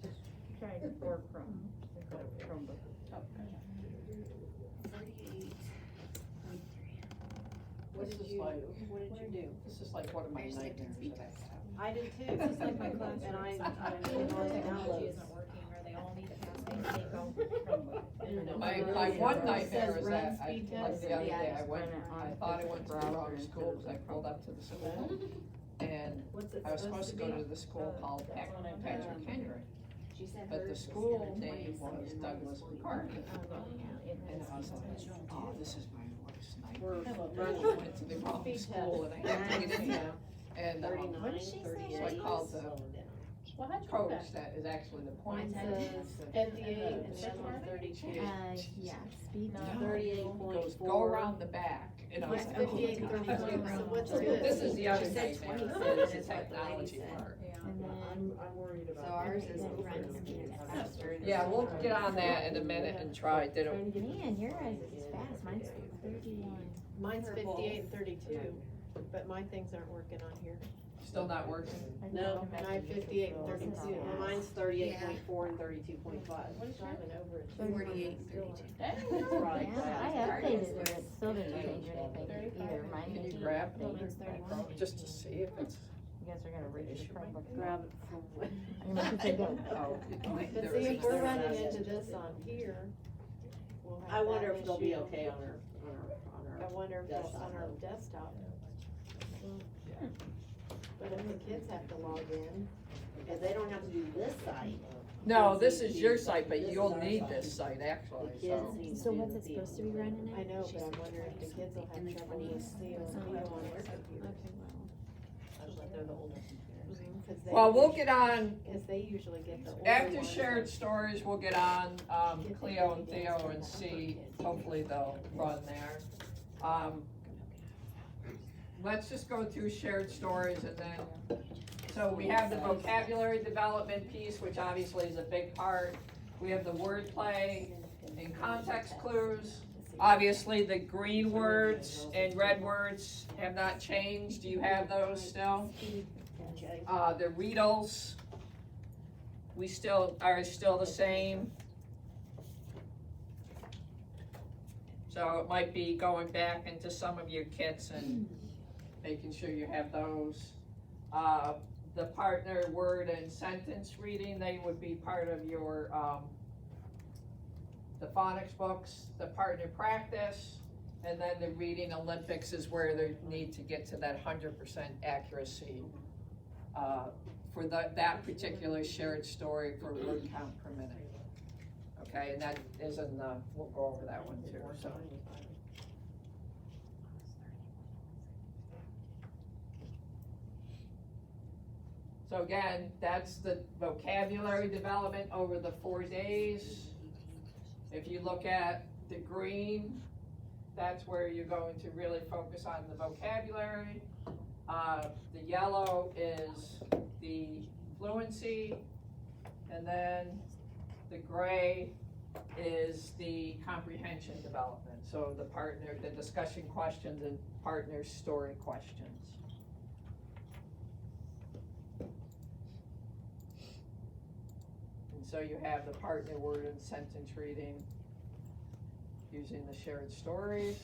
[SPEAKER 11] that's
[SPEAKER 10] Try for Chrome. Go to Chromebook.
[SPEAKER 5] Oh, gotcha.
[SPEAKER 10] 38.3.
[SPEAKER 3] What did you do?
[SPEAKER 1] This is like one of my
[SPEAKER 10] I just typed in
[SPEAKER 1] nightmares
[SPEAKER 10] speed
[SPEAKER 1] that I
[SPEAKER 10] test.
[SPEAKER 1] have.
[SPEAKER 3] I did too, just like my class, and I didn't know how to download.
[SPEAKER 8] isn't working, or they all need to pass a take over Chromebook.
[SPEAKER 1] My one nightmare is that,
[SPEAKER 11] Run speed
[SPEAKER 1] like
[SPEAKER 11] test?
[SPEAKER 1] the other
[SPEAKER 10] Yeah,
[SPEAKER 1] day, I
[SPEAKER 10] just
[SPEAKER 1] went,
[SPEAKER 10] run it on
[SPEAKER 1] I thought I went to the wrong
[SPEAKER 10] browser
[SPEAKER 1] school,
[SPEAKER 10] instead of
[SPEAKER 1] cause I pulled up to the school, and
[SPEAKER 11] What's it
[SPEAKER 1] I was supposed to go to
[SPEAKER 11] be?
[SPEAKER 1] the school called Patrick Henry,
[SPEAKER 10] She said
[SPEAKER 1] but the
[SPEAKER 10] hers
[SPEAKER 1] school
[SPEAKER 10] was
[SPEAKER 1] name
[SPEAKER 10] 27
[SPEAKER 1] was
[SPEAKER 10] and
[SPEAKER 1] Douglas
[SPEAKER 10] mine was
[SPEAKER 1] McCarthy.
[SPEAKER 10] 41.
[SPEAKER 1] And I was like, oh, this is my worst
[SPEAKER 3] We're
[SPEAKER 1] nightmare. I
[SPEAKER 3] running
[SPEAKER 1] went to the wrong
[SPEAKER 11] Speed
[SPEAKER 1] school and I had to get in there. And,
[SPEAKER 3] 39,
[SPEAKER 10] What did she say?
[SPEAKER 3] 38.
[SPEAKER 1] so I called the
[SPEAKER 5] Well, how'd you do
[SPEAKER 1] coach
[SPEAKER 5] that?
[SPEAKER 1] that is actually the point.
[SPEAKER 11] Mine says 58 and the other one's 32.
[SPEAKER 10] Yeah, speed
[SPEAKER 3] No,
[SPEAKER 10] test.
[SPEAKER 3] 38.4.
[SPEAKER 1] Goes, go around the back, and I was
[SPEAKER 11] Mine's
[SPEAKER 1] like, oh.
[SPEAKER 11] 58 and 34, so what's
[SPEAKER 1] So
[SPEAKER 11] good?
[SPEAKER 1] this is the other
[SPEAKER 10] She said
[SPEAKER 1] nightmare,
[SPEAKER 10] 27
[SPEAKER 1] is the
[SPEAKER 10] is what the lady
[SPEAKER 1] technology
[SPEAKER 10] said.
[SPEAKER 1] part.
[SPEAKER 10] And then,
[SPEAKER 3] I'm worried about.
[SPEAKER 10] so ours is run speed test.
[SPEAKER 1] Yeah, we'll get on that in a minute and try, did it,
[SPEAKER 10] Man, your guys is fast, mine's 31.
[SPEAKER 11] Mine's
[SPEAKER 3] For
[SPEAKER 11] 58 and 32, but my things aren't working on here.
[SPEAKER 1] Still not working?
[SPEAKER 3] No.
[SPEAKER 11] And I have 58 and 32.
[SPEAKER 3] Well, mine's 38.4 and 32.5.
[SPEAKER 11] What is driving over it?
[SPEAKER 10] 48 and 32.
[SPEAKER 3] That's right.
[SPEAKER 14] Yeah, I updated it, it still didn't change anything either, mine
[SPEAKER 1] Can you
[SPEAKER 14] didn't
[SPEAKER 1] grab
[SPEAKER 14] update.
[SPEAKER 11] Mine's 31.
[SPEAKER 1] Just to see if it's.
[SPEAKER 14] You guys are gonna reach the Chromebook.
[SPEAKER 3] Grab it from what?
[SPEAKER 14] I mean, because they go,
[SPEAKER 1] Oh,
[SPEAKER 11] But
[SPEAKER 1] there
[SPEAKER 11] see,
[SPEAKER 1] is
[SPEAKER 11] if we're
[SPEAKER 1] a-
[SPEAKER 11] running into this on here, we'll have
[SPEAKER 3] I wonder
[SPEAKER 11] that
[SPEAKER 3] if they'll be
[SPEAKER 11] issue.
[SPEAKER 3] okay on
[SPEAKER 11] I
[SPEAKER 3] our
[SPEAKER 11] wonder if it's
[SPEAKER 3] desktop.
[SPEAKER 11] on our desktop. But if the kids have to log in,
[SPEAKER 3] Because they don't have to do this site.
[SPEAKER 1] No, this is your site, but you'll need this site actually,
[SPEAKER 3] The
[SPEAKER 1] so.
[SPEAKER 3] kids need to
[SPEAKER 14] so
[SPEAKER 3] do
[SPEAKER 14] what's
[SPEAKER 3] the
[SPEAKER 14] it supposed to
[SPEAKER 3] field.
[SPEAKER 14] be running
[SPEAKER 11] I
[SPEAKER 14] at?
[SPEAKER 11] know, but I'm wondering if the kids will have trouble with CO on their computers.
[SPEAKER 13] They're the older.
[SPEAKER 1] Well, we'll get on,
[SPEAKER 11] Cause they usually get the older
[SPEAKER 1] after
[SPEAKER 11] ones.
[SPEAKER 1] shared storage, we'll get on, Cleo and Theo and see, hopefully they'll run there. Let's just go through shared storage and then, so we have the vocabulary development piece, which obviously is a big part. We have the wordplay and context clues. Obviously, the green words and red words have not changed. Do you have those still? The Readles, we still, are still the same. So it might be going back into some of your kits and making sure you have those. The partner word and sentence reading, they would be part of your, the phonics books, the partner practice, and then the reading Olympics is where they need to get to that 100% accuracy for that particular shared story for word count per minute. Okay, and that is in the, we'll go over that one too, so. So again, that's the vocabulary development over the 4 days. If you look at the green, that's where you're going to really focus on the vocabulary. The yellow is the fluency, and then the gray is the comprehension development. So the partner, the discussion questions and partner story questions. And so you have the partner word and sentence reading using the shared stories.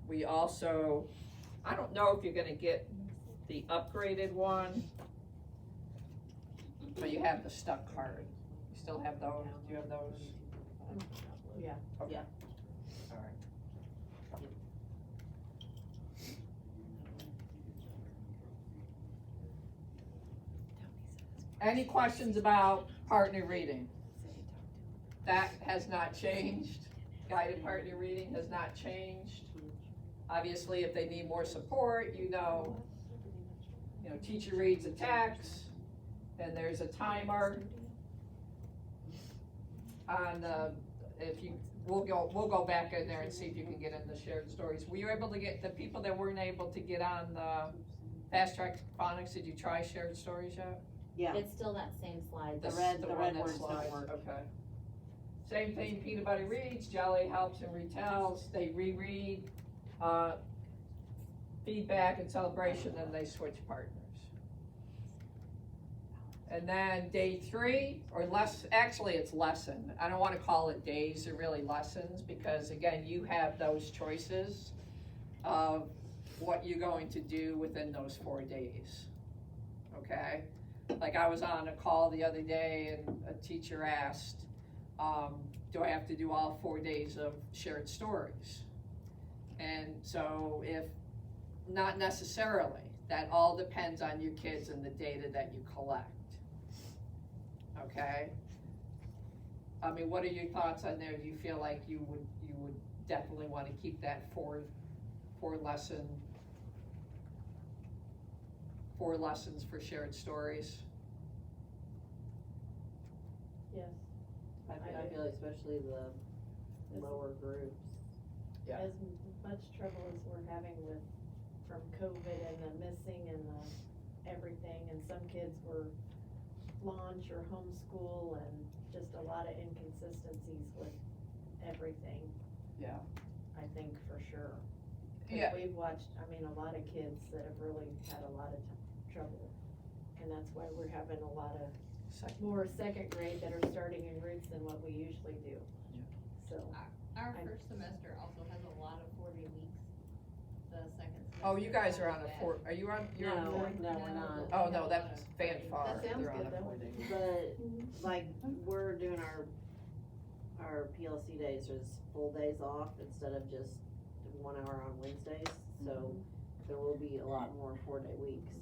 [SPEAKER 1] We also, I don't know if you're gonna get the upgraded one, but you have the stuck card. You still have those? Do you have those?
[SPEAKER 11] Yeah.
[SPEAKER 1] Okay.
[SPEAKER 3] Yeah.
[SPEAKER 1] All right. Any questions about partner reading? That has not changed. Guided partner reading has not changed. Obviously, if they need more support, you know, teacher reads a text, and there's a timer on the, we'll go back in there and see if you can get in the shared stories. Were you able to get, the people that weren't able to get on the Fast Track Phonics, did you try shared stories yet?
[SPEAKER 3] Yeah.
[SPEAKER 7] It's still that same slide.
[SPEAKER 3] The red
[SPEAKER 1] one that
[SPEAKER 3] words don't
[SPEAKER 1] slides,
[SPEAKER 3] work.
[SPEAKER 1] Okay. Same thing, Peanut Butter reads, Jelly helps and retells, they reread, feedback and celebration, and they switch partners. And then day 3, or less, actually it's lesson. I don't wanna call it days, they're really lessons, because again, you have those choices of what you're going to do within those 4 days, okay? Like I was on a call the other day and a teacher asked, do I have to do all 4 days of shared stories? And so if, not necessarily, that all depends on your kids and the data that you collect. Okay? I mean, what are your thoughts on there? Do you feel like you would definitely wanna keep that four lessons for shared stories?
[SPEAKER 11] Yes.
[SPEAKER 3] I feel especially the lower groups.
[SPEAKER 1] Yeah.
[SPEAKER 11] As much trouble as we're having with, from COVID and the missing and the everything, and some kids were launch or homeschool, and just a lot of inconsistencies with everything.
[SPEAKER 1] Yeah.
[SPEAKER 11] I think for sure. 'Cause
[SPEAKER 1] Yeah.
[SPEAKER 11] we've watched, I mean, a lot of kids that have really had a lot of trouble. And that's why we're having a lot of more second grade that are starting in Roots than what we usually do. So,
[SPEAKER 8] Our
[SPEAKER 11] I-
[SPEAKER 8] first semester also has a lot of 4-day weeks, the second semester.
[SPEAKER 1] Oh, you guys are on a
[SPEAKER 8] has
[SPEAKER 1] four, are you on, you're on
[SPEAKER 3] No,
[SPEAKER 1] four?
[SPEAKER 3] no, we're not.
[SPEAKER 1] Oh, no, that's Van Far,
[SPEAKER 11] That sounds
[SPEAKER 1] they're on
[SPEAKER 11] good,
[SPEAKER 1] a
[SPEAKER 11] though.
[SPEAKER 1] 4-day.
[SPEAKER 3] But, like, we're doing our PLC days as full days off instead of just 1 hour on Wednesdays, so there will be a lot more 4-day weeks.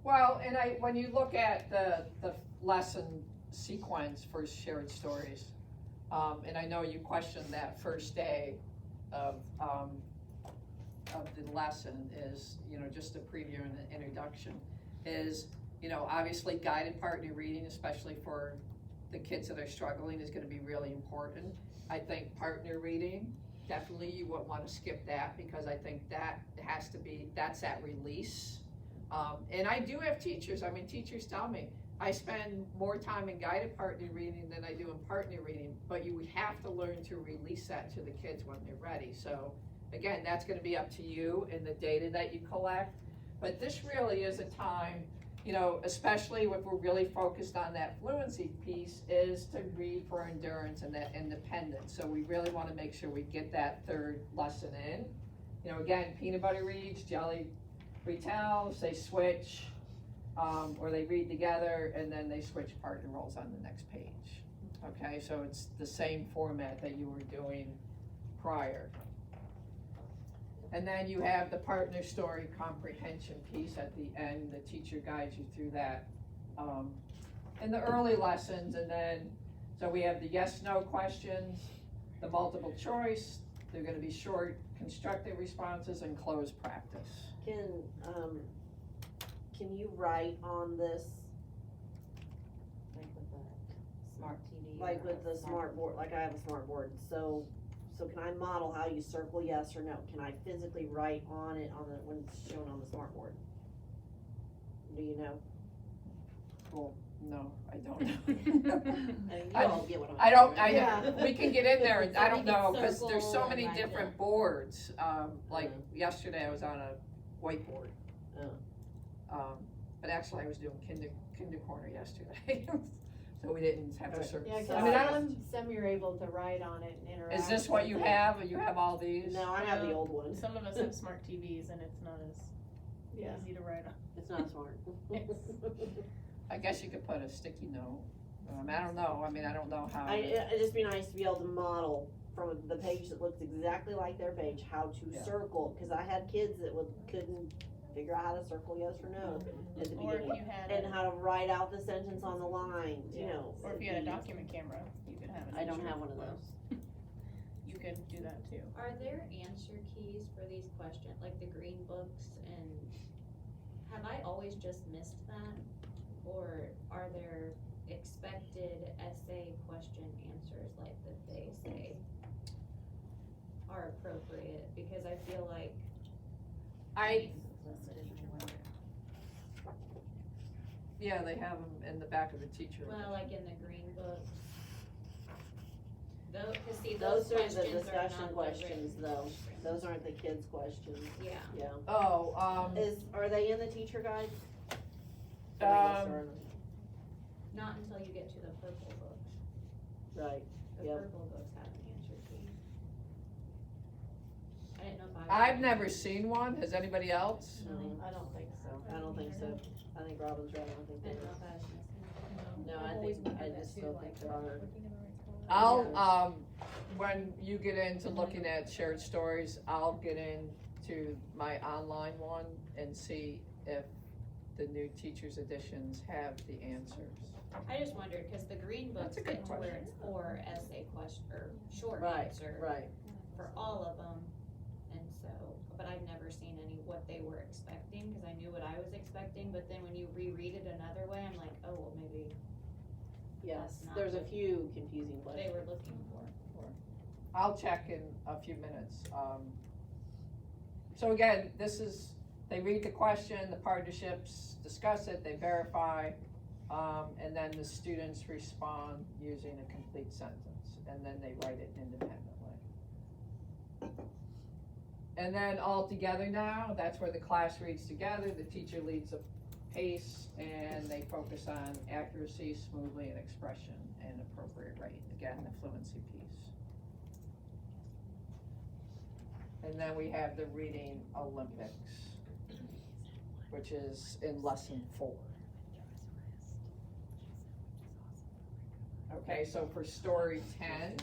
[SPEAKER 1] Well, and when you look at the lesson sequence for shared stories, and I know you questioned that first day of the lesson is, just a preview and an introduction, is, obviously guided partner reading, especially for the kids that are struggling, is gonna be really important. I think partner reading, definitely you wouldn't wanna skip that, because I think that has to be, that's that release. And I do have teachers, teachers tell me, I spend more time in guided partner reading than I do in partner reading, but you have to learn to release that to the kids when they're ready. So again, that's gonna be up to you and the data that you collect. But this really is a time, especially if we're really focused on that fluency piece, is to read for endurance and that independence. So we really wanna make sure we get that third lesson in. Again, peanut butter reads, jelly retells, they switch, or they read together and then they switch partner roles on the next page. Okay, so it's the same format that you were doing prior. And then you have the partner story comprehension piece at the end, the teacher guides you through that, in the early lessons. And then, so we have the yes/no questions, the multiple choice, they're gonna be short constructive responses, and closed practice.
[SPEAKER 3] Can you write on this,
[SPEAKER 7] Like with the smart TV.
[SPEAKER 3] like
[SPEAKER 7] or
[SPEAKER 3] with the smart board, like I have a smart board, so can I model how you circle yes or no? Can I physically write on it when it's shown on the smart board? Do you know?
[SPEAKER 1] Well, no, I don't know.
[SPEAKER 3] And you all get what I'm.
[SPEAKER 1] I don't,
[SPEAKER 3] saying, right?
[SPEAKER 1] we can get in there, and I
[SPEAKER 7] So
[SPEAKER 1] don't
[SPEAKER 7] we can
[SPEAKER 1] know, cause there's so
[SPEAKER 7] circle
[SPEAKER 1] many
[SPEAKER 7] and write
[SPEAKER 1] different boards, like yesterday I was on a whiteboard. But actually I was doing kinder corner yesterday, so we didn't have to circle.
[SPEAKER 11] yeah,
[SPEAKER 1] I
[SPEAKER 11] cause
[SPEAKER 1] mean, I don't,
[SPEAKER 11] some you're able to write on it and interact.
[SPEAKER 1] is this what you have, or you have all these?
[SPEAKER 3] No, I have the old one.
[SPEAKER 5] Some of us have smart TVs and it's not as
[SPEAKER 11] Yeah.
[SPEAKER 5] easy to write on.
[SPEAKER 3] It's not smart.
[SPEAKER 1] I guess you could put a sticky note, I don't know, I don't know how.
[SPEAKER 3] It'd just be nice to be able to model from the page that looks exactly like their page, how to
[SPEAKER 1] Yeah.
[SPEAKER 3] circle, cause I had kids that couldn't figure out how to circle yes or no at the
[SPEAKER 5] Or if
[SPEAKER 3] beginning.
[SPEAKER 5] you had,
[SPEAKER 3] And how to write out the sentence on the line, you know.
[SPEAKER 5] or if you had a document camera, you could have it.
[SPEAKER 3] I don't have one of those.
[SPEAKER 5] You could do that too.
[SPEAKER 9] Are there answer keys for these questions, like the green books, and have I always just missed that? Or are there expected essay question answers like that they say are appropriate? Because I feel like
[SPEAKER 1] Yeah, they have them in the back of the teacher.
[SPEAKER 9] well, like in the green book. Though, cause see,
[SPEAKER 3] Those
[SPEAKER 9] those
[SPEAKER 3] are the
[SPEAKER 9] questions are
[SPEAKER 3] discussion
[SPEAKER 9] not the
[SPEAKER 3] questions
[SPEAKER 9] written
[SPEAKER 3] though,
[SPEAKER 9] questions.
[SPEAKER 3] those aren't the kids' questions,
[SPEAKER 9] Yeah.
[SPEAKER 3] yeah.
[SPEAKER 1] Oh,
[SPEAKER 3] Are they in the teacher guide?
[SPEAKER 9] Not until you get to the purple books.
[SPEAKER 3] Right,
[SPEAKER 9] The
[SPEAKER 3] Yep.
[SPEAKER 9] purple books have an answer key. I didn't know if
[SPEAKER 1] I've never seen one, has anybody else?
[SPEAKER 3] no,
[SPEAKER 11] I don't think so.
[SPEAKER 3] I don't think so, I think Robin's right, I don't think
[SPEAKER 9] I
[SPEAKER 3] they
[SPEAKER 9] didn't know
[SPEAKER 3] are.
[SPEAKER 9] if I was missing.
[SPEAKER 3] No, I just don't think there are.
[SPEAKER 1] I'll, when you get into looking at shared stories, I'll get into my online one and see if the new teachers editions have the answers.
[SPEAKER 9] I just wondered, cause the green books
[SPEAKER 1] That's a good
[SPEAKER 9] get to where
[SPEAKER 1] question.
[SPEAKER 9] it's 4 essay question, or short
[SPEAKER 3] Right,
[SPEAKER 9] answer
[SPEAKER 3] right.
[SPEAKER 9] for all of them. And so, but I've never seen what they were expecting, cause I knew what I was expecting, but then when you reread it another way, I'm like, oh, well, maybe
[SPEAKER 3] Yes,
[SPEAKER 9] That's not
[SPEAKER 3] there's a
[SPEAKER 9] what
[SPEAKER 3] few confusing
[SPEAKER 9] they
[SPEAKER 3] questions.
[SPEAKER 9] were looking for.
[SPEAKER 1] I'll check in a few minutes. So again, they read the question, the partnerships discuss it, they verify, and then the students respond using a complete sentence. and then they write it independently. And then all together now, that's where the class reads together, the teacher leads the pace, and they focus on accuracy, smoothly, and expression, and appropriate rate, again, the fluency piece. And then we have the reading Olympics, which is in lesson 4. Okay, so for story 10,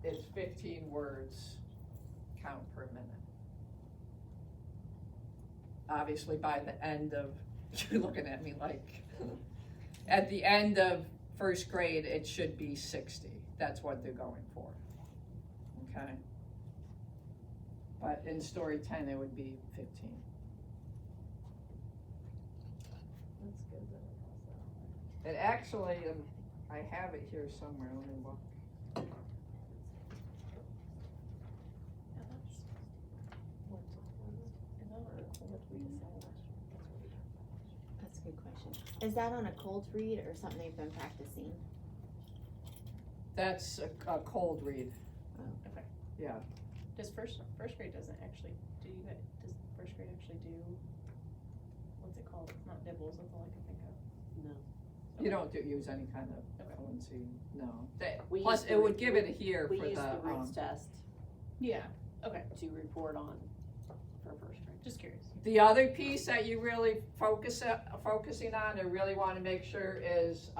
[SPEAKER 1] it's 15 words count per minute. Obviously, by the end of, you're looking at me like, at the end of first grade, it should be 60. That's what they're going for, okay? But in story 10, it would be 15.
[SPEAKER 6] That's good that it has that.
[SPEAKER 1] And actually, I have it here somewhere, let me look.
[SPEAKER 4] That's a good question. Is that on a cold read or something they've been practicing?
[SPEAKER 1] That's a cold read.
[SPEAKER 5] Okay.
[SPEAKER 1] Yeah.
[SPEAKER 5] Does first grade doesn't actually do that, does first grade actually do, what's it called? It's not nibbles, that's all I can think of.
[SPEAKER 3] No.
[SPEAKER 1] You don't use any kind of
[SPEAKER 5] Okay.
[SPEAKER 1] fluency, no.
[SPEAKER 3] We
[SPEAKER 1] Plus,
[SPEAKER 3] use
[SPEAKER 1] it
[SPEAKER 3] the
[SPEAKER 1] would
[SPEAKER 3] re-
[SPEAKER 1] give it here
[SPEAKER 3] We
[SPEAKER 1] for
[SPEAKER 3] use the
[SPEAKER 1] the,
[SPEAKER 3] Roots test
[SPEAKER 5] Yeah, okay,
[SPEAKER 3] to report on for first grade.
[SPEAKER 5] just curious.
[SPEAKER 1] the other piece that you really focusing on and really wanna make sure is,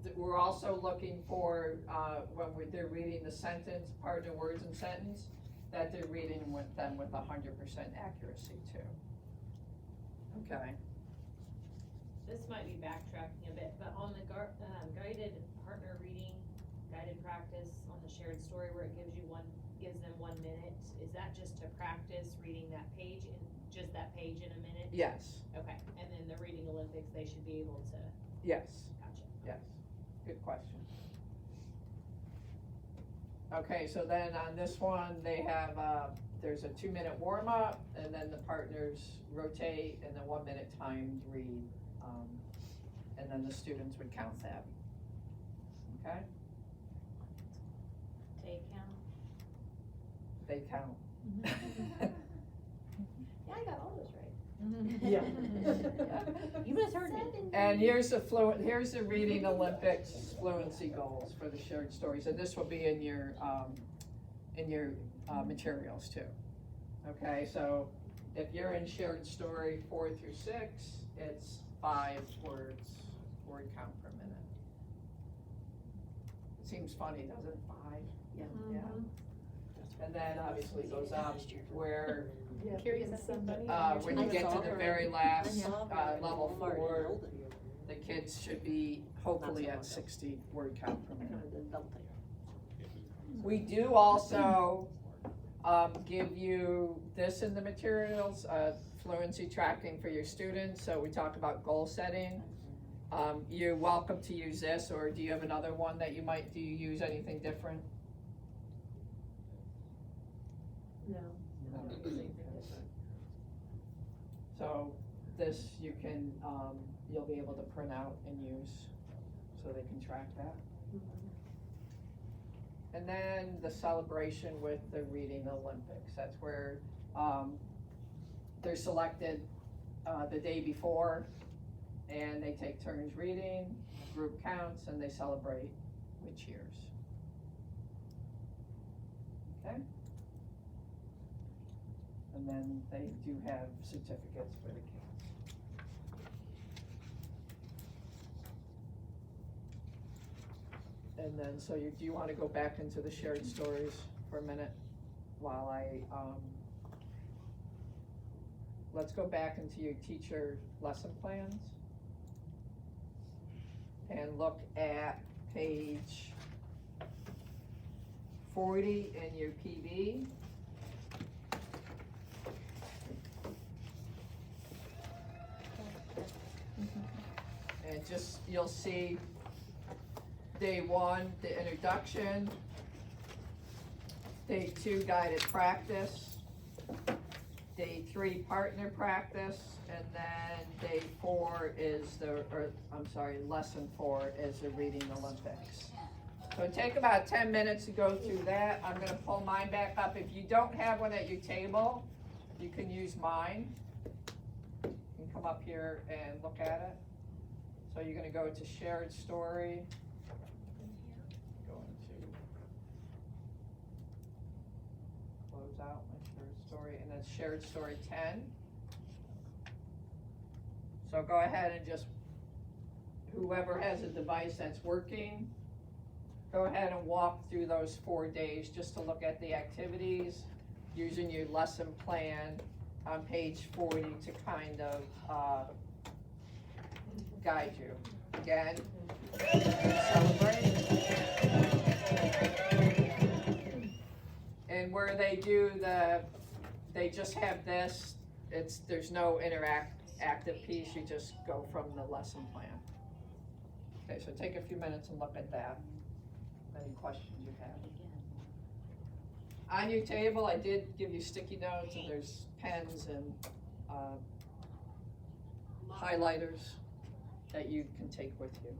[SPEAKER 1] that we're also looking for, they're reading the sentence, part of words and sentence, that they're reading them with 100% accuracy too. Okay,
[SPEAKER 8] This might be backtracking a bit, but on the guided partner reading, guided practice on the shared story where it gives them 1 minute, is that just to practice reading that page just that page in a minute?
[SPEAKER 1] yes,
[SPEAKER 8] Okay, and then the reading Olympics, they should be able to,
[SPEAKER 1] yes.
[SPEAKER 8] gotcha.
[SPEAKER 1] Yes, good question. Okay, so then on this one, they have, there's a 2-minute warm-up, and then the partners rotate, and then 1-minute timed read, and then the students would count that. Okay,
[SPEAKER 9] Take count.
[SPEAKER 1] they count.
[SPEAKER 13] Yeah, I got all those right.
[SPEAKER 1] Yeah.
[SPEAKER 3] You misheard me.
[SPEAKER 1] And here's the reading Olympics fluency goals for the shared stories, and this will be in your materials too. Okay, so if you're in shared story 4 through 6, it's 5 word count per minute. Seems funny, doesn't it? 5?
[SPEAKER 3] Yeah.
[SPEAKER 1] Yeah. And then obviously it goes up where,
[SPEAKER 5] Curious as somebody.
[SPEAKER 1] when you get to the very last, level 4, the kids should be hopefully at 60 word count per minute. We do also, give you this in the materials, fluency tracking for your students, so we talk about goal setting. You're welcome to use this, or do you have another one that do you use anything different?
[SPEAKER 6] No.
[SPEAKER 1] No.
[SPEAKER 6] I don't use anything different.
[SPEAKER 1] So this you can, you'll be able to print out and use, so they can track that. And then the celebration with the reading Olympics, that's where, they're selected, the day before, and they take turns reading, group counts, and they celebrate with cheers. Okay? And then they do have certificates for the kids. And then, so do you wanna go back into the shared stories for a minute while let's go back into your teacher lesson plans. And look at page 40 in your PB. And you'll see day 1, the introduction, day 2, guided practice, day 3, partner practice, and then day 4 is lesson 4 is the reading Olympics. So take about 10 minutes to go through that. I'm gonna pull mine back up. If you don't have one at your table, you can use mine. You can come up here and look at it. So you're gonna go to shared story. Go into close out my shared story, and then shared story 10. So go ahead and just, whoever has a device that's working, go ahead and walk through those 4 days just to look at the activities, using your lesson plan on page 40 to kind of guide you. Again, celebrate. And where they do they just have this, there's no active piece, you just go from the lesson plan. Okay, so take a few minutes and look at that. Any questions you have? On your table, I did give you sticky notes, and there's pens and highlighters that you can take with you.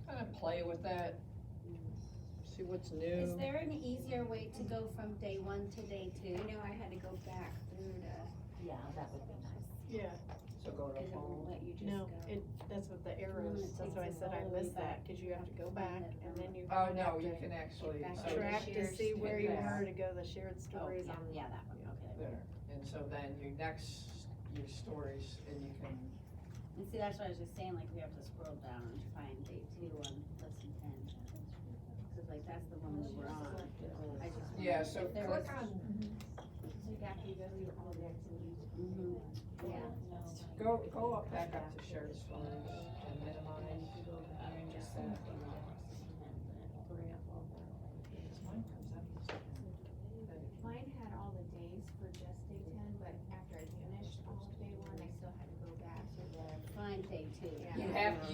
[SPEAKER 1] Kind of play with that, see what's new.
[SPEAKER 2] Is there an easier way to go from day 1 to day 2? You know, I had to go back through to,
[SPEAKER 7] Yeah, that would be nice.
[SPEAKER 11] Yeah,
[SPEAKER 1] So go to
[SPEAKER 2] because it won't
[SPEAKER 1] home.
[SPEAKER 2] let you just
[SPEAKER 11] no,
[SPEAKER 2] go.
[SPEAKER 11] that's what the arrows,
[SPEAKER 2] it
[SPEAKER 11] that's
[SPEAKER 2] takes
[SPEAKER 11] why I
[SPEAKER 2] us
[SPEAKER 11] said I
[SPEAKER 2] all the way
[SPEAKER 11] missed that,
[SPEAKER 2] back.
[SPEAKER 11] cause you have to go back and then you.
[SPEAKER 1] Oh,
[SPEAKER 11] have
[SPEAKER 1] no,
[SPEAKER 11] to
[SPEAKER 1] you can actually,
[SPEAKER 2] back
[SPEAKER 1] so
[SPEAKER 11] Track to
[SPEAKER 2] Shared
[SPEAKER 11] see where you
[SPEAKER 1] story.
[SPEAKER 11] were to go, the shared
[SPEAKER 2] Oh,
[SPEAKER 11] stories on.
[SPEAKER 2] yeah, that one, okay.
[SPEAKER 1] there, and so then your stories, and you can,
[SPEAKER 2] And see, that's what I was just saying, like, we have to scroll down and find day 2 on lesson 10. Cause like, that's the one that we're on. I just wondered
[SPEAKER 1] yeah, so
[SPEAKER 2] if there
[SPEAKER 1] click
[SPEAKER 2] was-
[SPEAKER 1] on,
[SPEAKER 2] Mhm, yeah.
[SPEAKER 1] go up, back up to shared stories and minimize. Just that. Mine comes up.
[SPEAKER 9] Mine had all the days for just day 10, but after I finished all of day 1, I still had to go back to the.
[SPEAKER 2] Find day 2.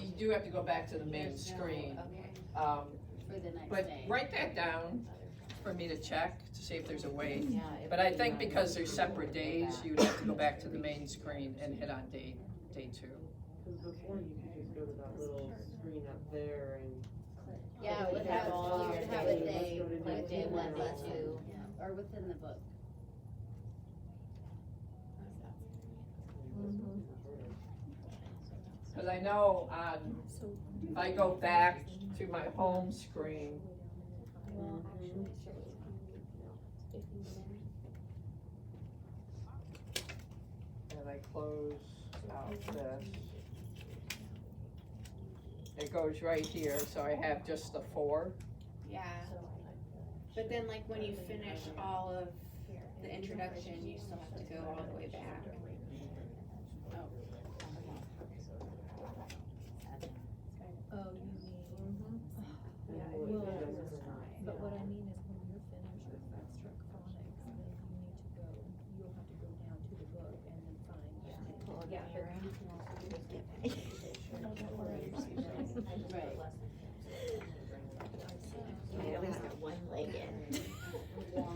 [SPEAKER 1] You do have to go back to the main
[SPEAKER 2] There's no-
[SPEAKER 1] screen.
[SPEAKER 2] Okay,
[SPEAKER 1] For
[SPEAKER 2] the next
[SPEAKER 1] But
[SPEAKER 2] day.
[SPEAKER 1] write that down for me to check, to see if there's a way.
[SPEAKER 7] Yeah. it
[SPEAKER 1] But
[SPEAKER 7] would
[SPEAKER 1] I
[SPEAKER 7] be
[SPEAKER 1] think
[SPEAKER 7] nice
[SPEAKER 1] because
[SPEAKER 7] to
[SPEAKER 1] there's
[SPEAKER 7] go
[SPEAKER 1] separate days,
[SPEAKER 7] back.
[SPEAKER 1] you would have to go back to the main screen and hit on day 2.
[SPEAKER 6] Cause before you could just go to that little screen up there and.
[SPEAKER 2] Yeah, it would
[SPEAKER 6] have
[SPEAKER 2] have,
[SPEAKER 6] all
[SPEAKER 2] you
[SPEAKER 6] your
[SPEAKER 2] would have a
[SPEAKER 6] days.
[SPEAKER 2] day,
[SPEAKER 6] Let's go to
[SPEAKER 2] like
[SPEAKER 6] day
[SPEAKER 2] day 1,
[SPEAKER 6] one.
[SPEAKER 2] day 2, or within the book.
[SPEAKER 1] Cause I know if I go back to my home screen, and I close out this, it goes right here, so I have just the 4.
[SPEAKER 10] Yeah. But then like when you finish all of the introduction, you still have to go all the way back.
[SPEAKER 9] Oh, you mean? But what I mean is when you're finished with Backstruck Phonics, then you need to go, you'll have to go down to the book and then find. Yeah, but you can also do this.
[SPEAKER 2] Right.
[SPEAKER 11] I at least have one leg in.
[SPEAKER 9] It'll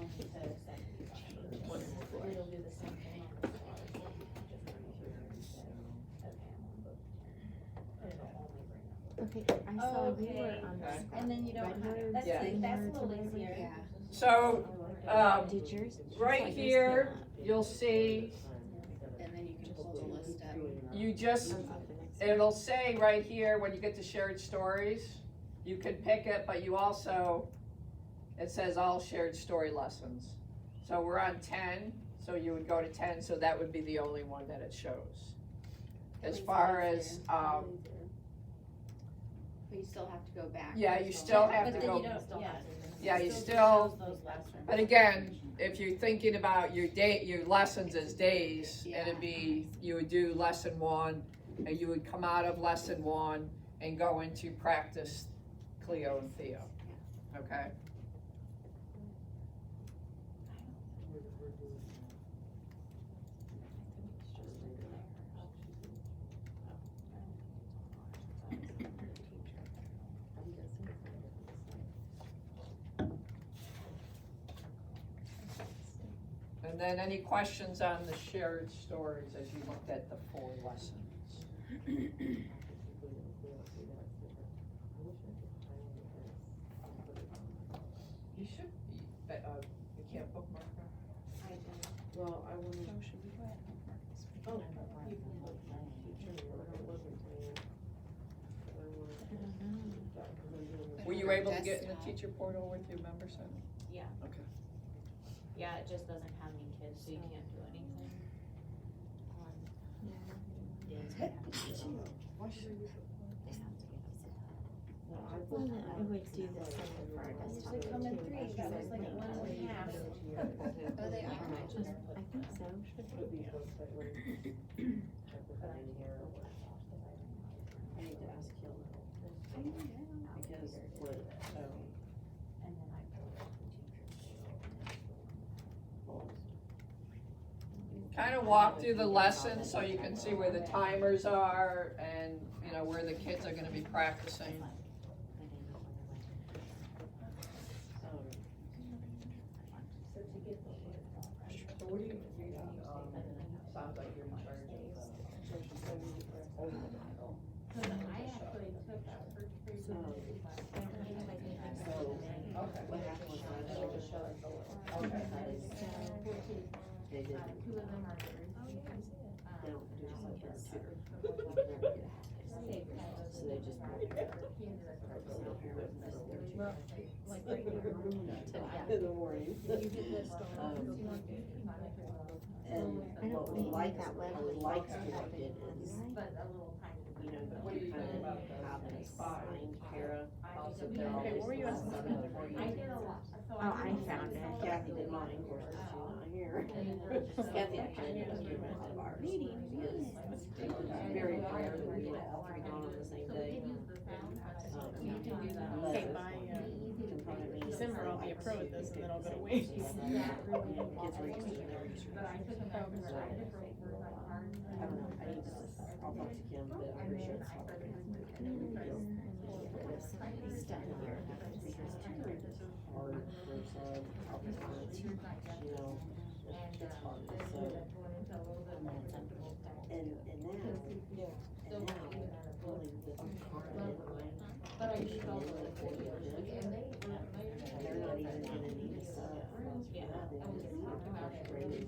[SPEAKER 9] do the same thing.
[SPEAKER 14] Okay, I saw you were
[SPEAKER 2] Okay.
[SPEAKER 14] on
[SPEAKER 1] Okay.
[SPEAKER 14] the
[SPEAKER 2] And then you don't have,
[SPEAKER 14] Redwoods
[SPEAKER 2] that's,
[SPEAKER 1] Yeah.
[SPEAKER 2] that's a little
[SPEAKER 14] thing or
[SPEAKER 2] easier.
[SPEAKER 14] whatever.
[SPEAKER 1] So,
[SPEAKER 14] Did yours?
[SPEAKER 1] right
[SPEAKER 14] Like,
[SPEAKER 1] here, you'll see,
[SPEAKER 10] And then you can pull the list up.
[SPEAKER 1] you just, it'll say right here, when you get to shared stories, you can pick it, but you also, it says all shared story lessons. So we're on 10, so you would go to 10, so that would be the only one that it shows. As far as,
[SPEAKER 10] But you still have to go back.
[SPEAKER 1] yeah, you still have
[SPEAKER 2] But
[SPEAKER 1] to
[SPEAKER 2] then
[SPEAKER 1] go,
[SPEAKER 2] you don't, yeah.
[SPEAKER 1] yeah, you
[SPEAKER 2] Still
[SPEAKER 1] still,
[SPEAKER 2] shows those lessons.
[SPEAKER 1] but again, if you're thinking about your day, your lessons as days,
[SPEAKER 10] Yeah.
[SPEAKER 1] it'd be, you would do lesson 1, and you would come out of lesson 1 and go into practice Cleo and Theo, okay? And then any questions on the shared stories as you looked at the 4 lessons? You should be, you can't bookmark that?
[SPEAKER 6] Well, I wanna.
[SPEAKER 10] So should we go ahead and bookmark this week?
[SPEAKER 6] Oh, you can look. I wasn't planning.
[SPEAKER 1] Were you able to get in the
[SPEAKER 10] Desktop.
[SPEAKER 1] teacher portal with your member center?
[SPEAKER 9] Yeah.
[SPEAKER 1] Okay.
[SPEAKER 9] Yeah, it just doesn't have any kids, so you can't do anything.
[SPEAKER 11] I would do the same for our desktop
[SPEAKER 2] Usually come in
[SPEAKER 11] too.
[SPEAKER 2] 3, that was like 1.5.
[SPEAKER 10] Oh, they are.
[SPEAKER 11] I think so.
[SPEAKER 3] I need to ask him. Because what,
[SPEAKER 1] Kind of walk through the lesson so you can see where the timers are and, you know, where the kids are gonna be practicing. So what do you, sounds like you're in charge of
[SPEAKER 2] I actually took that for free.
[SPEAKER 3] So what happened was I just showed us
[SPEAKER 1] Okay.
[SPEAKER 3] they didn't,
[SPEAKER 2] Two of them are
[SPEAKER 3] they don't do just like that. So they just.
[SPEAKER 2] Well, like right here.
[SPEAKER 3] In the morning. And what we like, what we like to do is,
[SPEAKER 2] But a little tiny.
[SPEAKER 3] you know,
[SPEAKER 1] What do you
[SPEAKER 3] kind
[SPEAKER 1] think about
[SPEAKER 3] of
[SPEAKER 1] the
[SPEAKER 3] have an
[SPEAKER 1] spot?
[SPEAKER 3] assigned para. So
[SPEAKER 2] Okay,
[SPEAKER 3] they're always
[SPEAKER 11] what were you asking
[SPEAKER 3] listed
[SPEAKER 11] about?
[SPEAKER 3] for you.
[SPEAKER 2] I did a lot. So
[SPEAKER 11] Oh, I found it.
[SPEAKER 3] Kathy did mine, of course, she's not here. Kathy actually knows the rest of our meetings, because it's very rare that we would all 3 gone on the same day.
[SPEAKER 2] You can do that.
[SPEAKER 11] Okay, by December I'll be a pro at this and then I'll go to Wings.
[SPEAKER 3] Kids were used to it, never used to
[SPEAKER 2] But I
[SPEAKER 3] it.
[SPEAKER 2] took them out because I did for hard.
[SPEAKER 3] I don't know, I need to, I'll talk to Kim, but I'm pretty sure it's hard.
[SPEAKER 11] Stuff here.
[SPEAKER 3] Hard, there's opportunities, you know, it's hard, so. And now, really with Carmen,
[SPEAKER 2] But I used all the
[SPEAKER 3] they're not even gonna need a sub.
[SPEAKER 2] Yeah.
[SPEAKER 3] They just have to first grade.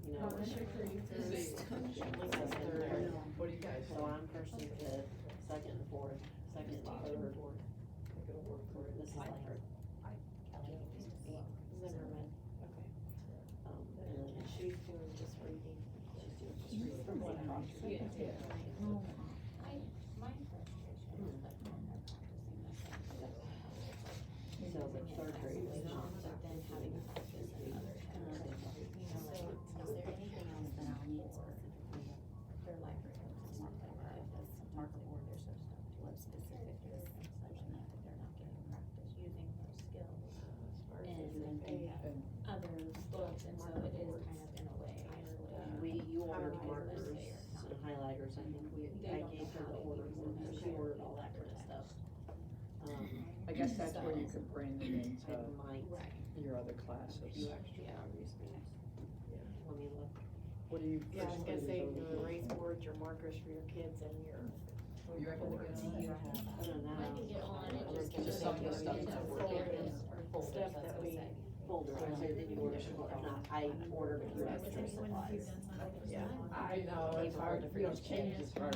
[SPEAKER 3] You know.
[SPEAKER 1] What do you guys?
[SPEAKER 3] So I'm first and fifth, second and fourth, second and third. This is like her.
[SPEAKER 11] Zimmerman.
[SPEAKER 3] And then she's doing just reading. She's doing just reading. From what So the third grade was not.
[SPEAKER 9] Other books, and so it is kind of in a way.
[SPEAKER 3] You ordered markers and highlighters, I think I gave her the order form, so she ordered all that kind of stuff.
[SPEAKER 1] I guess that's where you could bring it into
[SPEAKER 3] It might,
[SPEAKER 1] your other classes.
[SPEAKER 3] you extra boundaries. Let me look.
[SPEAKER 15] What do you?
[SPEAKER 11] Yeah, I was gonna say, the erase boards, your markers for your kids and your.
[SPEAKER 15] You reckon we're gonna see you?
[SPEAKER 3] I don't know.
[SPEAKER 9] I can get on it,
[SPEAKER 15] Just some of the stuff that we're doing.
[SPEAKER 11] Stuff that we,
[SPEAKER 3] Folder, I say that you order, if not, I ordered a few extra supplies.
[SPEAKER 11] yeah.
[SPEAKER 1] I know, it's hard, you know, change is hard.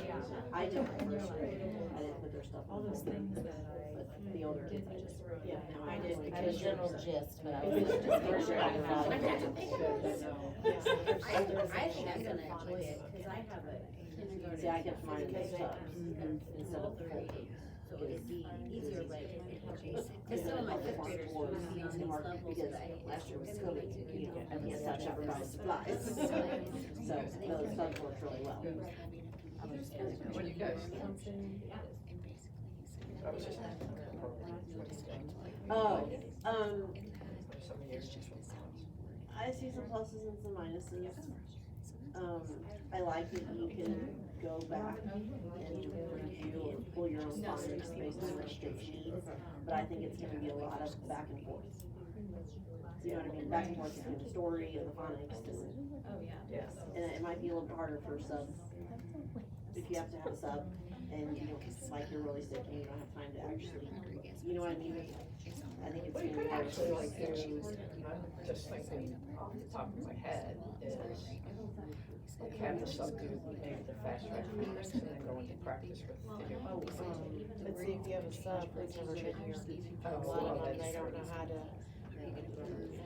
[SPEAKER 3] I did my first grade, I didn't put their stuff on the folder, but the older kids, I just.
[SPEAKER 11] Yeah, I did.
[SPEAKER 7] I had a general gist, but I
[SPEAKER 11] If
[SPEAKER 7] was
[SPEAKER 11] it's
[SPEAKER 7] just pretty sure I got it.
[SPEAKER 2] I think I'm gonna enjoy it, cause I have a kindergarten.
[SPEAKER 3] See, I kept mine in the
[SPEAKER 2] Because
[SPEAKER 3] subs
[SPEAKER 2] and
[SPEAKER 3] instead of the
[SPEAKER 2] grade,
[SPEAKER 3] folders.
[SPEAKER 2] so it'd be easier, like,
[SPEAKER 3] Because
[SPEAKER 2] cause some of my fifth graders
[SPEAKER 3] was
[SPEAKER 2] would be on these levels
[SPEAKER 3] because
[SPEAKER 2] that I.
[SPEAKER 3] last year was COVID, you know, and we had such everybody's supplies. So those subs worked really well.
[SPEAKER 1] What do you guys think? I was just-
[SPEAKER 3] Oh,
[SPEAKER 1] Some of yours.
[SPEAKER 3] I see some pluses and some minuses. I like that you can go back and review or pull your own findings based on what you need, but I think it's gonna be a lot of back and forth. You know what I mean, back and forth between the story and the phonics,
[SPEAKER 9] Oh, yeah.
[SPEAKER 1] Yes.
[SPEAKER 3] and it might be a little bit harder for subs. If you have to have a sub, and you know, like you're really sick and you don't have time to actually, you know what I mean? I think it's
[SPEAKER 1] Well, you
[SPEAKER 3] gonna be
[SPEAKER 1] could
[SPEAKER 3] hard
[SPEAKER 1] actually
[SPEAKER 3] to
[SPEAKER 1] like do, I'm just thinking off the top of my head, is like have the sub do maybe the fast track phonics and then go into practice with video.
[SPEAKER 11] But see, if you have a sub that's never been here, a
[SPEAKER 1] Oh,
[SPEAKER 11] lot of them,
[SPEAKER 1] that's
[SPEAKER 11] they don't
[SPEAKER 1] true.
[SPEAKER 11] know how to.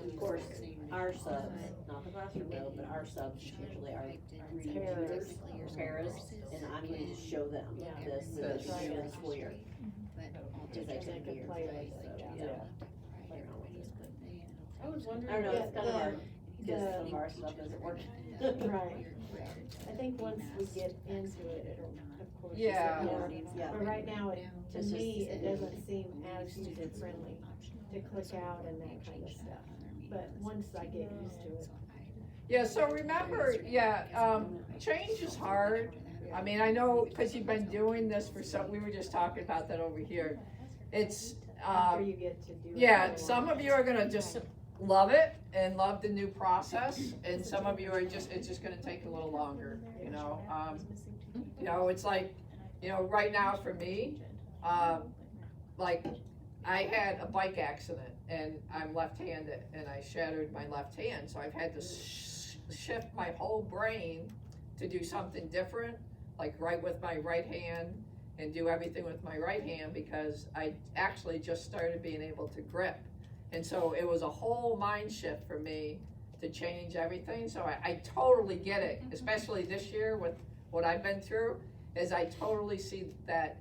[SPEAKER 3] Of course, our subs, not the classroom though, but our subs usually are reading
[SPEAKER 11] Paras.
[SPEAKER 3] tutors, paras, and I'm going to show them
[SPEAKER 11] Yeah.
[SPEAKER 3] this in
[SPEAKER 1] This.
[SPEAKER 3] the beginning of the school year. Because I
[SPEAKER 11] They
[SPEAKER 3] couldn't
[SPEAKER 11] can
[SPEAKER 3] be here
[SPEAKER 11] play
[SPEAKER 3] today,
[SPEAKER 11] with
[SPEAKER 3] so,
[SPEAKER 11] it,
[SPEAKER 3] yeah.
[SPEAKER 11] I was
[SPEAKER 3] I
[SPEAKER 11] wondering.
[SPEAKER 3] don't know, it's kind of hard, because
[SPEAKER 11] the-
[SPEAKER 3] some of our stuff doesn't work.
[SPEAKER 11] Right. I think once we get into it, it'll, of course.
[SPEAKER 1] Yeah.
[SPEAKER 3] Yeah.
[SPEAKER 11] But right now, to
[SPEAKER 3] It's just-
[SPEAKER 11] me, it doesn't seem as user friendly to click out and that kind of stuff. But once I get used to it.
[SPEAKER 1] Yeah, so remember, change is hard. I mean, I know, cause you've been doing this for we were just talking about that over here. It's,
[SPEAKER 11] After you get to do it.
[SPEAKER 1] yeah, some of you are gonna just love it and love the new process, and some of you are it's just gonna take a little longer, you know? It's like, right now for me, like, I had a bike accident, and I'm left-handed, and I shattered my left hand, so I've had to shift my whole brain to do something different, like write with my right hand, and do everything with my right hand, because I actually just started being able to grip. And so it was a whole mind shift for me to change everything, so I totally get it, especially this year with what I've been through, is I totally see that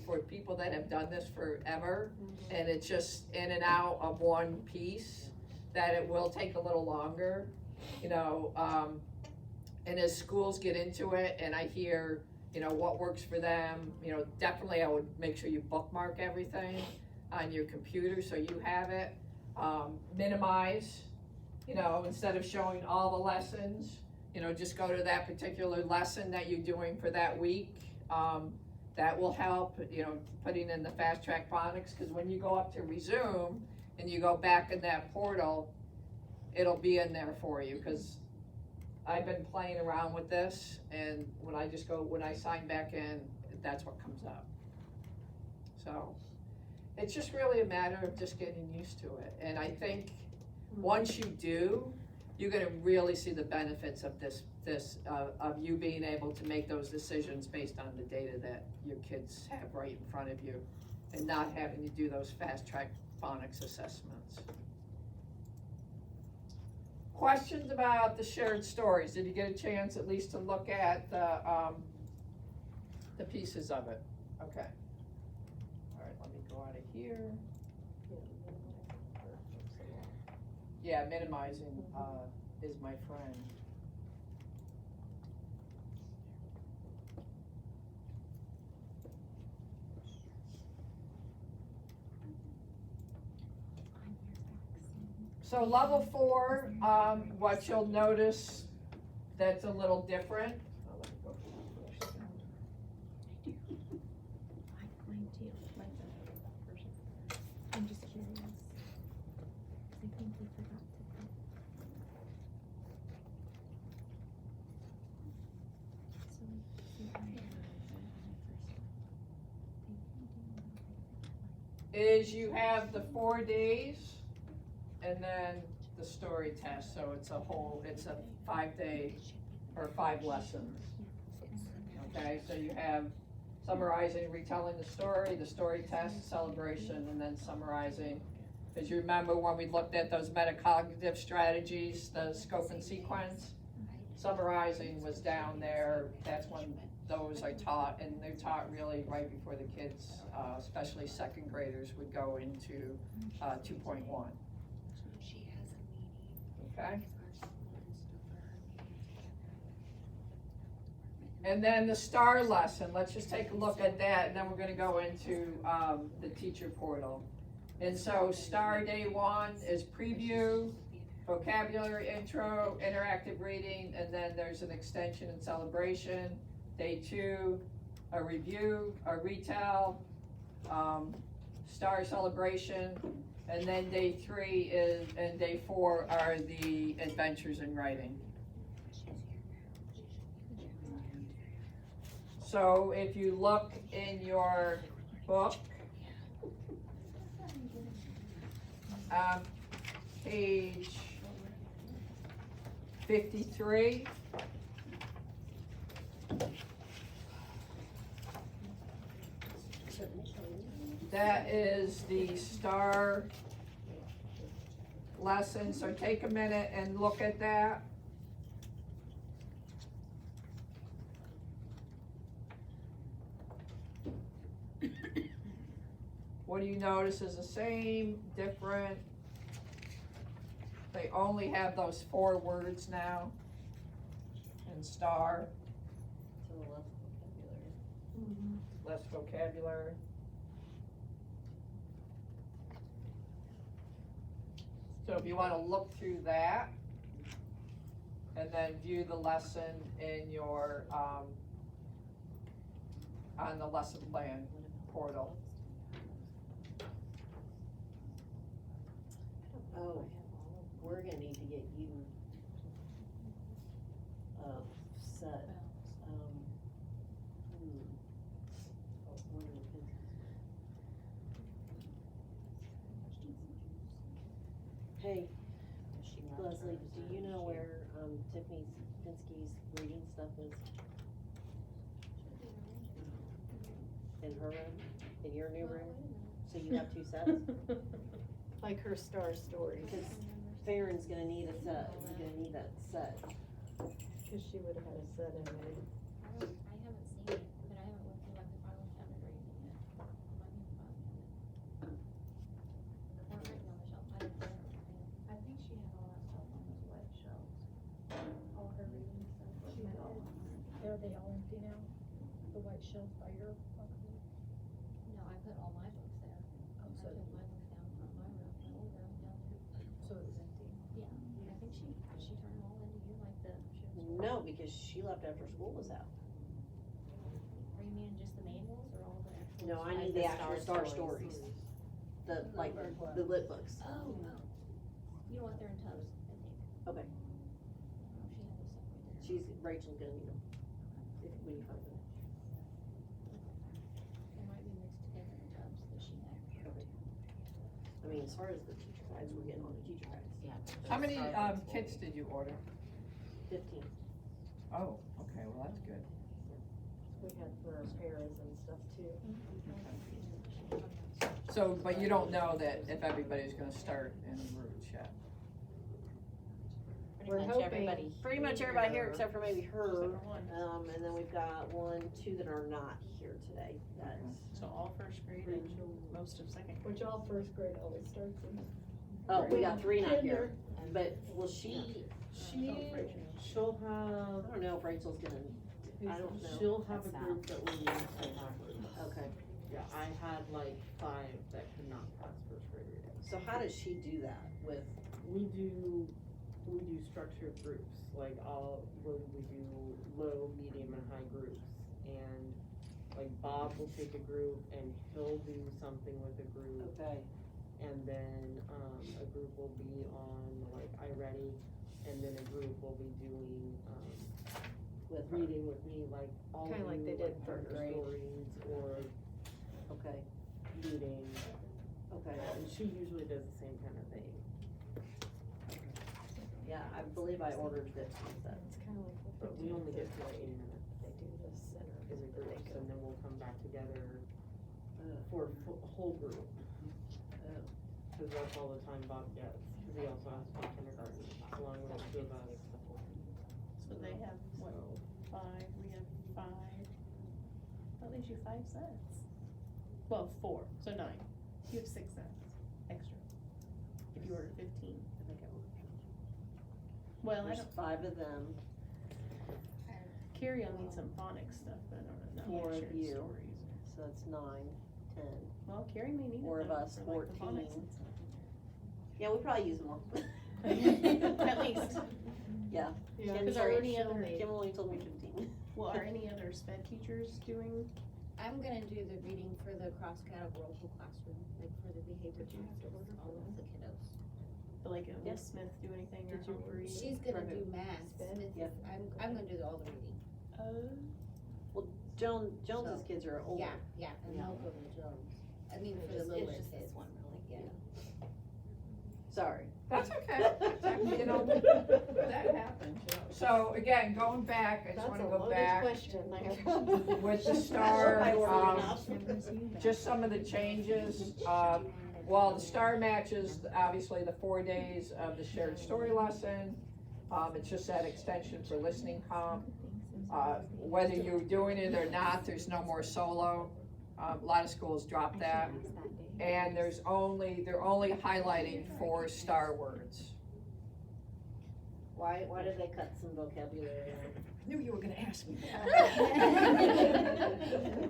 [SPEAKER 1] for people that have done this forever, and it's just in and out of one piece, that it will take a little longer, and as schools get into it, and I hear, what works for them, definitely I would make sure you bookmark everything on your computer so you have it. Minimize, instead of showing all the lessons, just go to that particular lesson that you're doing for that week. That will help, putting in the fast track phonics, because when you go up to resume and you go back in that portal, it'll be in there for you, because I've been playing around with this, and when I sign back in, that's what comes up. So, it's just really a matter of just getting used to it, and I think once you do, you're gonna really see the benefits of of you being able to make those decisions based on the data that your kids have right in front of you, and not having to do those fast track phonics assessments. Questions about the shared stories? Did you get a chance at least to look at the pieces of it? Okay. All right, let me go out of here. Yeah, minimizing is my friend. So level 4, what you'll notice that's a little different. Oh, let me go through this.
[SPEAKER 10] Mine too, like the version. I'm just curious. 'Cause I think we forgot to put.
[SPEAKER 1] is you have the 4 days and then the story test, so it's a 5-day or 5 lessons. Okay, so you have summarizing, retelling the story test, celebration, and then summarizing. As you remember when we looked at those metacognitive strategies, the scope and sequence, summarizing was down there. That's when those are taught, and they're taught really right before the kids, especially second graders, would go into 2.1. Okay? And then the STAR lesson, let's just take a look at that, and then we're gonna go into the teacher portal. And so STAR day 1 is preview, vocabulary intro, interactive reading, and then there's an extension and celebration. Day 2, a review, a retell, STAR celebration, and then day 3 and day 4 are the adventures in writing. So if you look in your book, page 53, that is the STAR lesson, so take a minute and look at that. What do you notice is the same, different? They only have those 4 words now in STAR.
[SPEAKER 3] So
[SPEAKER 1] Less vocabulary. So if you want to look through that and then view the lesson in your, on the lesson plan portal.
[SPEAKER 3] Oh, we're gonna need to get you set. Hey, Leslie, do you know where Tiffany Pinsky's reading stuff is? In her room? In your new room? So you have 2 sets?
[SPEAKER 11] Like her STAR story,
[SPEAKER 3] Because Farron's gonna need a set, he's gonna need that set.
[SPEAKER 11] cause she would've had a set in there.
[SPEAKER 9] I haven't seen it, but I haven't looked at like the final cabinet or anything yet. Or written on the shelf, I don't know.
[SPEAKER 13] I think she had all that stuff on those white shelves. All her reading stuff.
[SPEAKER 16] Are they all empty now? The white shelf by your property?
[SPEAKER 9] No, I put all my books there. I took my books down from my room, my old room down there.
[SPEAKER 16] So it was empty?
[SPEAKER 9] Yeah, I think she turned them all into here like the,
[SPEAKER 3] No, because she left after school was out.
[SPEAKER 9] Or you mean just the manuals or all the actual?
[SPEAKER 3] No, I
[SPEAKER 7] Like
[SPEAKER 3] need
[SPEAKER 7] the
[SPEAKER 3] the actual
[SPEAKER 7] STAR
[SPEAKER 3] STAR stories.
[SPEAKER 7] stories.
[SPEAKER 3] The, like, the lit books.
[SPEAKER 9] Oh, no. You know what, they're in tubs, I think.
[SPEAKER 3] Okay,
[SPEAKER 9] Oh, she had those separated.
[SPEAKER 3] Rachel's gonna need them. When you find them.
[SPEAKER 9] They might be mixed together in tubs that she had.
[SPEAKER 3] Okay. I mean, as far as the teacher guides, we're getting on the teacher guides.
[SPEAKER 7] Yeah.
[SPEAKER 1] How many kits did you order?
[SPEAKER 3] 15.
[SPEAKER 1] Oh, okay, well, that's good.
[SPEAKER 11] We had for our paras and stuff too.
[SPEAKER 1] So, but you don't know that if everybody's gonna start in Roots yet?
[SPEAKER 11] We're
[SPEAKER 7] Pretty much
[SPEAKER 11] hoping-
[SPEAKER 7] everybody.
[SPEAKER 3] Pretty much everybody here except for maybe her,
[SPEAKER 5] Except for one.
[SPEAKER 3] and then we've got 1, 2 that are not here today. That's,
[SPEAKER 5] So all 1st grade and most of 2nd grade.
[SPEAKER 16] Which all first grade always starts in.
[SPEAKER 3] oh, we got 3 not here,
[SPEAKER 16] Kinder.
[SPEAKER 3] but will she'll
[SPEAKER 6] have,
[SPEAKER 3] I don't know if Rachel's gonna, I don't know.
[SPEAKER 6] she'll have a
[SPEAKER 7] That's
[SPEAKER 6] group that will need to have her.
[SPEAKER 3] Okay,
[SPEAKER 6] Yeah, I had like 5 that could not pass 1st grade reading.
[SPEAKER 3] so how does she do that with,
[SPEAKER 6] We do structured groups, like we do low, medium, and high groups. And like Bob will take a group and he'll do something with a group.
[SPEAKER 3] okay,
[SPEAKER 6] And then, a group will be on like iReady, and then a group will be doing,
[SPEAKER 3] with her?
[SPEAKER 6] reading with me, like all
[SPEAKER 11] Kinda like
[SPEAKER 6] new,
[SPEAKER 11] they did in
[SPEAKER 6] partner
[SPEAKER 11] 3rd grade.
[SPEAKER 6] stories or
[SPEAKER 3] Okay,
[SPEAKER 6] reading, She usually does the same kind of thing.
[SPEAKER 3] Yeah, I believe I ordered 15 sets.
[SPEAKER 11] It's kinda like the
[SPEAKER 6] But we only get to like 8 minutes
[SPEAKER 11] they do the center.
[SPEAKER 6] as a group, and then we'll come back together for a whole group. Cause that's all the time Bob gets, cause he also has to kindergarten, along with the two of us.
[SPEAKER 5] So they have, what, 5, we have 5. That leaves you 5 sets. Well, 4, so 9. You have 6 sets extra. If you order 15.
[SPEAKER 3] I think I ordered.
[SPEAKER 5] Well, I
[SPEAKER 3] There's
[SPEAKER 5] don't,
[SPEAKER 3] 5 of them.
[SPEAKER 5] Carrie will need some phonics stuff, but I don't know.
[SPEAKER 3] 4 of
[SPEAKER 5] shared
[SPEAKER 3] you.
[SPEAKER 5] stories.
[SPEAKER 3] So that's 9, 10.
[SPEAKER 5] Well, Carrie may need it
[SPEAKER 3] 4 of
[SPEAKER 5] though,
[SPEAKER 3] us,
[SPEAKER 5] for like the
[SPEAKER 3] 14.
[SPEAKER 5] phonics and stuff.
[SPEAKER 3] Yeah, we probably use them all.
[SPEAKER 5] At least.
[SPEAKER 3] Yeah.
[SPEAKER 11] Yeah,
[SPEAKER 3] Kim
[SPEAKER 5] Because are
[SPEAKER 3] told-
[SPEAKER 5] any other,
[SPEAKER 3] Kim only told me 15.
[SPEAKER 5] well, are any other sped teachers doing,
[SPEAKER 2] I'm gonna do the reading for the cross-categorical classroom, like for the behavior classes, all of the kiddos.
[SPEAKER 5] but like, will Smith do anything or
[SPEAKER 11] Did you
[SPEAKER 5] Humphrey?
[SPEAKER 2] She's gonna
[SPEAKER 5] For
[SPEAKER 2] do
[SPEAKER 5] who?
[SPEAKER 2] math, Smith,
[SPEAKER 3] Yep.
[SPEAKER 2] I'm gonna do all the reading.
[SPEAKER 3] Jones's kids are older.
[SPEAKER 2] Yeah, and
[SPEAKER 3] Yeah.
[SPEAKER 2] they'll go to Jones. I mean, for the
[SPEAKER 7] It's
[SPEAKER 2] littler
[SPEAKER 7] just
[SPEAKER 2] kids.
[SPEAKER 7] this one, really.
[SPEAKER 2] Yeah.
[SPEAKER 3] Sorry.
[SPEAKER 1] That's okay, you know, that happens, you know. So again, going back, I just
[SPEAKER 11] That's
[SPEAKER 1] wanna
[SPEAKER 11] a
[SPEAKER 1] go
[SPEAKER 11] loaded
[SPEAKER 1] back
[SPEAKER 11] question there.
[SPEAKER 1] with the STAR,
[SPEAKER 3] I ordered enough.
[SPEAKER 1] just some of the changes. Well, the STAR matches, obviously the 4 days of the shared story lesson. It's just that extension for listening comp. Whether you're doing it or not, there's no more solo. A lot of schools drop that. And they're only highlighting 4 STAR words.
[SPEAKER 3] Why did they cut some vocabulary out?
[SPEAKER 1] Knew you were gonna ask me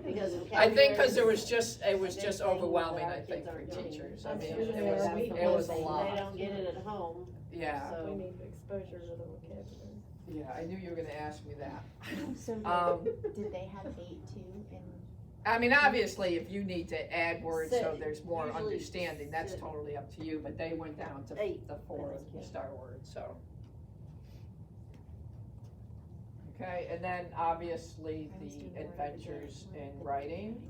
[SPEAKER 3] Because
[SPEAKER 1] I think because
[SPEAKER 3] vocabulary-
[SPEAKER 1] it was just overwhelming, I
[SPEAKER 3] Our
[SPEAKER 1] think,
[SPEAKER 3] kids
[SPEAKER 1] for
[SPEAKER 3] aren't getting
[SPEAKER 1] teachers. I
[SPEAKER 3] it.
[SPEAKER 1] mean,
[SPEAKER 3] That's
[SPEAKER 1] it
[SPEAKER 3] true.
[SPEAKER 1] was,
[SPEAKER 3] That's
[SPEAKER 1] it
[SPEAKER 3] because
[SPEAKER 1] was a lot.
[SPEAKER 3] They don't get it at home.
[SPEAKER 1] Yeah,
[SPEAKER 3] So-
[SPEAKER 11] We need exposure to the vocabulary.
[SPEAKER 1] yeah, I knew you were gonna ask me that.
[SPEAKER 10] So
[SPEAKER 1] Um,
[SPEAKER 10] did they have 8 too in?
[SPEAKER 1] I mean, obviously, if you need to add words so
[SPEAKER 3] Six,
[SPEAKER 1] there's more
[SPEAKER 3] usually
[SPEAKER 1] understanding, that's
[SPEAKER 3] six.
[SPEAKER 1] totally up to you, but they went down to
[SPEAKER 3] 8.
[SPEAKER 1] the 4 STAR words, so. Okay, and then obviously the adventures in writing.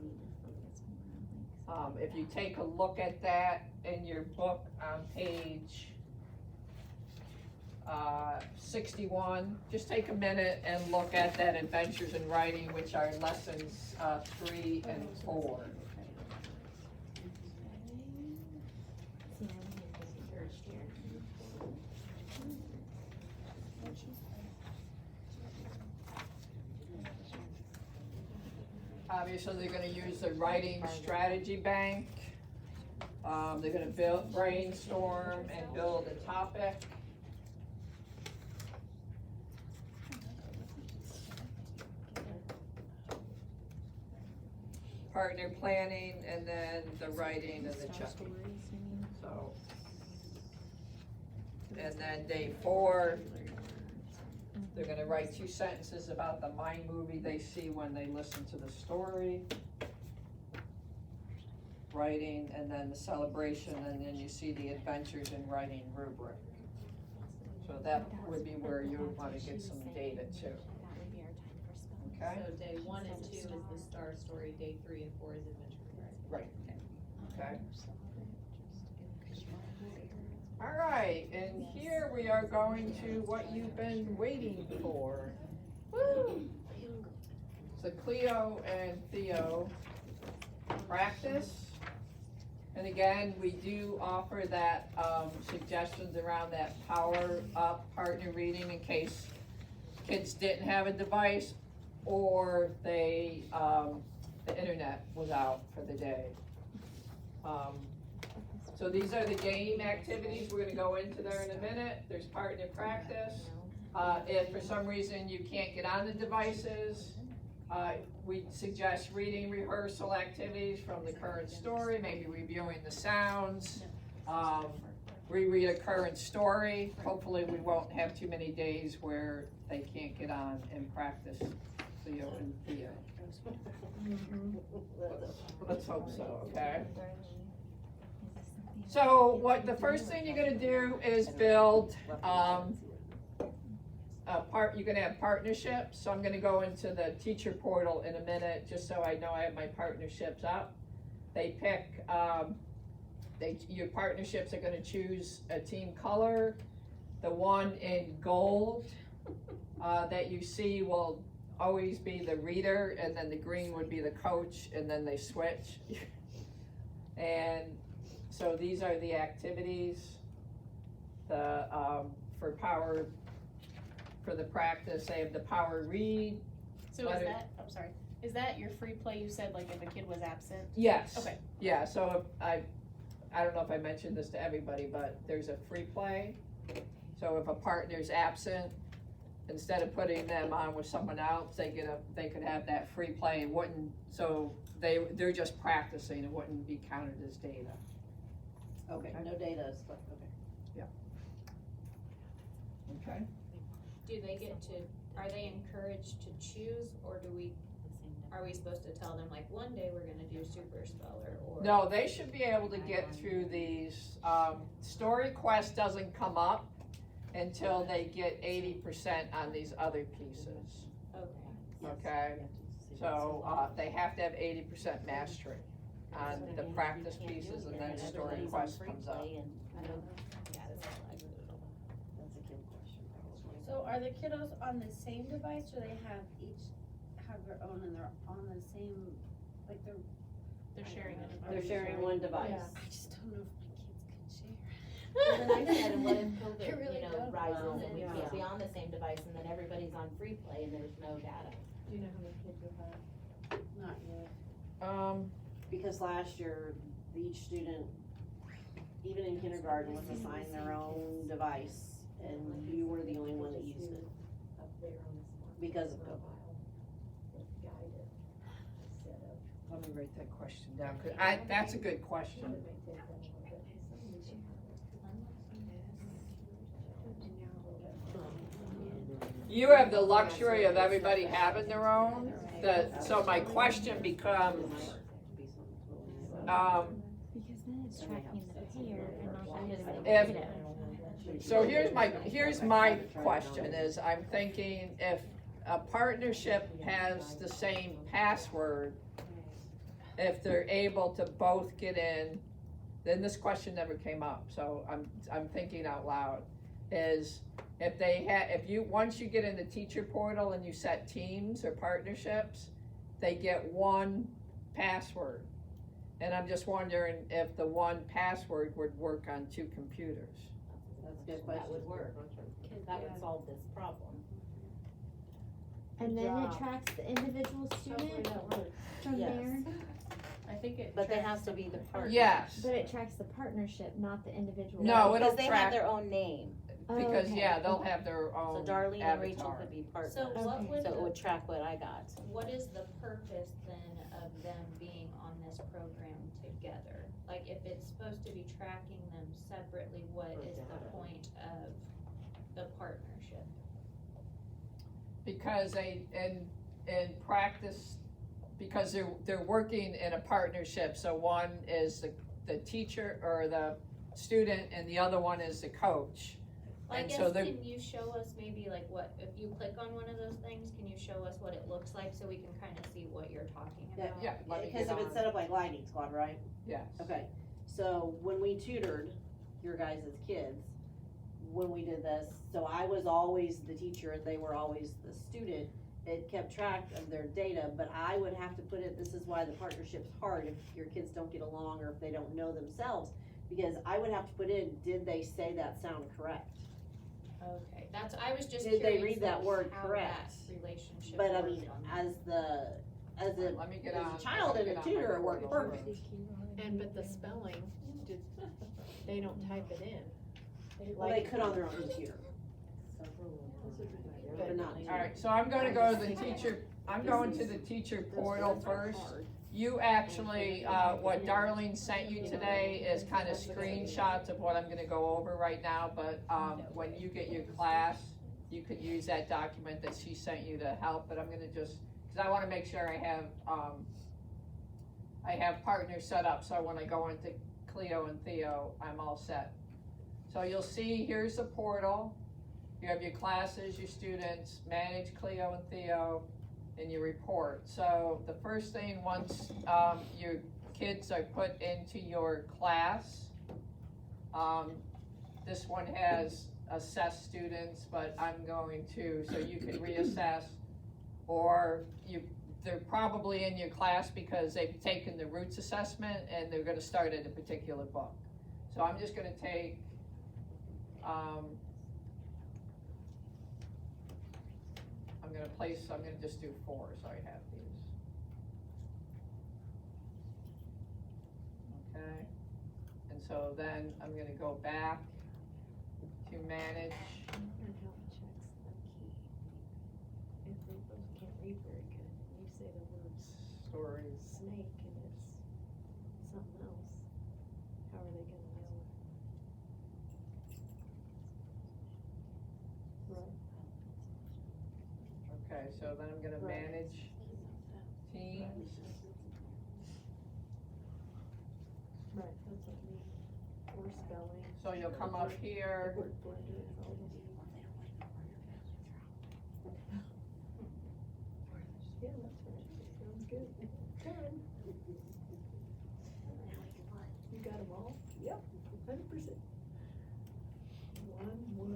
[SPEAKER 1] If you take a look at that in your book on page 61, just take a minute and look at that adventures in writing, which are lessons 3 and 4. Obviously, they're gonna use the writing strategy bank. They're gonna brainstorm and build a topic. Partner planning, and then the writing and the checking, so. And then day 4, they're gonna write 2 sentences about the mind movie they see when they listen to the story. Writing, and then the celebration, and then you see the adventures in writing rubric. So that would be where you would wanna get some data too, okay?
[SPEAKER 9] So day 1 and 2 is the STAR story, day 3 and 4 is adventure in writing.
[SPEAKER 1] Okay. All right, and here we are going to what you've been waiting for. Woo! So Cleo and Theo practice. And again, we do offer that, suggestions around that power up partner reading in case kids didn't have a device or they, the internet was out for the day. So these are the game activities, we're gonna go into there in a minute, there's partner practice. If for some reason you can't get on the devices, we suggest reading rehearsal activities from the current story, maybe reviewing the sounds, reread a current story. Hopefully we won't have too many days where they can't get on and practice Cleo and Theo. Let's hope so, okay? So what the first thing you're gonna do is build, you're gonna have partnerships, so I'm gonna go into the teacher portal in a minute, just so I know I have my partnerships up. They pick, your partnerships are gonna choose a team color. The one in gold, that you see will always be the reader, and then the green would be the coach, and then they switch. And so these are the activities, the, for the practice, they have the power read.
[SPEAKER 5] So is that, I'm sorry, is that your free play you said, like if a kid was absent?
[SPEAKER 1] Yes.
[SPEAKER 5] Okay.
[SPEAKER 1] Yeah, so if I don't know if I mentioned this to everybody, but there's a free play. So if a partner's absent, instead of putting them on with someone else, they could have that free play and wouldn't, so they're just practicing, it wouldn't be counted as data.
[SPEAKER 3] Okay, no data, stuff, okay.
[SPEAKER 1] Okay?
[SPEAKER 9] Do they get to, are they encouraged to choose, or are we supposed to tell them, like, one day we're gonna do Super Speller, or?
[SPEAKER 1] No, they should be able to get through these, Story Quest doesn't come up until they get 80% on these other pieces,
[SPEAKER 9] Okay.
[SPEAKER 1] okay? So, they have to have 80% mastery on the practice pieces, and then Story Quest comes up.
[SPEAKER 3] That's a kid question.
[SPEAKER 2] So are the kiddos on the same device, or they have their own and they're on the same, like
[SPEAKER 5] They're sharing it.
[SPEAKER 3] They're sharing one device.
[SPEAKER 2] I just don't know if my kids can share.
[SPEAKER 7] Well, then I said, what if
[SPEAKER 2] I
[SPEAKER 7] COVID,
[SPEAKER 2] really
[SPEAKER 7] you know,
[SPEAKER 2] don't.
[SPEAKER 7] rises and we
[SPEAKER 3] Yeah.
[SPEAKER 7] can't be on the same device and then everybody's on free play and there's no data?
[SPEAKER 11] Do you know how many kids you have?
[SPEAKER 2] Not yet.
[SPEAKER 3] Because last year, each student, even in kindergarten, was assigned their own device, and you were the only one that used it because of COVID.
[SPEAKER 1] Let me write that question down, 'cause that's a good question. You have the luxury of everybody having their own, so my question becomes,
[SPEAKER 10] Because then it's tracking the pair and not the
[SPEAKER 1] If-
[SPEAKER 10] individual.
[SPEAKER 1] so here's my question is, I'm thinking if a partnership has the same password, if they're able to both get in, then this question never came up, so I'm thinking out loud, is once you get in the teacher portal and you set teams or partnerships, they get one password. And I'm just wondering if the one password would work on two computers.
[SPEAKER 3] That's a good
[SPEAKER 7] That
[SPEAKER 3] question.
[SPEAKER 7] would work, that would solve this problem.
[SPEAKER 10] And then it
[SPEAKER 11] job.
[SPEAKER 10] tracks the individual student from
[SPEAKER 7] Yes.
[SPEAKER 10] there,
[SPEAKER 5] I think it.
[SPEAKER 7] But they
[SPEAKER 5] tracks
[SPEAKER 7] have to be the
[SPEAKER 5] something.
[SPEAKER 7] partner.
[SPEAKER 1] Yes,
[SPEAKER 10] but it tracks the partnership, not the individual.
[SPEAKER 1] No, it'll
[SPEAKER 7] Because they
[SPEAKER 1] track-
[SPEAKER 7] have their own name,
[SPEAKER 10] Oh,
[SPEAKER 1] because,
[SPEAKER 10] okay.
[SPEAKER 1] yeah, they'll have their
[SPEAKER 7] so
[SPEAKER 1] own
[SPEAKER 7] Darlene and Rachel
[SPEAKER 1] avatar.
[SPEAKER 7] could be partners.
[SPEAKER 9] So what
[SPEAKER 10] Okay.
[SPEAKER 9] would
[SPEAKER 7] So it would
[SPEAKER 9] the,
[SPEAKER 7] track what I got.
[SPEAKER 9] what is the purpose then of them being on this program together? Like, if it's supposed to be tracking them separately, what is the point of the partnership?
[SPEAKER 1] Because in practice, because they're working in a partnership, so one is the teacher or the student and the other one is the coach.
[SPEAKER 9] Well, I
[SPEAKER 1] And
[SPEAKER 9] guess,
[SPEAKER 1] so they're-
[SPEAKER 9] can you show us maybe like what, if you click on one of those things, can you show us what it looks like so we can kinda see what you're talking about?
[SPEAKER 1] Yeah, let me
[SPEAKER 3] Because
[SPEAKER 1] get
[SPEAKER 3] if it's
[SPEAKER 1] on.
[SPEAKER 3] set up like Lightning Squad, right?
[SPEAKER 1] Yes.
[SPEAKER 3] Okay, so when we tutored your guys' as kids, when we did this, so I was always the teacher and they were always the student. It kept track of their data, but I would have to put it, this is why the partnership's hard if your kids don't get along or if they don't know themselves. Because I would have to put in, did they say that sound correct?
[SPEAKER 9] Okay, that's, I was just
[SPEAKER 3] Did
[SPEAKER 9] curious.
[SPEAKER 3] they read that
[SPEAKER 9] like,
[SPEAKER 3] word
[SPEAKER 9] how
[SPEAKER 3] correct?
[SPEAKER 9] that relationship
[SPEAKER 3] But I
[SPEAKER 9] worked
[SPEAKER 3] mean,
[SPEAKER 9] on that.
[SPEAKER 3] as a
[SPEAKER 1] Let me get
[SPEAKER 3] as
[SPEAKER 1] on.
[SPEAKER 3] a child
[SPEAKER 1] let me
[SPEAKER 3] and a
[SPEAKER 1] get on my
[SPEAKER 3] tutor, it worked
[SPEAKER 1] portal
[SPEAKER 3] perfect.
[SPEAKER 1] first.
[SPEAKER 11] But the spelling, they don't type it in.
[SPEAKER 3] Well, they could on their own computer. But not.
[SPEAKER 1] Alright, so I'm gonna go to the teacher, I'm going to the teacher portal first. You actually, what Darlene sent you today is kind of screenshots of what I'm gonna go over right now, but, when you get your class, you could use that document that she sent you to help, but I'm gonna just, cause I wanna make sure I have partners set up, so when I go into Cleo and Theo, I'm all set. So you'll see, here's the portal. You have your classes, your students, manage Cleo and Theo, and your report. So the first thing, once your kids are put into your class, This one has assessed students, but I'm going to, so you can reassess, or they're probably in your class because they've taken the roots assessment and they're gonna start at a particular book. So I'm just gonna take, I'm gonna just do 4, so I have these. Okay, and so then I'm gonna go back to manage.
[SPEAKER 11] And how it checks the key. If they both can't read very good, and you say the words
[SPEAKER 1] Stories.
[SPEAKER 11] snake and it's something else, how are they gonna know? Right.
[SPEAKER 1] Okay, so then I'm gonna manage teams.
[SPEAKER 11] Right, that's what I mean. Or spelling.
[SPEAKER 1] So you'll come up here.
[SPEAKER 11] Word blender and all those. Yeah, that's right, sounds good. Done. You got them all? Yep, 100%. One.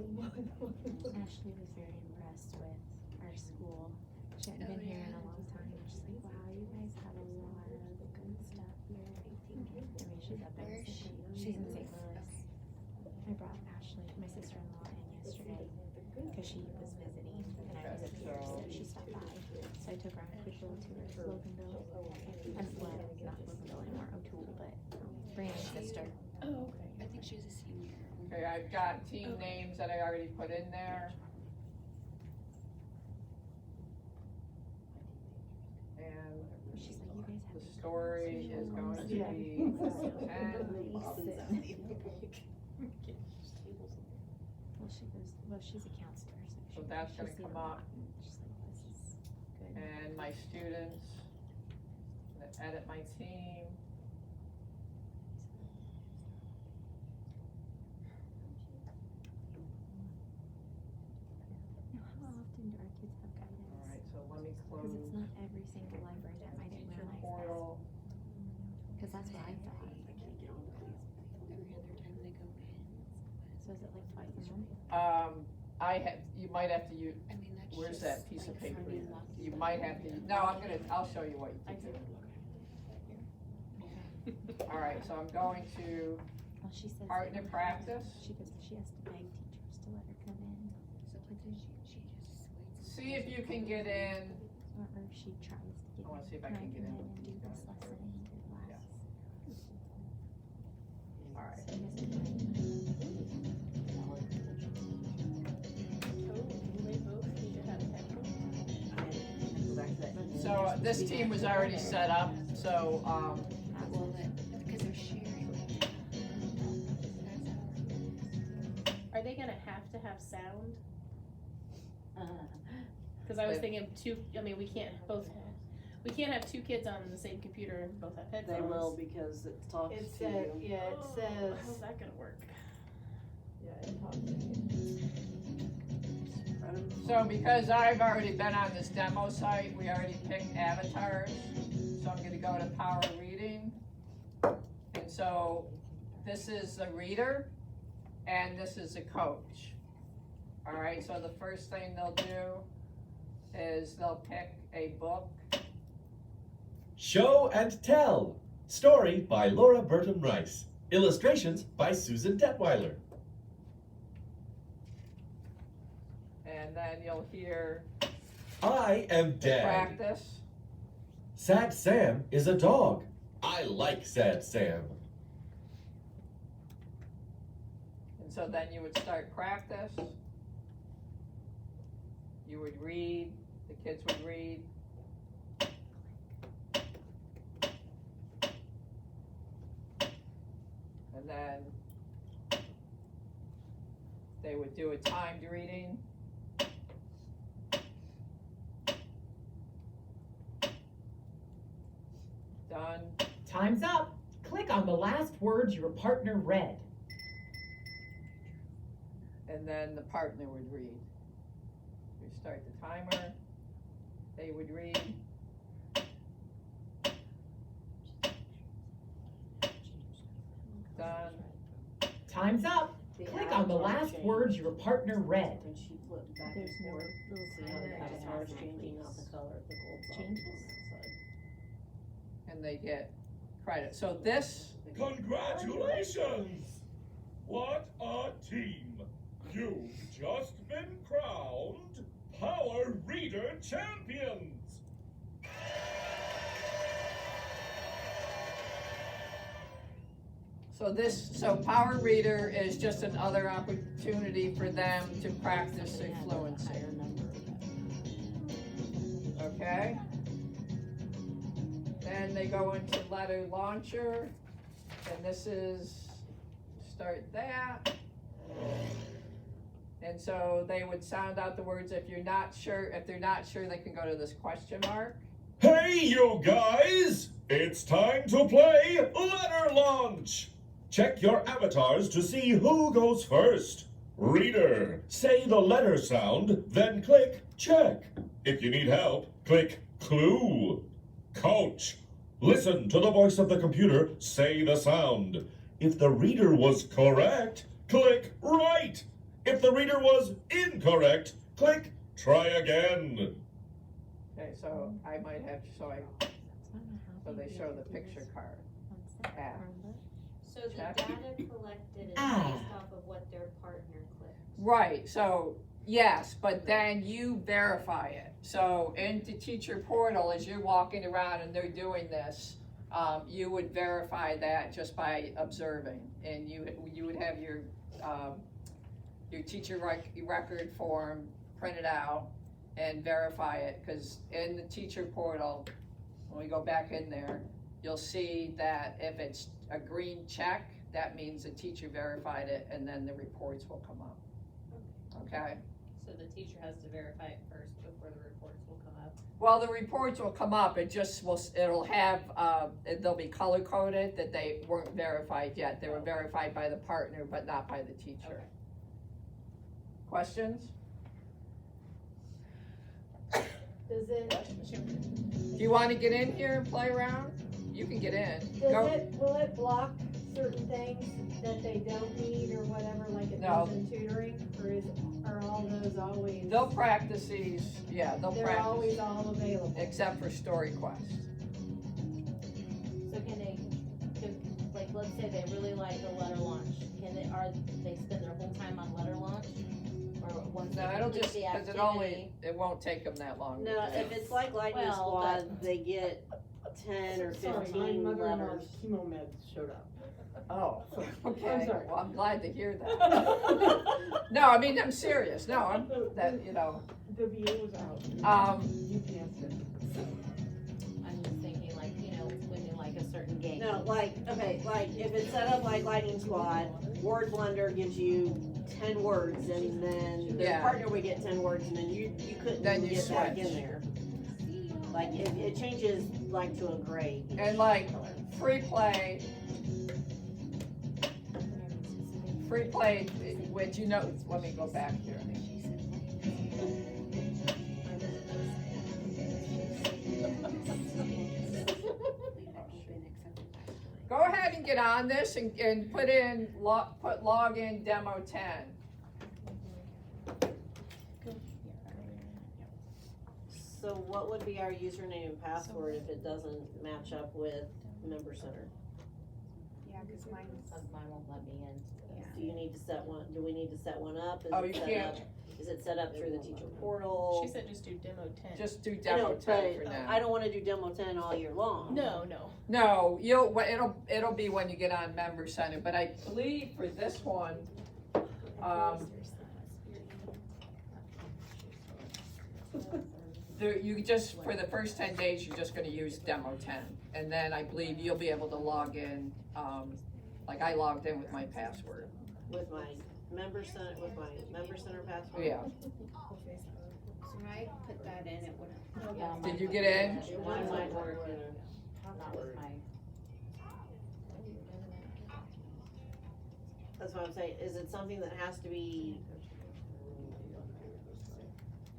[SPEAKER 4] Ashley was very impressed with our school. She hadn't been here in a long time. She's like, wow, you guys have a lot of the good stuff here. I mean, she's up there. She's in St. Louis. I brought Ashley, my sister-in-law, in yesterday because she was visiting and I was up here, so she stopped by. So I took her on a quick little tour of Loganville. Well, not Loganville anymore, O'Toole, but Brandon's sister.
[SPEAKER 10] Oh, okay. I think she was a senior.
[SPEAKER 1] Okay, I've got team names that I already put in there. And
[SPEAKER 4] She's like, you guys have
[SPEAKER 1] the story is going to be 10.
[SPEAKER 4] Well, she's a counselor,
[SPEAKER 1] So that's gonna
[SPEAKER 4] she's seen
[SPEAKER 1] come
[SPEAKER 4] a lot.
[SPEAKER 1] up.
[SPEAKER 4] She's like, this is good.
[SPEAKER 1] And my students, I'm gonna edit my team.
[SPEAKER 4] Now, how often do our kids have guidance?
[SPEAKER 1] Alright, so let me
[SPEAKER 4] Because it's
[SPEAKER 1] close
[SPEAKER 4] not every single library time. I didn't
[SPEAKER 1] teacher
[SPEAKER 4] realize that.
[SPEAKER 1] portal.
[SPEAKER 4] Because that's what I thought.
[SPEAKER 10] Every other time they go in.
[SPEAKER 4] So is it like twice a month?
[SPEAKER 1] You might have to use,
[SPEAKER 10] I mean, that's
[SPEAKER 1] where's
[SPEAKER 10] just
[SPEAKER 1] that piece of
[SPEAKER 10] like
[SPEAKER 1] paper?
[SPEAKER 10] Sunday luck.
[SPEAKER 1] You might have to, no, I'll show you what you
[SPEAKER 11] I
[SPEAKER 1] can
[SPEAKER 11] did.
[SPEAKER 1] do. Alright, so I'm going to
[SPEAKER 4] Well, she says.
[SPEAKER 1] partner
[SPEAKER 4] that
[SPEAKER 1] practice.
[SPEAKER 4] She goes, she has to beg teachers to let her come in.
[SPEAKER 10] So what does she just waits.
[SPEAKER 1] See if you can get in.
[SPEAKER 4] Or she tries to get
[SPEAKER 1] I wanna
[SPEAKER 4] in.
[SPEAKER 1] see if I can get in.
[SPEAKER 4] And do this lesson in your class.
[SPEAKER 1] Alright.
[SPEAKER 4] So he has to find them.
[SPEAKER 1] So this team was already set up, so,
[SPEAKER 10] Well, because they're sharing.
[SPEAKER 5] Are they gonna have to have sound?
[SPEAKER 7] Uh,
[SPEAKER 5] Cause I was
[SPEAKER 1] They-
[SPEAKER 5] thinking we can't have 2 kids on the same computer and both have headphones.
[SPEAKER 3] They will because it talks
[SPEAKER 11] It
[SPEAKER 3] to
[SPEAKER 11] said,
[SPEAKER 3] you.
[SPEAKER 11] yeah, it
[SPEAKER 5] Oh,
[SPEAKER 11] says,
[SPEAKER 5] how's that gonna work?
[SPEAKER 11] yeah, it talks to you.
[SPEAKER 1] so because I've already been on this demo site, we already picked avatars. So I'm gonna go to power reading. And so this is the reader and this is the coach. Alright, so the first thing they'll do is they'll pick a book.
[SPEAKER 17] Show and Tell. Story by Laura Burton Rice. Illustrations by Susan Detweiler.
[SPEAKER 1] And then you'll hear
[SPEAKER 17] I am
[SPEAKER 1] the
[SPEAKER 17] Dad.
[SPEAKER 1] practice.
[SPEAKER 17] Sad Sam is a dog. I like Sad Sam.
[SPEAKER 1] And so then you would start practice. You would read, the kids would read. And then they would do a timed reading. Done.
[SPEAKER 12] Time's up. Click on the last words your partner read.
[SPEAKER 1] And then the partner would read. We start the timer. They would read. Done.
[SPEAKER 12] Time's up.
[SPEAKER 3] The
[SPEAKER 12] Click on the
[SPEAKER 3] avatar
[SPEAKER 12] last
[SPEAKER 3] change.
[SPEAKER 12] words your partner read.
[SPEAKER 3] When she flipped back
[SPEAKER 11] There's
[SPEAKER 3] and
[SPEAKER 11] no
[SPEAKER 3] forth,
[SPEAKER 11] little
[SPEAKER 3] see how
[SPEAKER 11] sign
[SPEAKER 3] the
[SPEAKER 11] there.
[SPEAKER 3] avatar's changing, not the color of the gold ball.
[SPEAKER 11] Changes?
[SPEAKER 1] And they get credit. So this,
[SPEAKER 17] Congratulations! What a team! You've just been crowned Power Reader Champions!
[SPEAKER 1] so Power Reader is just another opportunity for them to practice their fluency. Okay? Then they go into Letter Launcher, and this is, start that. And so they would sound out the words. If they're not sure, they can go to this question mark.
[SPEAKER 17] Hey, you guys! It's time to play Letter Launch! Check your avatars to see who goes first. Reader, say the letter sound, then click check. If you need help, click clue. Coach, listen to the voice of the computer say the sound. If the reader was correct, click right. If the reader was incorrect, click try again.
[SPEAKER 1] Okay, so I might have, so they show the picture card. app.
[SPEAKER 9] So the
[SPEAKER 1] Check.
[SPEAKER 9] data collected is
[SPEAKER 1] Ah.
[SPEAKER 9] based off of what their partner clicked.
[SPEAKER 1] Right, so, yes, but then you verify it. So into Teacher Portal, as you're walking around and they're doing this, you would verify that just by observing. And you would have your teacher record form printed out and verify it, because in the Teacher Portal, when we go back in there, you'll see that if it's a green check, that means the teacher verified it, and then the reports will come up. Okay?
[SPEAKER 8] So the teacher has to verify it first before the reports will come up?
[SPEAKER 1] Well, the reports will come up, it'll have, they'll be color coded that they weren't verified yet. They were verified by the partner, but not by the teacher.
[SPEAKER 8] Okay.
[SPEAKER 1] Questions?
[SPEAKER 16] Does it,
[SPEAKER 1] Do you wanna get in here and play around? You can get in. Go.
[SPEAKER 16] will it block certain things that they don't need or whatever, like it
[SPEAKER 1] No.
[SPEAKER 16] does in tutoring? Are all those always?
[SPEAKER 1] They'll practice these, yeah, they'll
[SPEAKER 16] They're
[SPEAKER 1] practice,
[SPEAKER 16] always all available.
[SPEAKER 1] except for Story Quest.
[SPEAKER 7] So can they, like, let's say they really like the letter launch, they spend their whole time on letter launch? Or once they
[SPEAKER 1] No, it'll
[SPEAKER 7] complete
[SPEAKER 1] just,
[SPEAKER 7] the
[SPEAKER 1] cause
[SPEAKER 7] activity?
[SPEAKER 1] it won't take them that long. to
[SPEAKER 3] No,
[SPEAKER 1] do.
[SPEAKER 3] if it's like Lightning
[SPEAKER 7] Well,
[SPEAKER 3] Squad, they get 10 or
[SPEAKER 6] Sorry,
[SPEAKER 3] 15
[SPEAKER 6] my mother-in-law's
[SPEAKER 3] letters.
[SPEAKER 6] chemo meds showed up.
[SPEAKER 1] Oh, okay,
[SPEAKER 6] I'm sorry.
[SPEAKER 1] well, I'm glad to hear that. No, I mean, I'm serious, no, I'm, that, you know,
[SPEAKER 6] The VA was out. UPS did.
[SPEAKER 7] I'm just thinking like, when you like a certain game.
[SPEAKER 3] No, like, okay, like, if it's set up like Lightning Squad, Word Blender gives you 10 words, and then the
[SPEAKER 1] Yeah.
[SPEAKER 3] partner would get 10 words, and then you couldn't
[SPEAKER 1] Then
[SPEAKER 3] even
[SPEAKER 1] you
[SPEAKER 3] get back in
[SPEAKER 1] switch.
[SPEAKER 3] there. Like, it changes like to a gray.
[SPEAKER 1] and like, free play, which let me go back here. Go ahead and get on this and put login demo 10.
[SPEAKER 3] So what would be our username and password if it doesn't match up with Member Center?
[SPEAKER 10] Yeah, cause mine's,
[SPEAKER 7] Mine won't let me in.
[SPEAKER 3] Do you need to set one, do we need to set one up?
[SPEAKER 1] Oh, you can't.
[SPEAKER 3] Is it set up through the teacher portal?
[SPEAKER 5] She said just do demo 10.
[SPEAKER 1] Just do
[SPEAKER 3] I know,
[SPEAKER 1] demo 10 for
[SPEAKER 3] but
[SPEAKER 1] now.
[SPEAKER 3] I don't wanna do demo 10 all year long.
[SPEAKER 5] No.
[SPEAKER 1] No, it'll be when you get on Member Center, but I believe for this one, for the first 10 days, you're just gonna use demo 10. And then I believe you'll be able to log in, like I logged in with my password.
[SPEAKER 3] With my Member Center password?
[SPEAKER 1] Yeah.
[SPEAKER 10] so when I put that in, it wouldn't.
[SPEAKER 7] Yeah,
[SPEAKER 1] Did you get in?
[SPEAKER 3] Mine might work
[SPEAKER 7] Not with my.
[SPEAKER 3] That's what I'm saying, is it something that has to be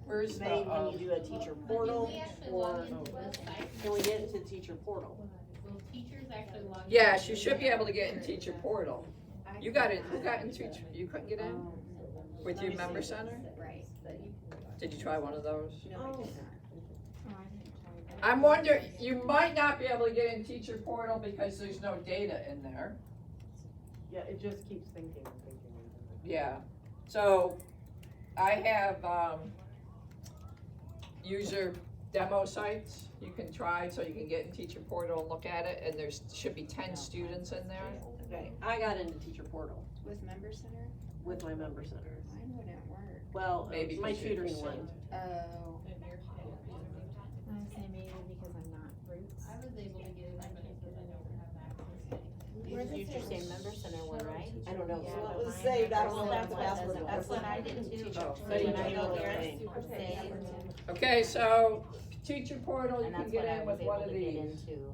[SPEAKER 1] Where's the,
[SPEAKER 3] made when you do a teacher portal,
[SPEAKER 9] Can we actually
[SPEAKER 3] or
[SPEAKER 9] log into the site?
[SPEAKER 3] can we get into teacher portal?
[SPEAKER 9] Will teachers actually log?
[SPEAKER 1] yes, you should be able to get in Teacher Portal.
[SPEAKER 10] I
[SPEAKER 1] You got it, who got into, you couldn't get in with your member center?
[SPEAKER 2] Right.
[SPEAKER 1] Did you try one of those?
[SPEAKER 2] No, I did not.
[SPEAKER 1] I'm wondering, you might not be able to get in teacher portal because there's no data in there.
[SPEAKER 6] Yeah, it just keeps thinking and thinking and thinking.
[SPEAKER 1] Yeah, so I have, user demo sites you can try, so you can get in teacher portal and look at it, and there's, should be 10 students in there.
[SPEAKER 3] Okay, I got into teacher portal
[SPEAKER 10] With Member Center?
[SPEAKER 3] with my member center.
[SPEAKER 10] Mine wouldn't work.
[SPEAKER 3] Well,
[SPEAKER 1] Maybe
[SPEAKER 3] my
[SPEAKER 1] because you're
[SPEAKER 3] tutoring
[SPEAKER 1] just
[SPEAKER 3] one.
[SPEAKER 10] Oh.
[SPEAKER 11] I say maybe because I'm not Roots.
[SPEAKER 9] I was able to get it, I can't because I don't have access.
[SPEAKER 7] You just used your same member center one, right?
[SPEAKER 3] I don't know,
[SPEAKER 7] Yeah,
[SPEAKER 3] so
[SPEAKER 7] but
[SPEAKER 3] it was
[SPEAKER 7] mine
[SPEAKER 3] saved, I don't
[SPEAKER 7] member
[SPEAKER 3] know if that's
[SPEAKER 7] center one
[SPEAKER 3] password.
[SPEAKER 7] doesn't- That's what I did too.
[SPEAKER 1] Oh.
[SPEAKER 7] So when I go here, save,
[SPEAKER 1] Okay, so teacher portal, you
[SPEAKER 7] and
[SPEAKER 1] can
[SPEAKER 7] that's
[SPEAKER 1] get
[SPEAKER 7] what I
[SPEAKER 1] in
[SPEAKER 7] was
[SPEAKER 1] with one
[SPEAKER 7] able
[SPEAKER 1] of
[SPEAKER 7] to get
[SPEAKER 1] these.
[SPEAKER 7] into,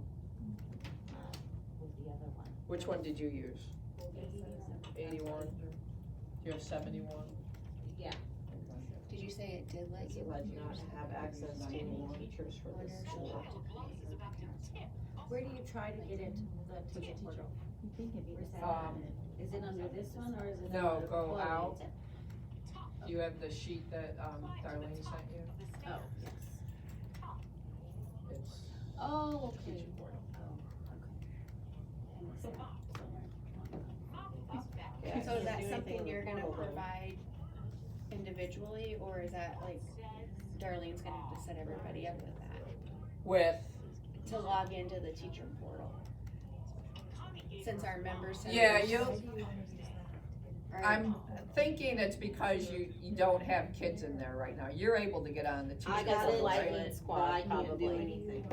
[SPEAKER 7] with the other one.
[SPEAKER 1] Which one did you use? 81? Do you have 71?
[SPEAKER 9] Yeah.
[SPEAKER 10] Did you say it did let you?
[SPEAKER 3] Let you not have access to any
[SPEAKER 1] teachers for this school.
[SPEAKER 2] Where do you try to get into the teacher portal?
[SPEAKER 11] You think it'd be
[SPEAKER 2] Where's
[SPEAKER 11] the
[SPEAKER 2] that?
[SPEAKER 1] Um,
[SPEAKER 2] Is it under this one or is it?
[SPEAKER 1] No,
[SPEAKER 2] under
[SPEAKER 1] go
[SPEAKER 2] employee?
[SPEAKER 1] out. Do you have the sheet that, Darlene sent you?
[SPEAKER 2] Oh, yes.
[SPEAKER 1] It's
[SPEAKER 2] Oh, okay.
[SPEAKER 1] teacher portal.
[SPEAKER 10] Yeah. So is that something you're gonna provide individually, or is that like Darlene's gonna have to set everybody up with that?
[SPEAKER 1] With,
[SPEAKER 10] To log into the teacher portal? Since our member center.
[SPEAKER 1] yeah, I'm thinking it's because you don't have kids in there right now. You're able to get on the teacher
[SPEAKER 3] I
[SPEAKER 1] portal,
[SPEAKER 3] got into
[SPEAKER 1] right?
[SPEAKER 3] it, but I can't do anything.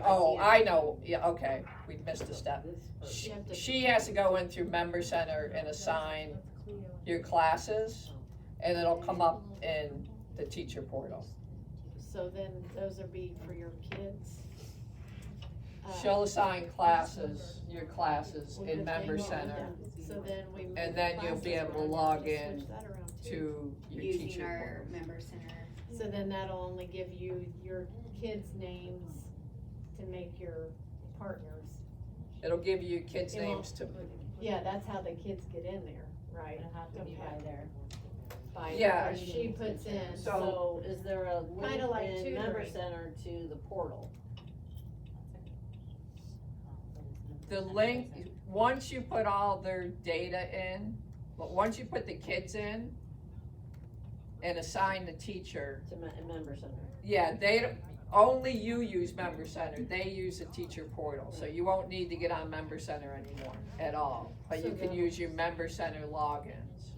[SPEAKER 1] Oh, I know, yeah, okay, we missed a step.
[SPEAKER 11] You have to-
[SPEAKER 1] She has to go in through member center and assign your classes, and it'll come up in the teacher portal.
[SPEAKER 11] So then those are be for your kids?
[SPEAKER 1] She'll assign classes, your classes
[SPEAKER 11] Well,
[SPEAKER 1] in
[SPEAKER 11] good
[SPEAKER 1] member
[SPEAKER 11] thing what we
[SPEAKER 1] center
[SPEAKER 11] done. So then we move
[SPEAKER 1] and then you'll be
[SPEAKER 11] classes
[SPEAKER 1] able to
[SPEAKER 11] around,
[SPEAKER 1] log
[SPEAKER 11] just
[SPEAKER 1] in
[SPEAKER 11] switch that around too.
[SPEAKER 1] to your
[SPEAKER 10] Using
[SPEAKER 1] teacher
[SPEAKER 10] our
[SPEAKER 1] portal.
[SPEAKER 10] member center.
[SPEAKER 11] So then that'll only give you your kids' names to make your partners.
[SPEAKER 1] It'll give you kids'
[SPEAKER 11] It won't-
[SPEAKER 1] names to,
[SPEAKER 11] Yeah, that's how the kids get in there, right?
[SPEAKER 7] It'll have to be by their,
[SPEAKER 11] By
[SPEAKER 1] Yeah.
[SPEAKER 11] what she puts in,
[SPEAKER 3] So is there a link
[SPEAKER 11] Kinda like
[SPEAKER 3] in member
[SPEAKER 11] tutoring.
[SPEAKER 3] center to the portal?
[SPEAKER 1] the link, once you put all their data in, but once you put the kids in and assign the teacher,
[SPEAKER 3] To member center?
[SPEAKER 1] yeah, they, only you use member center, they use the teacher portal, so you won't need to get on member center anymore at all. But you
[SPEAKER 11] So
[SPEAKER 1] can
[SPEAKER 11] then-
[SPEAKER 1] use your member center logins.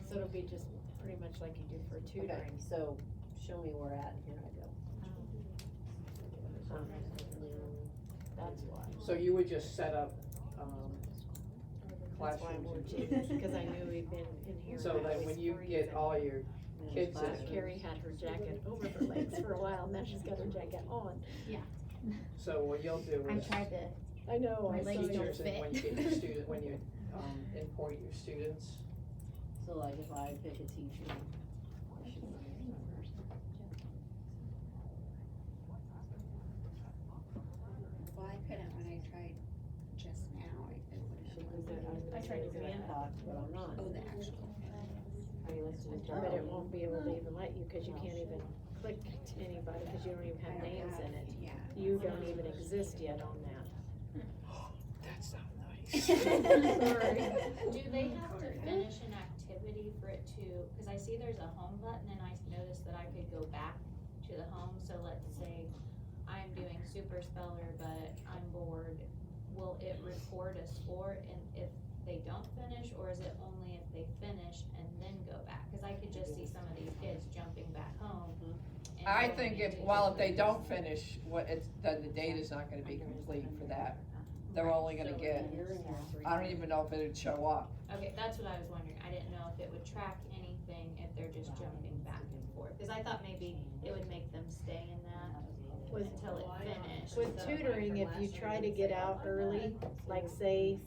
[SPEAKER 11] so it'll be just pretty much like you do for
[SPEAKER 3] Okay,
[SPEAKER 11] tutoring.
[SPEAKER 3] so show me where at, here I go.
[SPEAKER 11] That's why.
[SPEAKER 1] So you would just set up,
[SPEAKER 11] That's why I
[SPEAKER 1] classrooms.
[SPEAKER 11] moved you, because I knew he'd been in here.
[SPEAKER 1] So
[SPEAKER 11] and I
[SPEAKER 1] that
[SPEAKER 11] was
[SPEAKER 1] when you
[SPEAKER 11] freezing.
[SPEAKER 1] get all your kids in,
[SPEAKER 11] Carrie had her jacket over her legs for a while, now she's got her jacket on.
[SPEAKER 1] so what you'll do
[SPEAKER 5] I
[SPEAKER 1] is
[SPEAKER 5] tried to,
[SPEAKER 11] I know,
[SPEAKER 5] My
[SPEAKER 11] I
[SPEAKER 5] legs
[SPEAKER 11] saw
[SPEAKER 5] don't
[SPEAKER 11] you.
[SPEAKER 1] teachers, and when you get your student, when you, import your students,
[SPEAKER 3] So like if I pick a teacher.
[SPEAKER 10] Well, I couldn't when I tried just now, it wouldn't.
[SPEAKER 11] I tried to go in.
[SPEAKER 3] But I'm not.
[SPEAKER 10] Oh, the actual.
[SPEAKER 11] But it won't be able to even let you, cause you can't even click to anybody, cause you don't even have names in it.
[SPEAKER 10] Yeah.
[SPEAKER 11] You don't even exist yet on that.
[SPEAKER 1] that's not nice.
[SPEAKER 9] Do they have to finish an activity for it to, cause I see there's a home button and I noticed that I could go back to the home, so let's say I'm doing Super Speller, but I'm bored, will it record a score and if they don't finish, or is it only if they finish and then go back? Cause I could just see some of these kids jumping back home. and
[SPEAKER 1] I
[SPEAKER 9] going
[SPEAKER 1] think if,
[SPEAKER 9] into
[SPEAKER 1] well, if they
[SPEAKER 9] different-
[SPEAKER 1] don't finish, what it's, then the data's not gonna be complete for that. They're only gonna get, I don't even know if it'd show up.
[SPEAKER 9] Okay, that's what I was wondering, I didn't know if it would track anything if they're just jumping back and forth, cause I thought maybe it would make them stay in that until it finished.
[SPEAKER 11] With tutoring, if you try to get out early, like say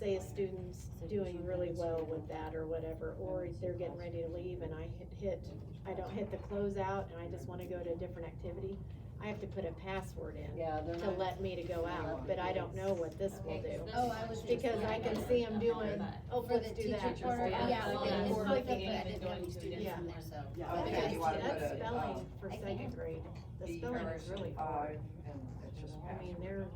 [SPEAKER 11] a student's doing really well with that or whatever, or they're getting ready to leave and I don't hit the close out and I just wanna go to a different activity, I have to put a password in
[SPEAKER 3] Yeah, they're
[SPEAKER 11] to
[SPEAKER 3] not.
[SPEAKER 11] let me to go out, but I don't know what this will do.
[SPEAKER 2] Oh, I was just.
[SPEAKER 11] Because I can see them doing, oh,
[SPEAKER 2] For the
[SPEAKER 11] let's do
[SPEAKER 2] teacher
[SPEAKER 11] that.
[SPEAKER 2] portal, yeah,
[SPEAKER 11] Well,
[SPEAKER 2] and
[SPEAKER 11] it's
[SPEAKER 2] it's
[SPEAKER 11] like
[SPEAKER 2] like
[SPEAKER 11] a-
[SPEAKER 2] I didn't know students
[SPEAKER 11] Yeah.
[SPEAKER 2] in there, so.
[SPEAKER 3] Yeah.
[SPEAKER 1] Okay,
[SPEAKER 11] That's,
[SPEAKER 1] you wanna
[SPEAKER 11] that's
[SPEAKER 1] put a,
[SPEAKER 11] spelling for
[SPEAKER 2] I
[SPEAKER 11] second
[SPEAKER 2] think-
[SPEAKER 11] grade. The
[SPEAKER 1] B
[SPEAKER 11] spelling is
[SPEAKER 1] hers
[SPEAKER 11] really
[SPEAKER 1] and
[SPEAKER 11] hard.
[SPEAKER 1] 5, and it's just
[SPEAKER 11] I mean, they're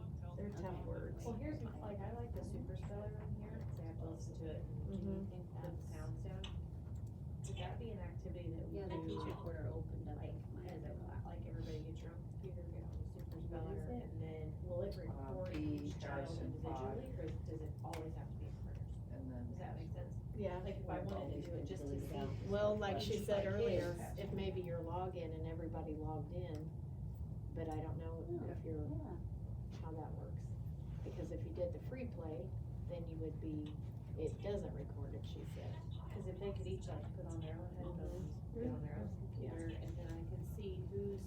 [SPEAKER 11] tough words.
[SPEAKER 13] Well, here's my, like, I like the super speller in here, cause I have to listen to it,
[SPEAKER 11] Mhm.
[SPEAKER 13] the sound sound. Would that be an activity that we
[SPEAKER 2] Yeah, the
[SPEAKER 13] do,
[SPEAKER 2] teacher portal opened up.
[SPEAKER 13] like, as a, like, everybody get your own computer, get on the super speller, and then, will it record
[SPEAKER 1] B,
[SPEAKER 13] each child
[SPEAKER 1] hers and
[SPEAKER 13] individually, or does it always have to be in printers?
[SPEAKER 1] and then.
[SPEAKER 13] Does that make sense?
[SPEAKER 11] Yeah.
[SPEAKER 13] Like, if I wanted to do it just to see.
[SPEAKER 11] Well, like she
[SPEAKER 13] each
[SPEAKER 11] said
[SPEAKER 13] my
[SPEAKER 11] earlier,
[SPEAKER 13] kids.
[SPEAKER 11] if maybe your login and everybody logged in, but I don't know if you're, how that works. Because if you did the free play, then you would be, it doesn't record it, she said.
[SPEAKER 13] Cause if they could each like put on their own headphones, get on their own computer, and then I could see who's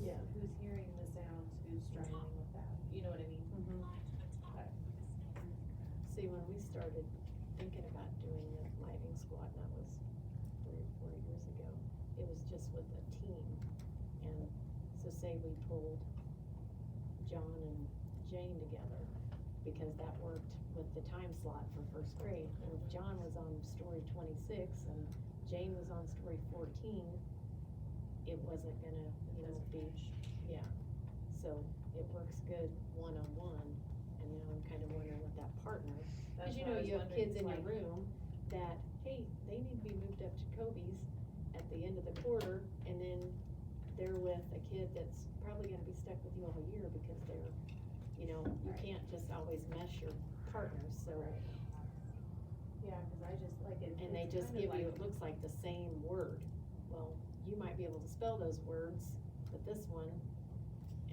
[SPEAKER 13] hearing the sounds, who's struggling with that, you know what I mean?
[SPEAKER 11] See, when we started thinking about doing the lighting squad, and that was 3 or 4 years ago, it was just with a team. And so say we pulled John and Jane together, because that worked with the time slot for first grade. And if John was on story 26 and Jane was on story 14, it wasn't gonna, be, yeah. So it works good one-on-one, and now I'm kinda wondering with that partner. Cause you know, you have kids in your room that, hey, they need to be moved up to Kobe's at the end of the quarter, and then they're with a kid that's probably gonna be stuck with you all year because they're, you can't just always mesh your partners, so.
[SPEAKER 13] Yeah, cause I just like it.
[SPEAKER 11] And they
[SPEAKER 13] it's
[SPEAKER 11] just
[SPEAKER 13] kind of
[SPEAKER 11] give you,
[SPEAKER 13] like-
[SPEAKER 11] it looks like the same word. Well, you might be able to spell those words, but this one,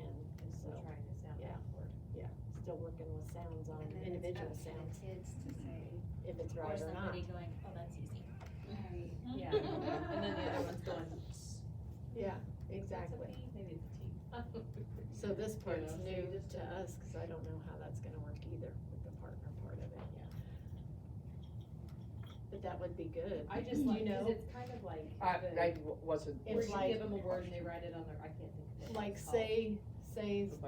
[SPEAKER 11] and so,
[SPEAKER 13] Still trying to sound
[SPEAKER 11] yeah.
[SPEAKER 13] that word.
[SPEAKER 11] still working with sounds on
[SPEAKER 2] And then it's
[SPEAKER 11] individual
[SPEAKER 2] up to the
[SPEAKER 11] sounds,
[SPEAKER 2] kids to say,
[SPEAKER 11] if it's
[SPEAKER 9] Or
[SPEAKER 11] right or not.
[SPEAKER 9] somebody going, oh, that's easy.
[SPEAKER 13] Yeah, and then the other one's going,
[SPEAKER 11] Yeah,
[SPEAKER 13] that's a
[SPEAKER 11] exactly.
[SPEAKER 13] P, maybe it's a T.
[SPEAKER 11] So this part's
[SPEAKER 6] so
[SPEAKER 11] new
[SPEAKER 6] you just
[SPEAKER 11] to us, cause I don't know how that's gonna work either with the partner part of it. But that would be good.
[SPEAKER 13] I just like,
[SPEAKER 11] You
[SPEAKER 13] cause
[SPEAKER 11] know?
[SPEAKER 13] it's kind of like
[SPEAKER 1] I wasn't.
[SPEAKER 13] where
[SPEAKER 11] It's
[SPEAKER 13] you
[SPEAKER 11] like-
[SPEAKER 13] give them a word and they write it on their, I can't think of it.
[SPEAKER 11] Like
[SPEAKER 13] It's called-
[SPEAKER 11] say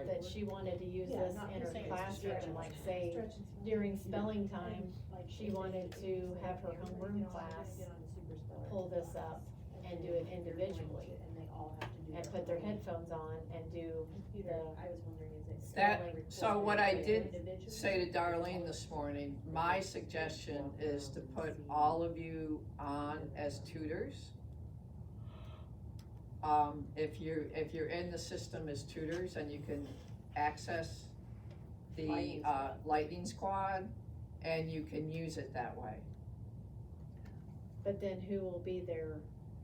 [SPEAKER 11] that she wanted to use
[SPEAKER 13] Yeah,
[SPEAKER 11] this
[SPEAKER 13] not
[SPEAKER 11] in her
[SPEAKER 13] just saying it's
[SPEAKER 11] classroom,
[SPEAKER 13] stretching.
[SPEAKER 11] like say
[SPEAKER 13] Stretching.
[SPEAKER 11] during spelling time,
[SPEAKER 13] Like,
[SPEAKER 11] she
[SPEAKER 13] if they
[SPEAKER 11] wanted
[SPEAKER 13] get-
[SPEAKER 11] to
[SPEAKER 13] say,
[SPEAKER 11] have her
[SPEAKER 13] okay, everybody
[SPEAKER 11] homeroom
[SPEAKER 13] get on-
[SPEAKER 11] class
[SPEAKER 13] get on the super speller
[SPEAKER 11] pull this up and do it
[SPEAKER 13] they're going
[SPEAKER 11] individually.
[SPEAKER 13] to- And they all have to do
[SPEAKER 11] and
[SPEAKER 13] their
[SPEAKER 11] put their
[SPEAKER 13] own
[SPEAKER 11] headphones on and do
[SPEAKER 13] computer. I was wondering, is it?
[SPEAKER 1] That-
[SPEAKER 13] spelling
[SPEAKER 1] so
[SPEAKER 13] recorded
[SPEAKER 1] what I did
[SPEAKER 13] individually?
[SPEAKER 1] say to Darlene this morning, my suggestion is to put all of you on as tutors. If you're in the system as tutors and you can access the, lightning squad, and you can use it that way.
[SPEAKER 11] But then who will be their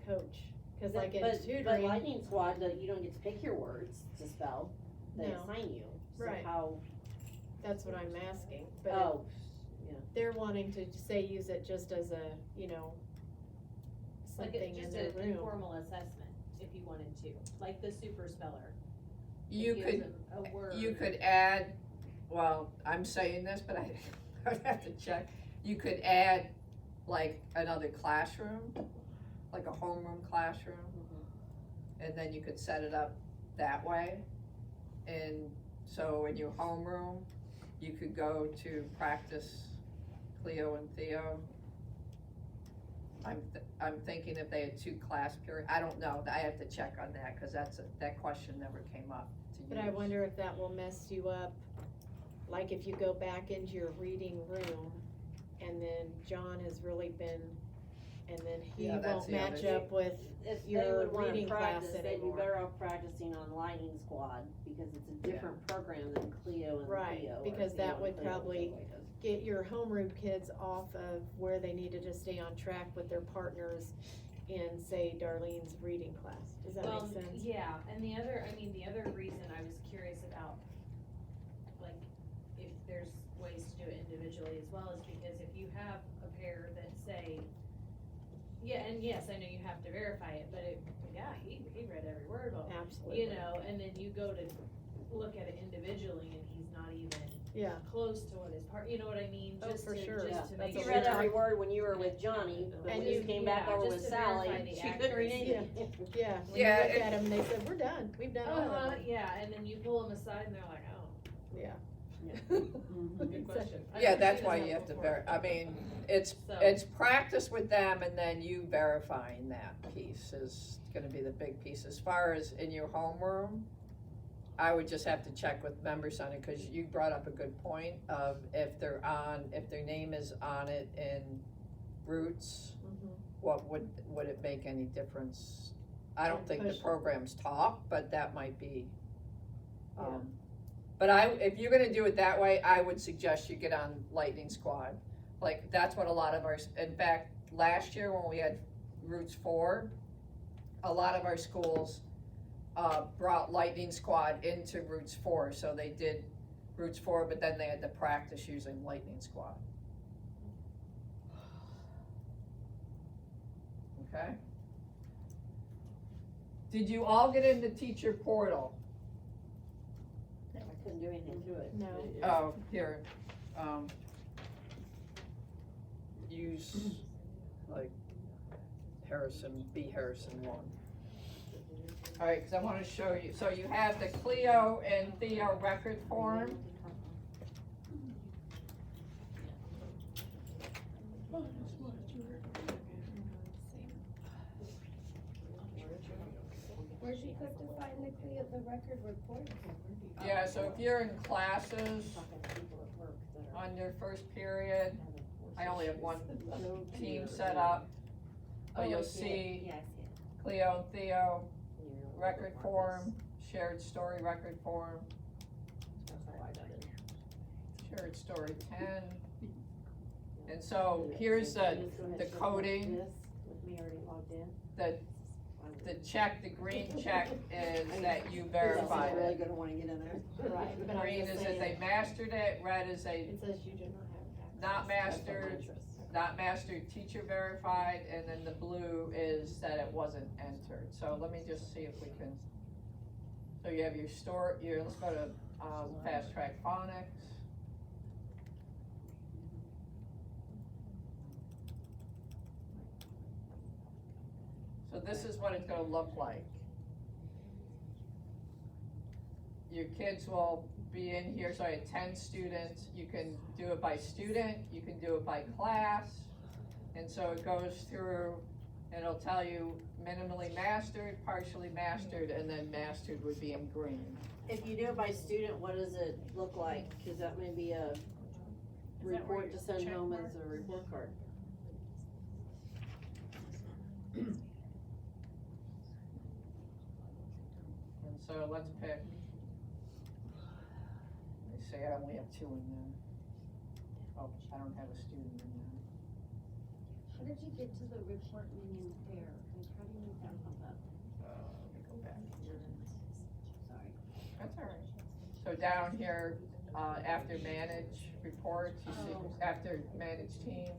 [SPEAKER 11] coach? Cause
[SPEAKER 3] But-
[SPEAKER 11] like in
[SPEAKER 3] But
[SPEAKER 11] tutoring,
[SPEAKER 3] Lightning Squad, you don't get to pick your words to spell, they
[SPEAKER 11] No.
[SPEAKER 3] assign you, so
[SPEAKER 11] Right.
[SPEAKER 3] how,
[SPEAKER 11] that's what I'm asking, but
[SPEAKER 3] oh,
[SPEAKER 11] they're wanting to say use it just as a,
[SPEAKER 9] Like
[SPEAKER 11] something in
[SPEAKER 9] just
[SPEAKER 11] their
[SPEAKER 9] an
[SPEAKER 11] room.
[SPEAKER 9] informal assessment, if you wanted to, like the super speller.
[SPEAKER 1] You
[SPEAKER 9] It
[SPEAKER 1] could,
[SPEAKER 9] gives a word.
[SPEAKER 1] you could add, well, I'm saying this, but I would have to check. You could add like another classroom, like a homeroom classroom. And then you could set it up that way. And so in your homeroom, you could go to practice Cleo and Theo. I'm thinking if they had 2 class periods, I don't know, I have to check on that, cause that question never came up to use.
[SPEAKER 11] But I wonder if that will mess you up, like if you go back into your reading room and then John has really been, and then he
[SPEAKER 1] Yeah, that's
[SPEAKER 11] won't
[SPEAKER 1] the other
[SPEAKER 11] match
[SPEAKER 1] thing.
[SPEAKER 11] up with
[SPEAKER 3] if they
[SPEAKER 11] your
[SPEAKER 3] would wanna
[SPEAKER 11] reading class
[SPEAKER 3] practice, they'd be
[SPEAKER 11] anymore.
[SPEAKER 3] better off practicing on Lightning Squad, because it's a different program than Cleo and
[SPEAKER 11] Right,
[SPEAKER 3] Theo. or
[SPEAKER 11] because
[SPEAKER 3] Theo
[SPEAKER 11] that
[SPEAKER 3] and
[SPEAKER 11] would
[SPEAKER 3] Cleo or
[SPEAKER 11] probably
[SPEAKER 3] something like that.
[SPEAKER 11] get your homeroom kids off of where they needed to stay on track with their partners in, say, Darlene's reading class. Does that
[SPEAKER 8] Well,
[SPEAKER 11] make sense?
[SPEAKER 8] yeah, and the other reason I was curious about, like, if there's ways to do it individually as well, is because if you have a pair that say, yeah, and yes, I know you have to verify it, but he read every word, well,
[SPEAKER 11] Absolutely.
[SPEAKER 8] and then you go to look at it individually and he's not even
[SPEAKER 11] Yeah.
[SPEAKER 13] close to what is part, you know what I mean?
[SPEAKER 11] Oh,
[SPEAKER 13] Just
[SPEAKER 11] for
[SPEAKER 13] to,
[SPEAKER 11] sure.
[SPEAKER 13] just to
[SPEAKER 11] That's
[SPEAKER 13] make
[SPEAKER 3] You
[SPEAKER 11] what
[SPEAKER 13] sure.
[SPEAKER 3] read every word when you were with Johnny, but
[SPEAKER 11] And
[SPEAKER 3] when you
[SPEAKER 11] you-
[SPEAKER 3] came back
[SPEAKER 13] yeah,
[SPEAKER 3] over
[SPEAKER 13] just
[SPEAKER 3] with
[SPEAKER 13] to
[SPEAKER 3] Sally,
[SPEAKER 13] verify the
[SPEAKER 3] she couldn't read
[SPEAKER 13] accuracy.
[SPEAKER 3] anything.
[SPEAKER 11] Yeah, when you
[SPEAKER 1] Yeah,
[SPEAKER 11] look
[SPEAKER 1] it-
[SPEAKER 11] at them and they said, we're done, we've done all of them.
[SPEAKER 13] Yeah, and then you pull them aside and they're like, oh.
[SPEAKER 11] Yeah.
[SPEAKER 13] Good question. I've
[SPEAKER 1] Yeah,
[SPEAKER 13] never
[SPEAKER 1] that's
[SPEAKER 13] seen
[SPEAKER 1] why
[SPEAKER 13] this
[SPEAKER 1] you have to
[SPEAKER 13] before.
[SPEAKER 1] I mean, it's practice with them and then you verifying that piece is gonna be the big piece. As far as in your homeroom, I would just have to check with members on it, cause you brought up a good point of if their name is on it in Roots, what would it make any difference? I don't think the programs talk, but that might be, but if you're gonna do it that way, I would suggest you get on Lightning Squad. Like, that's what a lot of our, in fact, last year when we had Roots 4, a lot of our schools brought Lightning Squad into Roots 4, so they did Roots 4, but then they had to practice using Lightning Squad. Okay? Did you all get into teacher portal?
[SPEAKER 3] I couldn't do anything through it.
[SPEAKER 11] No.
[SPEAKER 1] Oh, here, use like Harrison 1. Alright, cause I wanna show you, so you have the Cleo and Theo record form.
[SPEAKER 16] Where's you put to find the record report?
[SPEAKER 1] Yeah, so if you're in classes, on your first period, I only have one team set up, but you'll see
[SPEAKER 2] Yes,
[SPEAKER 1] Cleo and Theo, record form, shared story record form, shared story 10. And so here's the coding,
[SPEAKER 3] With me already logged in.
[SPEAKER 1] the check, the green check is that you verified
[SPEAKER 3] I'm really
[SPEAKER 1] it.
[SPEAKER 3] gonna wanna get in there.
[SPEAKER 11] Right, but I'm
[SPEAKER 1] Green
[SPEAKER 11] just
[SPEAKER 1] is that they
[SPEAKER 11] saying,
[SPEAKER 1] mastered it, red is they
[SPEAKER 11] it says you do not have access.
[SPEAKER 1] not mastered, not mastered, teacher verified, and then the blue is that it wasn't entered. So let me just see if we can, so you have your let's go to, Fast Track Phonics. So this is what it's gonna look like. Your kids will be in here, so I had 10 students, you can do it by student, you can do it by class, and so it goes through, and it'll tell you minimally mastered, partially mastered, and then mastered would be in green.
[SPEAKER 3] If you do it by student, what does it look like? Cause that may be a report to send home as a report card.
[SPEAKER 1] And so let's pick, they say I only have 2 in there. Oh, I don't have a student in there.
[SPEAKER 2] How did you get to the report menu there? Like, how do you make that pop up?
[SPEAKER 1] Let me go back here.
[SPEAKER 2] Sorry.
[SPEAKER 1] That's all right. So down here, after manage reports, you see, after manage teams.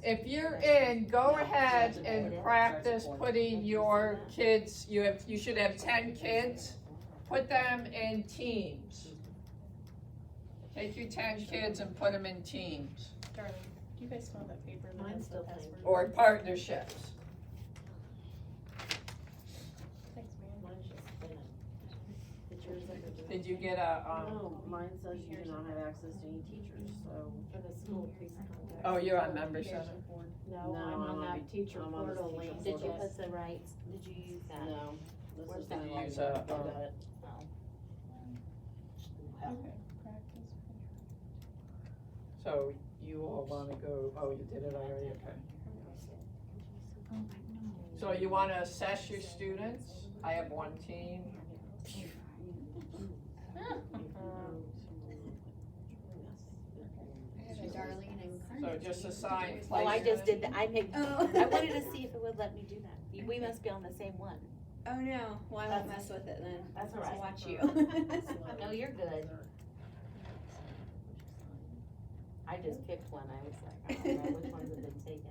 [SPEAKER 1] If you're in, go ahead and practice putting your kids, you should have 10 kids, put them in teams. Take your 10 kids and put them in teams,
[SPEAKER 5] Darling, do you guys still have that paper? that
[SPEAKER 11] Mine's
[SPEAKER 5] has the
[SPEAKER 11] still
[SPEAKER 5] password?
[SPEAKER 1] or partnerships.
[SPEAKER 5] Thanks, man.
[SPEAKER 3] Mine's just been Did yours ever do it?
[SPEAKER 1] Did you get a,
[SPEAKER 3] No, mine says you do not have access to any teachers, so.
[SPEAKER 11] For the school, please contact.
[SPEAKER 1] oh, you're on member center?
[SPEAKER 11] No,
[SPEAKER 3] No,
[SPEAKER 11] I'm on
[SPEAKER 3] I'm
[SPEAKER 11] that teacher
[SPEAKER 3] I'm on this
[SPEAKER 11] portal
[SPEAKER 3] teacher
[SPEAKER 11] link.
[SPEAKER 7] Did you
[SPEAKER 3] portal.
[SPEAKER 7] put the right, did you use that?
[SPEAKER 3] No, this
[SPEAKER 7] Where's
[SPEAKER 3] is
[SPEAKER 7] that?
[SPEAKER 3] my
[SPEAKER 1] Did you use
[SPEAKER 3] login.
[SPEAKER 1] a,
[SPEAKER 3] I got it.
[SPEAKER 5] Okay, practice.
[SPEAKER 1] So you all wanna go, oh, you did it already, okay. So you wanna assess your students? I have 1 team.
[SPEAKER 2] Darlene and
[SPEAKER 1] So just assign
[SPEAKER 7] Oh, I just
[SPEAKER 1] placement.
[SPEAKER 7] did that, I made,
[SPEAKER 2] Oh.
[SPEAKER 7] I wanted to see if it would let me do that. We must be on the same one.
[SPEAKER 2] Oh no, well, I won't mess with it then.
[SPEAKER 7] That's all
[SPEAKER 2] I'll
[SPEAKER 7] right.
[SPEAKER 2] watch you.
[SPEAKER 7] No, you're good. I just picked one, I was like, I don't know which ones have been taken.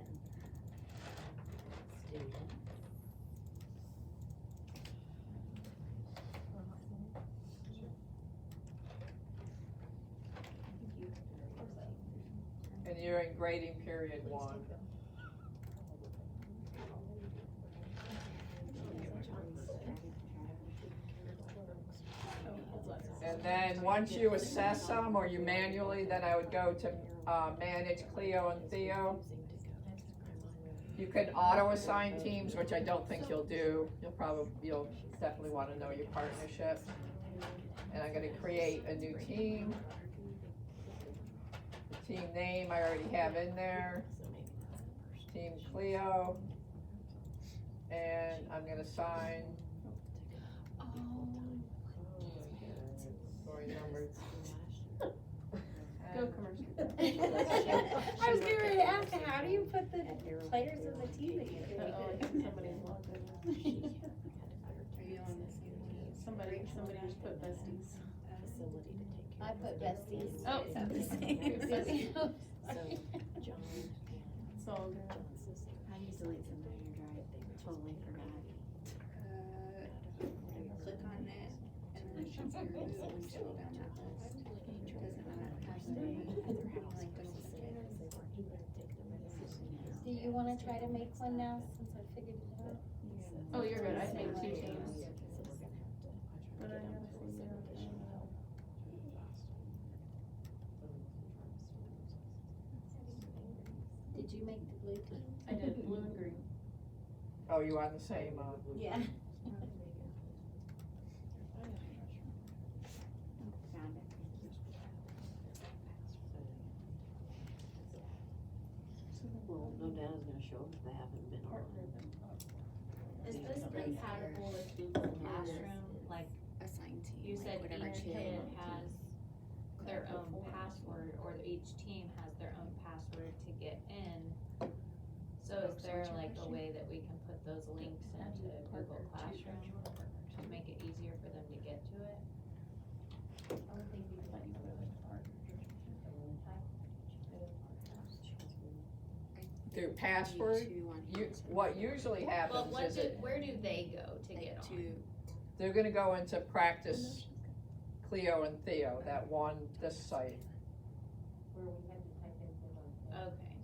[SPEAKER 7] Student.
[SPEAKER 1] and you're in grading period 1. And then once you assess them, or you manually, then I would go to manage Cleo and Theo. You can auto-assign teams, which I don't think you'll do. You'll definitely want to know your partnership. And I'm gonna create a new team. The team name I already have in there. Team Cleo. And I'm gonna assign. Sorry, numbers.
[SPEAKER 5] Go commercial.
[SPEAKER 2] I was getting ready to ask, how do you put the players in the team together?
[SPEAKER 5] Somebody's logged in. Somebody just put besties.
[SPEAKER 2] I put besties.
[SPEAKER 5] Oh.
[SPEAKER 2] Sound the same.
[SPEAKER 5] So
[SPEAKER 2] How do you delete something in your drive? Totally forgot.
[SPEAKER 10] Click on it, and then it should be removed, scroll down that list. Doesn't matter if you're staying at their house, like,
[SPEAKER 2] Do you wanna try to make one now, since I figured it out?
[SPEAKER 5] oh, you're good. I made 2 teams. But I have
[SPEAKER 2] Did you make the blue team?
[SPEAKER 5] I did blue and green.
[SPEAKER 1] Oh, you on the same,
[SPEAKER 2] Yeah. Found it.
[SPEAKER 3] Well, no data's gonna show if they haven't been on.
[SPEAKER 9] Is this compatible with Google Classroom? Like,
[SPEAKER 10] Assign team,
[SPEAKER 9] you
[SPEAKER 10] like
[SPEAKER 9] said
[SPEAKER 10] whatever
[SPEAKER 9] each
[SPEAKER 10] channel.
[SPEAKER 9] kid has their own password, or each team has their own password to get in. So is there like a way that we can put those links into Google Classroom to make it easier for them to get to it?
[SPEAKER 1] through password. What usually
[SPEAKER 9] Well,
[SPEAKER 1] happens is
[SPEAKER 9] where do they go to get on?
[SPEAKER 1] they're gonna go into practice Cleo and Theo, this site,
[SPEAKER 9] Okay.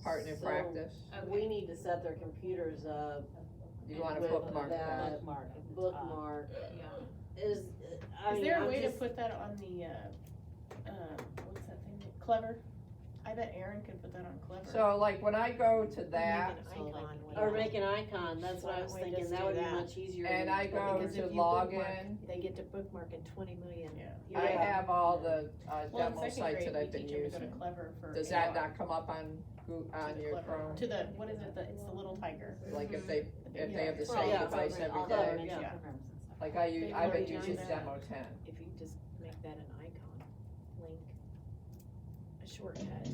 [SPEAKER 1] partner
[SPEAKER 3] So,
[SPEAKER 1] practice.
[SPEAKER 3] We need to set their computers up.
[SPEAKER 1] You wanna
[SPEAKER 3] with
[SPEAKER 1] bookmark that.
[SPEAKER 3] Bookmark
[SPEAKER 9] Yeah.
[SPEAKER 3] is, I
[SPEAKER 5] Is
[SPEAKER 3] mean,
[SPEAKER 5] there a
[SPEAKER 3] I'm
[SPEAKER 5] way to
[SPEAKER 3] just-
[SPEAKER 5] put that on the, what's that thing, Clever? I bet Aaron could put that on Clever.
[SPEAKER 1] So like when I go to that,
[SPEAKER 3] Or make an icon, that's what I was
[SPEAKER 11] Why don't we
[SPEAKER 3] thinking,
[SPEAKER 11] just
[SPEAKER 3] that
[SPEAKER 11] do
[SPEAKER 3] would be
[SPEAKER 11] that?
[SPEAKER 3] much easier.
[SPEAKER 1] and I go
[SPEAKER 11] Because
[SPEAKER 1] to
[SPEAKER 11] if you
[SPEAKER 1] log
[SPEAKER 11] bookmark,
[SPEAKER 1] in,
[SPEAKER 11] They get to bookmark in 20 million.
[SPEAKER 5] Yeah.
[SPEAKER 1] I have all the
[SPEAKER 5] Well, in
[SPEAKER 1] demo
[SPEAKER 5] second
[SPEAKER 1] sites
[SPEAKER 5] grade,
[SPEAKER 1] that I've
[SPEAKER 5] we
[SPEAKER 1] been
[SPEAKER 5] teach them to go
[SPEAKER 1] using.
[SPEAKER 5] to Clever for.
[SPEAKER 1] Does that
[SPEAKER 5] AR.
[SPEAKER 1] not come up on on your
[SPEAKER 5] Clever.
[SPEAKER 1] Chrome?
[SPEAKER 5] To the, what is it, it's the little tiger.
[SPEAKER 1] Like if they have the
[SPEAKER 3] Well,
[SPEAKER 1] same
[SPEAKER 3] yeah,
[SPEAKER 1] device
[SPEAKER 3] program,
[SPEAKER 1] every
[SPEAKER 3] all
[SPEAKER 1] day?
[SPEAKER 3] that, yeah.
[SPEAKER 1] Like
[SPEAKER 5] They've
[SPEAKER 1] I've been
[SPEAKER 5] already
[SPEAKER 1] using
[SPEAKER 5] done that.
[SPEAKER 1] demo 10.
[SPEAKER 11] If you just make that an icon, link, a shortcut.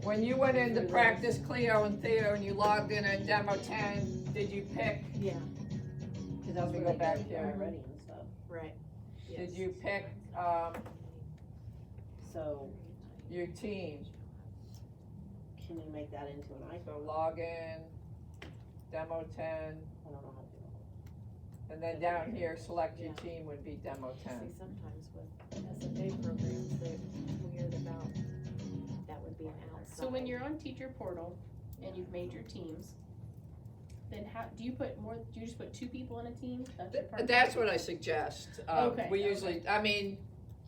[SPEAKER 1] When you went into practice Cleo and Theo and you logged in on demo 10, did you pick,
[SPEAKER 3] Yeah. Cause that's
[SPEAKER 1] Let me
[SPEAKER 3] where
[SPEAKER 1] go
[SPEAKER 3] they
[SPEAKER 1] back
[SPEAKER 3] get
[SPEAKER 1] here.
[SPEAKER 3] ready and stuff.
[SPEAKER 11] Right.
[SPEAKER 1] did you pick,
[SPEAKER 3] So,
[SPEAKER 1] your team?
[SPEAKER 3] can you make that into an icon?
[SPEAKER 1] So log in, demo 10,
[SPEAKER 3] I don't know how to do it.
[SPEAKER 1] and then down here, select your team would be demo 10.
[SPEAKER 11] See, sometimes with SFA programs, they're weird about, that would be an outside.
[SPEAKER 5] So when you're on Teacher Portal and you've made your teams, then how, do you just put 2 people in a team? That's your partner?
[SPEAKER 1] That's what I suggest.
[SPEAKER 5] Okay,
[SPEAKER 1] We usually, I mean,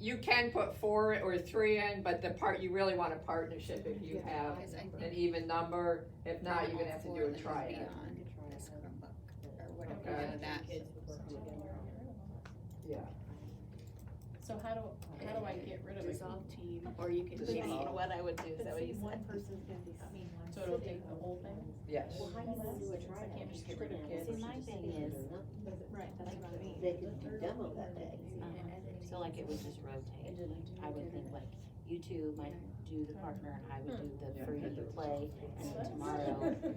[SPEAKER 1] you can put 4 or 3 in, but you really want a partnership if you have
[SPEAKER 10] Because I think
[SPEAKER 1] an even number. If not, you're gonna have to do a
[SPEAKER 10] all 4 of them would be
[SPEAKER 1] triad.
[SPEAKER 10] on this Chromebook, or whatever,
[SPEAKER 1] Okay.
[SPEAKER 10] one of that.
[SPEAKER 1] Yeah.
[SPEAKER 5] So how do I get rid of it?
[SPEAKER 11] Dissolve team, or you can
[SPEAKER 1] Dissolve.
[SPEAKER 11] change what I would do, is that what you
[SPEAKER 13] One
[SPEAKER 11] said?
[SPEAKER 13] person's gonna be,
[SPEAKER 5] So it'll take the whole thing?
[SPEAKER 1] Yes.
[SPEAKER 3] Well, how do you do a trial?
[SPEAKER 5] I can't just get rid of kids.
[SPEAKER 2] See, my thing is,
[SPEAKER 11] Right, that's what I mean.
[SPEAKER 3] They could do demo that day.
[SPEAKER 7] So like it would just rotate. I would think like you two might do the partner and I would do the free play and then tomorrow.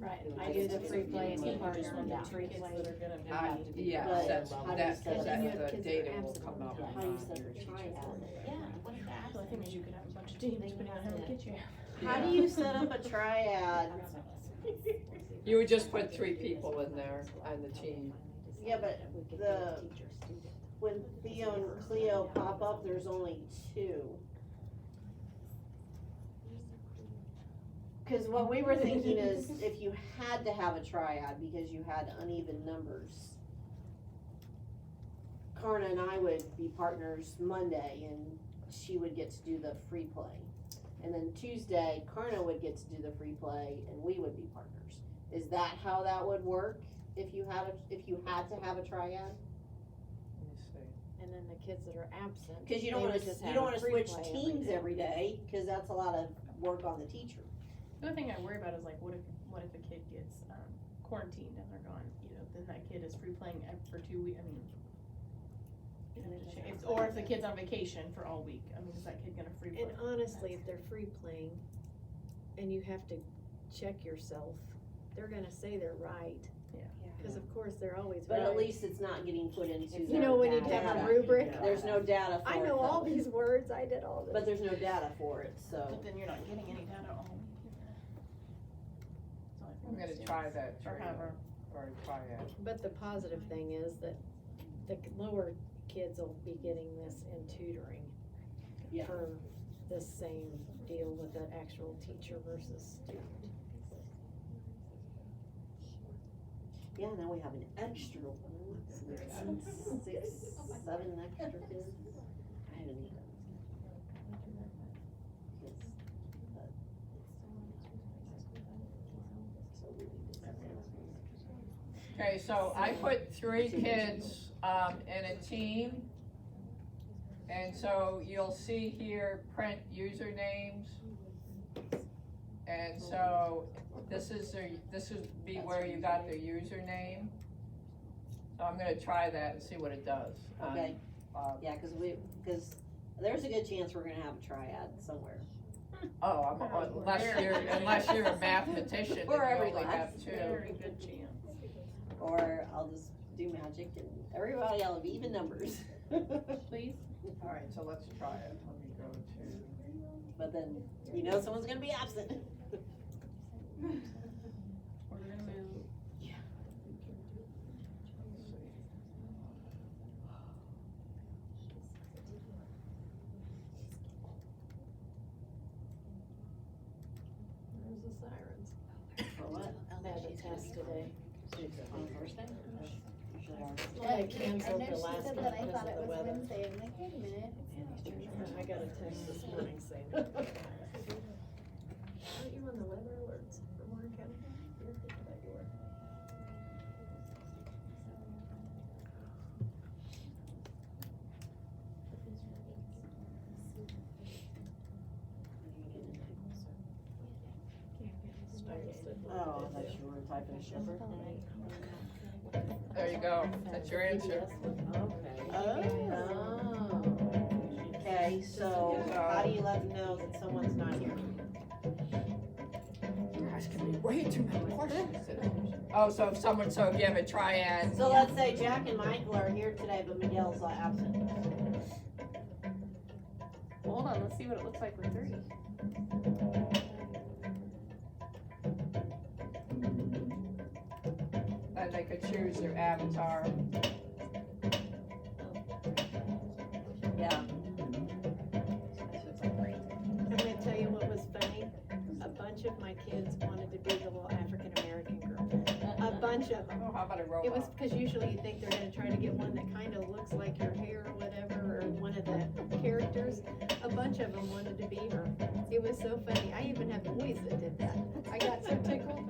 [SPEAKER 11] Right,
[SPEAKER 7] it would
[SPEAKER 11] I do
[SPEAKER 7] just
[SPEAKER 11] the free play and
[SPEAKER 7] be
[SPEAKER 11] the partner,
[SPEAKER 7] just
[SPEAKER 11] and
[SPEAKER 7] one
[SPEAKER 11] the free
[SPEAKER 5] Kids
[SPEAKER 11] play.
[SPEAKER 5] that are gonna be.
[SPEAKER 1] Yeah,
[SPEAKER 3] But
[SPEAKER 1] that's,
[SPEAKER 3] how do you
[SPEAKER 1] that,
[SPEAKER 3] set
[SPEAKER 1] cause
[SPEAKER 3] it up?
[SPEAKER 1] that's the data will come up.
[SPEAKER 3] How do you set the trial?
[SPEAKER 7] Yeah, what if that?
[SPEAKER 5] So I think you could have a bunch of teams depending on how many kids you have.
[SPEAKER 3] How do you set up a triad?
[SPEAKER 1] You would just put 3 people in there on the team.
[SPEAKER 3] Yeah, but when Theo and Cleo pop up, there's only 2. Cause what we were thinking is if you had to have a triad because you had uneven numbers, Karna and I would be partners Monday and she would get to do the free play. And then Tuesday, Karna would get to do the free play and we would be partners. Is that how that would work if you had to have a triad?
[SPEAKER 11] And then the kids that are absent.
[SPEAKER 3] Cause you don't
[SPEAKER 11] they
[SPEAKER 3] wanna,
[SPEAKER 11] would just
[SPEAKER 3] you
[SPEAKER 11] have
[SPEAKER 3] don't
[SPEAKER 11] a
[SPEAKER 3] wanna
[SPEAKER 11] free
[SPEAKER 3] switch
[SPEAKER 11] play
[SPEAKER 3] teams
[SPEAKER 11] day.
[SPEAKER 3] every day, cause that's a lot of work on the teacher.
[SPEAKER 5] The other thing I worry about is like, what if a kid gets, quarantined and they're gone, you know, then that kid is free playing for 2 weeks, I mean. Or if the kid's on vacation for all week, I mean, is that kid gonna free play?
[SPEAKER 11] And honestly, if they're free playing and you have to check yourself, they're gonna say they're right.
[SPEAKER 5] Yeah.
[SPEAKER 11] Cause of course, they're always
[SPEAKER 3] But
[SPEAKER 11] right.
[SPEAKER 3] at least it's not getting put into
[SPEAKER 11] You
[SPEAKER 3] their
[SPEAKER 11] know, when you
[SPEAKER 3] data.
[SPEAKER 11] have a rubric.
[SPEAKER 3] There's no data for it.
[SPEAKER 11] I know all
[SPEAKER 3] though.
[SPEAKER 11] these words, I did all this.
[SPEAKER 3] But there's no data for it, so.
[SPEAKER 5] But then you're not getting any data all week either. So I
[SPEAKER 1] I'm
[SPEAKER 5] think
[SPEAKER 1] gonna
[SPEAKER 5] it's
[SPEAKER 1] try
[SPEAKER 5] just-
[SPEAKER 1] that
[SPEAKER 5] Or
[SPEAKER 1] tree,
[SPEAKER 5] have her,
[SPEAKER 1] or try it.
[SPEAKER 11] But the positive thing is that the lower kids will be getting this in tutoring.
[SPEAKER 3] Yeah.
[SPEAKER 11] For this same deal with the actual teacher versus student.
[SPEAKER 3] Yeah, now we have an extra one, so there's 6, 7 extra kids. I didn't even.
[SPEAKER 1] Okay, so I put 3 kids, in a team. And so you'll see here, print usernames. And so this would be where you got their username. So I'm gonna try that and see what it does.
[SPEAKER 3] Okay, yeah, cause there's a good chance we're gonna have a triad somewhere.
[SPEAKER 1] Unless you're a mathematician and you
[SPEAKER 3] Or every
[SPEAKER 1] only
[SPEAKER 3] class.
[SPEAKER 1] have 2.
[SPEAKER 5] very good chance.
[SPEAKER 3] Or I'll just do magic and everybody will have even numbers.
[SPEAKER 5] Please?
[SPEAKER 1] Alright, so let's try it. Let me go to.
[SPEAKER 3] But then, you know someone's gonna be absent.
[SPEAKER 5] We're gonna move.
[SPEAKER 11] There's the sirens.
[SPEAKER 3] For what?
[SPEAKER 11] I had a test today.
[SPEAKER 3] On Thursday?
[SPEAKER 11] I canceled the last one
[SPEAKER 2] That I
[SPEAKER 11] because
[SPEAKER 2] thought
[SPEAKER 11] of
[SPEAKER 2] it
[SPEAKER 11] the
[SPEAKER 2] was
[SPEAKER 11] weather.
[SPEAKER 2] Wednesday, I'm like, wait a minute.
[SPEAKER 11] I got a text this morning saying. Aren't you on the weather alerts for Warren County? You're thinking that you were.
[SPEAKER 3] Oh, I thought you were typing Shepherd.
[SPEAKER 1] There you go, that's your answer.
[SPEAKER 3] Oh. Okay, so how do you let them know that someone's not here?
[SPEAKER 1] You're asking me way too many questions today. Oh, so if you have a triad.
[SPEAKER 3] So let's say Jack and Michael are here today, but Miguel's absent.
[SPEAKER 5] Well, hold on, let's see what it looks like with 3.
[SPEAKER 1] And they could choose their avatar.
[SPEAKER 3] Yeah.
[SPEAKER 11] I'm gonna tell you what was funny. A bunch of my kids wanted to be the little African American girl. A bunch of them.
[SPEAKER 1] Oh, how about a robot?
[SPEAKER 11] It was because usually you think they're gonna try to get one that kind of looks like your hair or whatever, or one of the characters. A bunch of them wanted to be her. It was so funny. I even have boys that did that. I got so tickled.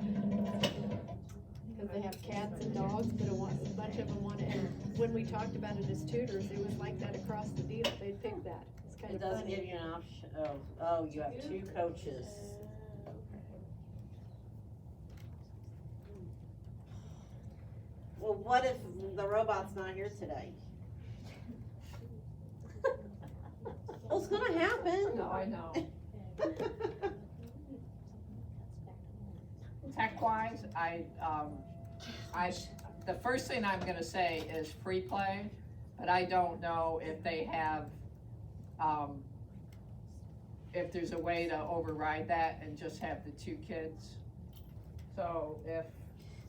[SPEAKER 11] Because they have cats and dogs, but a bunch of them wanted, and when we talked about it as tutors, it was like that across the deal. They'd pick that. It's kind
[SPEAKER 3] It
[SPEAKER 11] of
[SPEAKER 3] doesn't
[SPEAKER 11] funny.
[SPEAKER 3] give you an option, oh, you have 2 coaches. Well, what if the robot's not here today? Well, it's gonna happen.
[SPEAKER 1] No, I know. Tech-wise, the first thing I'm gonna say is free play, but I don't know if they have, if there's a way to override that and just have the 2 kids. So if,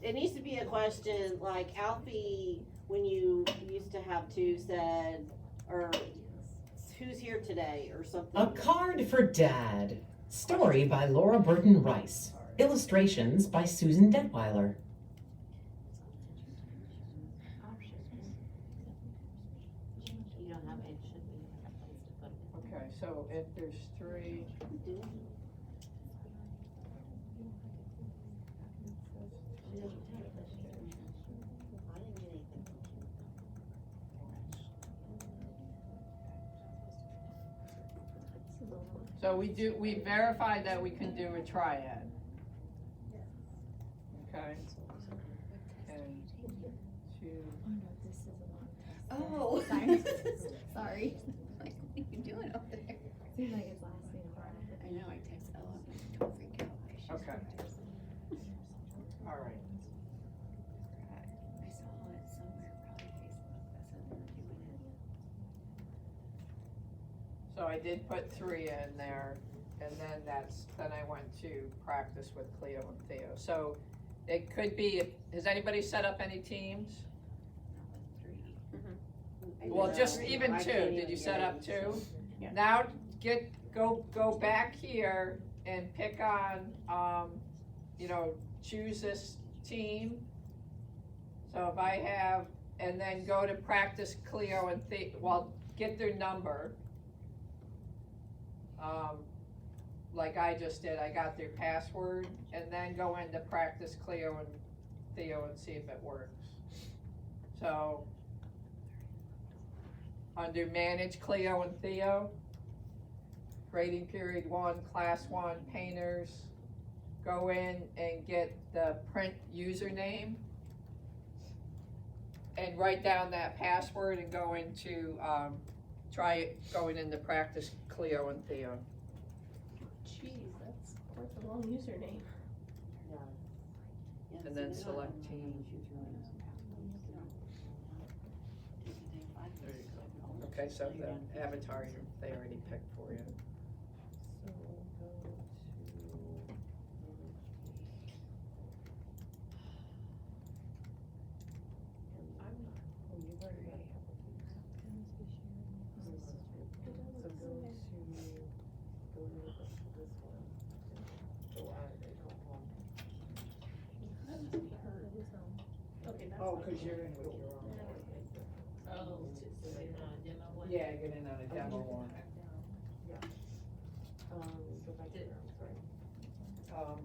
[SPEAKER 3] It needs to be a question, like Alfie, when you used to have 2, said, or who's here today, or something.
[SPEAKER 12] A card for Dad. Story by Laura Burton Rice. Illustrations by Susan Detweiler.
[SPEAKER 7] You don't have, it should be a place to put it.
[SPEAKER 1] Okay, so if there's three, so we verified that we can do a triad. Okay. And two.
[SPEAKER 10] Oh, sorry. Sorry. Like, what are you doing over there?
[SPEAKER 4] Seems like it's lasting a while.
[SPEAKER 10] I know, I text Ella, I'm like, don't freak out. She's
[SPEAKER 1] Okay. All right.
[SPEAKER 10] I saw it somewhere, probably Facebook, that said they were doing it.
[SPEAKER 1] So I did put three in there, and then I went to practice with Cleo and Theo. So it could be, has anybody set up any teams? Well, just even two, did you set up two?
[SPEAKER 11] Yeah.
[SPEAKER 1] Now go back here and pick on, choose this team. So if I have, and then go to practice Cleo and Theo, get their number. Like I just did, I got their password, and then go into practice Cleo and Theo and see if it works. So, under manage Cleo and Theo, grading period 1, class 1, painters, go in and get the print username, and write down that password and go into, try it going into practice Cleo and Theo.
[SPEAKER 5] Jeez, that's quite a long username.
[SPEAKER 1] And then select team. There you go. Okay, so the avatar they already picked for you.
[SPEAKER 6] So go to. Oh, you've already got a couple teams. So go to this one. So I don't want.
[SPEAKER 5] Okay, that's.
[SPEAKER 1] Oh, cause you're in with your own. Yeah, get in on a demo one.
[SPEAKER 6] Go back there, I'm sorry.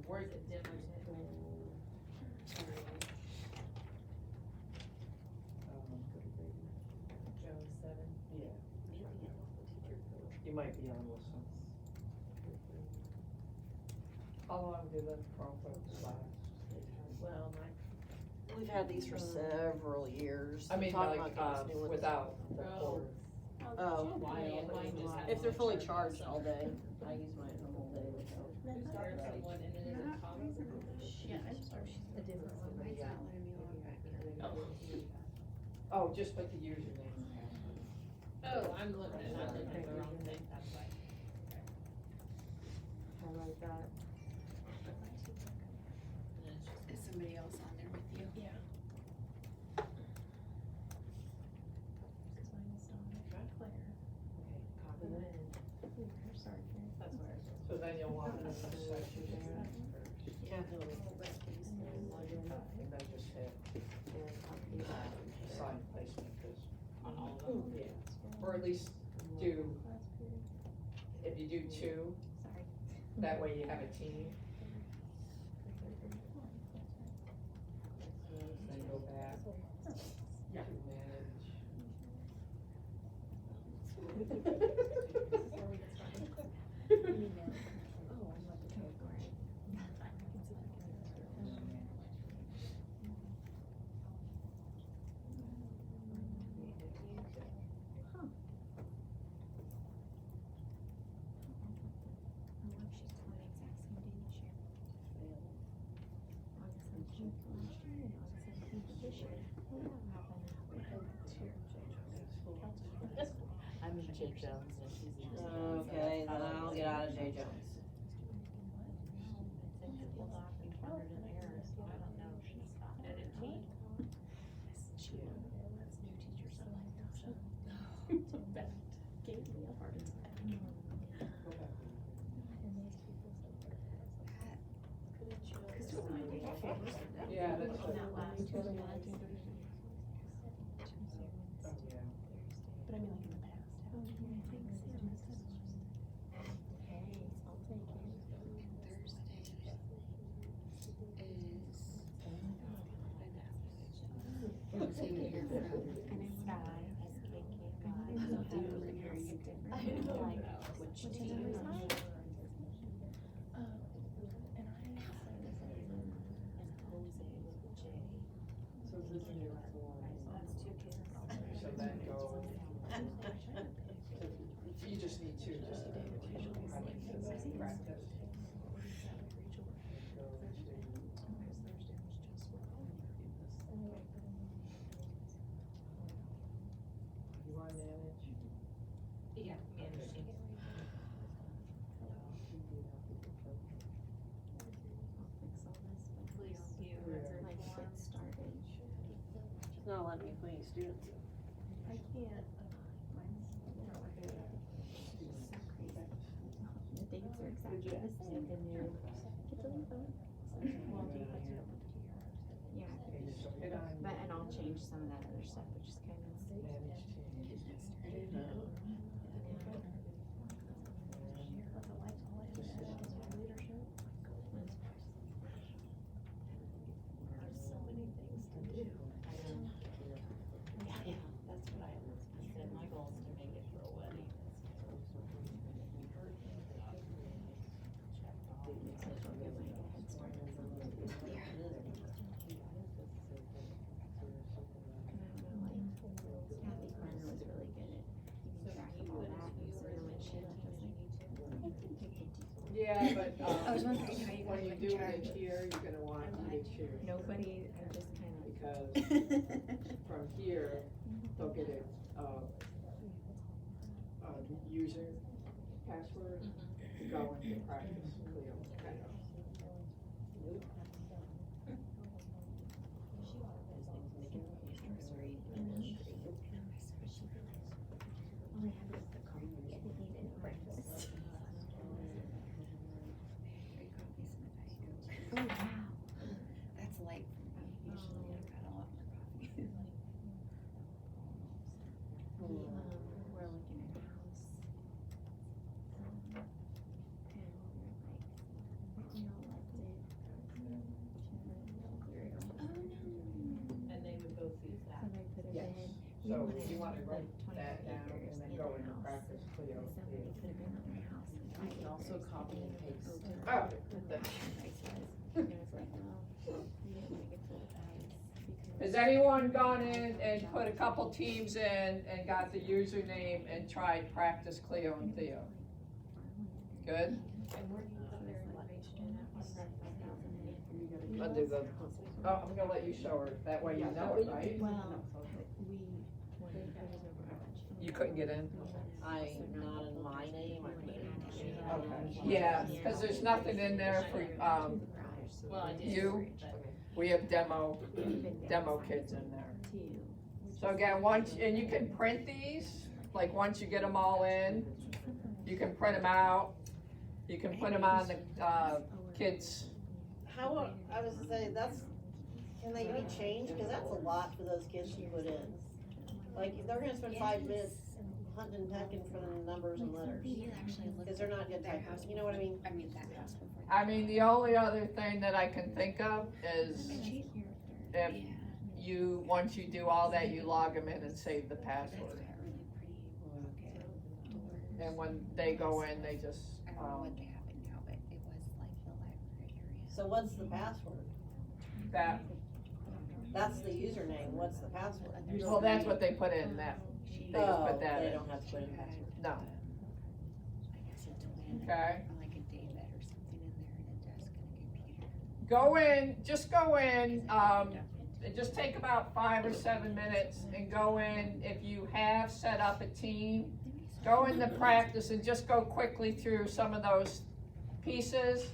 [SPEAKER 1] Where's
[SPEAKER 8] Is it demo
[SPEAKER 6] Joe 7.
[SPEAKER 1] Yeah. You might be on with some. How long did the Chromebooks last?
[SPEAKER 6] Well,
[SPEAKER 3] We've had these for several years.
[SPEAKER 1] I mean,
[SPEAKER 3] Talking
[SPEAKER 1] like,
[SPEAKER 3] about getting new ones.
[SPEAKER 1] without the cord.
[SPEAKER 3] Oh,
[SPEAKER 8] Mine just had
[SPEAKER 3] if they're
[SPEAKER 8] one
[SPEAKER 3] fully
[SPEAKER 8] charge.
[SPEAKER 3] charged all day, I use mine the whole day, so.
[SPEAKER 8] Someone and then it comes.
[SPEAKER 5] Yeah, I'm sorry.
[SPEAKER 10] A different one, mine's not letting me log back in.
[SPEAKER 1] Oh, just put the username.
[SPEAKER 8] Oh, I'm looking at the wrong thing, that's why.
[SPEAKER 6] Highlight that.
[SPEAKER 10] Is somebody else on there with you?
[SPEAKER 5] Yeah. Cause mine is Dominic, Claire.
[SPEAKER 6] Copy that in.
[SPEAKER 5] Sorry, Karen.
[SPEAKER 8] That's where I was.
[SPEAKER 1] So then you'll want to section there.
[SPEAKER 3] Yeah.
[SPEAKER 1] And then just hit sign placement, cause
[SPEAKER 8] On all of them.
[SPEAKER 1] or at least do, if you do two,
[SPEAKER 5] Sorry.
[SPEAKER 1] that way you have a team. Then go back to
[SPEAKER 7] I'm in J Jones and she's in.
[SPEAKER 3] Okay, then I'll get out of J Jones.
[SPEAKER 5] That gave me a heart attack.
[SPEAKER 9] I know.
[SPEAKER 4] Like, which do you use?
[SPEAKER 6] So this is your
[SPEAKER 4] That's two kids.
[SPEAKER 1] So then go, you just need two, just to practice.
[SPEAKER 6] You wanna manage?
[SPEAKER 8] Yeah, managing.
[SPEAKER 4] Like get started.
[SPEAKER 3] It's not letting me put any students in.
[SPEAKER 11] I can't.
[SPEAKER 4] The dates are exactly the same. Get to leave them. Well, do you put it over here? Yeah, but, and I'll change some of that other stuff, which is kind of.
[SPEAKER 13] There's so many things to do.
[SPEAKER 7] Yeah, that's what I said, my goal is to make it for a wedding.
[SPEAKER 4] Kathy Carter was really good at keeping track of all that, and so then when she left, I was like, I think I could do.
[SPEAKER 1] Yeah, but,
[SPEAKER 10] I was wondering how you
[SPEAKER 6] When
[SPEAKER 10] got
[SPEAKER 6] you
[SPEAKER 10] put
[SPEAKER 6] do
[SPEAKER 10] in charge.
[SPEAKER 6] it here, you're gonna want you to choose,
[SPEAKER 4] Nobody, I just kind of.
[SPEAKER 6] because from here, they'll get a user password to go into practice, Cleo, kind of.
[SPEAKER 10] Oh, wow. That's light for me. Usually I've got a lot more coffee.
[SPEAKER 4] We're looking at a house. And we all loved it.
[SPEAKER 8] And they would both use that.
[SPEAKER 4] So they put it
[SPEAKER 6] Yes.
[SPEAKER 4] in.
[SPEAKER 6] So
[SPEAKER 4] wanted
[SPEAKER 6] you wanna
[SPEAKER 4] like
[SPEAKER 6] write
[SPEAKER 4] 25
[SPEAKER 6] that down
[SPEAKER 4] acres
[SPEAKER 6] and then
[SPEAKER 4] in
[SPEAKER 6] go
[SPEAKER 4] the
[SPEAKER 6] into
[SPEAKER 4] house.
[SPEAKER 6] practice, Cleo.
[SPEAKER 4] So somebody could have been on their house. And
[SPEAKER 6] You can also copy and paste.
[SPEAKER 1] Oh.
[SPEAKER 4] And it was like, well, we didn't want to get full ties.
[SPEAKER 1] Has anyone gone in and put a couple teams in and got the username and tried practice Cleo and Theo? Good?
[SPEAKER 13] And where do you put their information at?
[SPEAKER 1] Under the, oh, I'm gonna let you show her, that way you know it, right?
[SPEAKER 4] Well, we wanted to put it over.
[SPEAKER 1] You couldn't get in?
[SPEAKER 3] Not in my name, I put it in.
[SPEAKER 1] Okay. Yeah, cause there's nothing in there for,
[SPEAKER 8] Well, I did.
[SPEAKER 1] you.
[SPEAKER 8] but-
[SPEAKER 1] We have demo kids in there. So again, and you can print these, like once you get them all in, you can print them out. You can put them on the, kids.
[SPEAKER 3] How, I was gonna say, can they be changed, cause that's a lot for those kids to put in. Like, if they're gonna spend 5 minutes hunting and pecking for the numbers and letters,
[SPEAKER 10] You actually looked
[SPEAKER 3] cause they're not good
[SPEAKER 10] their
[SPEAKER 3] typers,
[SPEAKER 10] house.
[SPEAKER 3] you know what I mean?
[SPEAKER 10] I mean, that house before.
[SPEAKER 1] I mean, the only other thing that I can think of is if you, once you do all that, you log them in and save the password. And when they go in, they just,
[SPEAKER 10] I don't know what they have it now, but it was like the library area.
[SPEAKER 3] So what's the password?
[SPEAKER 1] that,
[SPEAKER 3] That's the username, what's the password?
[SPEAKER 1] well, that's what they put in, that, they just
[SPEAKER 3] Oh,
[SPEAKER 1] put that
[SPEAKER 3] they
[SPEAKER 1] in.
[SPEAKER 3] don't have to put in password.
[SPEAKER 1] No,
[SPEAKER 10] I guess it's a land
[SPEAKER 1] okay?
[SPEAKER 10] or like a day bed or something in there and a desk and a computer.
[SPEAKER 1] Go in, just go in, it just take about 5 or 7 minutes and go in, if you have set up a team, go into practice and just go quickly through some of those pieces.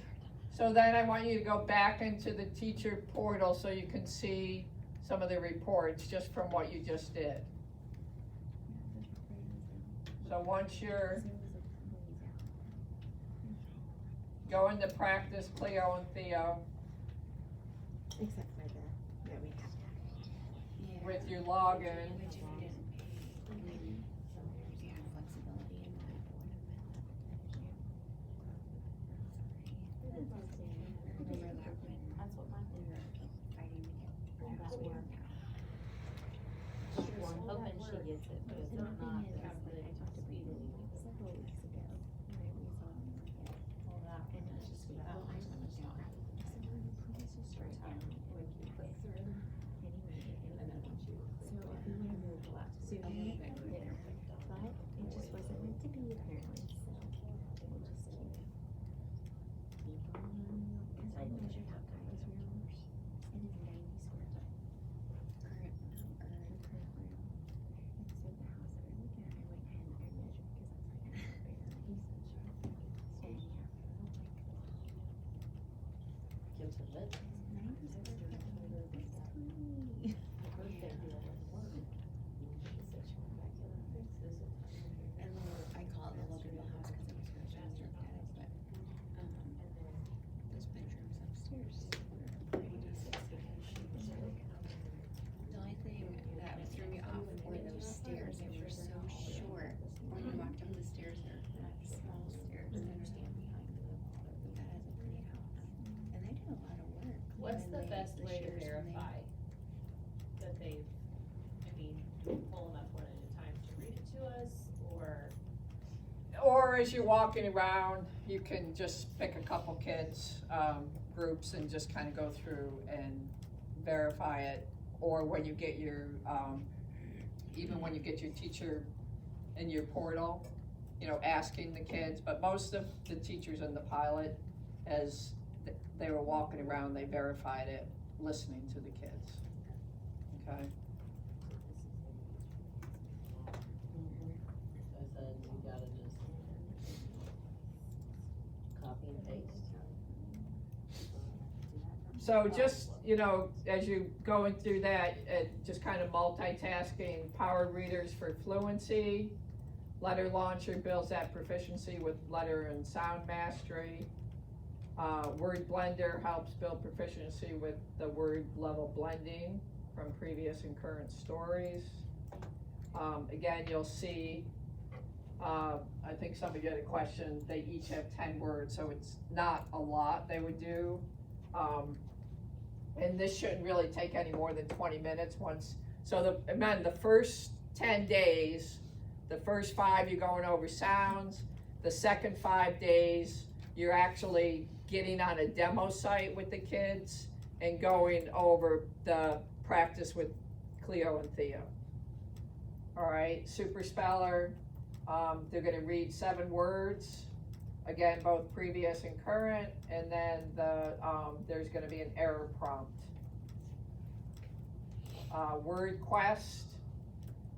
[SPEAKER 1] So then I want you to go back into the teacher portal so you can see some of the reports just from what you just did. So once you're, go into practice, Cleo and Theo,
[SPEAKER 11] Except for that we have to.
[SPEAKER 1] with your login.
[SPEAKER 10] Which we didn't pay. We had flexibility in that. Remember that when
[SPEAKER 4] That's what mine
[SPEAKER 10] we were fighting to get that work out?
[SPEAKER 7] Well, I'm hoping she gets it, because if not,
[SPEAKER 4] I talked to Brandon. like you click through any meeting, and then once you click so if you wanna move left, so you move there, but it just wasn't meant to be apparently, so we'll just keep on, cause I measured out guys' rooms, and it's 90 square foot. Current room, so the house that we're looking at, I went ahead and I measured, because I was like, I don't know, he said, sure. So yeah,
[SPEAKER 3] Kids are lit.
[SPEAKER 10] And I call it the Loganville house because it was her sister had it, but, those bedrooms upstairs were pretty decent because she was like, the only thing that threw me off were those stairs, they were so short. When you walk down the stairs, they're small stairs that are behind the, but that has a pretty house. And they do a lot of work.
[SPEAKER 8] What's
[SPEAKER 10] And
[SPEAKER 8] the
[SPEAKER 10] they-
[SPEAKER 8] best way to
[SPEAKER 10] shares and they-
[SPEAKER 8] verify that they've, I mean, do we pull them up one at a time to read it to us,
[SPEAKER 1] Or as you're walking around, you can just pick a couple kids, groups and just kind of go through and verify it. Or when you get your, even when you get your teacher in your portal, you know, asking the kids, but most of the teachers in the pilot, as they were walking around, they verified it, listening to the kids, okay?
[SPEAKER 3] So I said, you gotta just copy and paste.
[SPEAKER 1] So just, you know, as you're going through that, just kind of multitasking, power readers for fluency, letter launcher builds that proficiency with letter and sound mastery. Word blender helps build proficiency with the word level blending from previous and current stories. Again, you'll see, I think somebody had a question, they each have 10 words, so it's not a lot they would do. And this shouldn't really take any more than 20 minutes once. So the first 10 days, the first 5 you're going over sounds, the second 5 days you're actually getting on a demo site with the kids and going over the practice with Cleo and Theo. All right, super speller, they're gonna read 7 words. Again, both previous and current, and then there's gonna be an error prompt. Word quest,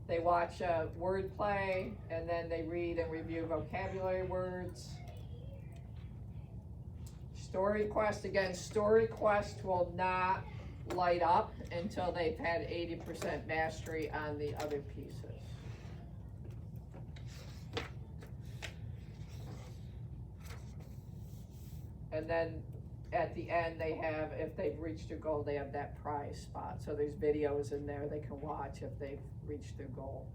[SPEAKER 1] they watch a word play, and then they read and review vocabulary words. Story quest, again, story quest will not light up until they've had 80% mastery on the other pieces. And then at the end, they have, if they've reached their goal, they have that prize spot. So there's videos in there they can watch if they've reached their goal.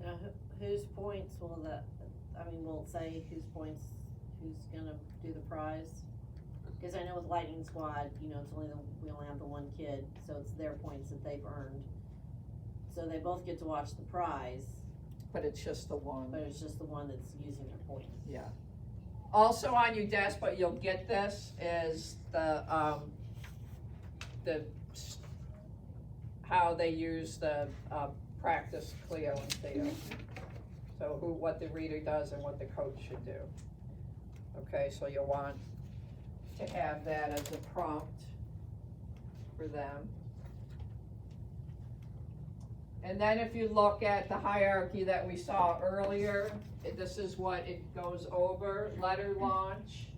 [SPEAKER 3] Now, whose points will that, will it say whose points, who's gonna do the prize? Cause I know with Lightning Squad, it's we only have the one kid, so it's their points that they've earned. So they both get to watch the prize,
[SPEAKER 1] But it's just the one.
[SPEAKER 3] but it's just the one that's using their points.
[SPEAKER 1] Yeah. Also on your desk, but you'll get this, is how they use the practice Cleo and Theo. So what the reader does and what the coach should do. Okay, so you'll want to have that as a prompt for them. And then if you look at the hierarchy that we saw earlier, this is what it goes over. Letter launch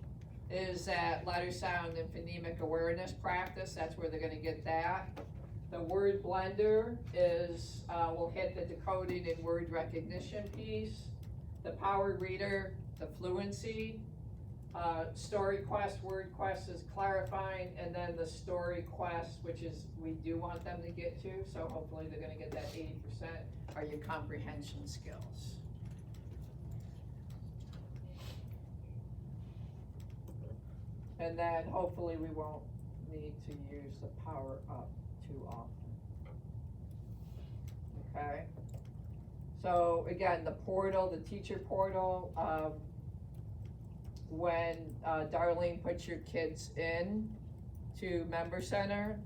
[SPEAKER 1] is that letter sound and phonemic awareness practice. That's where they're gonna get that. The word blender is, we'll hit the decoding and word recognition piece. The power reader, the fluency. Story quest, word quest is clarifying, and then the story quest, which is, we do want them to get to, so hopefully they're gonna get that 80%, are your comprehension skills. And then hopefully we won't need to use the power up too often. Okay? So again, the portal, the teacher portal, when Darlene puts your kids in, to Member Center,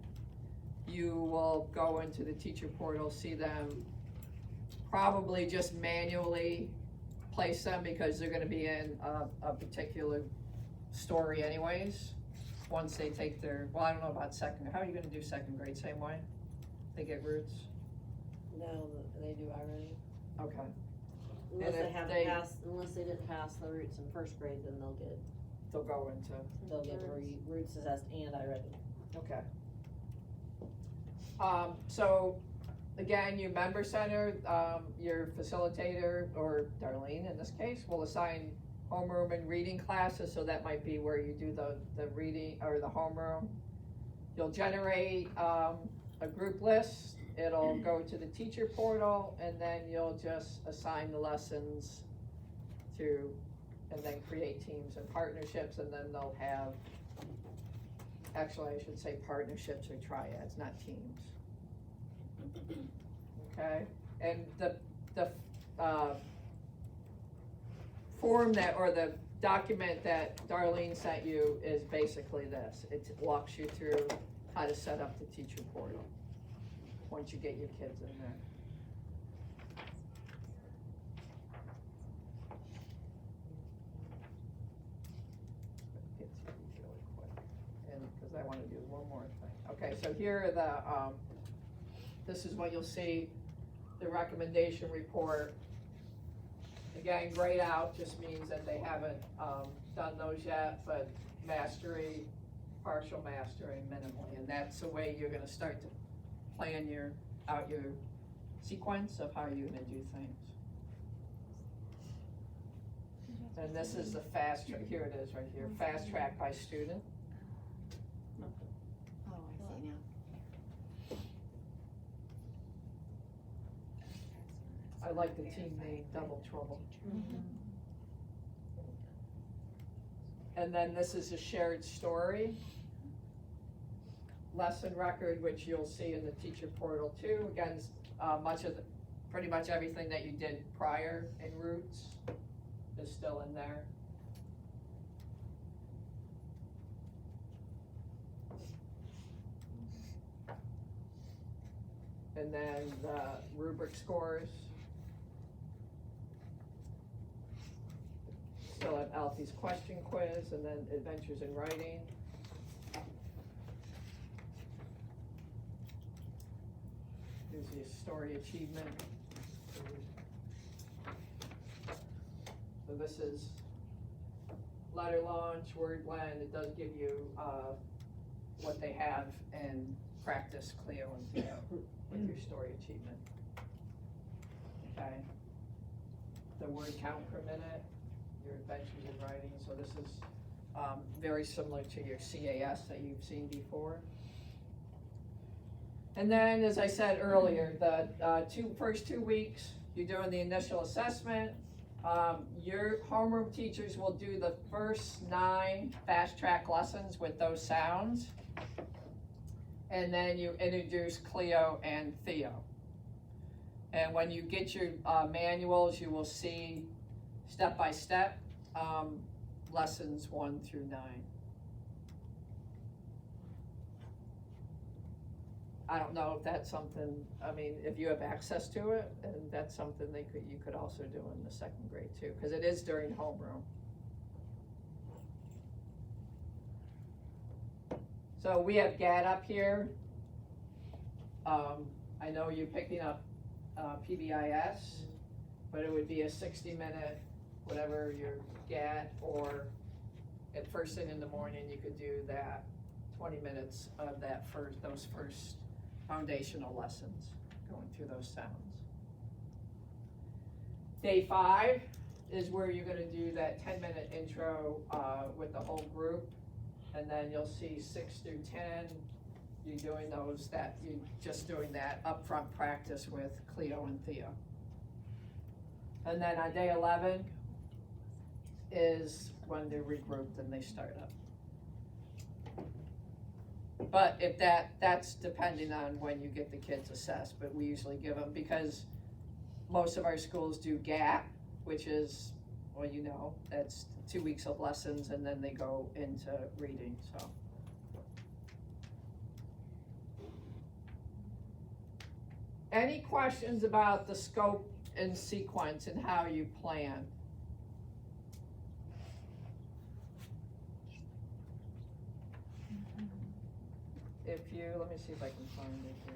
[SPEAKER 1] you will go into the teacher portal, see them, probably just manually place them because they're gonna be in a particular story anyways. Once they take their, well, I don't know about second, how are you gonna do second grade, same way? They get roots?
[SPEAKER 3] No, they do already.
[SPEAKER 1] Okay,
[SPEAKER 3] Unless
[SPEAKER 1] And
[SPEAKER 3] they
[SPEAKER 1] if
[SPEAKER 3] haven't
[SPEAKER 1] they-
[SPEAKER 3] passed, unless they didn't pass the roots in first grade, then
[SPEAKER 1] they'll go into,
[SPEAKER 3] they'll get roots assessed and I read.
[SPEAKER 1] okay. So, again, your Member Center, your facilitator, or Darlene in this case, will assign homeroom and reading classes, so that might be where you do the reading, or the homeroom. You'll generate, a group list, it'll go to the teacher portal, and then you'll just assign the lessons to, and then create teams and partnerships, and then they'll have, actually, I should say partnerships or triads, not teams. Okay, and the form that, or the document that Darlene sent you is basically this. It walks you through how to set up the teacher portal, once you get your kids in there. Get through these really quick, and, cause I wanna do one more thing. Okay, so here are the, this is what you'll see, the recommendation report. Again, grayed out just means that they haven't, done those yet, but mastery, partial mastery, minimally, and that's the way you're gonna start to plan your sequence of how you're gonna do things. And this is the fast track, here it is right here, fast track by student.
[SPEAKER 10] Oh, I see now.
[SPEAKER 1] I like the team name, Double Trouble. And then this is a shared story. Lesson record, which you'll see in the teacher portal too. Again, pretty much everything that you did prior in Roots is still in there. And then the rubric scores. Still have Alfie's question quiz, and then Adventures in Writing. Here's the story achievement. So this is letter launch, word blend. It does give you what they have in practice, Cleo and Theo, with your story achievement. Okay. The word count per minute, your Adventures in Writing. So this is very similar to your CAS that you've seen before. And then, as I said earlier, the first 2 weeks, you're doing the initial assessment. Your homeroom teachers will do the first 9 fast track lessons with those sounds. And then you introduce Cleo and Theo. And when you get your manuals, you will see step by step lessons 1 through 9. I don't know if that's something, I mean, if you have access to it, and that's something you could also do in the second grade too, because it is during homeroom. So we have GAD up here. I know you're picking up PBIS, but it would be a 60-minute, whatever your GAD, or at first thing in the morning, you could do that 20 minutes of those first foundational lessons, going through those sounds. Day 5 is where you're gonna do that 10-minute intro with the whole group, and then you'll see 6 through 10, you're doing you're just doing that upfront practice with Cleo and Theo. And then on day 11 is when they're regrouped and they start up. But if that's depending on when you get the kids assessed, but we usually give them, because most of our schools do GAP, which is, well, you know, that's 2 weeks of lessons and then they go into reading, so. Any questions about the scope and sequence and how you plan? If you, let me see if I can find it here.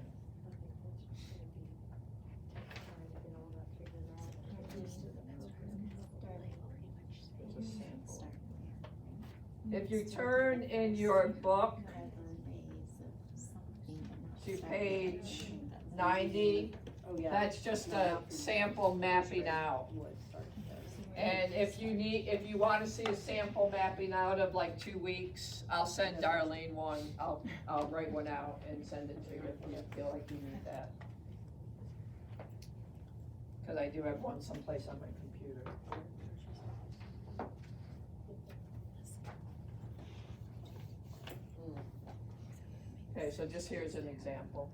[SPEAKER 1] There's a sample. If you turn in your book to page 90,
[SPEAKER 3] Oh, yeah.
[SPEAKER 1] that's just a sample mapping out. And if you wanna see a sample mapping out of like 2 weeks, I'll send Darlene one, I'll write one out and send it to you if you feel like you need that. Cause I do have one someplace on my computer. Okay, so just here's an example.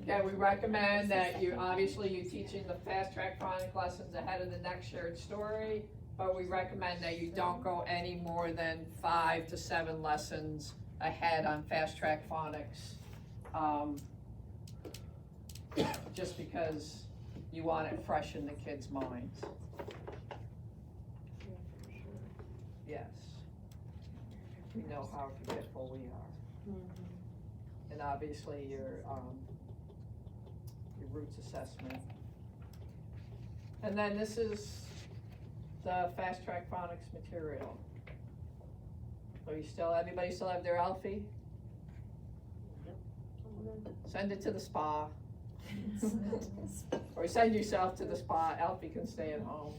[SPEAKER 1] Yeah, we recommend that you teaching the fast track phonics lessons ahead of the next shared story, but we recommend that you don't go any more than 5 to 7 lessons ahead on fast track phonics. Just because you want it fresh in the kids' minds. Yes. We know how forgetful we are. And obviously your roots assessment. And then this is the fast track phonics material. So everybody still have their Alfie? Send it to the spa. Or send yourself to the spa, Alfie can stay at home.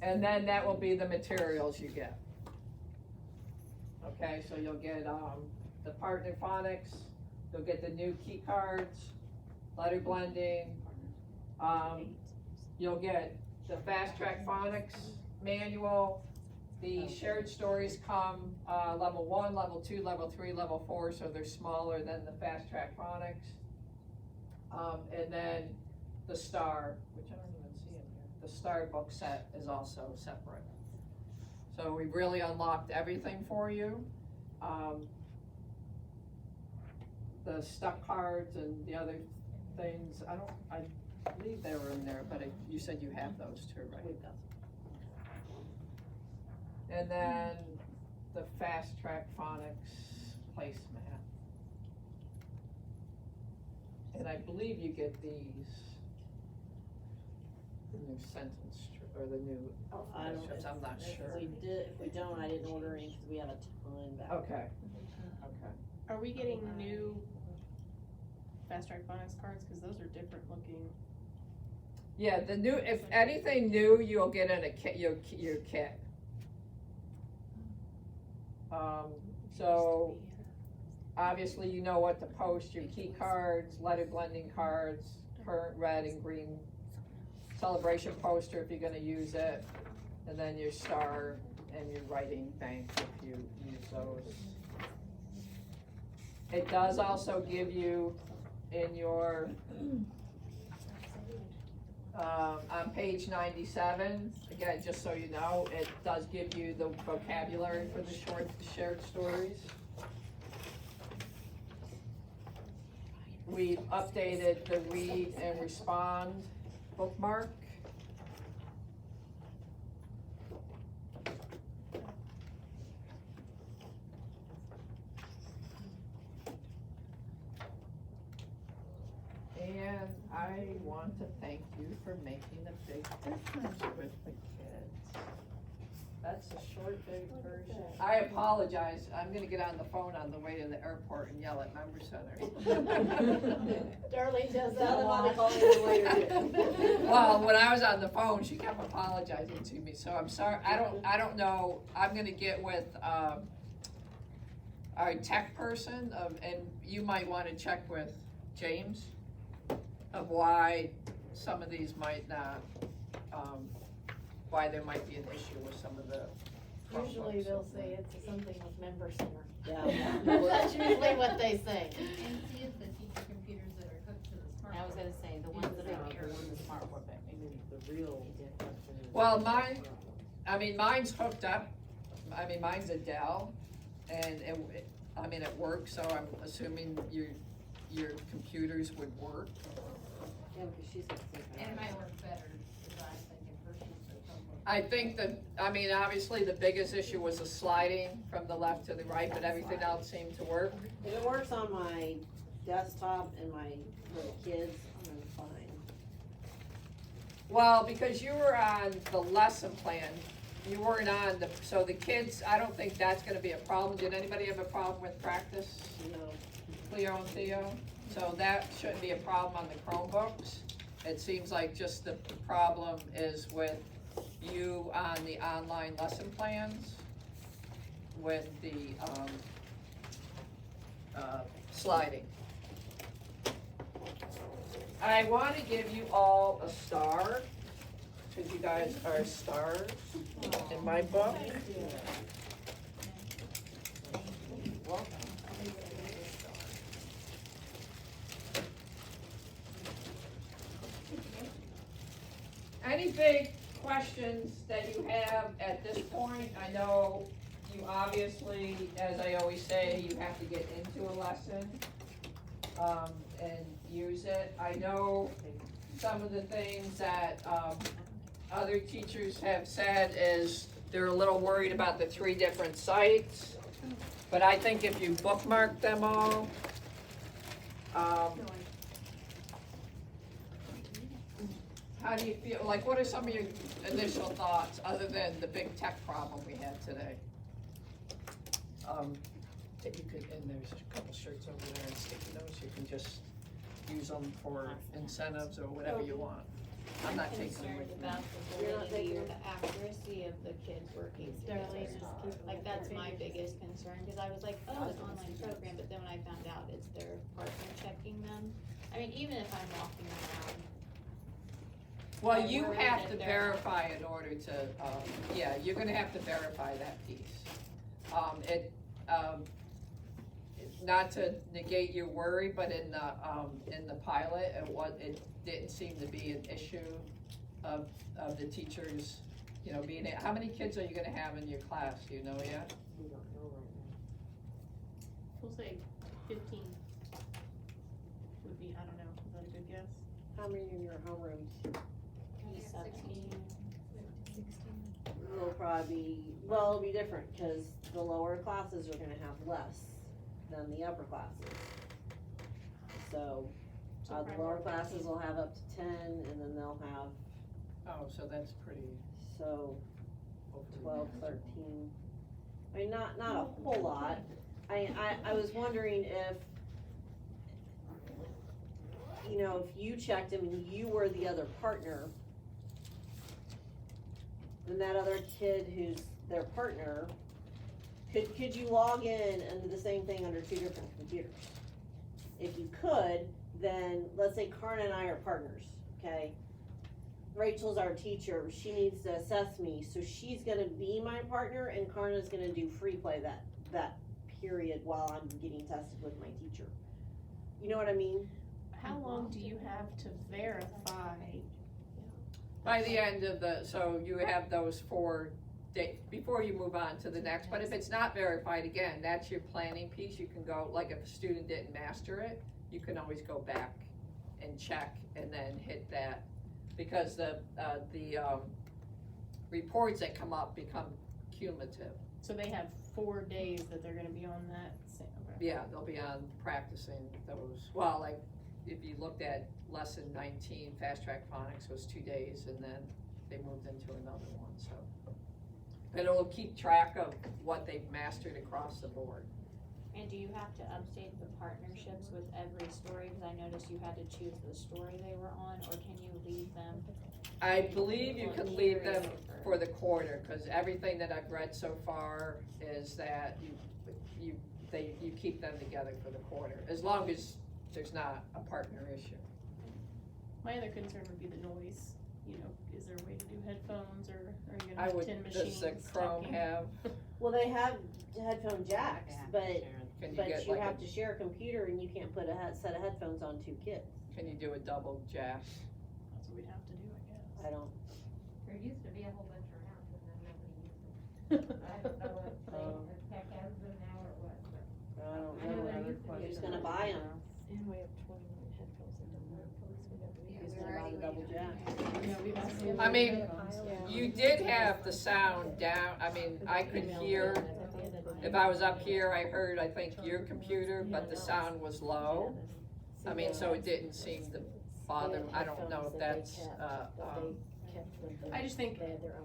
[SPEAKER 1] And then that will be the materials you get. Okay, so you'll get the partner phonics, you'll get the new key cards, letter blending, you'll get the fast track phonics manual. The shared stories come level 1, level 2, level 3, level 4, so they're smaller than the fast track phonics. And then the STAR, which I don't even see in here, the STAR book set is also separate. So we really unlocked everything for you. The stuck cards and the other things, I believe they were in there, but you said you have those too, right?
[SPEAKER 3] We've got
[SPEAKER 1] And then the fast track phonics placemat. And I believe you get these, the new sentence, or the new,
[SPEAKER 3] I don't,
[SPEAKER 1] strips, I'm not sure.
[SPEAKER 3] if we don't, I didn't order any, cause we have a ton back.
[SPEAKER 1] Okay, okay.
[SPEAKER 5] Are we getting new fast track phonics cards, cause those are different looking?
[SPEAKER 1] Yeah, the new, if anything new, you'll get in a kit, your kit. So, obviously you know what to post, your key cards, letter blending cards, current red and green celebration poster if you're gonna use it, and then your star and your writing bank if you use those. It does also give you in your, on page 97, again, just so you know, it does give you the vocabulary for the shared stories. We've updated the read and respond bookmark. And I want to thank you for making a big difference with the kids. That's a short, big version. I apologize, I'm gonna get on the phone on the way to the airport and yell at Member Center.
[SPEAKER 11] Darlene does
[SPEAKER 3] Tell
[SPEAKER 11] that
[SPEAKER 3] them
[SPEAKER 11] a
[SPEAKER 3] I'll be
[SPEAKER 11] lot.
[SPEAKER 3] calling you later.
[SPEAKER 1] Well, when I was on the phone, she kept apologizing to me, so I'm sorry, I don't know, I'm gonna get with, our tech person and you might wanna check with James of why some of these might not, why there might be an issue with some of the
[SPEAKER 11] Usually
[SPEAKER 1] Chromebooks.
[SPEAKER 11] they'll say it's something with member center.
[SPEAKER 3] Yeah.
[SPEAKER 11] That's usually what they say.
[SPEAKER 9] And see if the teacher computers that are hooked to the smart.
[SPEAKER 7] I was gonna say, the ones that are here on the smart board, but maybe
[SPEAKER 6] The real question is.
[SPEAKER 1] Well, mine's hooked up, mine's a Dell, and I mean, it works, so I'm assuming your computers would work.
[SPEAKER 3] Yeah, because she's got some
[SPEAKER 13] And it might work better, is what I was thinking, for some.
[SPEAKER 1] I think I mean, obviously, the biggest issue was the sliding from the left to the right, but everything else seemed to work.
[SPEAKER 3] If it works on my desktop and for the kids, I'm fine.
[SPEAKER 1] Well, because you were on the lesson plan, you weren't on so the kids, I don't think that's gonna be a problem. Did anybody have a problem with practice?
[SPEAKER 3] No.
[SPEAKER 1] Cleo and Theo? So that shouldn't be a problem on the Chromebooks. It seems like just the problem is with you on the online lesson plans with the, sliding. I wanna give you all a star, cause you guys are stars in my book. Any big questions that you have at this point? I know you obviously, as I always say, you have to get into a lesson, and use it. I know some of the things that, other teachers have said is they're a little worried about the 3 different sites. But I think if you bookmark them all, how do you feel, like, what are some of your initial thoughts, other than the big tech problem we had today? That you could, and there's a couple shirts over there and sticky notes, you can just use them for incentives or whatever you want. I'm not taking them with
[SPEAKER 2] concerned
[SPEAKER 1] me.
[SPEAKER 2] about the validity or the accuracy of the kids working together. Like, that's my biggest concern, cause I was like, oh, it's an online program, but then when I found out it's their partner checking them, I mean, even if I'm walking around.
[SPEAKER 1] Well,
[SPEAKER 2] I'm
[SPEAKER 1] you
[SPEAKER 2] worried
[SPEAKER 1] have
[SPEAKER 2] that
[SPEAKER 1] to
[SPEAKER 2] they're-
[SPEAKER 1] verify in order to, yeah, you're gonna have to verify that piece. Not to negate your worry, but in the pilot, it didn't seem to be an issue of the teachers, you know, being, how many kids are you gonna have in your class, do you know yet?
[SPEAKER 6] We don't know right now.
[SPEAKER 5] We'll say 15 would be, I don't know, is that a good guess?
[SPEAKER 3] How many in your homerooms?
[SPEAKER 2] 17.
[SPEAKER 3] Will probably be, well, it'll be different, cause the lower classes are gonna have less than the upper classes. So, the lower classes will have up to 10, and then they'll have,
[SPEAKER 1] Oh, so that's pretty.
[SPEAKER 3] so, 12, 13. I mean, not a whole lot. I was wondering if, you know, if you checked them and you were the other partner, then that other kid who's their partner, could you log in and do the same thing under 2 different computers? If you could, then let's say Karna and I are partners, okay? Rachel's our teacher, she needs to assess me, so she's gonna be my partner and Karna's gonna do free play that period while I'm getting tested with my teacher. You know what I mean?
[SPEAKER 5] How long do you have to verify?
[SPEAKER 1] By the end of so you have those 4 days, before you move on to the next, but if it's not verified, again, that's your planning piece, you can go, like if a student didn't master it, you can always go back and check and then hit that, because the reports that come up become cumulative.
[SPEAKER 5] So they have 4 days that they're gonna be on that, okay.
[SPEAKER 1] Yeah, they'll be on practicing those, well, like, if you looked at lesson 19, Fast Track Phonics was 2 days, and then they moved into another one, so. But it'll keep track of what they've mastered across the board.
[SPEAKER 2] And do you have to update the partnerships with every story? Cause I noticed you had to choose the story they were on, or can you leave them?
[SPEAKER 1] I believe you can leave them for the quarter, cause everything that I've read so far is that you keep them together for the quarter, as long as there's not a partner issue.
[SPEAKER 5] My other concern would be the noise, you know, is there a way to do headphones, or are you
[SPEAKER 1] I
[SPEAKER 5] gonna
[SPEAKER 1] would,
[SPEAKER 5] have 10 machines
[SPEAKER 1] does the Chrome
[SPEAKER 5] talking?
[SPEAKER 1] have,
[SPEAKER 3] Well, they have headphone jacks, but
[SPEAKER 1] can you
[SPEAKER 3] but
[SPEAKER 1] get
[SPEAKER 3] you
[SPEAKER 1] like
[SPEAKER 3] have to share a computer and you can't put a set of headphones on 2 kids.
[SPEAKER 1] can you do a double jack?
[SPEAKER 5] That's what we'd have to do, I guess.
[SPEAKER 3] I don't,
[SPEAKER 9] There used to be a whole bunch around, and then nobody used them. I don't know if tech has them now or what, but.
[SPEAKER 6] I don't know, other questions.
[SPEAKER 3] Who's gonna buy them?
[SPEAKER 11] And we have 29 headphones that don't work, at least we know we
[SPEAKER 3] Who's gonna buy the double jack?
[SPEAKER 11] Yeah, we've asked them.
[SPEAKER 1] I mean, you did have the sound down, I mean, I could hear, if I was up here, I heard, I think, your computer, but the sound was low. I mean, so it didn't seem to bother, I don't know if that's,
[SPEAKER 5] I just think,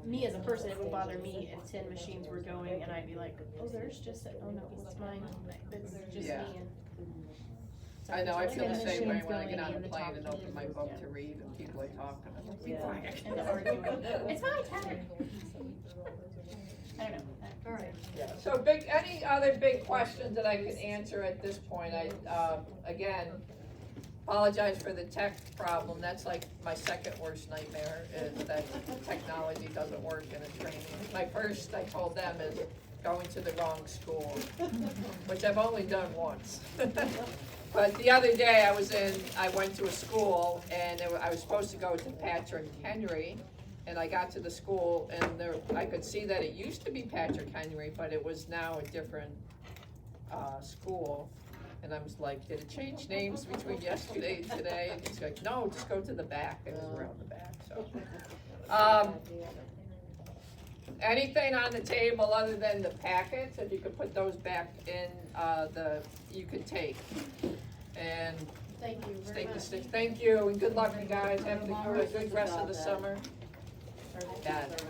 [SPEAKER 5] me as a person, it would bother me if 10 machines were going and I'd be like, oh, there's just, oh no, it's mine, it's just
[SPEAKER 1] Yeah.
[SPEAKER 5] me and.
[SPEAKER 1] I know, I feel the
[SPEAKER 5] And
[SPEAKER 1] same way
[SPEAKER 5] machines
[SPEAKER 1] when I
[SPEAKER 5] going
[SPEAKER 1] get on the
[SPEAKER 5] and
[SPEAKER 1] plane and
[SPEAKER 5] talking.
[SPEAKER 1] open my book to read and people are talking, I'm like, be
[SPEAKER 3] Yeah.
[SPEAKER 1] quiet.
[SPEAKER 5] And the arguing, it's my turn. I don't know.
[SPEAKER 11] Alright.
[SPEAKER 1] Yeah, so any other big questions that I can answer at this point, again, apologize for the tech problem, that's like my second worst nightmare, is that technology doesn't work in a training. My first, I told them, is going to the wrong school, which I've only done once. But the other day, I went to a school, and I was supposed to go to Patrick Henry, and I got to the school, and I could see that it used to be Patrick Henry, but it was now a different school. And I was like, did it change names between yesterday and today? And he's like, no, just go to the back. It was around the back, so. Anything on the table other than the packets, if you could put those back in, you could take. And
[SPEAKER 11] Thank you very
[SPEAKER 1] take the
[SPEAKER 11] much.
[SPEAKER 1] stick. Thank you, and good luck, you guys. Have a good rest of the summer. Got it.